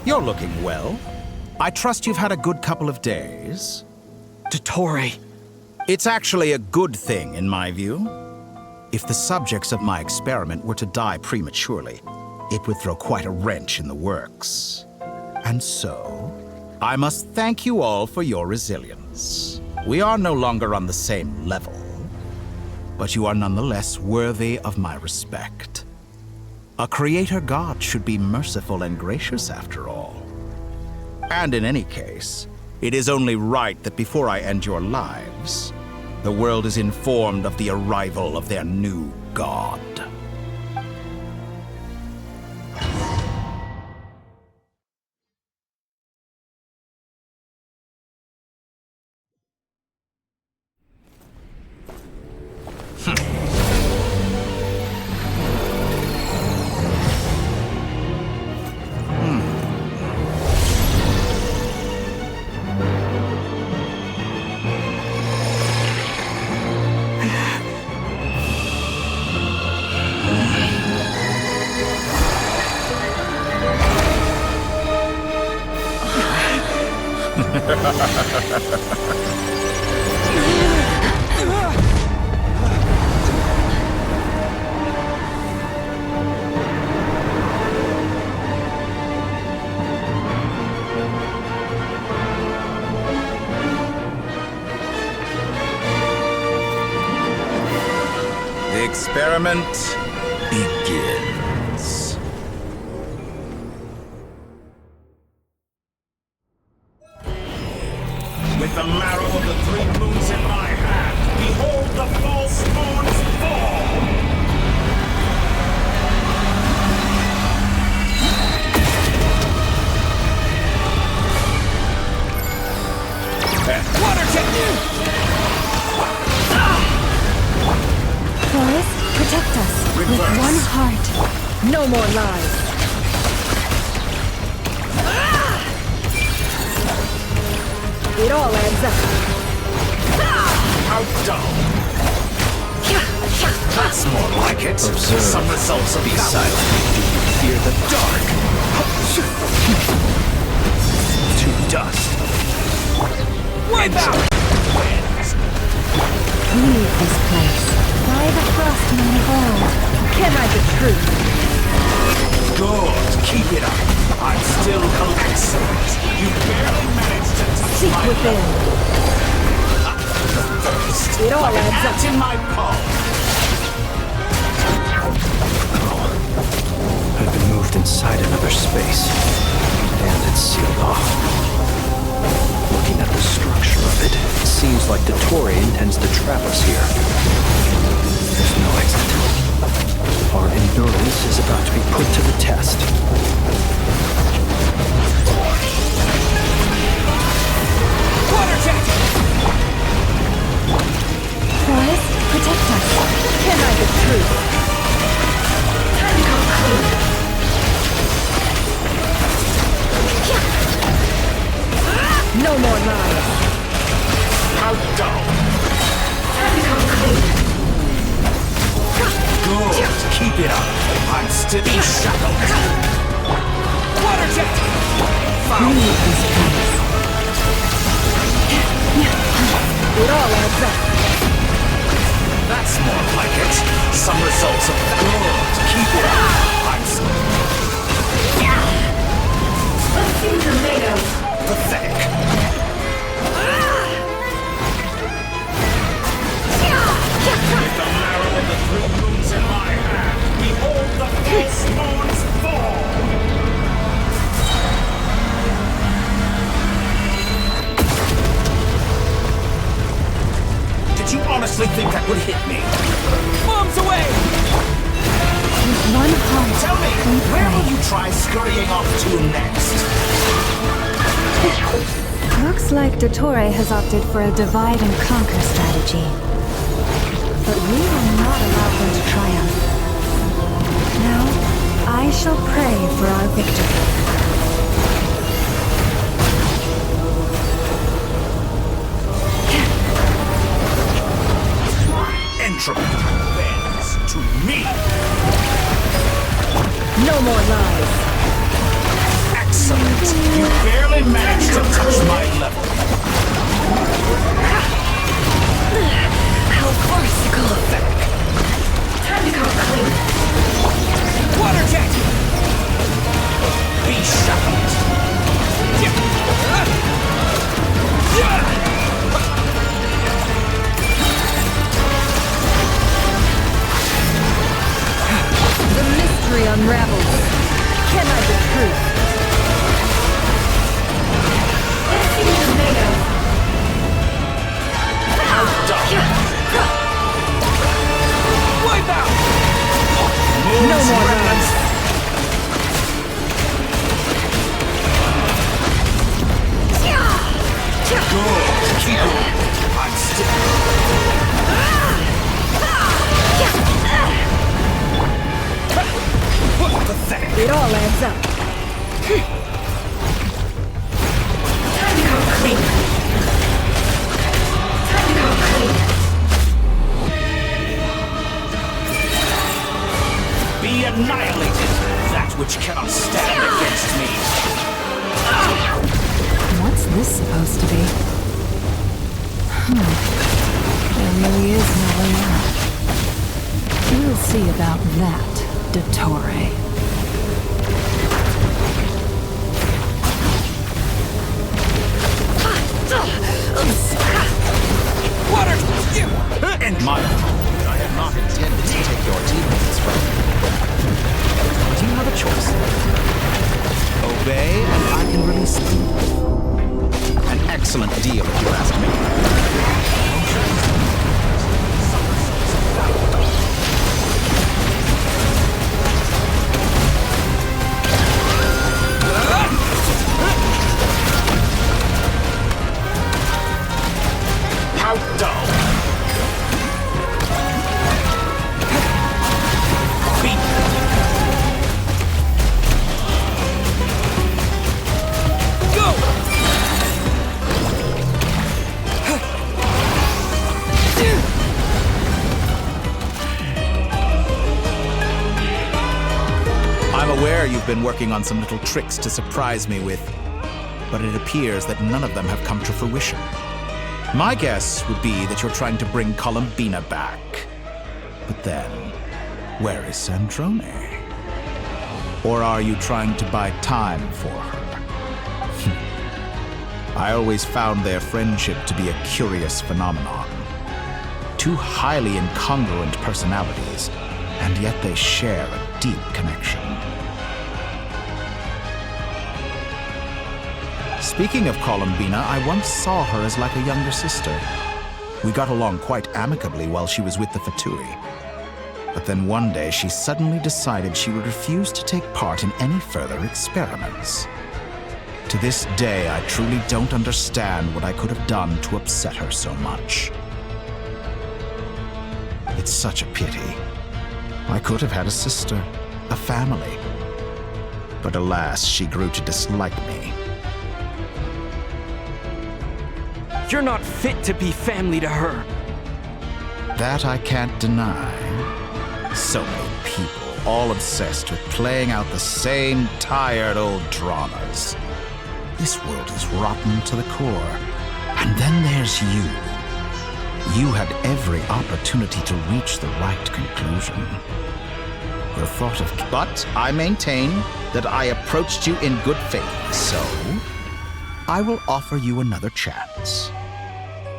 You're looking well. I trust you've had a good couple of days.
Dottore.
It's actually a good thing, in my view. If the subjects of my experiment were to die prematurely, it would throw quite a wrench in the works. And so, I must thank you all for your resilience. We are no longer on the same level, but you are nonetheless worthy of my respect. A creator god should be merciful and gracious after all. And in any case, it is only right that before I end your lives, the world is informed of the arrival of their new god. The experiment begins.
With the marrow of the 3 moons in my hand, behold the false moons fall!
Water technique!
Forest, protect us with one heart. No more lies. It all adds up.
How dull! That's more like it.
Observe.
Some results of
Be silent.
Do you fear the dark? To dust.
Wipe out!
Leave this place. By the frost moon of old. Can I the truth?
Good. Keep it up. I'm still excellent. You barely managed to touch
Seek
my
within.
First,
It all
like an
adds
ant
up.
in my palm.
moved inside another space, and it's sealed off. Looking at the structure of it, it seems like Dottore intends to trap us here. There's no exit. Our endurance is about to be put to the test.
Water jet!
Boys, protect us. Can't hide the truth. Time to come clean. No more lies.
How dull.
Time to come clean.
Good. Keep it up. I'm still shackled.
Water jet!
We need this place. It all adds up.
That's more like it. Some results of that. Good. Keep it up. I'm still.
Let's see tomatoes.
Pathetic. With the marrow of the three moons in my hand, behold the false moons fall! Did you honestly think that would hit me?
Bombs away!
With one heart,
Tell me, where will you try scurrying off to next?
Looks like Dottore has opted for a divide and conquer strategy. But we will not allow him to triumph. Now, I shall pray for our victory.
Entropy bends to me!
no more lies.
Excellent! You barely managed to touch my level.
How farcical. Time to come clean.
Water jet!
Be shackled.
The mystery unravels. Can I be truth? Let's see the tomato.
How dumb.
Wipe out!
No more
remnants. Good. Keep it. I'm still. Pathetic.
It all adds up. Time to come clean. Time to come clean.
Be annihilated, that which cannot stand against me.
What's this supposed to be? There really is no way out. We'll see about that, Dottore.
Water!
And
My fault. I had not intended to take your teammates from you. Do you have a choice? Obey, and I can release them. An excellent deal, if you ask me.
how dull. Beat. Go!
I'm aware you've been working on some little tricks to surprise me with, but it appears that none of them have come to fruition. My guess would be that you're trying to bring Columbina back. But then, where is Sandrone? Or are you trying to buy time for her? I always found their friendship to be a curious phenomenon. Two highly incongruent personalities, and yet they share a deep connection. Speaking of Columbina, I once saw her as like a younger sister. We got along quite amicably while she was with the Fatui. But then one day she suddenly decided she would refuse to take part in any further experiments. To this day, I truly don't understand what I could have done to upset her so much. It's such a pity. I could have had a sister, a family. But alas, she grew to dislike me.
You're not fit to be family to her.
That I can't deny. So many people, all obsessed with playing out the same tired old dramas. This world is rotten to the core. And then there's you. You had every opportunity to reach the right conclusion. The thought of... But I maintain that I approached you in good faith, so I will offer you another chance.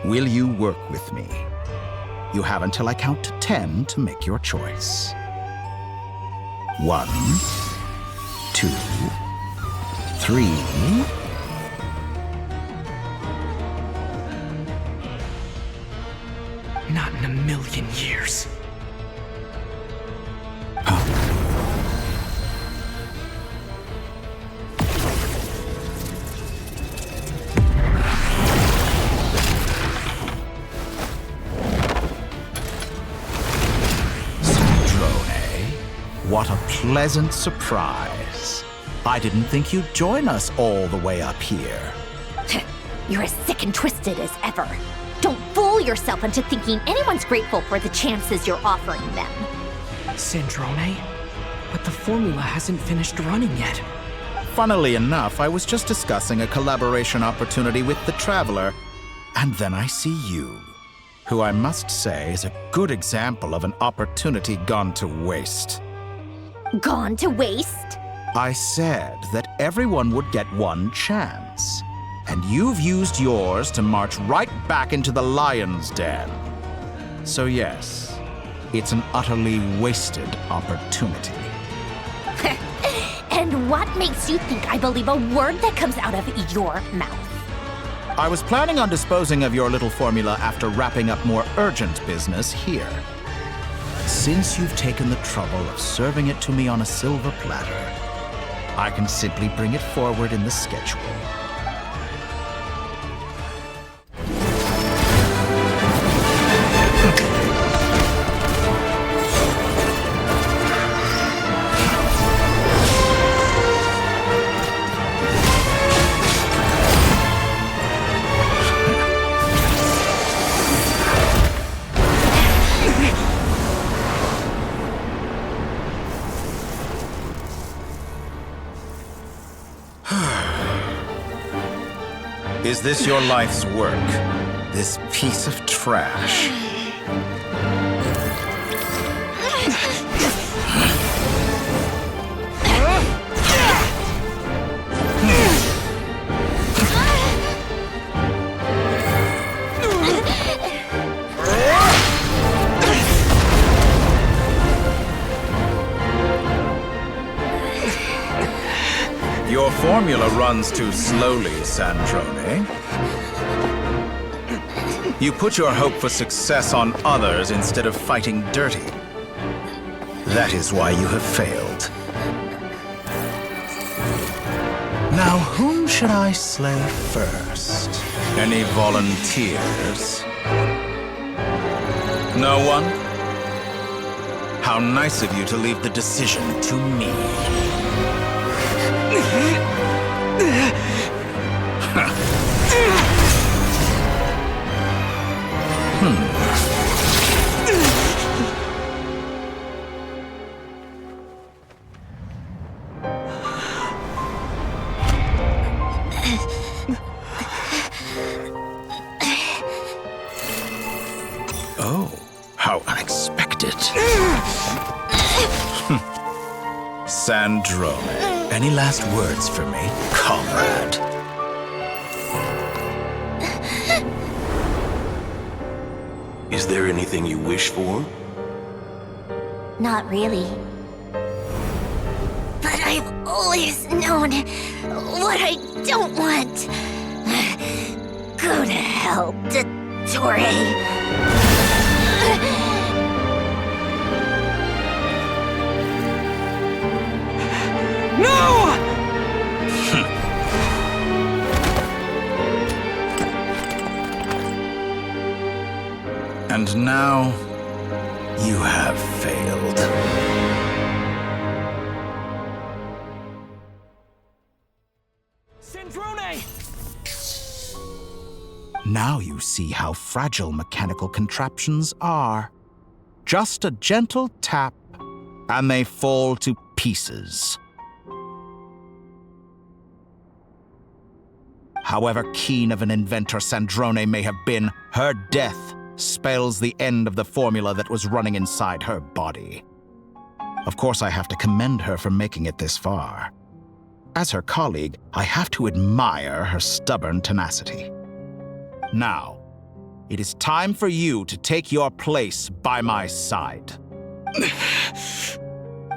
Will you work with me? You have until I count to 10 to make your choice. 1, 2, 3...
Not in a million years.
What a pleasant surprise. I didn't think you'd join us all the way up here.
You're as sick and twisted as ever. Don't fool yourself into thinking anyone's grateful for the chances you're offering them.
Sandrone? But the formula hasn't finished running yet.
Funnily enough, I was just discussing a collaboration opportunity with the Traveler, and then I see you, who I must say is a good example of an opportunity gone to waste.
Gone to waste?
I said that everyone would get one chance, and you've used yours to march right back into the lion's den. So yes, it's an utterly wasted opportunity.
And what makes you think I believe a word that comes out of your mouth?
I was planning on disposing of your little formula after wrapping up more urgent business here. Since you've taken the trouble of serving it to me on a silver platter, I can simply bring it forward in the schedule. Is this your life's work? This piece of trash? Your formula runs too slowly, Sandrone. You put your hope for success on others instead of fighting dirty. That is why you have failed. Now, whom should I slay first? Any volunteers? No one? How nice of you to leave the decision to me. Oh, how unexpected. Sandrone, any last words for me, comrade?
Is there anything you wish for?
Not really. But I've always known what I don't want. Go to hell, Dottore.
No!
And now, you have failed.
Sandrone!
Now you see how fragile mechanical contraptions are. Just a gentle tap, and they fall to pieces. However keen of an inventor Sandrone may have been, her death spells the end of the formula that was running inside her body. Of course, I have to commend her for making it this far. As her colleague, I have to admire her stubborn tenacity. Now, it is time for you to take your place by my side.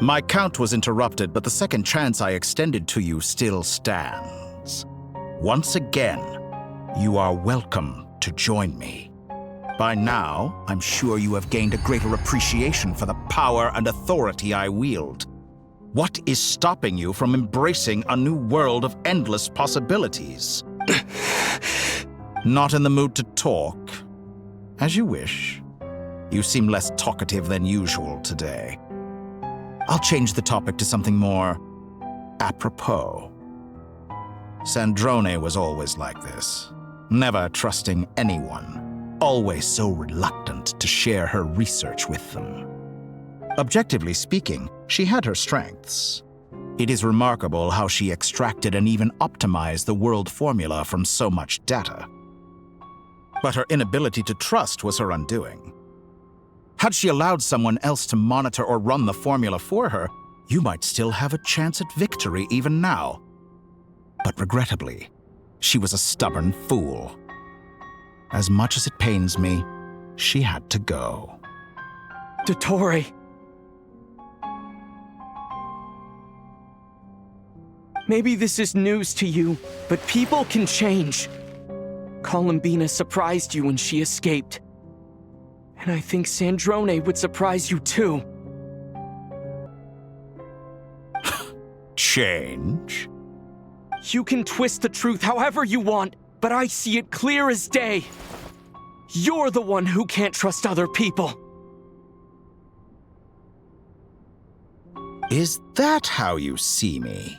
My count was interrupted, but the second chance I extended to you still stands. Once again, you are welcome to join me. By now, I'm sure you have gained a greater appreciation for the power and authority I wield. What is stopping you from embracing a new world of endless possibilities? Not in the mood to talk? As you wish. You seem less talkative than usual today. I'll change the topic to something more apropos. Sandrone was always like this, never trusting anyone, always so reluctant to share her research with them. Objectively speaking, she had her strengths. It is remarkable how she extracted and even optimized the world formula from so much data. But her inability to trust was her undoing. Had she allowed someone else to monitor or run the formula for her, you might still have a chance at victory even now. But regrettably, she was a stubborn fool. As much as it pains me, she had to go.
Dottore. Maybe this is news to you, but people can change. Columbina surprised you when she escaped. And I think Sandrone would surprise you too.
Change?
You can twist the truth however you want, but I see it clear as day. You're the one who can't trust other people.
Is that how you see me?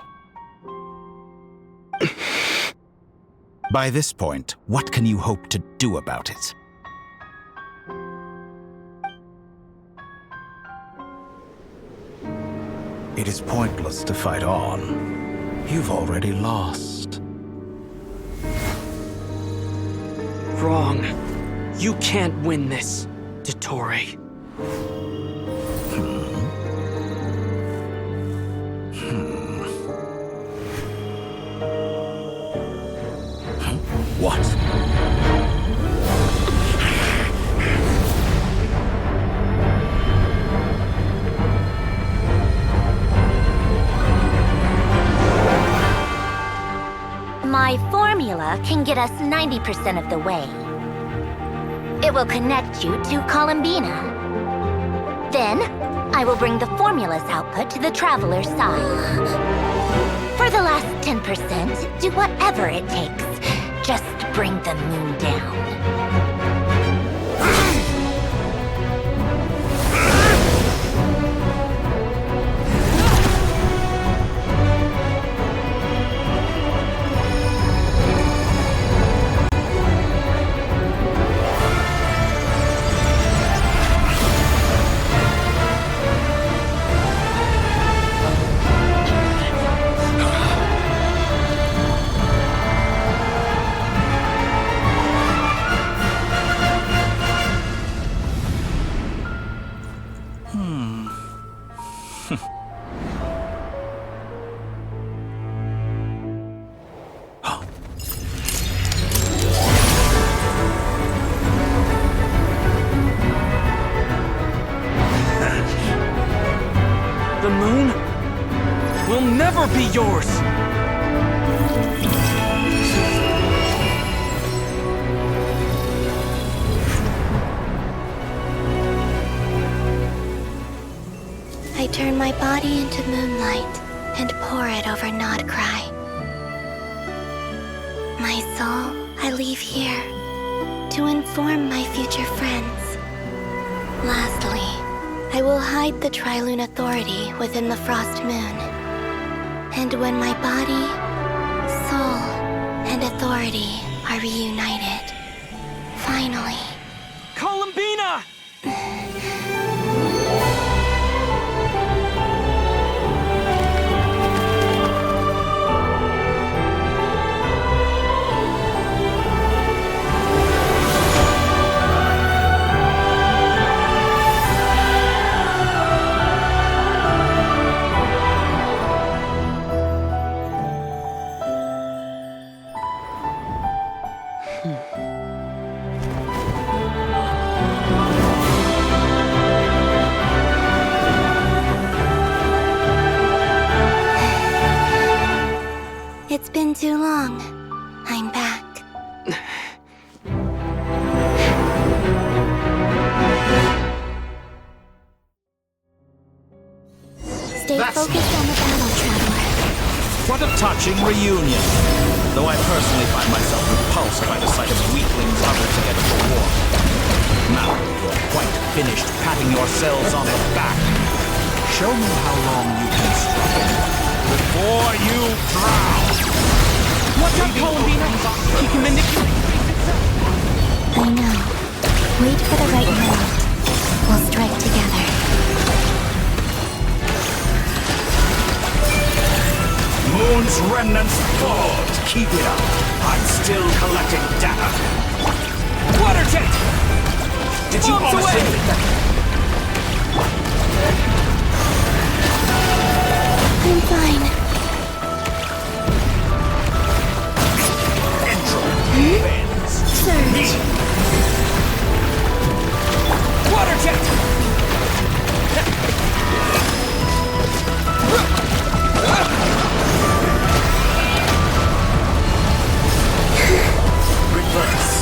By this point, what can you hope to do about it? It is pointless to fight on. You've already lost.
Wrong. You can't win this, Dottore.
What?
My formula can get us 90% of the way. It will connect you to Columbina. Then, I will bring the formula's output to the Traveler's side. For the last 10%, do whatever it takes. Just bring the moon down.
The moon will never be yours!
turn my body into moonlight and pour it over Nod-Krai. My soul, I leave here to inform my future friends. Lastly, I will hide the Trilune Authority within the Frost Moon. And when my body, soul, and authority are reunited, finally...
Columbina!
It's been too long. I'm back. Stay focused on the battle, Traveler.
What a touching reunion. Though I personally find myself repulsed by the sight of weaklings huddled together for war. Now you're quite finished patting yourselves on the back. Show me how long you can struggle before you drown.
What's up, Columbina? He can manipulate things himself.
I know. Wait for the right moment. We'll strike together.
Moon's remnants thawed. Keep it up. I'm still collecting data.
Water jet!
Did you
Bombs
honestly
away!
think that?
I'm fine. Surge.
Water jet!
Reverse.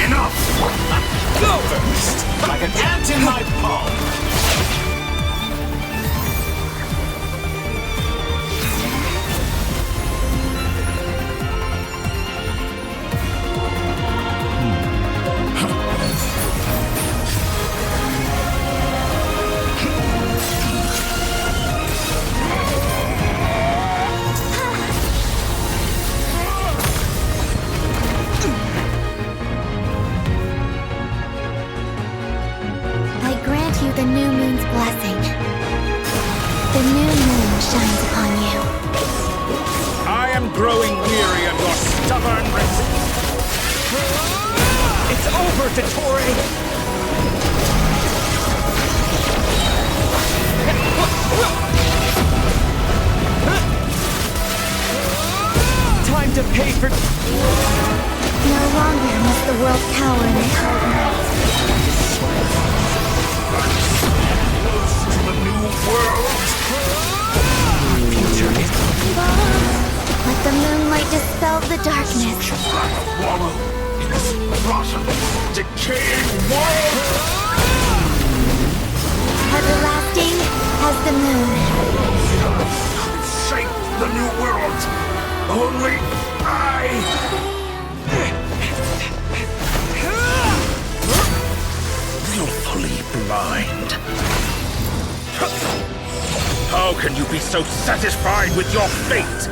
Enough! Go first! Like an ant in my palm!
The new moon's blessing. The new moon shines upon you.
I am growing weary of your stubborn resistance.
It's over, Dottore! Time to pay for...
No longer must the world cower in the cold night.
The new world.
Future is...
Let the moonlight dispel the darkness.
Wallow in this rotten, decaying world.
Everlasting as the moon.
Shape the new world. Only I. Willfully blind. How can you be so satisfied with your fate?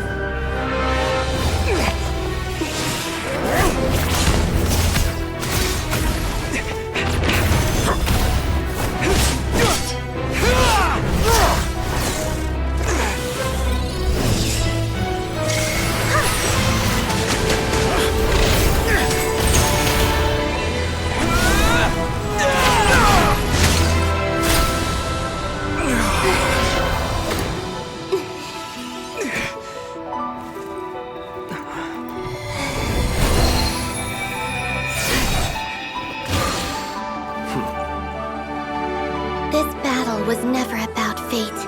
Was never about fate.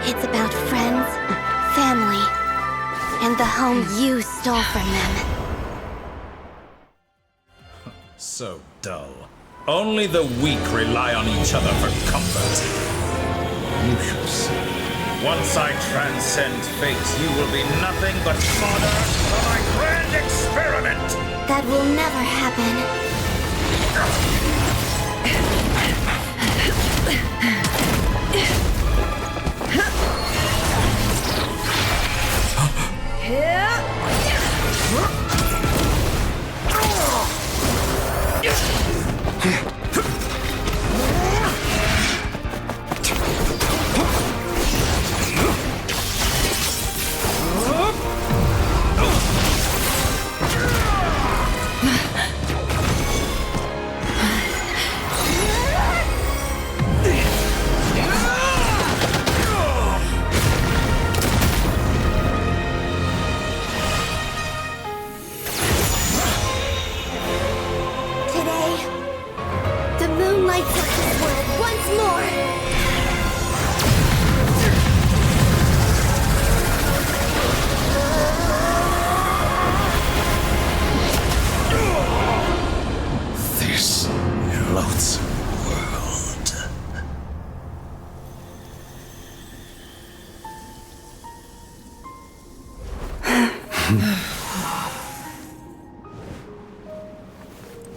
It's about friends, family, and the home you stole from them.
So dull. Only the weak rely on each other for comfort. You shall see. Once I transcend fate, you will be nothing but fodder for my grand experiment!
That will never happen.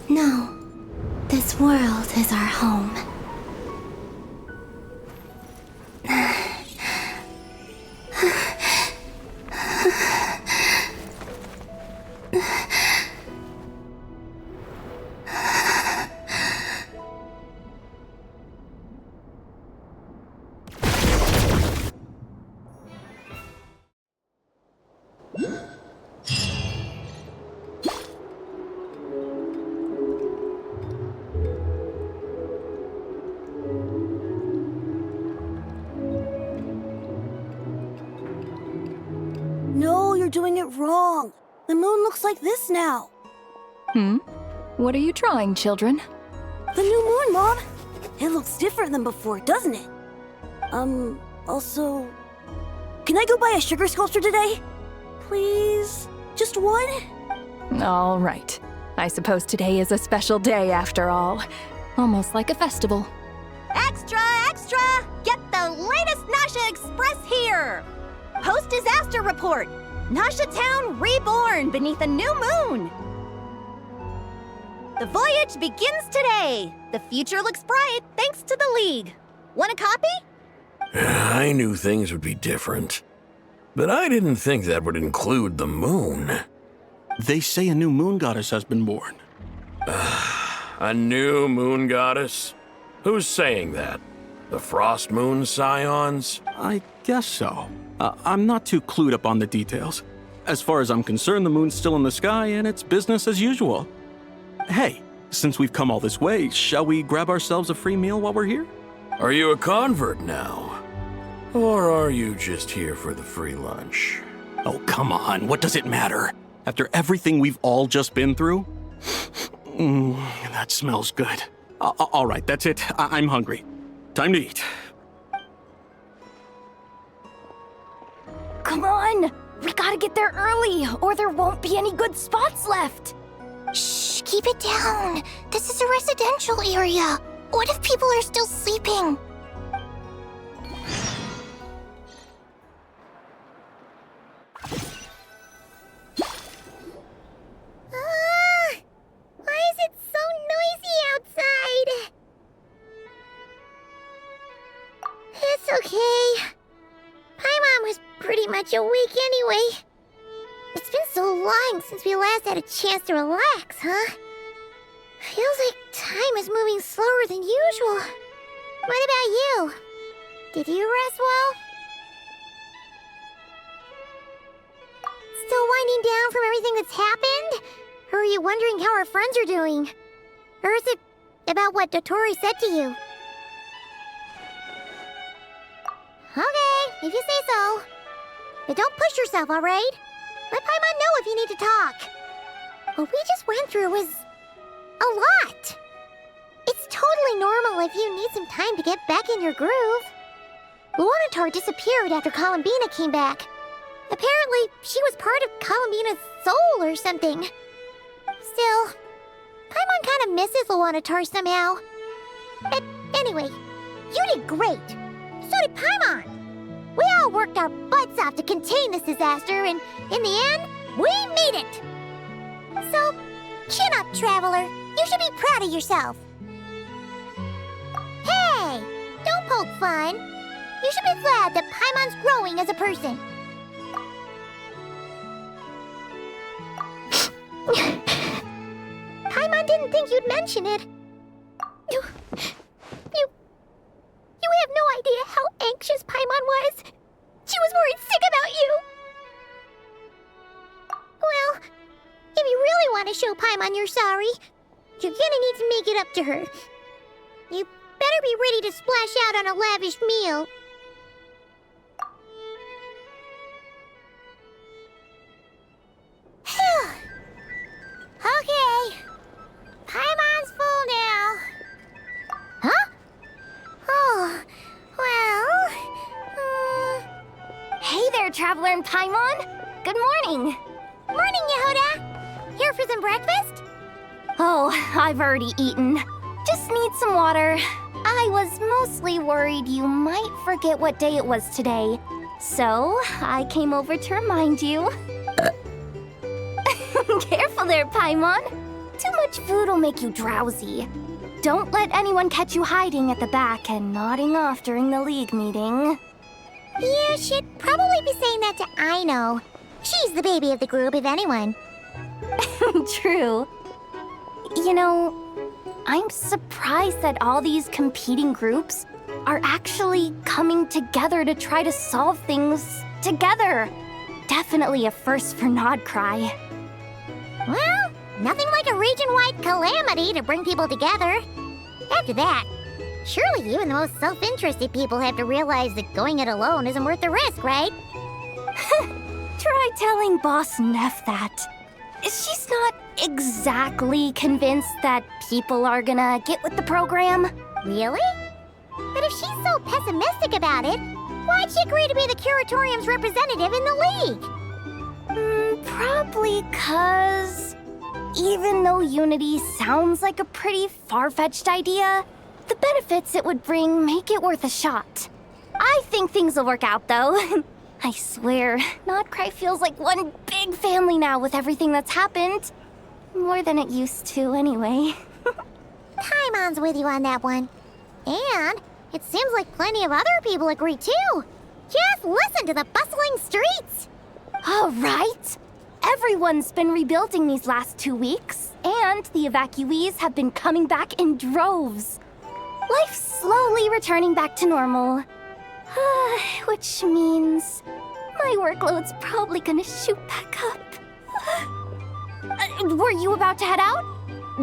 No, this world is our home.
No, you're doing it wrong. The moon looks like this now.
What are you trying, children?
The new moon, Mom. It looks different than before, doesn't it? Also... Can I go buy a sugar sculpture today? Please? Just one?
All right. I suppose today is a special day after all. Almost like a festival.
Extra, extra! Get the latest Nasha Express here! Post-disaster report! Nasha Town reborn beneath a new moon! The voyage begins today! The future looks bright thanks to the League. Want a copy?
I knew things would be different. But I didn't think that would include the moon.
They say a new moon goddess has been born.
A new moon goddess? Who's saying that? The Frost Moon Scions?
I guess so. I'm not too clued up on the details. As far as I'm concerned, the moon's still in the sky and it's business as usual. Hey, since we've come all this way, shall we grab ourselves a free meal while we're here?
Are you a convert now? Or are you just here for the free lunch?
Oh, come on, what does it matter? After everything we've all just been through? That smells good. All right, that's it. I'm hungry. Time to eat.
Come on! We gotta get there early, or there won't be any good spots left!
Shh, keep it down. This is a residential area. What if people are still sleeping? Why is it so noisy outside? It's okay. Paimon was pretty much awake anyway. It's been so long since we last had a chance to relax, huh? Feels like time is moving slower than usual. What about you? Did you rest well? Still winding down from everything that's happened? Or are you wondering how our friends are doing? Or is it about what Dotori said to you? Okay, if you say so. But don't push yourself, alright? Let Paimon know if you need to talk. What we just went through was a lot. It's totally normal if you need some time to get back in your groove. Luanatar disappeared after Columbina came back. Apparently, she was part of Columbina's soul or something. Still, Paimon kind of misses Luanatar somehow. Anyway, you did great. So did Paimon. We all worked our butts off to contain this disaster, and in the end, we made it. So, chin up, Traveler. You should be proud of yourself. Hey, don't poke fun. You should be glad that Paimon's growing as a person. Paimon didn't think you'd mention it. You have no idea how anxious Paimon was. She was worried sick about you. Well, if you really want to show Paimon you're sorry, you're gonna need to make it up to her. You better be ready to splash out on a lavish meal. Okay. Paimon's full now. Huh? Oh, well...
Hey there, Traveler and Paimon. Good morning.
Morning, Yehuda. Here for some breakfast?
Oh, I've already eaten. Just need some water. I was mostly worried you might forget what day it was today. So, I came over to remind you. Careful there, Paimon. Too much food will make you drowsy. Don't let anyone catch you hiding at the back and nodding off during the League meeting.
You should probably be saying that to Aino. She's the baby of the group, if anyone.
True. You know, I'm surprised that all these competing groups are actually coming together to try to solve things together. Definitely a first for Nod-Krai.
Well, nothing like a region-wide calamity to bring people together. After that, surely even the most self-interested people have to realize that going it alone isn't worth the risk, right?
Try telling Boss Neff that. She's not exactly convinced that people are gonna get with the program.
Really? But if she's so pessimistic about it, why'd she agree to be the Curatorium's representative in the League?
Probably 'cause even though unity sounds like a pretty far-fetched idea, the benefits it would bring make it worth a shot. I think things will work out, though. I swear, Nod-Krai feels like one big family now with everything that's happened. More than it used to, anyway.
Paimon's with you on that one. And it seems like plenty of other people agree, too. Just listen to the bustling streets.
All right. Everyone's been rebuilding these last 2 weeks, and the evacuees have been coming back in droves. Life's slowly returning back to normal. Which means my workload's probably gonna shoot back up. Were you about to head out?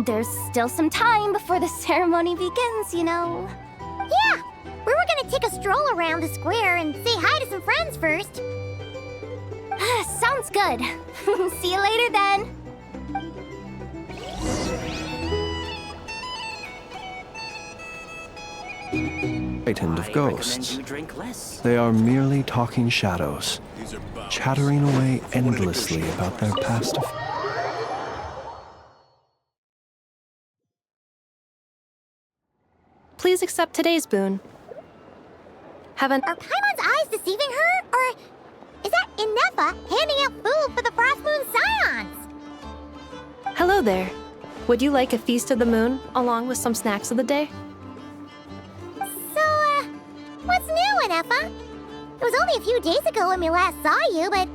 There's still some time before the ceremony begins, you know.
Yeah, we were gonna take a stroll around the square and say hi to some friends first.
Sounds good. See you later then.
Frightened of ghosts. They are merely talking shadows, chattering away endlessly about their past.
Please accept today's boon.
Are Paimon's eyes deceiving her, or is that Inefa handing out food for the Frost Moon Scions?
Hello there. Would you like a feast of the moon along with some snacks of the day?
So, what's new, Inefa? It was only a few days ago when we last saw you, but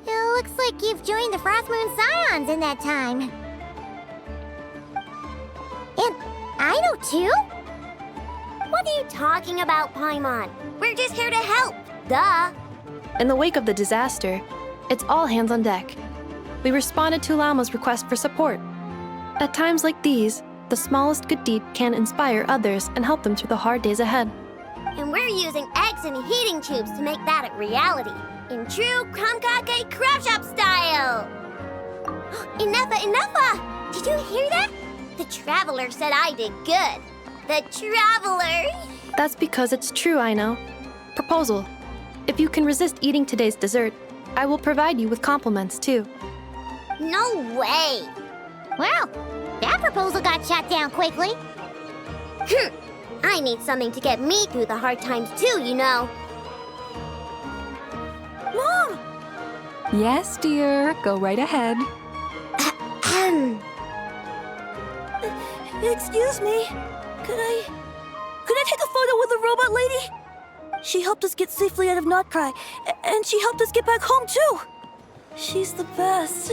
it looks like you've joined the Frost Moon Scions in that time. And Aino too?
What are you talking about, Paimon? We're just here to help. Duh.
In the wake of the disaster, it's all hands on deck. We responded to Lama's request for support. At times like these, the smallest good deed can inspire others and help them through the hard days ahead.
And we're using eggs and heating tubes to make that a reality. In true Krumkake Crab Shop style! Inefa! Did you hear that? The Traveler said I did good. The Traveler!
That's because it's true, I know. Proposal. If you can resist eating today's dessert, I will provide you with compliments, too.
No way!
Well, That proposal got shot down quickly.
I need something to get me through the hard times too, you know.
Mom!
Yes, dear. Go right ahead.
Excuse me. Could I take a photo with the robot lady? She helped us get safely out of Nod-Krai, and she helped us get back home too. She's the best.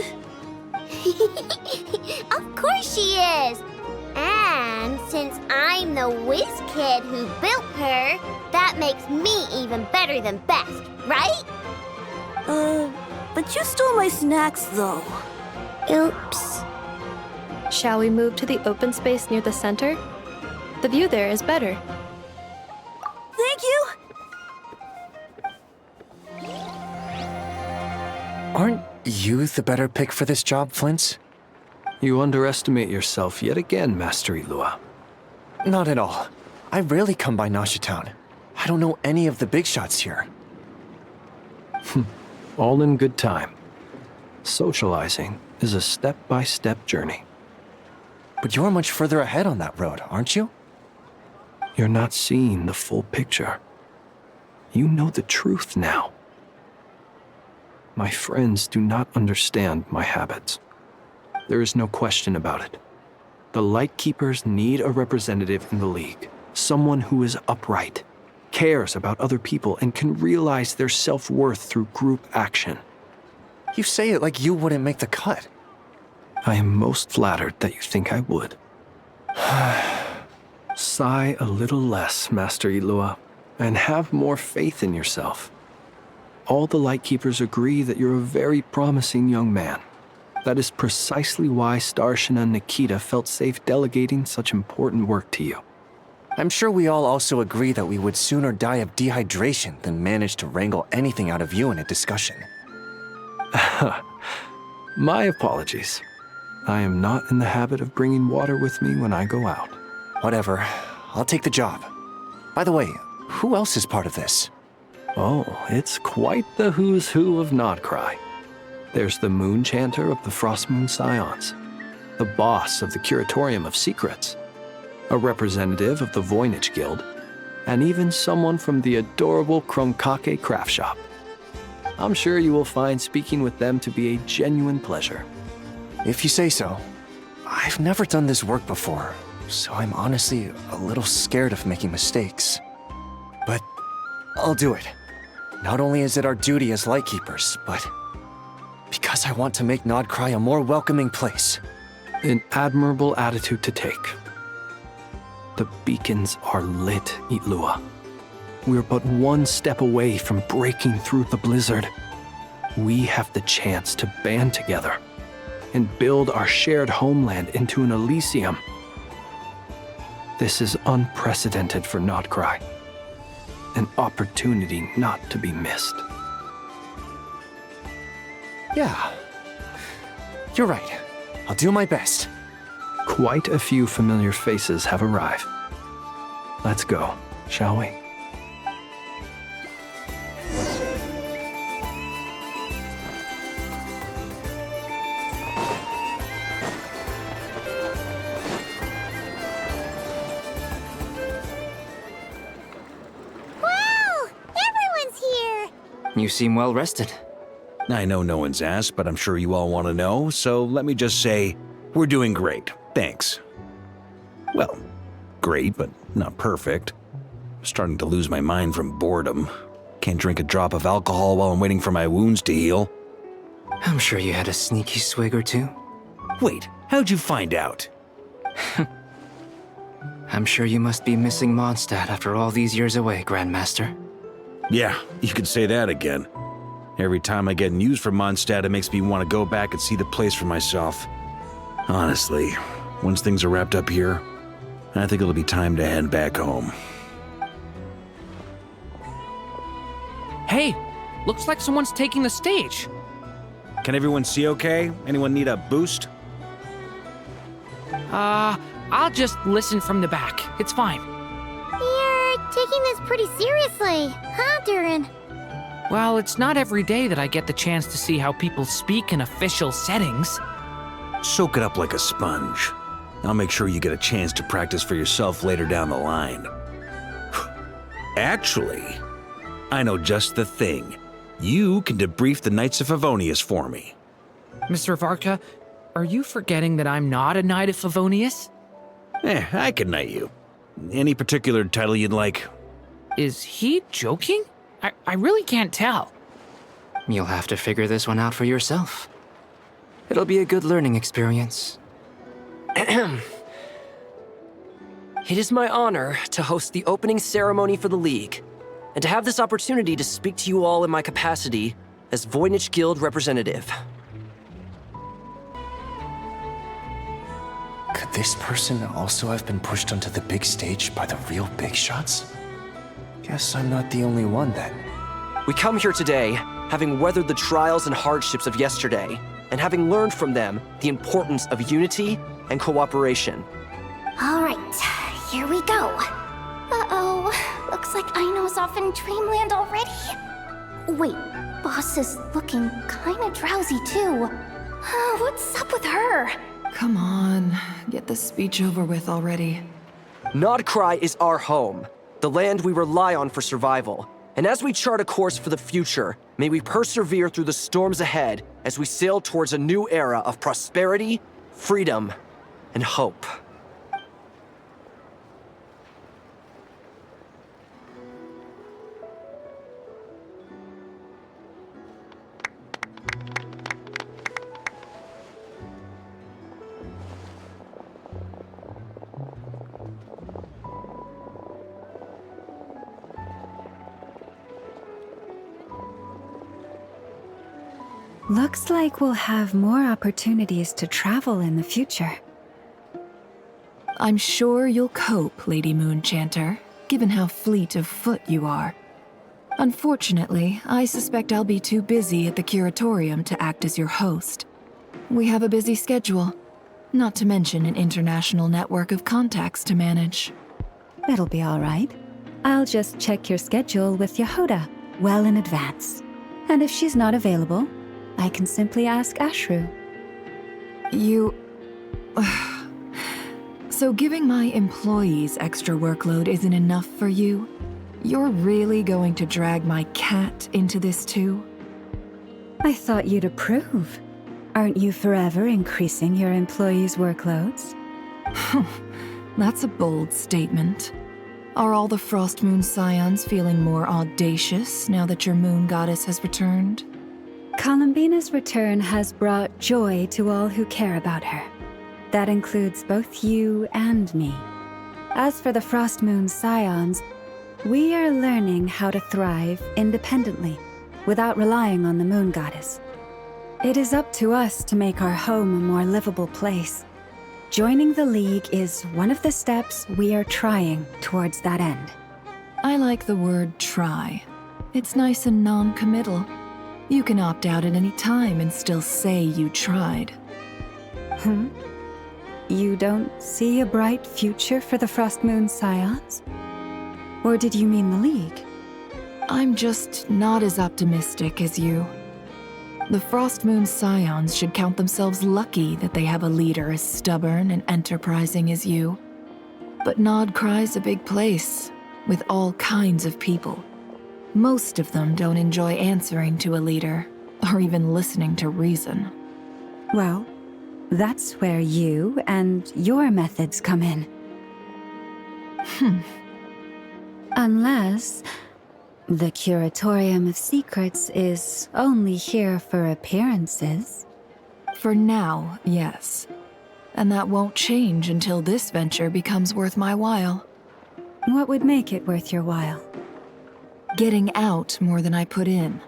Of course she is. And since I'm the whiz kid who built her, that makes me even better than best, right?
But you stole my snacks though.
Oops.
Shall we move to the open space near the center? The view there is better.
Thank you!
Aren't you the better pick for this job, Flint?
You underestimate yourself yet again, Master Ilua.
Not at all. I rarely come by Nasha Town. I don't know any of the big shots here.
All in good time. Socializing is a step-by-step journey.
But you're much further ahead on that road, aren't you?
You're not seeing the full picture. You know the truth now. My friends do not understand my habits. There is no question about it. The Lightkeepers need a representative in the League. Someone who is upright, cares about other people, and can realize their self-worth through group action.
You say it like you wouldn't make the cut.
I am most flattered that you think I would. Sigh a little less, Master Ilua, and have more faith in yourself. All the Lightkeepers agree that you're a very promising young man. That is precisely why Starshina and Nikita felt safe delegating such important work to you.
I'm sure we all also agree that we would sooner die of dehydration than manage to wrangle anything out of you in a discussion.
My apologies. I am not in the habit of bringing water with me when I go out.
Whatever. I'll take the job. By the way, who else is part of this?
Oh, it's quite the who's who of Nod-Krai. There's the Moon Chanter of the Frost Moon Scions, the boss of the Curatorium of Secrets, a representative of the Voynich Guild, and even someone from the adorable Kronkake craft shop. I'm sure you will find speaking with them to be a genuine pleasure.
If you say so. I've never done this work before, so I'm honestly a little scared of making mistakes. But I'll do it. Not only is it our duty as Lightkeepers, but because I want to make Nod-Krai a more welcoming place.
An admirable attitude to take. The beacons are lit, Ilua. We're but one step away from breaking through the blizzard. We have the chance to band together and build our shared homeland into an Elysium. This is unprecedented for Nod-Krai. An opportunity not to be missed.
Yeah. You're right. I'll do my best.
Quite a few familiar faces have arrived. Let's go, shall we?
Wow! Everyone's here!
You seem well rested.
I know no one's asked, but I'm sure you all want to know, so let me just say, we're doing great. Thanks. Well, great, but not perfect. I'm starting to lose my mind from boredom. Can't drink a drop of alcohol while I'm waiting for my wounds to heal.
I'm sure you had a sneaky swig or two.
Wait, how'd you find out?
I'm sure you must be missing Mondstadt after all these years away, Grandmaster.
Yeah, you could say that again. Every time I get news from Mondstadt, it makes me want to go back and see the place for myself. Honestly, once things are wrapped up here, I think it'll be time to head back home.
Hey, looks like someone's taking the stage.
Can everyone see okay? Anyone need a boost?
I'll just listen from the back. It's fine.
You're taking this pretty seriously, huh, Durin?
Well, it's not every day that I get the chance to see how people speak in official settings.
Soak it up like a sponge.
I'll make sure you get a chance to practice for yourself later down the line. Actually, I know just the thing. You can debrief the Knights of Favonius for me.
Mr. Varka, are you forgetting that I'm not a Knight of Favonius?
I can knight you. Any particular title you'd like?
Is he joking? I really can't tell.
You'll have to figure this one out for yourself. It'll be a good learning experience.
It is my honor to host the opening ceremony for the League, and to have this opportunity to speak to you all in my capacity as Voynich Guild representative.
Could this person also have been pushed onto the big stage by the real big shots? Guess I'm not the only one then.
We come here today, having weathered the trials and hardships of yesterday, and having learned from them the importance of unity and cooperation.
All right, here we go. Uh-oh, looks like Aino's off in Dreamland already. Wait, Boss is looking kinda drowsy too. What's up with her?
Come on, get this speech over with already.
Nod-Krai is our home, the land we rely on for survival. And as we chart a course for the future, may we persevere through the storms ahead as we sail towards a new era of prosperity, freedom, and hope.
Looks like we'll have more opportunities to travel in the future.
I'm sure you'll cope, Lady Moonchanter, given how fleet of foot you are. Unfortunately, I suspect I'll be too busy at the Curatorium to act as your host. We have a busy schedule, not to mention an international network of contacts to manage.
It'll be all right. I'll just check your schedule with Yehoda well in advance. And if she's not available, I can simply ask Ashru.
You... So giving my employees extra workload isn't enough for you? You're really going to drag my cat into this too?
I thought you'd approve. Aren't you forever increasing your employees' workloads?
That's a bold statement. Are all the Frost Moon Scions feeling more audacious now that your moon goddess has returned?
Columbina's return has brought joy to all who care about her. That includes both you and me. As for the Frost Moon Scions, we are learning how to thrive independently, without relying on the moon goddess. It is up to us to make our home a more livable place. Joining the League is one of the steps we are trying towards that end.
I like the word try. It's nice and non-committal. You can opt out at any time and still say you tried.
You don't see a bright future for the Frost Moon Scions? Or did you mean the League?
I'm just not as optimistic as you. The Frost Moon Scions should count themselves lucky that they have a leader as stubborn and enterprising as you. But Nod-Krai's a big place, with all kinds of people. Most of them don't enjoy answering to a leader, or even listening to reason.
Well, that's where you and your methods come in. Unless the Curatorium of Secrets is only here for appearances.
For now, yes. And that won't change until this venture becomes worth my while.
What would make it worth your while?
Getting out more than I put in.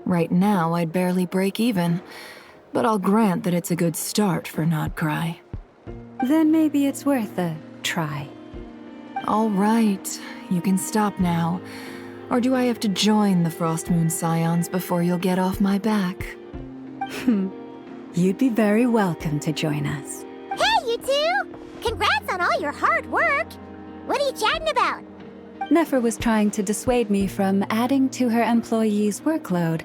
Right now, I'd barely break even, but I'll grant that it's a good start for Nod-Krai.
Then maybe it's worth a try.
All right, you can stop now. Or do I have to join the Frost Moon Scions before you'll get off my back?
You'd be very welcome to join us.
Hey, you two! Congrats on all your hard work! What are you chatting about?
Nefer was trying to dissuade me from adding to her employees' workload.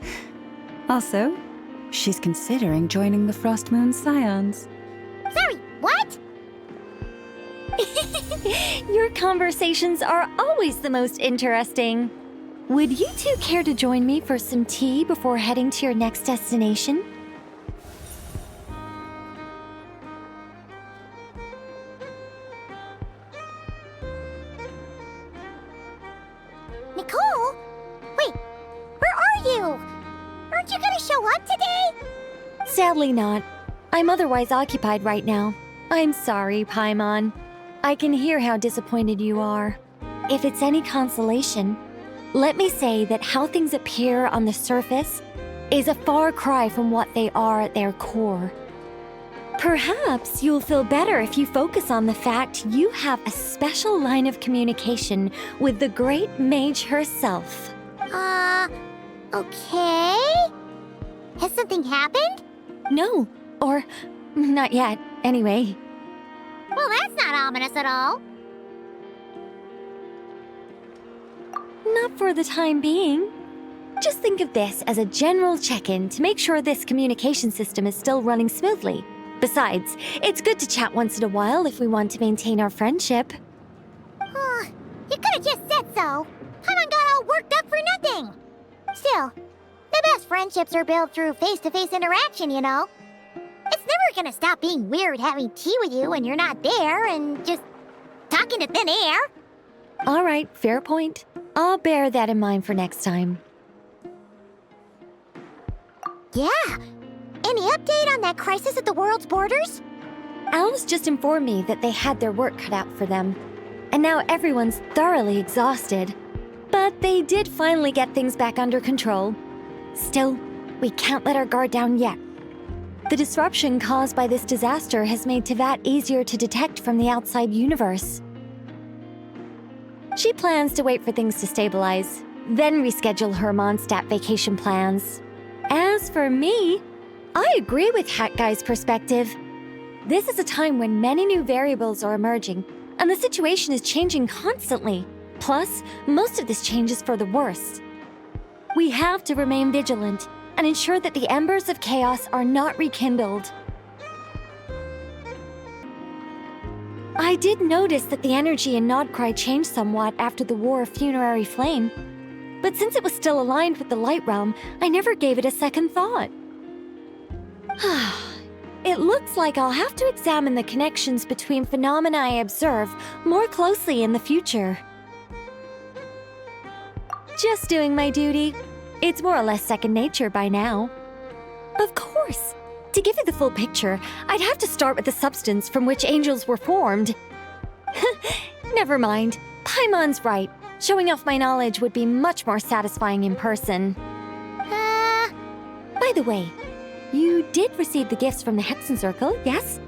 Also, she's considering joining the Frost Moon Scions.
Sorry, what?
Your conversations are always the most interesting. Would you two care to join me for some tea before heading to your next destination?
Nicole? Wait, where are you? Aren't you gonna show up today?
Sadly not. I'm otherwise occupied right now. I'm sorry, Paimon. I can hear how disappointed you are. If it's any consolation, let me say that how things appear on the surface is a far cry from what they are at their core. Perhaps you'll feel better if you focus on the fact you have a special line of communication with the great mage herself.
Okay? Has something happened?
No, or not yet, anyway.
Well, that's not ominous at all.
Not for the time being. Just think of this as a general check-in to make sure this communication system is still running smoothly. Besides, it's good to chat once in a while if we want to maintain our friendship.
You could have just said so. Paimon got all worked up for nothing. Still, the best friendships are built through face-to-face interaction, you know. It's never gonna stop being weird having tea with you when you're not there and just talking to thin air.
All right, fair point. I'll bear that in mind for next time.
Yeah. Any update on that crisis at the world's borders?
Alice just informed me that they had their work cut out for them, and now everyone's thoroughly exhausted. But they did finally get things back under control. Still, we can't let our guard down yet. The disruption caused by this disaster has made Teyvat easier to detect from the outside universe. She plans to wait for things to stabilize, then reschedule her Mondstadt vacation plans. As for me, I agree with Hat Guy's perspective. This is a time when many new variables are emerging, and the situation is changing constantly. Plus, most of this change is for the worse. We have to remain vigilant and ensure that the embers of chaos are not rekindled. I did notice that the energy in Nod-Krai changed somewhat after the War of Funerary Flame, but since it was still aligned with the Light Realm, I never gave it a second thought. It looks like I'll have to examine the connections between phenomena I observe more closely in the future. Just doing my duty. It's more or less second nature by now. Of course. To give you the full picture, I'd have to start with the substance from which angels were formed. Never mind. Paimon's right. Showing off my knowledge would be much more satisfying in person. By the way, you did receive the gifts from the Hexen Circle, yes?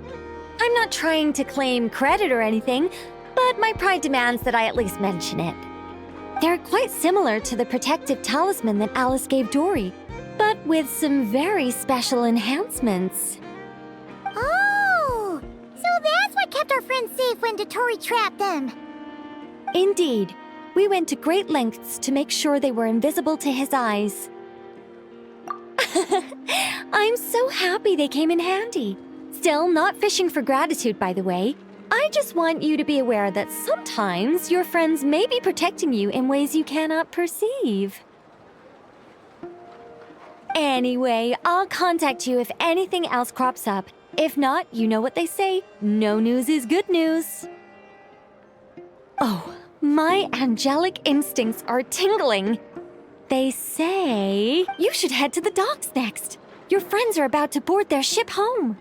I'm not trying to claim credit or anything, but my pride demands that I at least mention it. They're quite similar to the protective talisman that Alice gave Dory, but with some very special enhancements.
Oh! So that's what kept our friends safe when Dotori trapped them.
Indeed. We went to great lengths to make sure they were invisible to his eyes. I'm so happy they came in handy. Still, not fishing for gratitude, by the way. I just want you to be aware that sometimes your friends may be protecting you in ways you cannot perceive. Anyway, I'll contact you if anything else crops up. If not, you know what they say, no news is good news. Oh, my angelic instincts are tingling. They say you should head to the docks next. Your friends are about to board their ship home.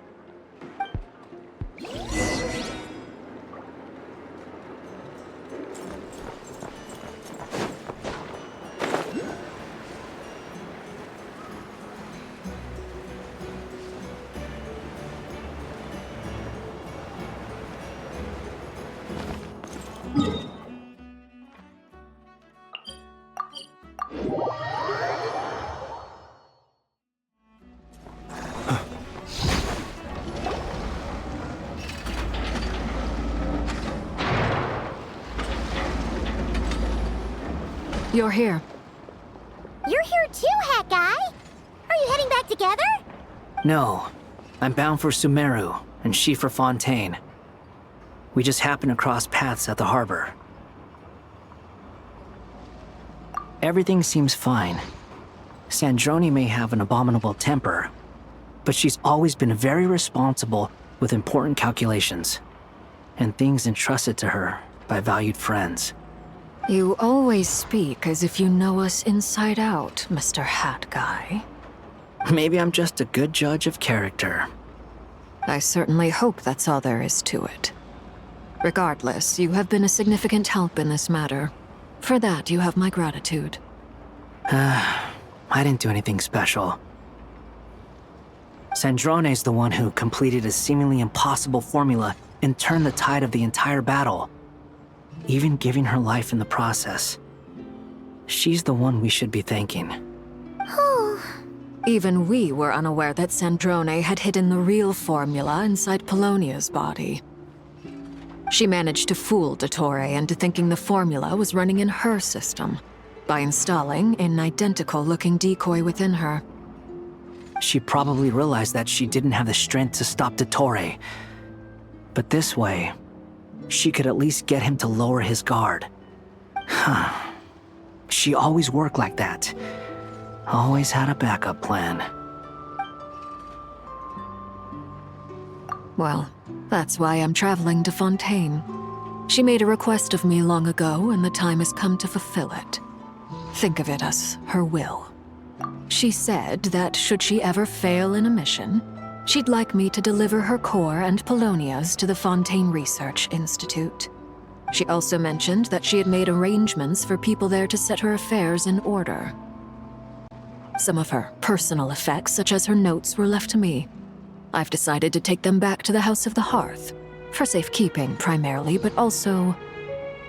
You're here.
You're here too, Hat Guy. Are you heading back together?
No. I'm bound for Sumeru, and she for Fontaine. We just happened to cross paths at the harbor. Everything seems fine. Sandrone may have an abominable temper, but she's always been very responsible with important calculations and things entrusted to her by valued friends.
You always speak as if you know us inside out, Mr. Hat Guy.
Maybe I'm just a good judge of character.
I certainly hope that's all there is to it. Regardless, you have been a significant help in this matter. For that, you have my gratitude.
I didn't do anything special. Sandrone's the one who completed a seemingly impossible formula and turned the tide of the entire battle, even giving her life in the process. She's the one we should be thanking.
Even we were unaware that Sandrone had hidden the real formula inside Polonia's body. She managed to fool Dottore into thinking the formula was running in her system by installing an identical-looking decoy within her.
She probably realized that she didn't have the strength to stop Dottore. But this way, she could at least get him to lower his guard. She always worked like that. Always had a backup plan.
Well, that's why I'm traveling to Fontaine. She made a request of me long ago, and the time has come to fulfill it. Think of it as her will. She said that should she ever fail in a mission, she'd like me to deliver her core and Polonia's to the Fontaine Research Institute. She also mentioned that she had made arrangements for people there to set her affairs in order. Some of her personal effects, such as her notes, were left to me. I've decided to take them back to the House of the Hearth, for safekeeping primarily, but also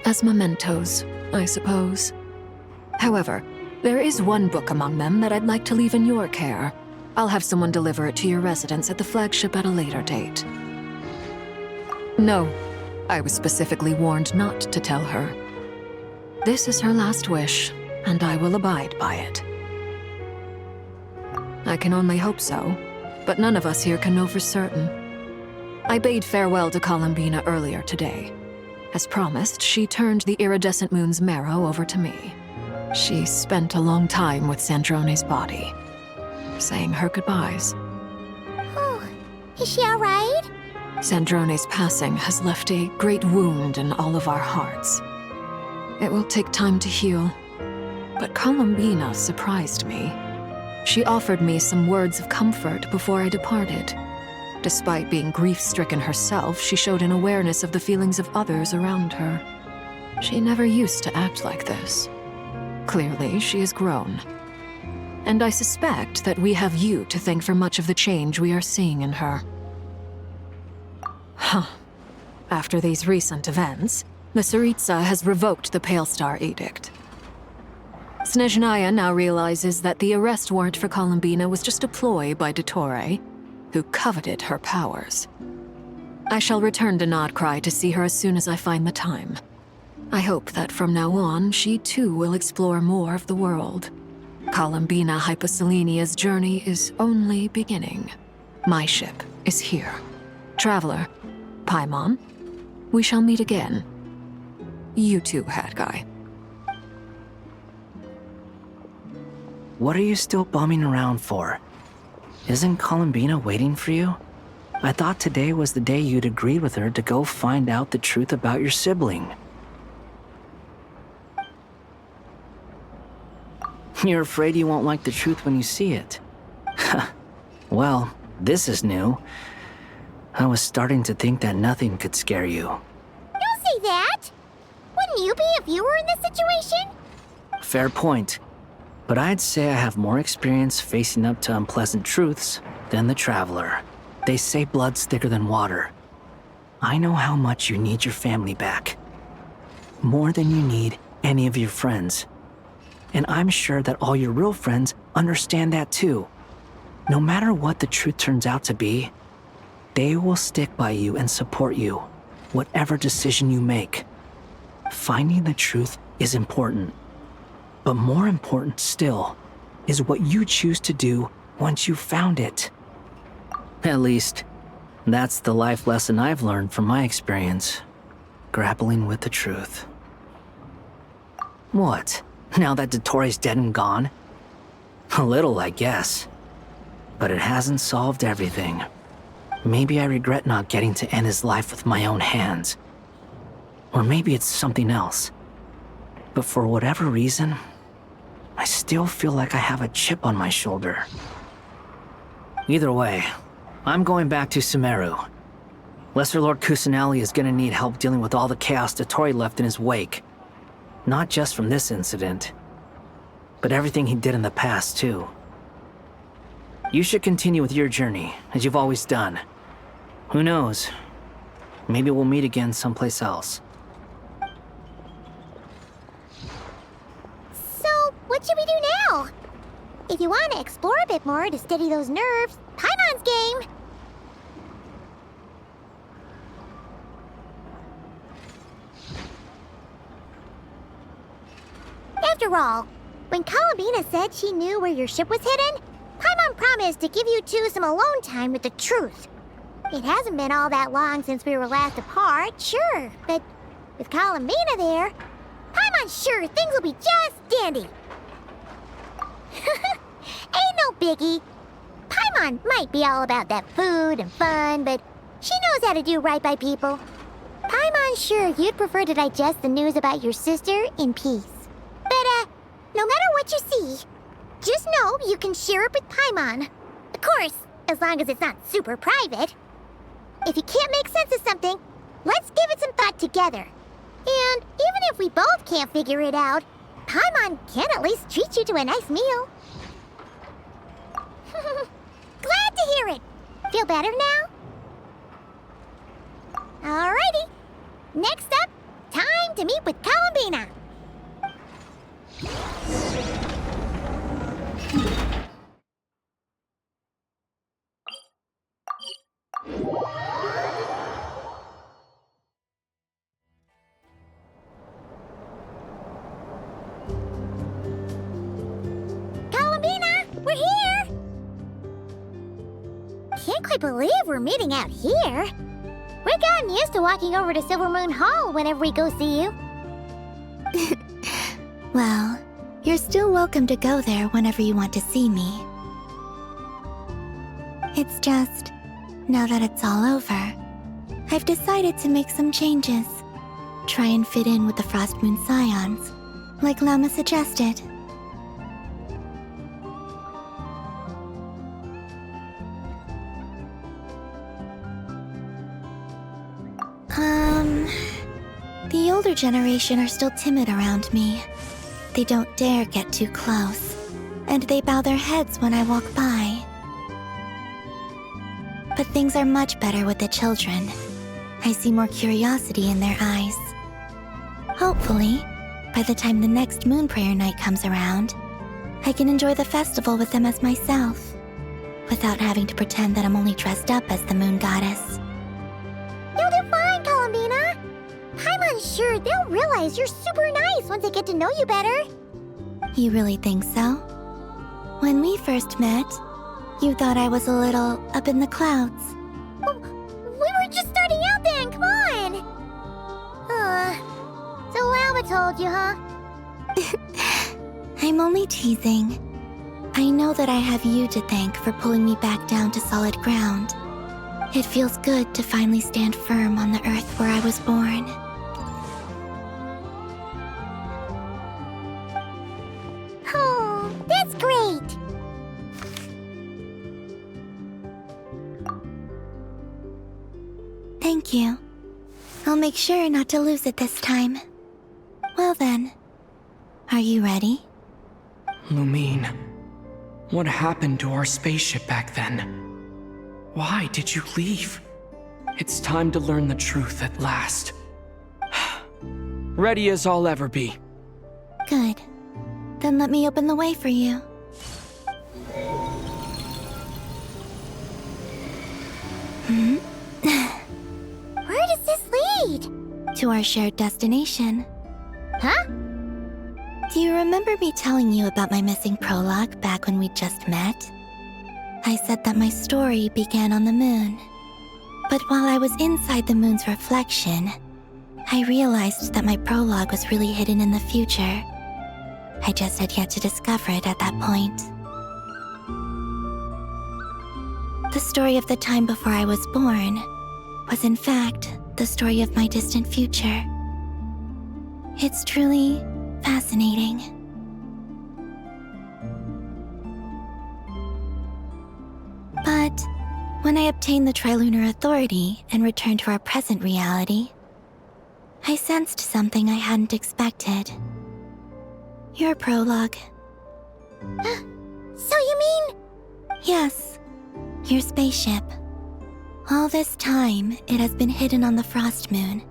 as mementos, I suppose. However, there is one book among them that I'd like to leave in your care. I'll have someone deliver it to your residence at the flagship at a later date. No, I was specifically warned not to tell her. This is her last wish, and I will abide by it. I can only hope so, but none of us here can know for certain. I bade farewell to Columbina earlier today. As promised, she turned the iridescent moon's marrow over to me. She spent a long time with Sandrone's body, saying her goodbyes.
Oh, is she all right?
Sandrone's passing has left a great wound in all of our hearts. It will take time to heal, but Columbina surprised me. She offered me some words of comfort before I departed. Despite being grief-stricken herself, she showed an awareness of the feelings of others around her. She never used to act like this. Clearly, she has grown. And I suspect that we have you to thank for much of the change we are seeing in her. After these recent events, the Tsaritsa has revoked the Pale Star Edict. Snezhnaya now realizes that the arrest warrant for Columbina was just a ploy by Dottore, who coveted her powers. I shall return to Nod-Krai to see her as soon as I find the time. I hope that from now on, she too will explore more of the world. Columbina Hyposelenia's journey is only beginning. My ship is here. Traveler, Paimon, we shall meet again. You too, Hat Guy.
What are you still bumming around for? Isn't Columbina waiting for you? I thought today was the day you'd agreed with her to go find out the truth about your sibling. You're afraid you won't like the truth when you see it. Well, this is new. I was starting to think that nothing could scare you.
Don't say that! Wouldn't you be if you were in this situation?
Fair point. But I'd say I have more experience facing up to unpleasant truths than the Traveler. They say blood's thicker than water. I know how much you need your family back. More than you need any of your friends. And I'm sure that all your real friends understand that too. No matter what the truth turns out to be, they will stick by you and support you, whatever decision you make. Finding the truth is important. But more important still is what you choose to do once you've found it. At least, that's the life lesson I've learned from my experience grappling with the truth. What? Now that Dottoro's dead and gone? A little, I guess. But it hasn't solved everything. Maybe I regret not getting to end his life with my own hands. Or maybe it's something else. But for whatever reason, I still feel like I have a chip on my shoulder. Either way, I'm going back to Sumeru. Lesser Lord Kusanali is gonna need help dealing with all the chaos Dottori left in his wake. Not just from this incident, but everything he did in the past, too. You should continue with your journey, as you've always done. Who knows? Maybe we'll meet again someplace else.
So, what should we do now? If you want to explore a bit more to steady those nerves, Paimon's game! After all, when Columbina said she knew where your ship was hidden, Paimon promised to give you two some alone time with the truth. It hasn't been all that long since we were last apart, sure, but with Columbina there, Paimon's sure things will be just dandy. Ain't no biggie. Paimon might be all about that food and fun, but she knows how to do right by people. Paimon's sure you'd prefer to digest the news about your sister in peace. But, no matter what you see, just know you can share it with Paimon. Of course, as long as it's not super private. If you can't make sense of something, let's give it some thought together. And even if we both can't figure it out, Paimon can at least treat you to a nice meal. Glad to hear it. Feel better now? Alrighty. Next up, time to meet with Columbina. Columbina, we're here! Can't quite believe we're meeting out here. We've gotten used to walking over to Silver Moon Hall whenever we go see you.
Well, you're still welcome to go there whenever you want to see me. It's just, now that it's all over, I've decided to make some changes. Try and fit in with the Frost Moon Scions, like Lama suggested. The older generation are still timid around me. They don't dare get too close, and they bow their heads when I walk by. But things are much better with the children. I see more curiosity in their eyes. Hopefully, by the time the next Moon Prayer Night comes around, I can enjoy the festival with them as myself, without having to pretend that I'm only dressed up as the Moon Goddess.
You'll do fine, Columbina. Paimon's sure they'll realize you're super nice once they get to know you better.
You really think so? When we first met, you thought I was a little up in the clouds.
Oh, we were just starting out then, come on! So Alba told you, huh?
I'm only teasing. I know that I have you to thank for pulling me back down to solid ground. It feels good to finally stand firm on the earth where I was born.
Oh, that's great!
Thank you. I'll make sure not to lose it this time. Well then, are you ready?
Lumine, what happened to our spaceship back then? Why did you leave? It's time to learn the truth at last. Ready as I'll ever be.
Good. Then let me open the way for you.
Where does this lead?
To our shared destination.
Huh?
Do you remember me telling you about my missing prologue back when we just met? I said that my story began on the moon. But while I was inside the moon's reflection, I realized that my prologue was really hidden in the future. I just had yet to discover it at that point. The story of the time before I was born was in fact the story of my distant future. It's truly fascinating. But when I obtained the Trilunar Authority and returned to our present reality, I sensed something I hadn't expected. Your prologue.
So you mean?
Yes, your spaceship. All this time, it has been hidden on the Frost Moon,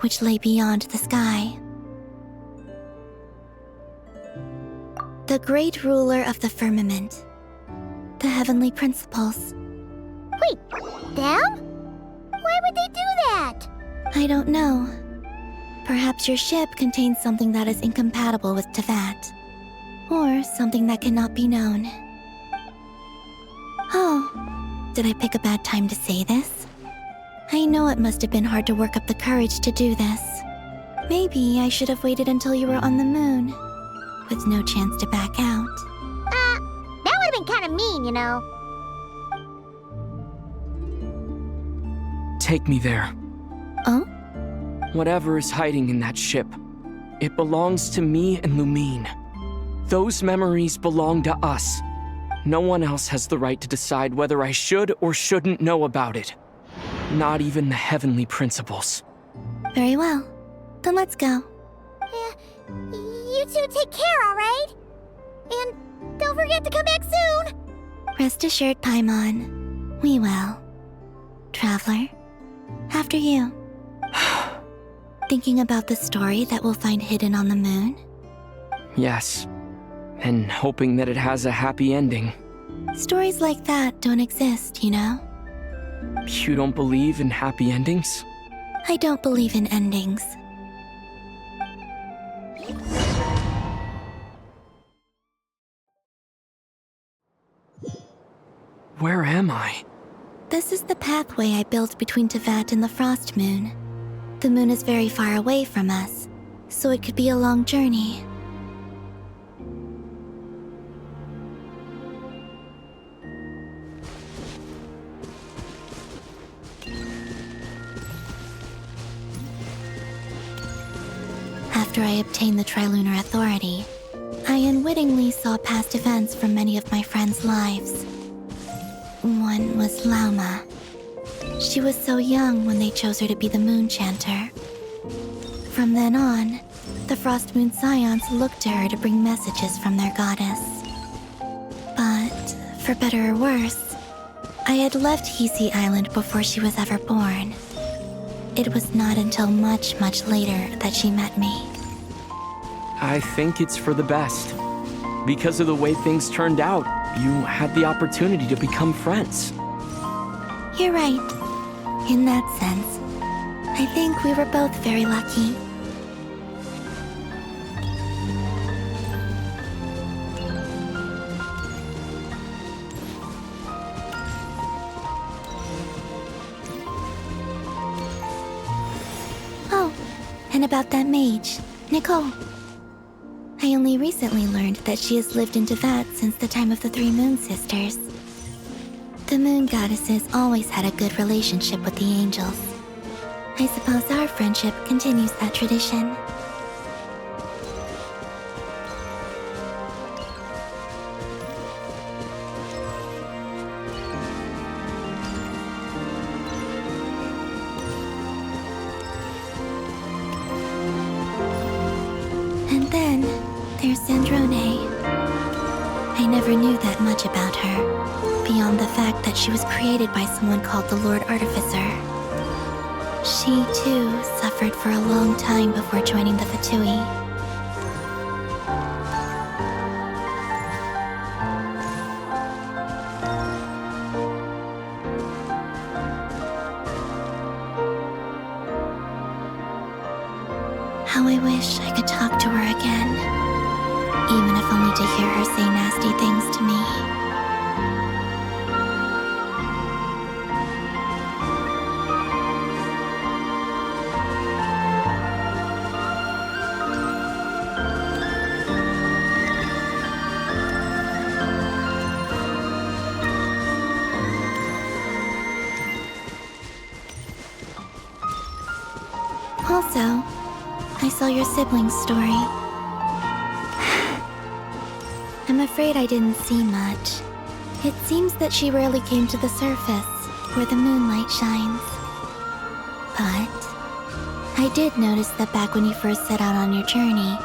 which lay beyond the sky. The great ruler of the firmament. The heavenly principles.
Wait, them? Why would they do that?
I don't know. Perhaps your ship contains something that is incompatible with Teyvat. Or something that cannot be known. Oh, did I pick a bad time to say this? I know it must have been hard to work up the courage to do this. Maybe I should have waited until you were on the moon, with no chance to back out.
That would have been kind of mean, you know.
Take me there.
Oh?
Whatever is hiding in that ship, it belongs to me and Lumine. Those memories belong to us. No one else has the right to decide whether I should or shouldn't know about it. Not even the heavenly principles.
Very well. Then let's go.
You two take care, alright? And don't forget to come back soon!
Rest assured, Paimon. We will. Traveler, after you. Thinking about the story that we'll find hidden on the moon?
Yes. And hoping that it has a happy ending.
Stories like that don't exist, you know?
You don't believe in happy endings?
I don't believe in endings.
Where am I?
This is the pathway I built between Teyvat and the Frost Moon. The moon is very far away from us, so it could be a long journey. After I obtained the Trilunar Authority, I unwittingly saw past events from many of my friends' lives. One was Lauma. She was so young when they chose her to be the Moon Chanter. From then on, the Frost Moon Scions looked to her to bring messages from their goddess. But, for better or worse, I had left Hisi Island before she was ever born. It was not until much, much later that she met me.
I think it's for the best. Because of the way things turned out, you had the opportunity to become friends.
You're right. In that sense, I think we were both very lucky. Oh, and about that mage, Nicole. I only recently learned that she has lived in Teyvat since the time of the Three Moon Sisters. The Moon Goddesses always had a good relationship with the angels. I suppose our friendship continues that tradition. And then, there's Sandrone. I never knew that much about her, beyond the fact that she was created by someone called the Lord Artificer. She, too, suffered for a long time before joining the Fatui. How I wish I could talk to her again, even if only to hear her say nasty things to me. Also, I saw your sibling's story. I'm afraid I didn't see much. It seems that she rarely came to the surface, where the moonlight shines. But I did notice that back when you first set out on your journey,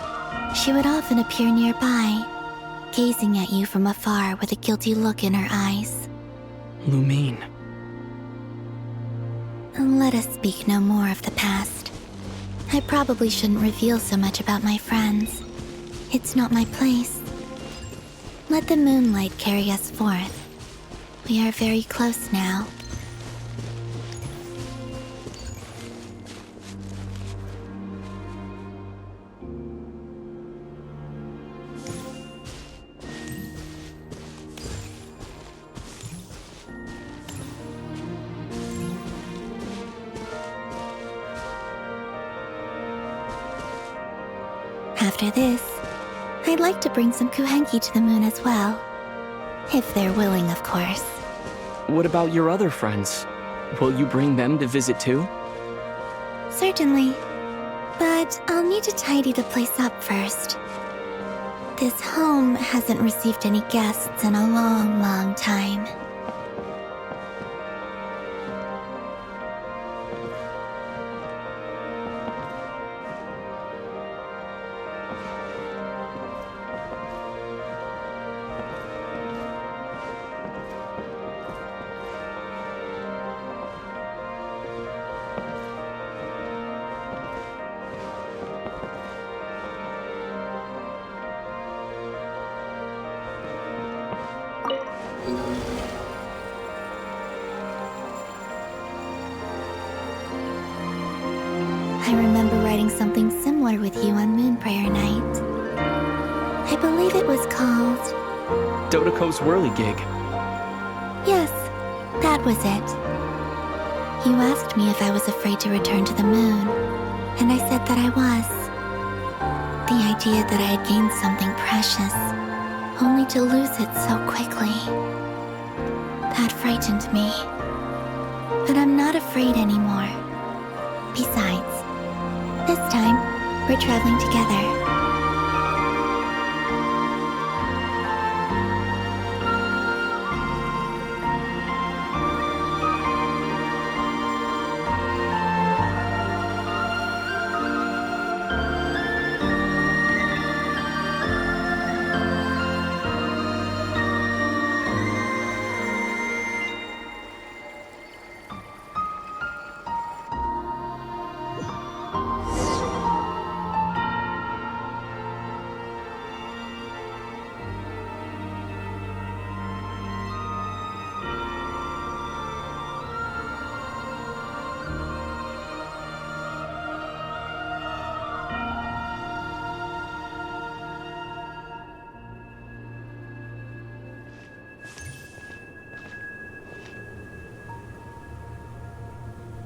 she would often appear nearby, gazing at you from afar with a guilty look in her eyes.
Lumine.
Let us speak no more of the past. I probably shouldn't reveal so much about my friends. It's not my place. Let the moonlight carry us forth. We are very close now. After this, I'd like to bring some kuhenki to the moon as well. If they're willing, of course.
What about your other friends? Will you bring them to visit too?
Certainly. But I'll need to tidy the place up first. This home hasn't received any guests in a long, long time. I remember writing something similar with you on Moon Prayer Night. I believe it was called...
Dodoko's Whirligig.
Yes, that was it. You asked me if I was afraid to return to the moon, and I said that I was. The idea that I had gained something precious, only to lose it so quickly. That frightened me. But I'm not afraid anymore. Besides, this time, we're traveling together.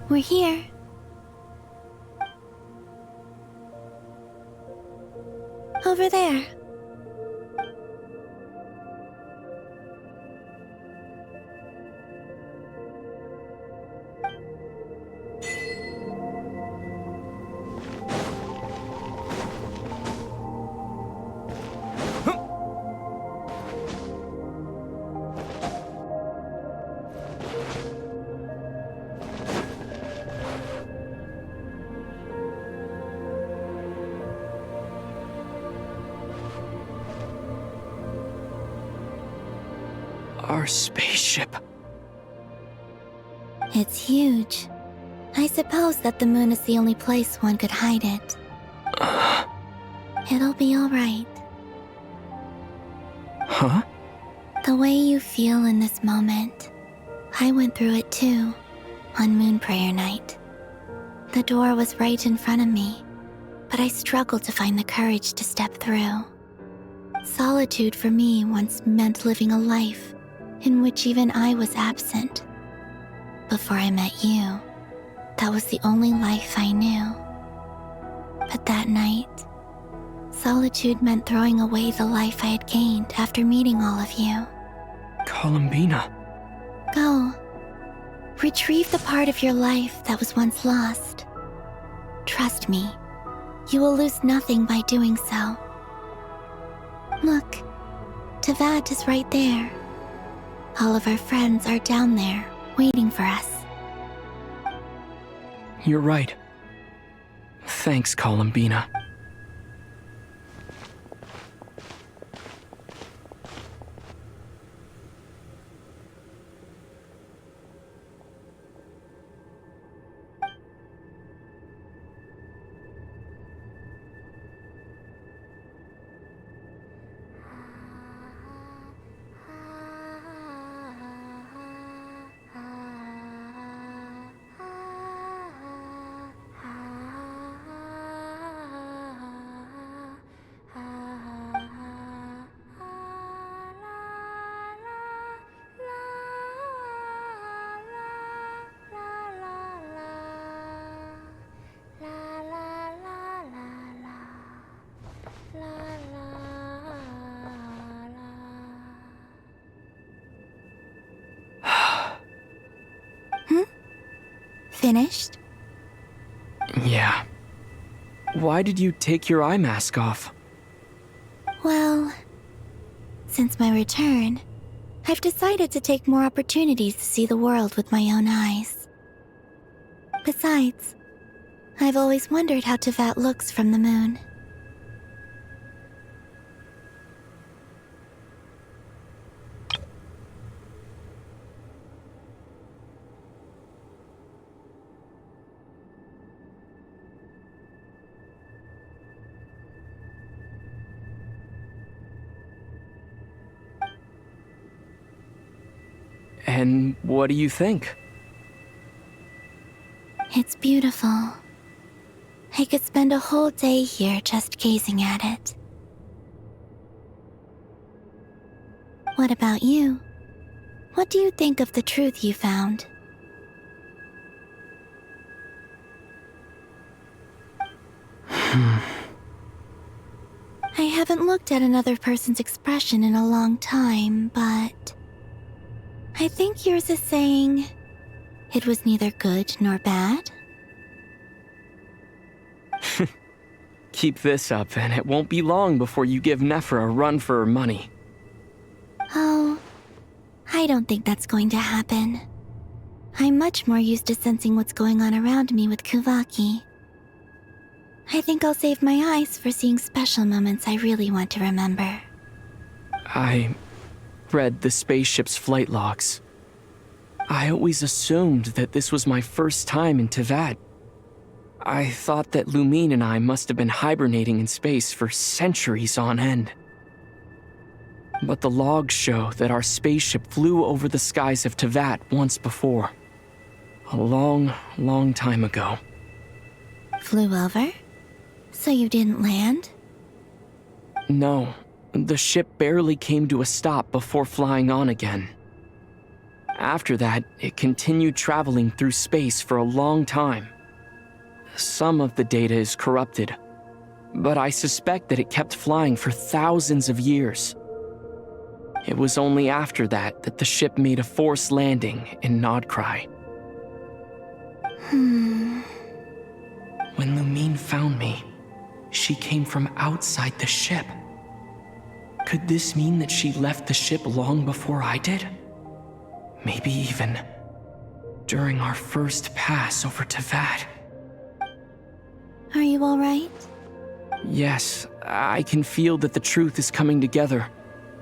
We're here. Over there.
Our spaceship.
It's huge. I suppose that the moon is the only place one could hide it. It'll be all right.
Huh?
The way you feel in this moment, I went through it too, on Moon Prayer Night. The door was right in front of me, but I struggled to find the courage to step through. Solitude for me once meant living a life in which even I was absent. Before I met you, that was the only life I knew. But that night, solitude meant throwing away the life I had gained after meeting all of you.
Columbina.
Go. Retrieve the part of your life that was once lost. Try trust me. You will lose nothing by doing so. Look, Teyvat is right there. All of our friends are down there, waiting for us.
You're right. Thanks, Columbina.
Finished?
Yeah. Why did you take your eye mask off?
Well, since my return, I've decided to take more opportunities to see the world with my own eyes. Besides, I've always wondered how Teyvat looks from the moon.
And what do you think?
It's beautiful. I could spend a whole day here just gazing at it. What about you? What do you think of the truth you found? I haven't looked at another person's expression in a long time, but I think yours is saying it was neither good nor bad.
Keep this up, and it won't be long before you give Nephra a run for her money.
Oh, I don't think that's going to happen. I'm much more used to sensing what's going on around me with Kuvaki. I think I'll save my eyes for seeing special moments I really want to remember.
I read the spaceship's flight logs. I always assumed that this was my first time in Teyvat. I thought that Lumine and I must have been hibernating in space for centuries on end. But the logs show that our spaceship flew over the skies of Teyvat once before. A long, long time ago.
Flew over? So you didn't land?
No, the ship barely came to a stop before flying on again. After that, it continued traveling through space for a long time. Some of the data is corrupted, but I suspect that it kept flying for thousands of years. It was only after that that the ship made a forced landing in Nod-Krai. When Lumine found me, she came from outside the ship. Could this mean that she left the ship long before I did? Maybe even during our first pass over Teyvat.
Are you alright?
Yes, I can feel that the truth is coming together,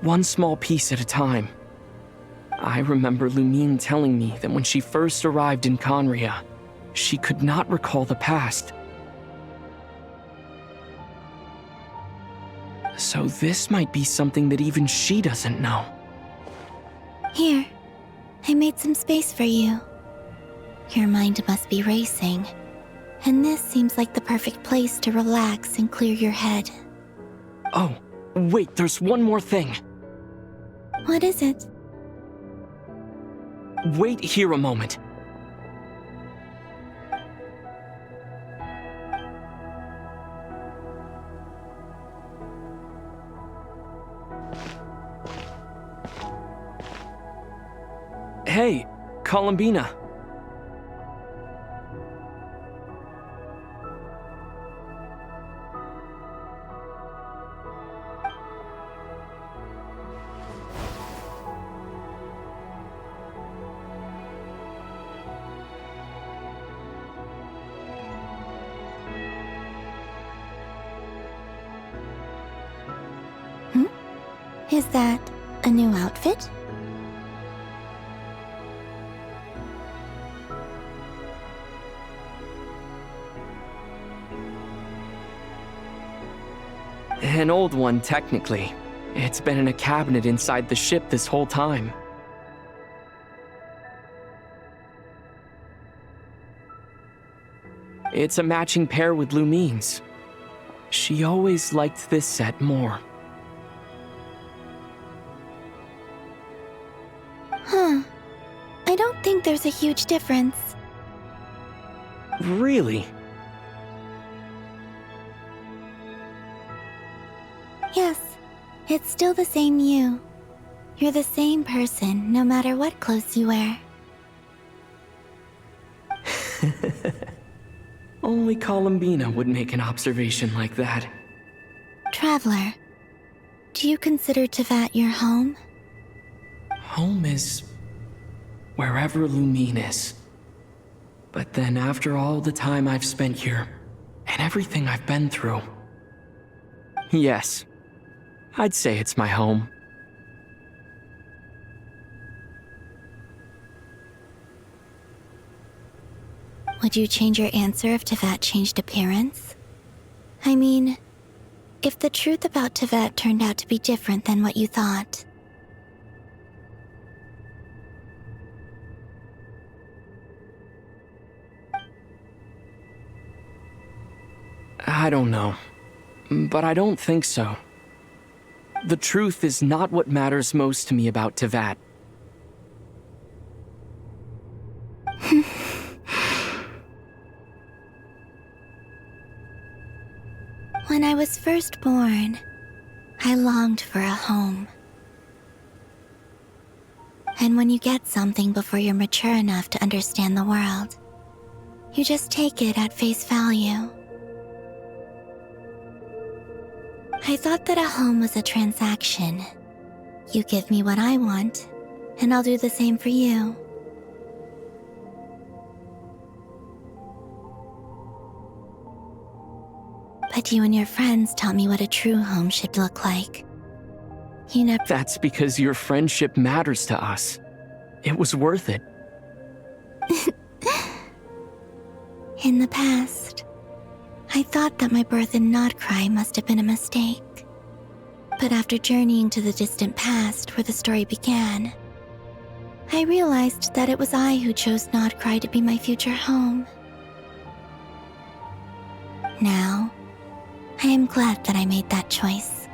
one small piece at a time. I remember Lumine telling me that when she first arrived in Conria, she could not recall the past. So this might be something that even she doesn't know.
Here, I made some space for you. Your mind must be racing, and this seems like the perfect place to relax and clear your head.
Oh, wait, there's one more thing.
What is it?
Wait here a moment. Hey, Columbina.
Is that a new outfit?
An old one, technically. It's been in a cabinet inside the ship this whole time. It's a matching pair with Lumine's. She always liked this set more.
Huh. I don't think there's a huge difference.
Really?
Yes, it's still the same you. You're the same person, no matter what clothes you wear.
Only Columbina would make an observation like that.
Traveler, do you consider Tevat your home?
Home is wherever Lumine is. But then after all the time I've spent here, and everything I've been through, yes, I'd say it's my home.
Would you change your answer if Tevat changed appearance? I mean, if the truth about Tevat turned out to be different than what you thought.
I don't know, but I don't think so. The truth is not what matters most to me about Tevat.
When I was first born, I longed for a home. And when you get something before you're mature enough to understand the world, you just take it at face value. I thought that a home was a transaction. You give me what I want, and I'll do the same for you. But you and your friends taught me what a true home should look like. You never—
That's because your friendship matters to us. It was worth it.
In the past, I thought that my birth in Nod-Krai must have been a mistake. But after journeying to the distant past where the story began, I realized that it was I who chose Nod-Krai to be my future home. Now, I am glad that I made that choice.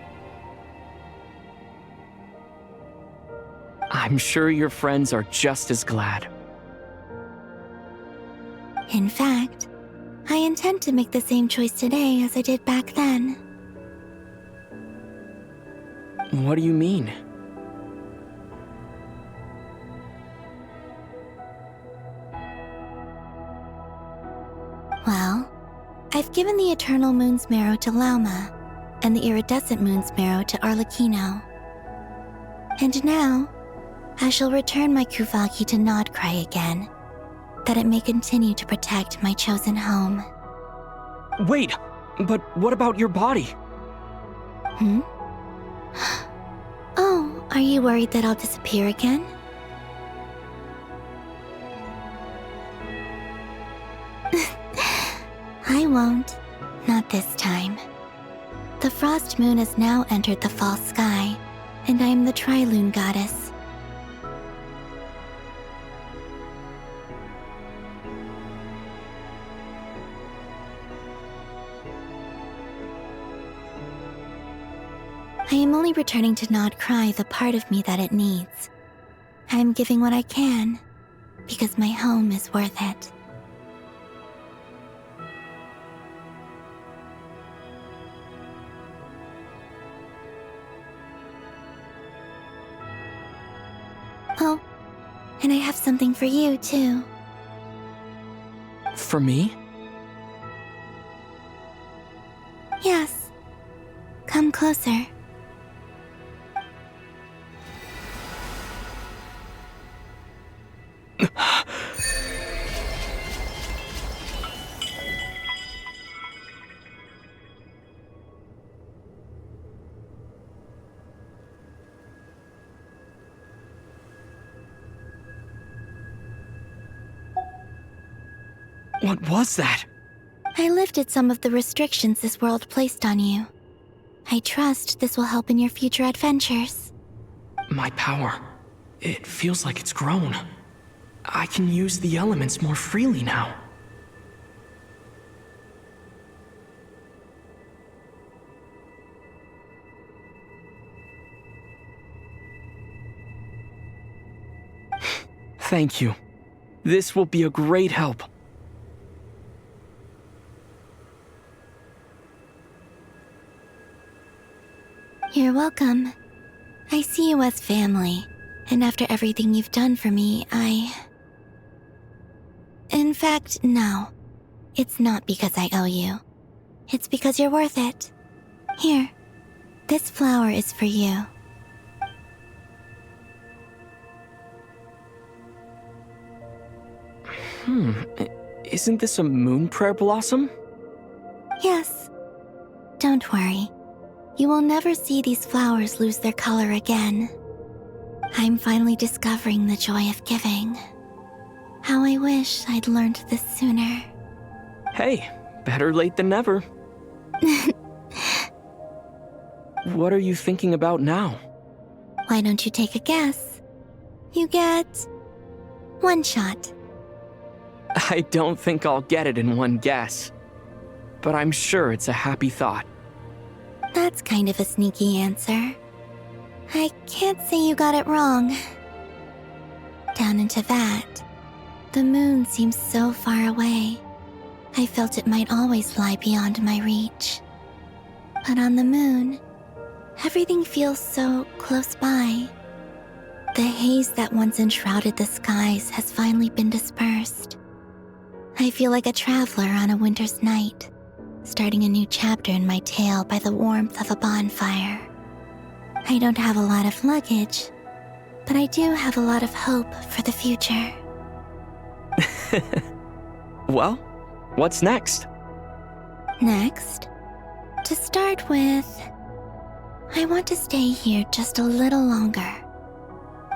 I'm sure your friends are just as glad.
In fact, I intend to make the same choice today as I did back then.
What do you mean?
Well, I've given the Eternal Moon's Marrow to Lauma, and the Iridescent Moon's Marrow to Arlecchino. And now, I shall return my Kuvagi to Nod-Krai again, that it may continue to protect my chosen home.
Wait, but what about your body?
Hmm? Oh, are you worried that I'll disappear again? I won't. Not this time. The Frost Moon has now entered the fall sky, and I am the Tri-Lune Goddess. I am only returning to Nod-Krai the part of me that it needs. I am giving what I can, because my home is worth it. Oh, and I have something for you, too.
For me?
Yes. Come closer.
What was that?
I lifted some of the restrictions this world placed on you. I trust this will help in your future adventures.
My power. It feels like it's grown. I can use the elements more freely now. Thank you. This will be a great help.
You're welcome. I see you as family, and after everything you've done for me, In fact, no. It's not because I owe you. It's because you're worth it. Here, this flower is for you.
Isn't this a moon prayer blossom?
Yes. Don't worry. You will never see these flowers lose their color again. I'm finally discovering the joy of giving. How I wish I'd learned this sooner.
Hey, better late than never. What are you thinking about now?
Why don't you take a guess? You get 1 shot.
I don't think I'll get it in one guess. But I'm sure it's a happy thought.
That's kind of a sneaky answer. I can't say you got it wrong. Down into that, the moon seems so far away. I felt it might always lie beyond my reach. But on the moon, everything feels so close by. The haze that once enshrouded the skies has finally been dispersed. I feel like a traveler on a winter's night, starting a new chapter in my tale by the warmth of a bonfire. I don't have a lot of luggage, but I do have a lot of hope for the future.
Well, what's next?
Next, to start with, I want to stay here just a little longer.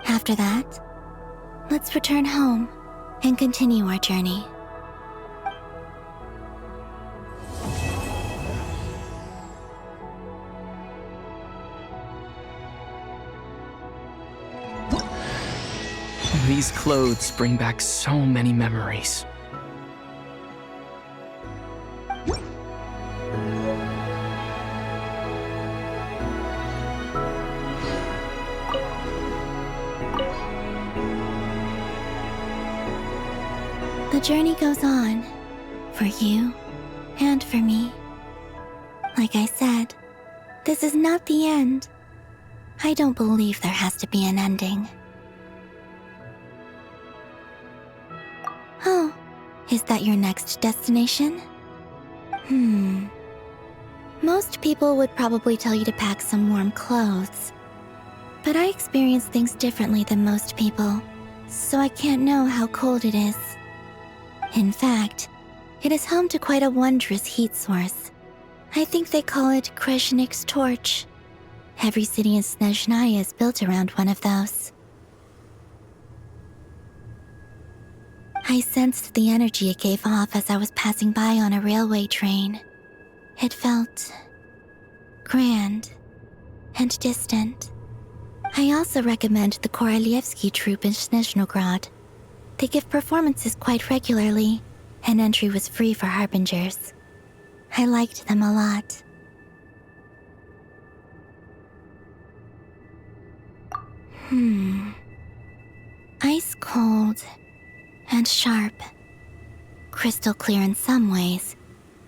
After that, let's return home and continue our journey.
These clothes bring back so many memories.
The journey goes on, for you and for me. Like I said, this is not the end. I don't believe there has to be an ending. Oh, is that your next destination? Most people would probably tell you to pack some warm clothes. But I experience things differently than most people, so I can't know how cold it is. In fact, it is home to quite a wondrous heat source. I think they call it Kreshnik's torch. Every city in Snezhnaya is built around one of those. I sensed the energy it gave off as I was passing by on a railway train. It felt grand and distant. I also recommend the Korolievsky troupe in Snezhnograd. They give performances quite regularly, and entry was free for harbingers. I liked them a lot. Ice cold and sharp. Crystal clear in some ways,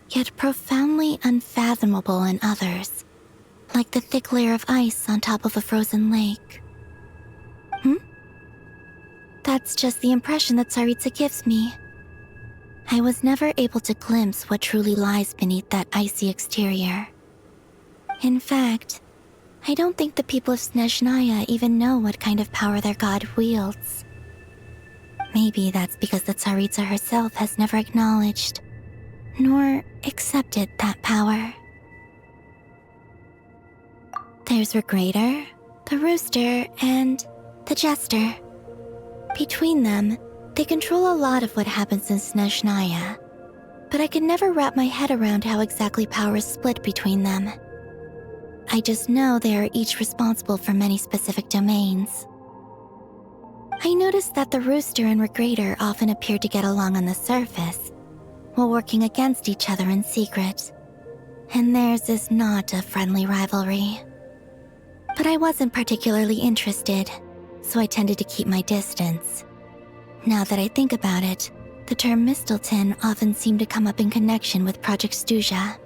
yet profoundly unfathomable in others. Like the thick layer of ice on top of a frozen lake. That's just the impression that Tsaritsa gives me. I was never able to glimpse what truly lies beneath that icy exterior. In fact, I don't think the people of Snezhnaya even know what kind of power their god wields. Maybe that's because the Tsaritsa herself has never acknowledged, nor accepted that power. There's Regrator, the Rooster, and the Jester. Between them, They control a lot of what happens in Snezhnaya, but I can never wrap my head around how exactly power is split between them. I just know they are each responsible for many specific domains. I noticed that the Rooster and Regrator often appear to get along on the surface, while working against each other in secret. And theirs is not a friendly rivalry. But I wasn't particularly interested, so I tended to keep my distance. Now that I think about it, the term Mistelton often seemed to come up in connection with Project Stuja.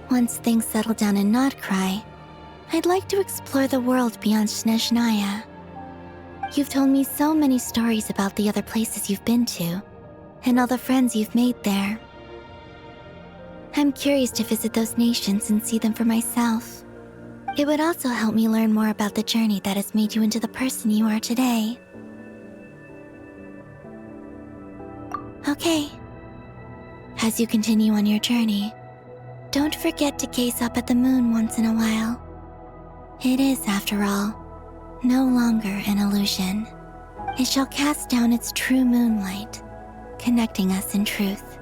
Once things settle down in Nod-Krai, I'd like to explore the world beyond Snezhnaya. You've told me so many stories about the other places you've been to, and all the friends you've made there. I'm curious to visit those nations and see them for myself. It would also help me learn more about the journey that has made you into the person you are today. Okay. As you continue on your journey, don't forget to gaze up at the moon once in a while. It is, after all, no longer an illusion. It shall cast down its true moonlight, connecting us in truth.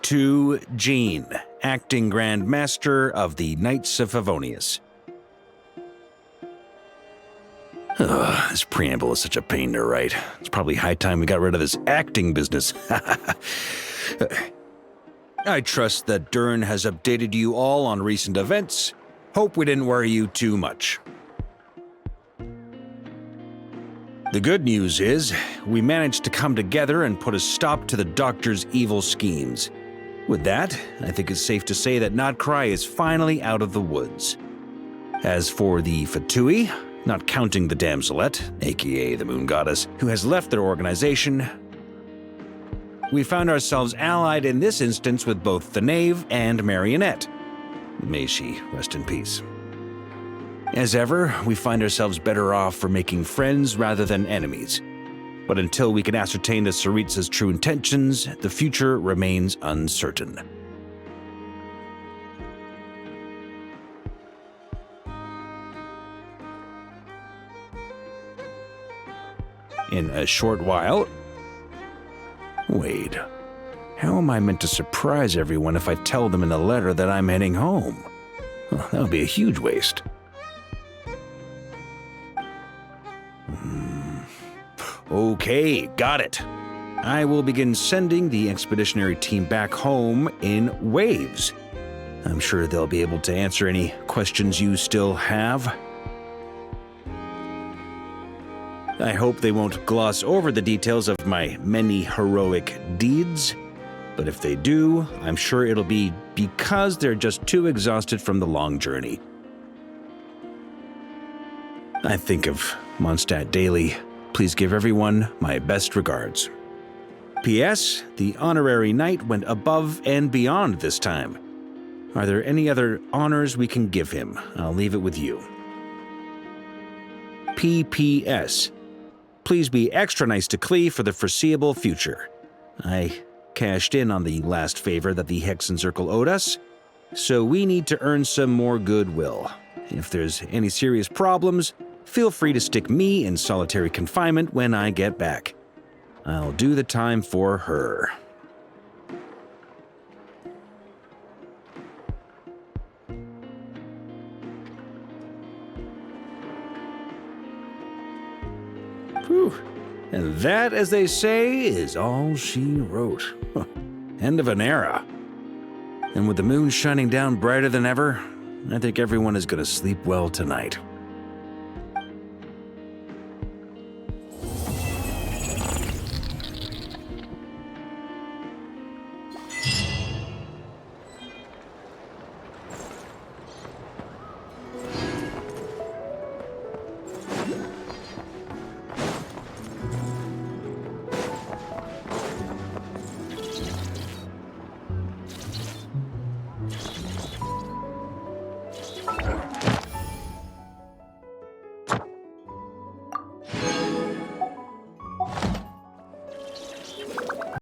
To Jean, Acting Grand Master of the Knights of Favonius. Ugh, this preamble is such a pain to write. It's probably high time we got rid of this acting business. I trust that Dern has updated you all on recent events. Hope we didn't worry you too much. The good news is, we managed to come together and put a stop to the Doctor's evil schemes. With that, I think it's safe to say that Nod-Krai is finally out of the woods. As for the Fatui, not counting the Damselette, aka the Moon Goddess, who has left their organization, we found ourselves allied in this instance with both the Knave and Marionette. May she rest in peace. As ever, we find ourselves better off for making friends rather than enemies. But until we can ascertain the Tsaritsa's true intentions, the future remains uncertain. In a short while... Wait, how am I meant to surprise everyone if I tell them in a letter that I'm heading home? Well, that would be a huge waste. Okay, got it. I will begin sending the expeditionary team back home in waves. I'm sure they'll be able to answer any questions you still have. I hope they won't gloss over the details of my many heroic deeds, but if they do, I'm sure it'll be because they're just too exhausted from the long journey. I think of Mondstadt daily. Please give everyone my best regards. P.S. The honorary knight went above and beyond this time. Are there any other honors we can give him? I'll leave it with you. P.P.S. Please be extra nice to Klee for the foreseeable future. I cashed in on the last favor that the Hexen Circle owed us, so we need to earn some more goodwill. If there's any serious problems, feel free to stick me in solitary confinement when I get back. I'll do the time for her. Whew. And that, as they say, is all she wrote. End of an era. And with the moon shining down brighter than ever, I think everyone is going to sleep well tonight.